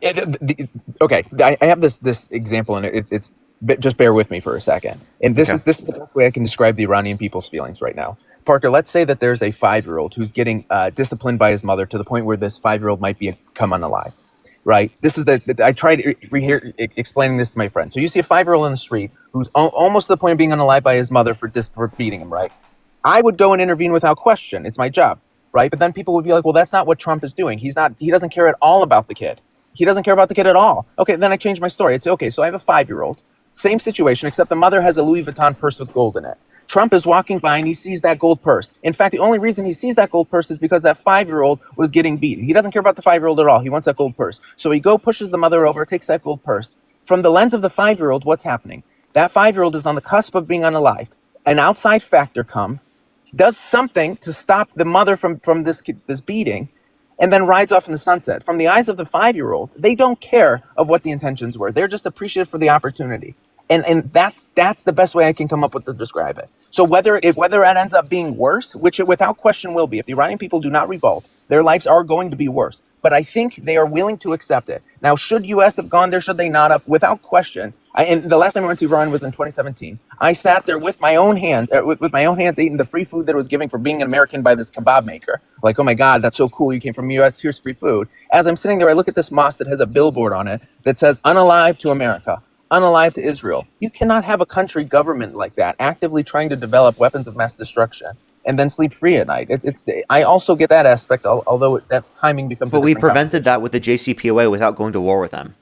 Okay, I have this example, and it's just bear with me for a second. And this is the best way I can describe the Iranian people's feelings right now. Parker, let's say that there's a 5-year-old who's getting disciplined by his mother to the point where this 5-year-old might become unalive. Right? This is I tried explaining this to my friend. So you see a 5-year-old on the street who's almost to the point of being unalive by his mother for beating him, right? I would go and intervene without question. It's my job, right? But then people would be like, well, that's not what Trump is doing. He doesn't care at all about the kid. He doesn't care about the kid at all. Okay, then I change my story. It's okay, so I have a 5-year-old. Same situation, except the mother has a Louis Vuitton purse with gold in it. Trump is walking by and he sees that gold purse. In fact, the only reason he sees that gold purse is because that 5-year-old was getting beaten. He doesn't care about the 5-year-old at all. He wants that gold purse. So he pushes the mother over, takes that gold purse. From the lens of the 5-year-old, what's happening? That 5-year-old is on the cusp of being unalived. An outside factor comes, does something to stop the mother from this beating, and then rides off in the sunset. From the eyes of the 5-year-old, they don't care of what the intentions were. They're just appreciative for the opportunity. And that's the best way I can come up with to describe it. So whether it ends up being worse, which it without question will be, if the Iranian people do not revolt, their lives are going to be worse. But I think they are willing to accept it. Now, should U.S. have gone there? Should they not have? Without question. And the last time I went to Iran was in 2017. I sat there with my own hands, eating the free food that it was giving for being an American by this kebab maker. Like, oh my God, that's so cool. You came from the U.S. Here's free food. As I'm sitting there, I look at this mosque that has a billboard on it that says, "Unalive to America. Unalive to Israel." You cannot have a country government like that actively trying to develop weapons of mass destruction and then sleep free at night. I also get that aspect, although that timing becomes. But we prevented that with the JCPOA without going to war with them.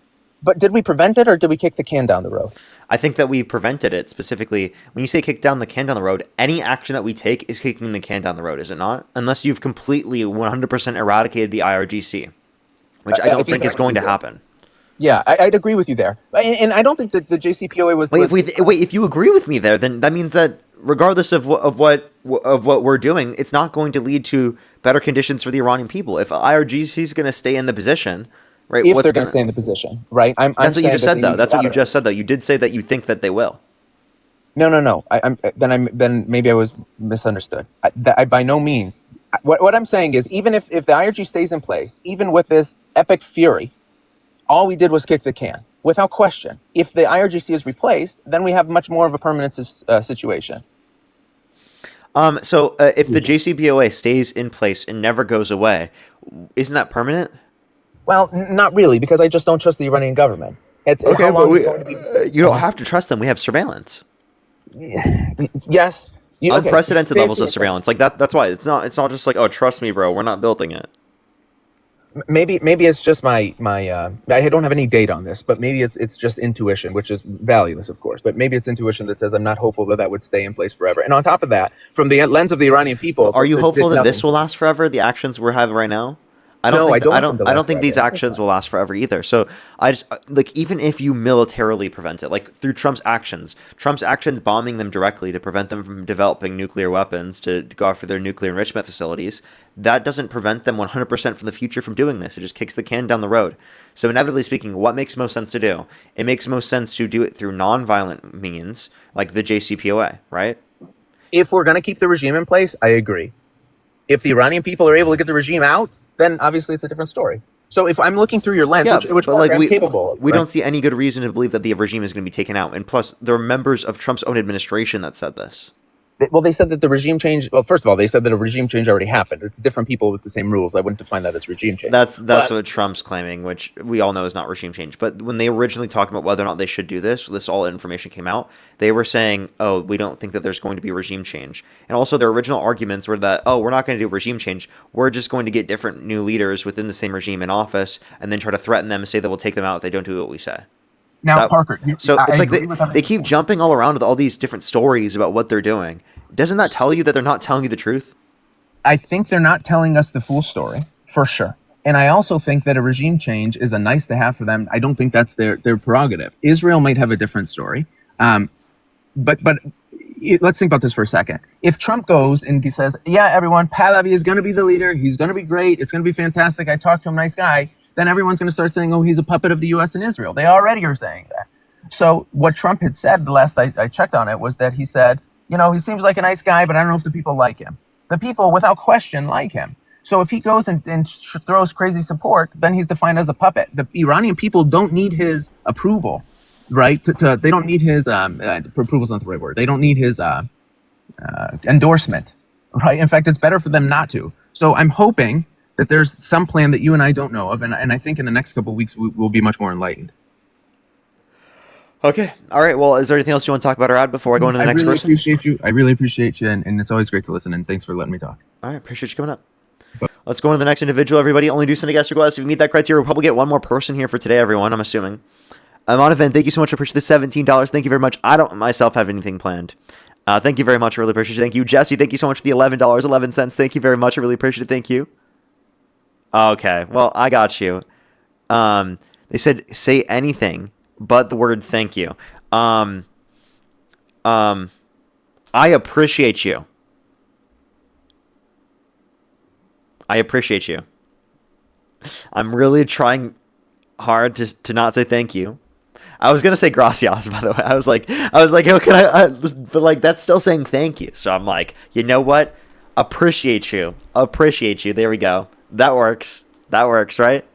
But did we prevent it, or did we kick the can down the road? I think that we prevented it specifically. When you say kick down the can down the road, any action that we take is kicking the can down the road, is it not? Unless you've completely 100% eradicated the IRGC, which I don't think is going to happen. Yeah, I'd agree with you there, and I don't think that the JCPOA was. Wait, if you agree with me there, then that means that regardless of what we're doing, it's not going to lead to better conditions for the Iranian people. If IRGC is going to stay in the position, right? If they're going to stay in the position, right? That's what you just said, though. That's what you just said, though. You did say that you think that they will. No. Then maybe I was misunderstood. I by no means. What I'm saying is, even if the IRG stays in place, even with this epic fury, all we did was kick the can, without question. If the IRGC is replaced, then we have much more of a permanent situation. So if the JCPOA stays in place and never goes away, isn't that permanent? Well, not really, because I just don't trust the Iranian government. Okay, but you don't have to trust them. We have surveillance. Yes. Unprecedented levels of surveillance. Like that's why it's not just like, oh, trust me, bro, we're not building it. Maybe it's just my I don't have any data on this, but maybe it's just intuition, which is valueless, of course. But maybe it's intuition that says I'm not hopeful that would stay in place forever. And on top of that, from the lens of the Iranian people, are you hopeful that this will last forever? The actions we're having right now. I don't think these actions will last forever either. So I just even if you militarily prevent it, like through Trump's actions bombing them directly to prevent them from developing nuclear weapons to go after their nuclear enrichment facilities, that doesn't prevent them 100% from the future from doing this. It just kicks the can down the road. So inevitably speaking, what makes most sense to do? It makes most sense to do it through non-violent means, like the JCPOA, right? If we're going to keep the regime in place, I agree. If the Iranian people are able to get the regime out, then obviously it's a different story. So if I'm looking through your lens, which I'm capable of, we don't see any good reason to believe that the regime is going to be taken out. And plus, there are members of Trump's own administration that said this. Well, they said that the regime change. Well, first of all, they said that a regime change already happened. It's different people with the same rules. I wouldn't define that as regime change. That's what Trump's claiming, which we all know is not regime change. But when they originally talked about whether or not they should do this all information came out. They were saying, "Oh, we don't think that there's going to be regime change." And also, their original arguments were that, "Oh, we're not going to do regime change. We're just going to get different new leaders within the same regime in office, and then try to threaten them and say that we'll take them out if they don't do what we say." Now, Parker. So it's like they keep jumping all around with all these different stories about what they're doing. Doesn't that tell you that they're not telling you the truth? I think they're not telling us the full story, for sure. And I also think that a regime change is a nice to have for them. I don't think that's their prerogative. Israel might have a different story. But let's think about this for a second. If Trump goes and he says, yeah, everyone, Pahlavi is going to be the leader. He's going to be great. It's going to be fantastic. I talked to him, nice guy. Then everyone's going to start saying, oh, he's a puppet of the U.S. and Israel. They already are saying that. So what Trump had said, the last I checked on it, was that he said, he seems like a nice guy, but I don't know if the people like him. The people, without question, like him. So if he goes and throws crazy support, then he's defined as a puppet. The Iranian people don't need his approval, right? They don't need his approval's not the right word. They don't need his endorsement, right? In fact, it's better for them not to. So I'm hoping that there's some plan that you and I don't know of, and I think in the next couple of weeks we'll be much more enlightened. Okay. All right. Well, is there anything else you want to talk about or add before I go into the next really person? appreciate you. I really appreciate you, and it's always great to listen. And thanks for letting me talk. All right. Appreciate you coming up. Let's go on to the next individual, everybody. Only do send a guest request. If you meet that criteria, we'll probably get one more person here for today, everyone, I'm assuming. Monovan, thank you so much. I appreciate the $17. Thank you very much. I don't myself have anything planned. Thank you very much. I really appreciate it. Thank you. Jesse, thank you so much for the $11.11. Thank you very much. I really appreciate it. Thank you. Okay. Well, I got you. They said say anything but the word thank you. I appreciate you. I appreciate you. I'm really trying hard to not say thank you. I was gonna say gracias, by the way. I was like, oh, can I but like that's still saying thank you. So I'm like, you know what? Appreciate you. Appreciate you. There we go. That works. That works, right?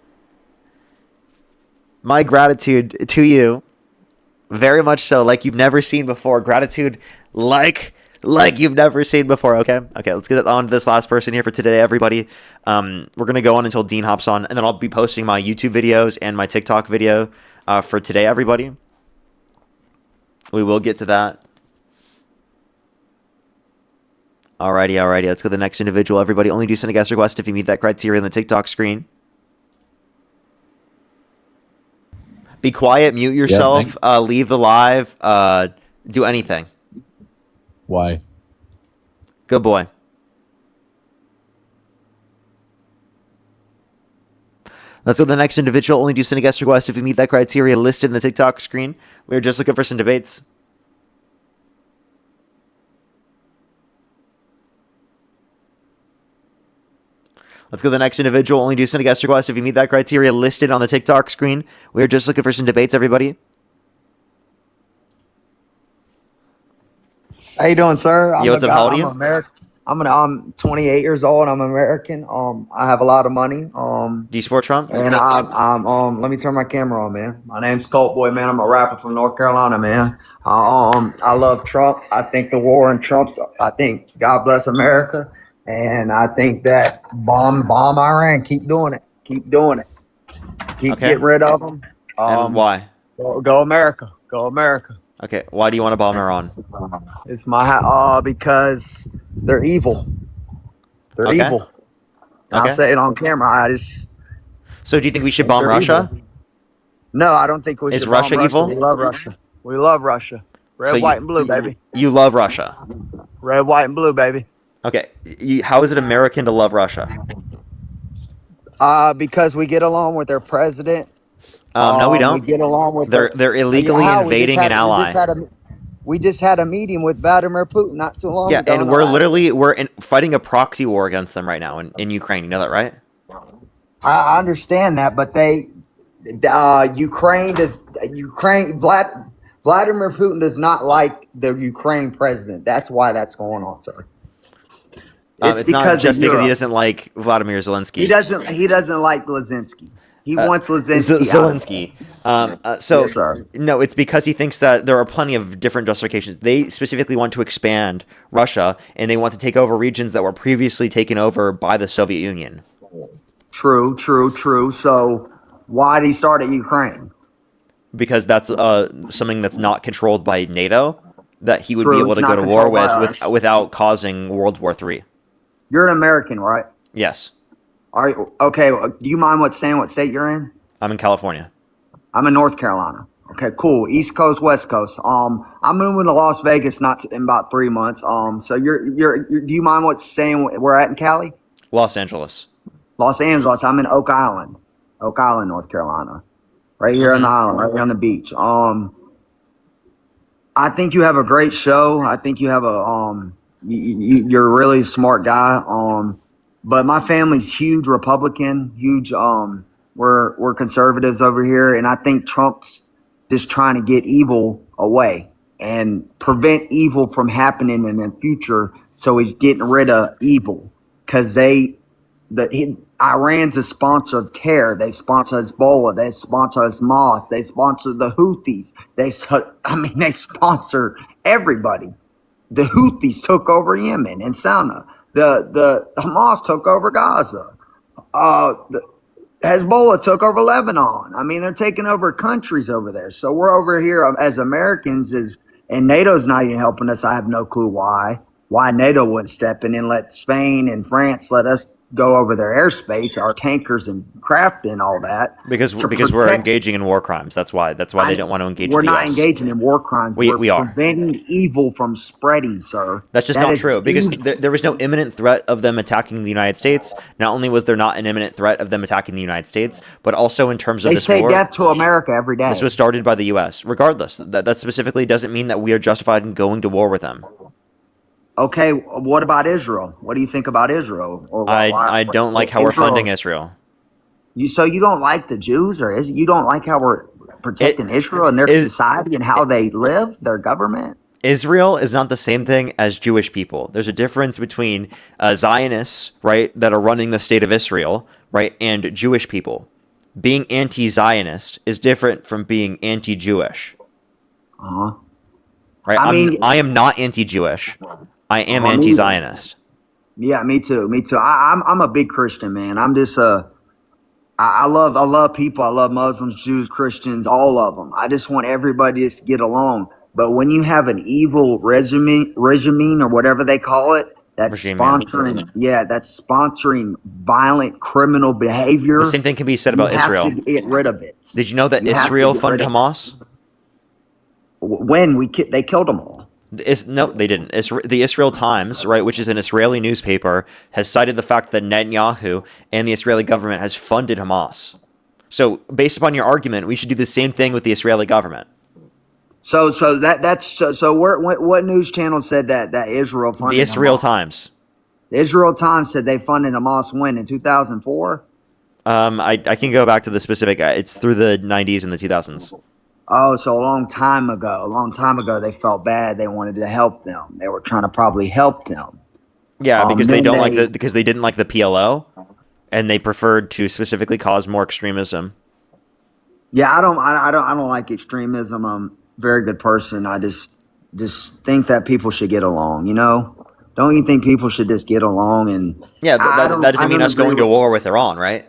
My gratitude to you. Very much so, like you've never seen before. Gratitude like you've never seen before. Okay, let's get on to this last person here for today, everybody. We're gonna go on until Dean hops on, and then I'll be posting my YouTube videos and my TikTok video for today, everybody. We will get to that. Alrighty. Let's go to the next individual, everybody. Only do send a guest request if you meet that criteria on the TikTok screen. Be quiet, mute yourself, leave the live, do anything. Why? Good boy. Let's go to the next individual. Only do send a guest request if you meet that criteria listed in the TikTok screen. We're just looking for some debates. Let's go to the next individual. Only do send a guest request if you meet that criteria listed on the TikTok screen. We're just looking for some debates, everybody. How you doing, sir? Yo, what's up? How old are you? I'm American. I'm 28 years old. I'm American. I have a lot of money. Do you support Trump? And I'm let me turn my camera on, man. My name's Colt Boy, man. I'm a rapper from North Carolina, man. I love Trump. I think the war on Trump's. I think God bless America, and I think that bomb Iran. Keep doing it. Keep doing it. Keep getting rid of them. And why? Go America. Go America. Okay, why do you want to bomb Iran? It's my because they're evil. They're evil. And I'll say it on camera. So do you think we should bomb Russia? Evil. No, I don't think we should. Is Russia bomb evil? We love Russia. We love Russia. Red, white, and blue, baby. You love Russia. Red, white, and blue, baby. Okay, how is it American to love Russia? Because we get along with their president. No, we don't. We get along with they're illegally invading an ally. We just had a meeting with Vladimir Putin not too long ago. Yeah, and we're fighting a proxy war against them right now in Ukraine. You know that, right? I understand that, but Vladimir Putin does not like the Ukraine president. That's why that's going on, sir. It's not just because he doesn't like Vladimir Zelensky. He doesn't like Zelensky. He wants Zelensky. No, it's because he thinks that there are plenty of different justifications. They specifically want to expand Russia, and they want to take over regions that were previously taken over by the Soviet Union. True. So why did he start at Ukraine? Because that's something that's not controlled by NATO, that he would be able to go to war without causing World War III. You're an American, right? Yes. Are you, okay. Do you mind saying what state you're in? I'm in California. I'm in North Carolina. Okay, cool. East Coast, West Coast. I'm moving to Las Vegas in about 3 months. So you're do you mind saying we're at in Cali? Los Angeles. Los Angeles. I'm in Oak Island, North Carolina, right here on the island, right here on the beach. I think you have a great show. I think you have you're a really smart guy. But my family's huge Republican, huge. We're conservatives over here, and I think Trump's just trying to get evil away and prevent evil from happening in the future. So he's getting rid of evil because Iran's a sponsor of terror. They sponsor Hezbollah. They sponsor Hamas. They sponsor the Houthis. They sponsor everybody. The Houthis took over Yemen and Sana. The Hamas took over Gaza. Hezbollah took over Lebanon. I mean, they're taking over countries over there. So we're over here as Americans, and NATO's not even helping us. I have no clue why NATO wouldn't step in and let Spain and France let us go over their airspace, our tankers and craft and all that. Because we're engaging in war crimes. That's why they don't want to engage. We're with the not US. engaging in war crimes. We are preventing evil from spreading, sir. That's just not true, because there was no imminent threat of them attacking the United States. Not only was there not an imminent threat of them attacking the United States, but also in terms of they this say war, death to America every day. This was started by the U.S. Regardless, that specifically doesn't mean that we are justified in going to war with them. Okay, what about Israel? What do you think about Israel? Or I don't like how we're funding Israel. So you don't like the Jews, or you don't like how we're protecting Israel and their society and how they live, their government? Israel is not the same thing as Jewish people. There's a difference between Zionists, right, that are running the state of Israel, right, and Jewish people. Being anti-Zionist is different from being anti-Jewish. Right? I am not anti-Jewish. I am anti-Zionist. Yeah, me too. Me too. I'm a big Christian, man. I'm just I love people. I love Muslims, Jews, Christians, all of them. I just want everybody to get along. But when you have an evil regime or whatever they call it, that's sponsoring violent criminal behavior. The same thing can be said about Israel. You have to get rid of it. Did you know that Israel funded Hamas? When they killed them all. No, they didn't. The Israel Times, right, which is an Israeli newspaper, has cited the fact that Netanyahu and the Israeli government has funded Hamas. So, based upon your argument, we should do the same thing with the Israeli government. So what news channel said that Israel funded the Israel Hamas? Times. The Israel Times said they funded Hamas when, in 2004? I can go back to the specific. It's through the 90s and the 2000s. Oh, so a long time ago, they felt bad. They wanted to help them. They were trying to probably help them. Yeah, because they didn't like the PLO, and they preferred to specifically cause more extremism. Yeah, I don't like extremism. I'm a very good person. I just think that people should get along. You know, don't you think people should just get along? And yeah, that doesn't mean us going to war with Iran, right?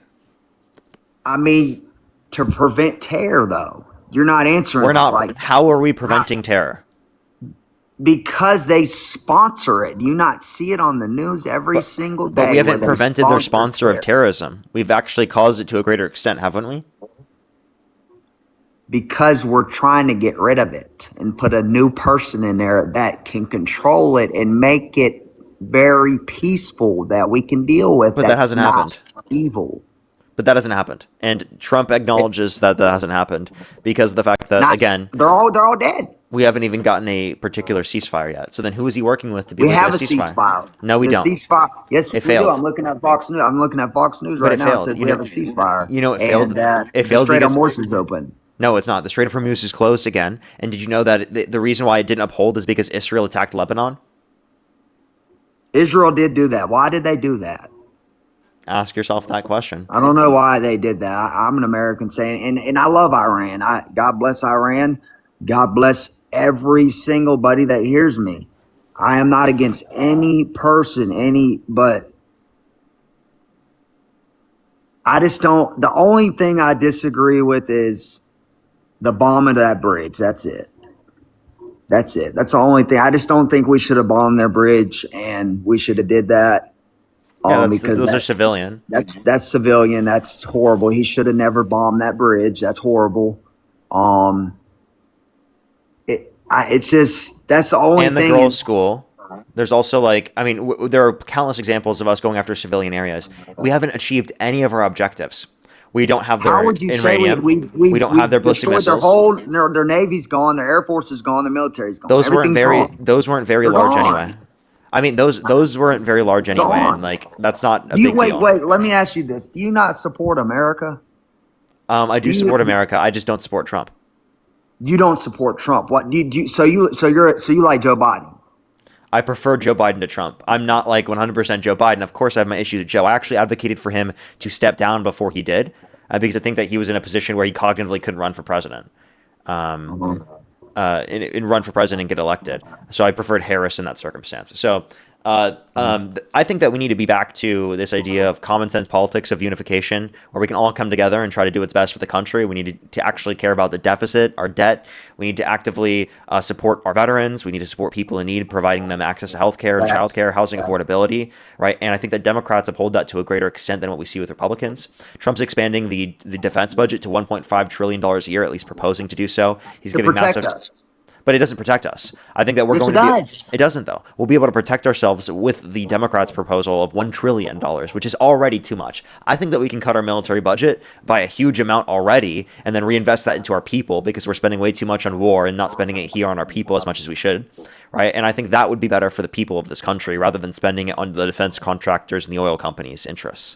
I mean, to prevent terror, though. You're not answering. We're not. How are we preventing terror? Because they sponsor it. Do you not see it on the news every single day? But we haven't prevented their sponsor of terrorism. We've actually caused it to a greater extent, haven't we? Because we're trying to get rid of it and put a new person in there that can control it and make it very peaceful that we can deal with. But that hasn't happened. Evil. But that hasn't happened, and Trump acknowledges that hasn't happened because of the fact that again they're all dead. We haven't even gotten a particular ceasefire yet. So then, who is he working with to be? We have a ceasefire. No, we don't. Ceasefire. Yes, it failed. I'm looking at Fox News. Right now. It says we have a ceasefire. You know, it failed. It failed. The Strait of Hormuz is open. No, it's not. The Strait of Hormuz is closed again. And did you know that the reason why it didn't uphold is because Israel attacked Lebanon? Israel did do that. Why did they do that? Ask yourself that question. I don't know why they did that. I'm an American saying, and I love Iran. God bless Iran. God bless every single buddy that hears me. I am not against any person, but I just don't. The only thing I disagree with is the bombing of that bridge. That's it. That's the only thing. I just don't think we should have bombed their bridge, and we should have did that. Yeah, because those are civilian. That's civilian. That's horrible. He should have never bombed that bridge. That's horrible. It's just that's the only thing. And the girls' school. There's also there are countless examples of us going after civilian areas. We haven't achieved any of our objectives. We don't have their uranium. We don't have their ballistic missiles. Their Navy's gone. Their Air Force is gone. Their military's gone. Those weren't very large anyway. I mean, those weren't very large anyway, and that's not a big deal. Wait. Let me ask you this: do you not support America? I do support America. I just don't support Trump. You don't support Trump. What do you? So you like Joe Biden? I prefer Joe Biden to Trump. I'm not 100% Joe Biden. Of course, I have my issues with Joe. I actually advocated for him to step down before he did, because I think that he was in a position where he cognitively couldn't run for president. And run for president and get elected. So I preferred Harris in that circumstance. So I think that we need to be back to this idea of common sense politics of unification, where we can all come together and try to do what's best for the country. We need to actually care about the deficit, our debt. We need to actively support our veterans. We need to support people in need, providing them access to healthcare and childcare, housing affordability, right? And I think that Democrats uphold that to a greater extent than what we see with Republicans. Trump's expanding the defense budget to $1.5 trillion a year, at least proposing to do so. He's giving massive. But it doesn't protect us. I think that we're going to be. It doesn't, though. We'll be able to protect ourselves with the Democrats' proposal of $1 trillion, which is already too much. I think that we can cut our military budget by a huge amount already and then reinvest that into our people, because we're spending way too much on war and not spending it here on our people as much as we should, right? And I think that would be better for the people of this country rather than spending it on the defense contractors and the oil companies' interests.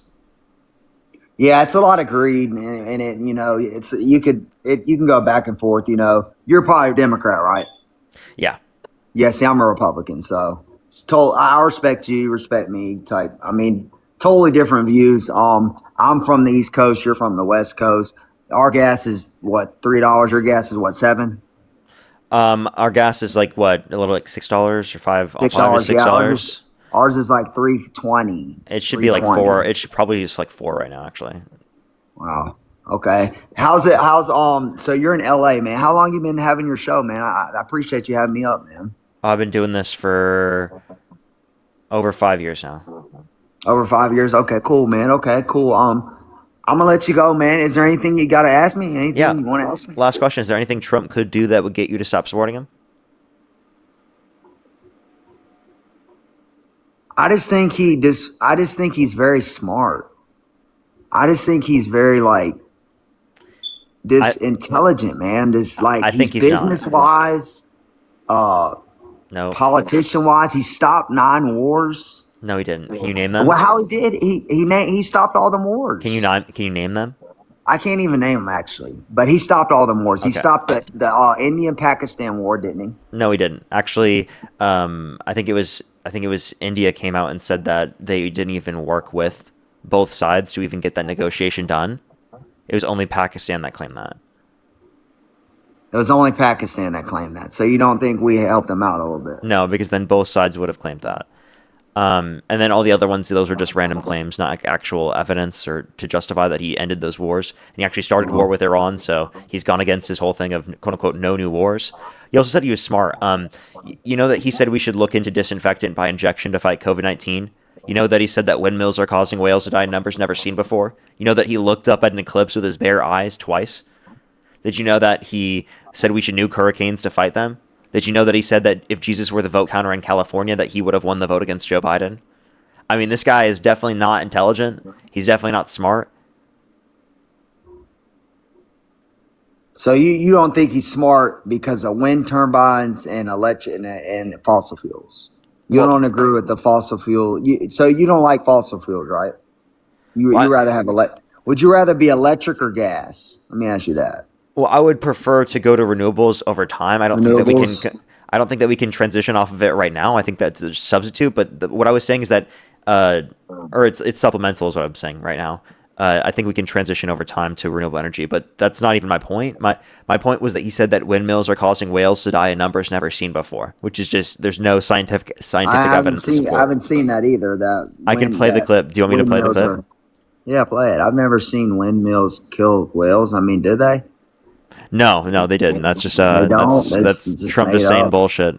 Yeah, it's a lot of greed, and it, it's you can go back and forth. You're probably a Democrat, right? Yeah. Yeah. See, I'm a Republican, so it's I respect you, respect me. Type. I mean, totally different views. I'm from the East Coast. You're from the West Coast. Our gas is what, $3. Your gas is what, $7? Our gas is like what, a little like $6 or $5. $6. Ours is like $3.20. It should be like $4. It should probably just like $4 right now, actually. Wow. Okay. How's so you're in LA, man. How long you been having your show, man? I appreciate you having me up, man. I've been doing this for over 5 years now. Over 5 years? Okay, cool, man. Okay, cool. I'm gonna let you go, man. Is there anything you gotta ask me? Anything you want to ask me? Last question. Is there anything Trump could do that would get you to stop supporting him? I just think he's very smart. I just think he's very intelligent, man. I think he's business wise, no, politician wise. He stopped 9 wars. No, he didn't. Can you name them? Well, how he did? He stopped all the wars. Can you name them? I can't even name them actually, but he stopped all the wars. Okay. He stopped the Indian-Pakistan war, didn't he? No, he didn't. Actually, I think it was India came out and said that they didn't even work with both sides to even get that negotiation done. It was only Pakistan that claimed that. It was only Pakistan that claimed that. So you don't think we helped them out a little bit? No, because then both sides would have claimed that. And then all the other ones, those were just random claims, not actual evidence or to justify that he ended those wars. And he actually started war with Iran, so he's gone against his whole thing of quote-unquote no new wars. He also said he was smart. You know that he said we should look into disinfectant by injection to fight COVID-19? You know that he said that windmills are causing whales to die in numbers never seen before? You know that he looked up at an eclipse with his bare eyes twice? Did you know that he said we should nuke hurricanes to fight them? Did you know that he said that if Jesus were the vote counter in California, that he would have won the vote against Joe Biden? I mean, this guy is definitely not intelligent. He's definitely not smart. So you don't think he's smart because of wind turbines and electric and fossil fuels? You don't agree with the fossil fuel. So you don't like fossil fuels, right? You rather have Would you rather be electric or gas? Let me ask you that. Well, I would prefer to go to renewables over time. I don't think that we can transition off of it right now. I think that's a substitute. But what I was saying is that, or it's supplemental is what I'm saying right now. I think we can transition over time to renewable energy, but that's not even my point. My point was that he said that windmills are causing whales to die in numbers never seen before, which is just there's no scientific evidence to support. I haven't seen that either. I can play the clip. Do you want me to play the clip? Yeah, play it. I've never seen windmills kill whales. I mean, did they? No, they didn't. That's just that's Trump just saying bullshit.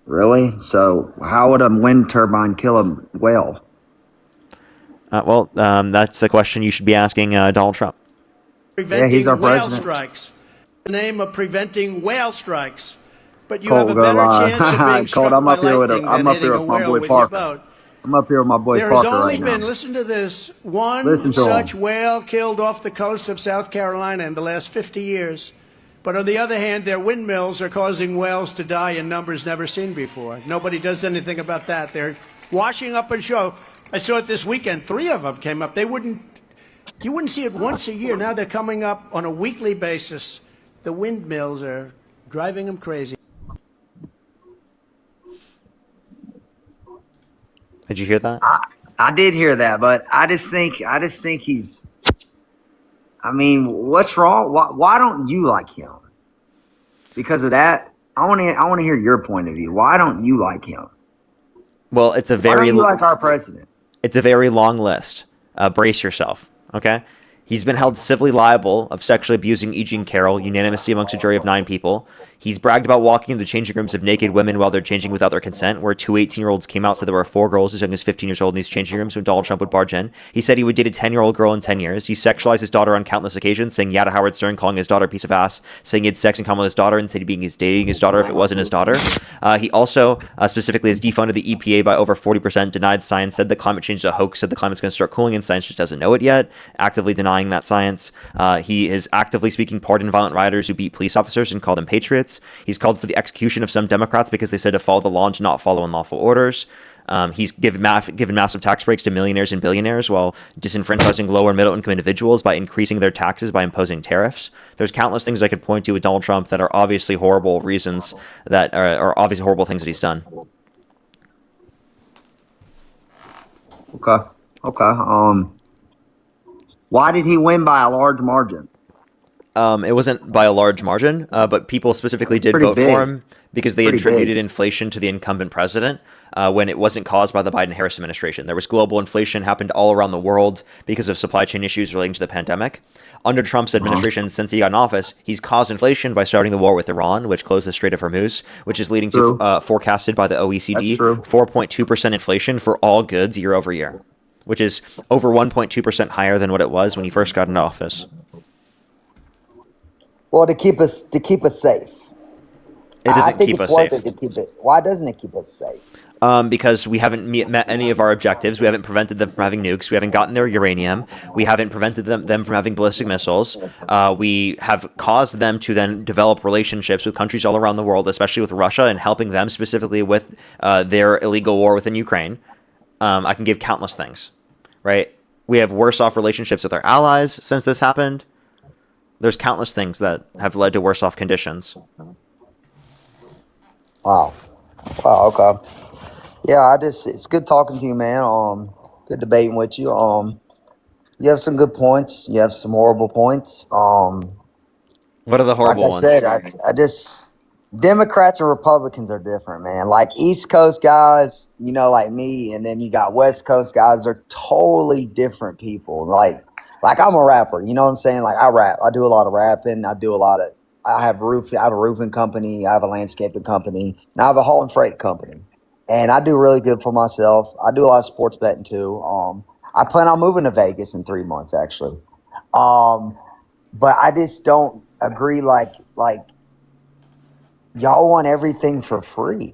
Really? So how would a wind turbine kill a whale? That's a question you should be asking Donald Trump. He's our president. Whale strikes. In the name of preventing whale strikes. But you have a better chance of being struck by lightning than hitting a whale with your boat. I'm up here with my boy There Parker has only right been, now. listen to this, one such whale killed off the coast of South Carolina in the last 50 years. But on the other hand, their windmills are causing whales to die in numbers never seen before. Nobody does anything about that. They're washing up and show. I saw it this weekend. 3 of them came up. You wouldn't see it once a year. Now they're coming up on a weekly basis. The windmills are driving them crazy. Did you hear that? I did hear that, but I just think he's. I mean, what's wrong? Why don't you like him? Because of that, I want to hear your point of view. Why don't you like him? Well, it's a Why very don't you like our president? it's a very long list. Brace yourself, okay? He's been held civilly liable of sexually abusing E. Jean Carroll, unanimously amongst a jury of 9 people. He's bragged about walking into changing rooms of naked women while they're changing without their consent, where 2 18-year-olds came out, said there were 4 girls as young as 15 years old in these changing rooms when Donald Trump would barge in. He said he would date a 10-year-old girl in 10 years. He sexualized his daughter on countless occasions, saying yeah to Howard Stern, calling his daughter a piece of ass, saying he had sex in common with his daughter, and said he'd be dating his daughter if it wasn't his daughter. He also specifically has defunded the EPA by over 40%, denied science, said that climate change is a hoax, said the climate's going to start cooling and science just doesn't know it yet, actively denying that science. He is actively speaking pardon violent rioters who beat police officers and called them patriots. He's called for the execution of some Democrats because they said to follow the law and to not follow unlawful orders. He's given massive tax breaks to millionaires and billionaires while disenfranchising lower and middle income individuals by increasing their taxes by imposing tariffs. There's countless things I could point to with Donald Trump that are obviously horrible reasons that are obviously horrible things that he's done. Okay. Why did he win by a large margin? It wasn't by a large margin, but people specifically did vote for him because they attributed inflation to the incumbent president when it wasn't caused by the Biden-Harris administration. There was global inflation happened all around the world because of supply chain issues relating to the pandemic. Under Trump's administration, since he got in office, he's caused inflation by starting the war with Iran, which closed the Strait of Hormuz, which is leading to, forecasted by the OECD, 4.2% inflation for all goods year over year, which is over 1.2% higher than what it was when he first got into office. Well, to keep us safe. It doesn't keep us safe. Why doesn't it keep us safe? Because we haven't met any of our objectives. We haven't prevented them from having nukes. We haven't gotten their uranium. We haven't prevented them from having ballistic missiles. We have caused them to then develop relationships with countries all around the world, especially with Russia, and helping them specifically with their illegal war within Ukraine. I can give countless things, right? We have worse off relationships with our allies since this happened. There's countless things that have led to worse off conditions. Wow. Okay. Yeah, it's good talking to you, man. Good debating with you. You have some good points. You have some horrible points. What are the horrible ones? Like I said, Democrats and Republicans are different, man. Like East Coast guys, like me, and then you got West Coast guys. They're totally different people. Like I'm a rapper, you know what I'm saying? Like I rap. I do a lot of rapping. I have a roofing company. I have a landscaping company. And I have a haul and freight company. And I do really good for myself. I do a lot of sports betting too. I plan on moving to Vegas in 3 months, actually. But I just don't agree. Like y'all want everything for free.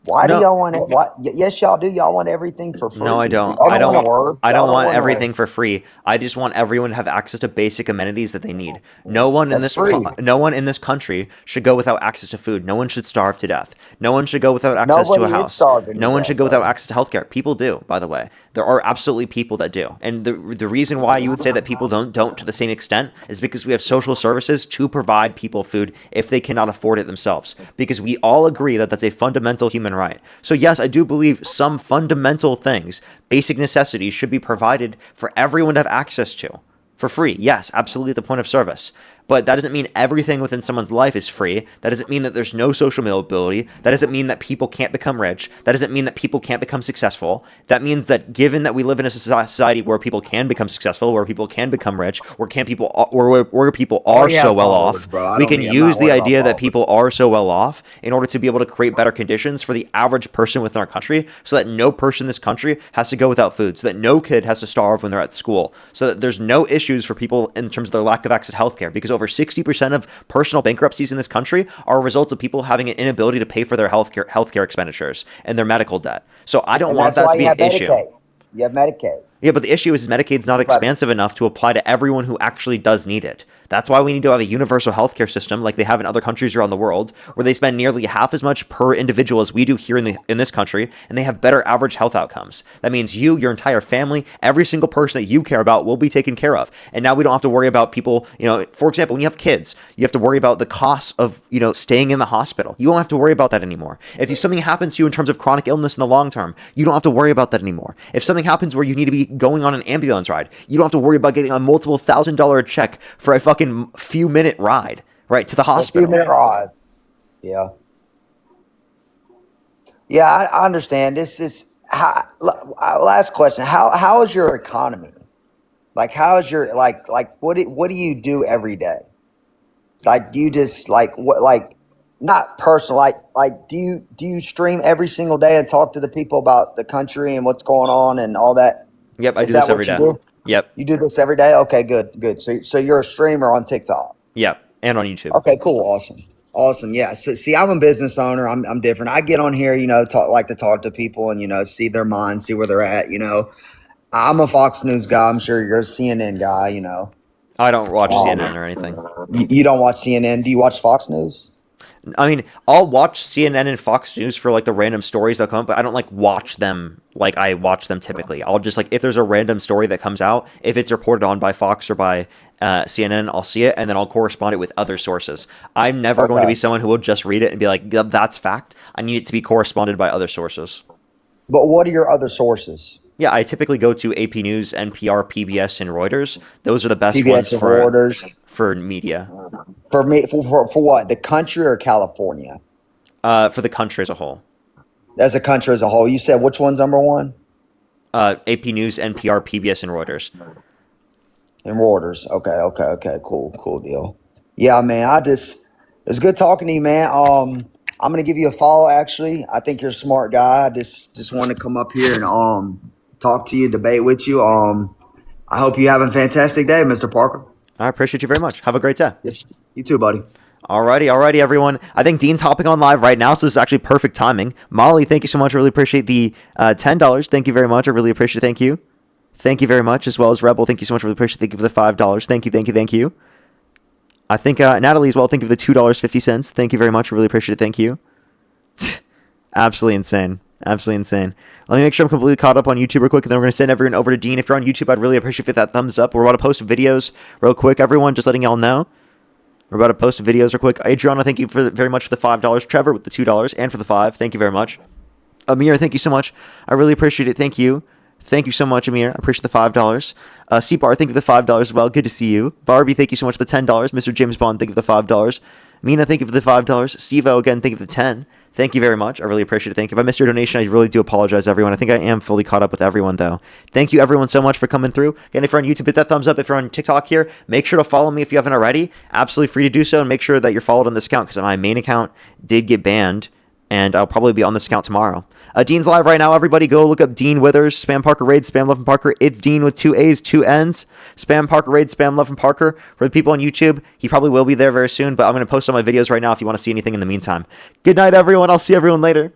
Why do y'all want it? Yes, y'all do. Y'all want everything for free. No, I don't. I don't want everything for free. I just want everyone to have access to basic amenities that they need. No one in this country should go without access to food. No one should starve to death. No one should go without access to a house. No one should go without access to healthcare. People do, by the way. There are absolutely people that do. And the reason why you would say that people don't to the same extent is because we have social services to provide people food if they cannot afford it themselves. Because we all agree that that's a fundamental human right. So yes, I do believe some fundamental things, basic necessities, should be provided for everyone to have access to for free. Yes, absolutely at the point of service. But that doesn't mean everything within someone's life is free. That doesn't mean that there's no social mobility. That doesn't mean that people can't become rich. That doesn't mean that people can't become successful. That means that given that we live in a society where people can become successful, where people can become rich, where people are so well off, we can use the idea that people are so well off in order to be able to create better conditions for the average person within our country, so that no person in this country has to go without food, so that no kid has to starve when they're at school, so that there's no issues for people in terms of their lack of access to healthcare, because over 60% of personal bankruptcies in this country are a result of people having an inability to pay for their healthcare expenditures and their medical debt. So I don't want that to be an issue. You have Medicaid. Yeah, but the issue is Medicaid's not expansive enough to apply to everyone who actually does need it. That's why we need to have a universal healthcare system like they have in other countries around the world, where they spend nearly half as much per individual as we do here in this country, and they have better average health outcomes. That means you, your entire family, every single person that you care about will be taken care of. And now we don't have to worry about people, for example, when you have kids, you have to worry about the cost of, staying in the hospital. You don't have to worry about that anymore. If something happens to you in terms of chronic illness in the long term, you don't have to worry about that anymore. If something happens where you need to be going on an ambulance ride, you don't have to worry about getting a multiple $1,000 check for a fucking few minute ride, right, to the hospital. A few minute ride. Yeah. Yeah, I understand. This is last question. How is your economy? Like, how is your what do you do every day? Like, do you just like what like not personal like do you stream every single day and talk to the people about the country and what's going on and all that? Yep, I Is do that this every what you day. do? Yep, You do this every day? Okay, good. So you're a streamer on TikTok. yep, and on YouTube. Okay, cool, awesome. Yeah. So see, I'm a business owner. I'm different. I get on here, like to talk to people and see their minds, see where they're at. I'm a Fox News guy. I'm sure you're a CNN guy. I don't watch Um, CNN or anything. you don't watch CNN. Do you watch Fox News? I mean, I'll watch CNN and Fox News for like the random stories that come up, but I don't like watch them like I watch them typically. I'll just like if there's a random story that comes out, if it's reported on by Fox or by CNN, I'll see it and then I'll correspond it with other sources. I'm never going to be someone who will just read it and be like, "Yeah, that's fact." I need it to be corresponded by other sources. But what are your other sources? Yeah, I typically go to AP News, NPR, PBS, and Reuters. Those are the best PBS ones and Reuters for media. for me for what, the country or California? For the country as a whole. As a country as a whole, you said which one's number one? AP News, NPR, PBS, and Reuters. And Reuters. Okay. Cool deal. Yeah, man. It's good talking to you, man. I'm gonna give you a follow. Actually, I think you're a smart guy. I just wanted to come up here and talk to you, debate with you. I hope you have a fantastic day, Mr. Parker. I appreciate you very much. Have a great day. Yes, you too, buddy. Alrighty, everyone. I think Dean's hopping on live right now, so this is actually perfect timing. Molly, thank you so much. I really appreciate the $10. Thank you very much. I really appreciate it. Thank you. Thank you very much, as well as Rebel. Thank you so much. Really appreciate it. Thank you for the $5. Thank you. I think Natalie as well. Thank you for the $2.50. Thank you very much. I really appreciate it. Thank you. Absolutely insane. Let me make sure I'm completely caught up on YouTube real quick, and then we're going to send everyone over to Dean. If you're on YouTube, I'd really appreciate that thumbs up. We're about to post videos real quick, everyone, just letting y'all know. We're about to post videos real quick. Adriana, thank you very much for the $5. Trevor with the $2 and for the $5. Thank you very much. Amir, thank you so much. I really appreciate it. Thank you. Thank you so much, Amir. I appreciate the $5. C-Bar, thank you for the $5 as well. Good to see you. Barbie, thank you so much for the $10. Mr. James Bond, thank you for the $5. Mina, thank you for the $5. Steve-O, again, thank you for the 10. Thank you very much. I really appreciate it. Thank you. If I missed your donation, I really do apologize, everyone. I think I am fully caught up with everyone, though. Thank you, everyone, so much for coming through. Again, if you're on YouTube, hit that thumbs up. If you're on TikTok here, make sure to follow me if you haven't already. Absolutely free to do so, and make sure that you're followed on this account, because my main account did get banned, and I'll probably be on this account tomorrow. Dean's live right now. Everybody go look up Dean Withers, Spam Parker Raid, Spam Love and Parker. It's Dean with 2 A's, 2 N's. Spam Parker Raid, Spam Love and Parker. For the people on YouTube, he probably will be there very soon, but I'm going to post all my videos right now if you want to see anything in the meantime. Good night, everyone. I'll see everyone later.